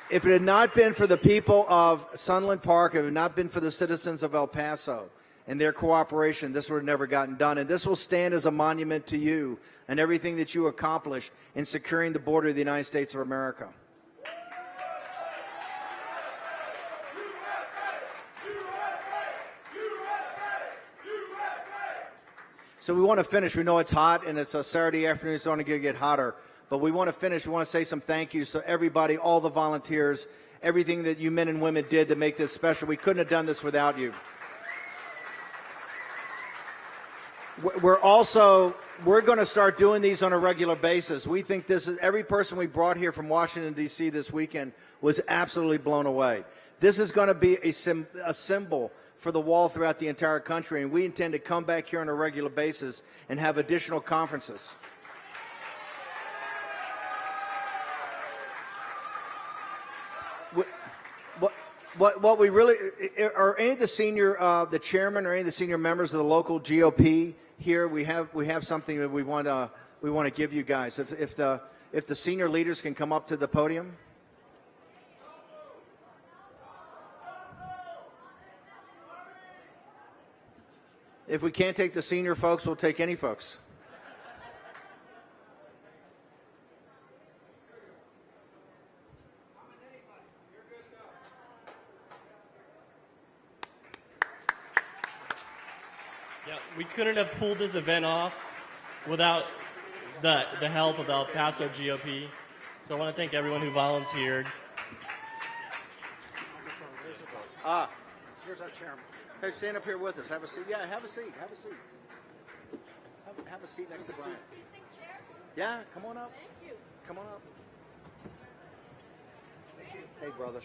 If it had not been for the people of Sunland Park, if it had not been for the citizens of El Paso and their cooperation, this would have never gotten done. And this will stand as a monument to you and everything that you accomplished in securing the border of the United States of America. So we want to finish. We know it's hot and it's a Saturday afternoon, so it's only going to get hotter. But we want to finish. We want to say some thank yous to everybody, all the volunteers, everything that you men and women did to make this special. We couldn't have done this without you. We're going to start doing these on a regular basis. We think this is, every person we brought here from Washington, D.C. this weekend was absolutely blown away. This is going to be a symbol for the wall throughout the entire country, and we intend to come back here on a regular basis and have additional conferences. What we really are, any of the senior, the chairman or any of the senior members of the local GOP here, we have something that we want to give you guys. If the senior leaders can come up to the podium. If we can't take the senior folks, we'll take any folks. Yeah, we couldn't have pulled this event off without the help of the El Paso GOP. So I want to thank everyone who volunteered. Here's our chairman. Hey, stand up here with us. Have a seat. Yeah, have a seat. Have a seat. Have a seat next to Brian. Yeah, come on up. Thank you. Come on up. Hey, brother.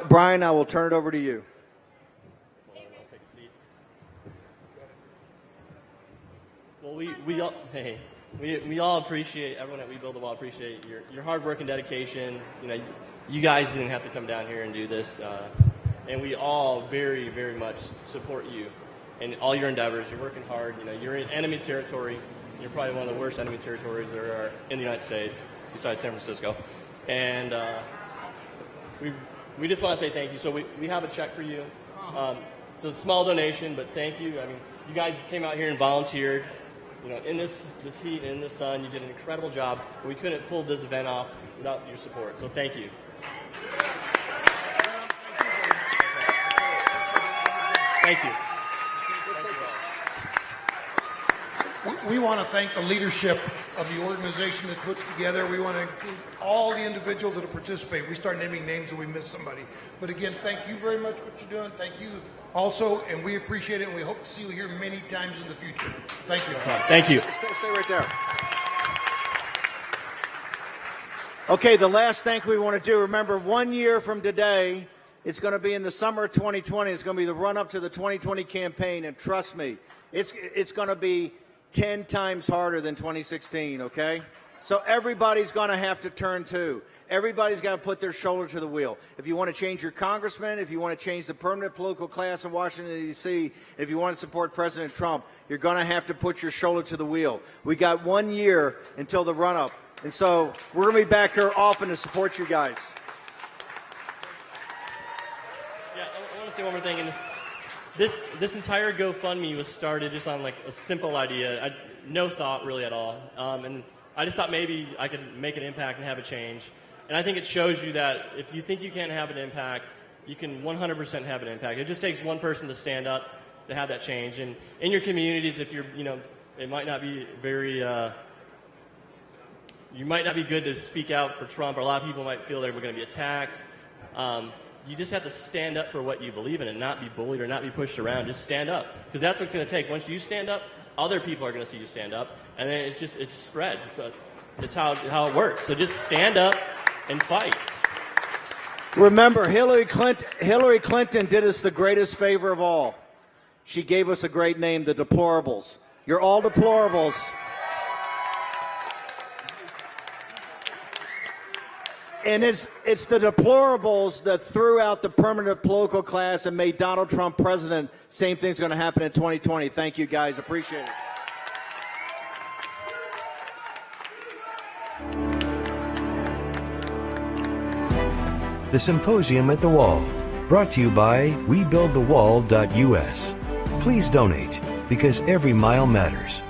Brian, I will turn it over to you. Take a seat. Well, we all appreciate, everyone at We Build the Wall appreciate your hard work and dedication. You know, you guys didn't have to come down here and do this. And we all very, very much support you in all your endeavors. You're working hard. You know, you're in enemy territory. You're probably one of the worst enemy territories there are in the United States, besides San Francisco. And we just want to say thank you. So we have a check for you. It's a small donation, but thank you. I mean, you guys came out here and volunteered. You know, in this heat and in the sun, you did an incredible job. We couldn't pull this event off without your support. So thank you. Thank you. We want to thank the leadership of the organization that puts together. We want to include all the individuals that participate. We start naming names and we miss somebody. But again, thank you very much for what you're doing. Thank you also, and we appreciate it, and we hope to see you here many times in the future. Thank you. Thank you. Stay right there. Okay, the last thank we want to do, remember, 1 year from today, it's going to be in the summer of 2020. It's going to be the run-up to the 2020 campaign, and trust me, it's going to be 10 times harder than 2016, okay? So everybody's going to have to turn to. Everybody's got to put their shoulder to the wheel. If you want to change your congressman, if you want to change the permanent political class in Washington, D.C., if you want to support President Trump, you're going to have to put your shoulder to the wheel. We got 1 year until the run-up. And so we're going to be back here often to support you guys. Yeah, I want to say one more thing. And this entire GoFundMe was started just on like a simple idea. No thought really at all. And I just thought maybe I could make an impact and have a change. And I think it shows you that if you think you can't have an impact, you can 100% have an impact. It just takes one person to stand up to have that change. And in your communities, if you're, it might not be very, you might not be good to speak out for Trump, or a lot of people might feel they're going to be attacked. You just have to stand up for what you believe in and not be bullied or not be pushed around. Just stand up, because that's what it's going to take. Once you stand up, other people are going to see you stand up, and then it spreads. It's how it works. So just stand up and fight. Remember, Hillary Clinton did us the greatest favor of all. She gave us a great name, the deplorables. You're all deplorables. And it's the deplorables that threw out the permanent political class and made Donald Trump president. Same thing's going to happen in 2020. Thank you, guys. Appreciate it. The Symposium at the Wall, brought to you by WeBuildTheWall.us. Please donate, because every mile matters.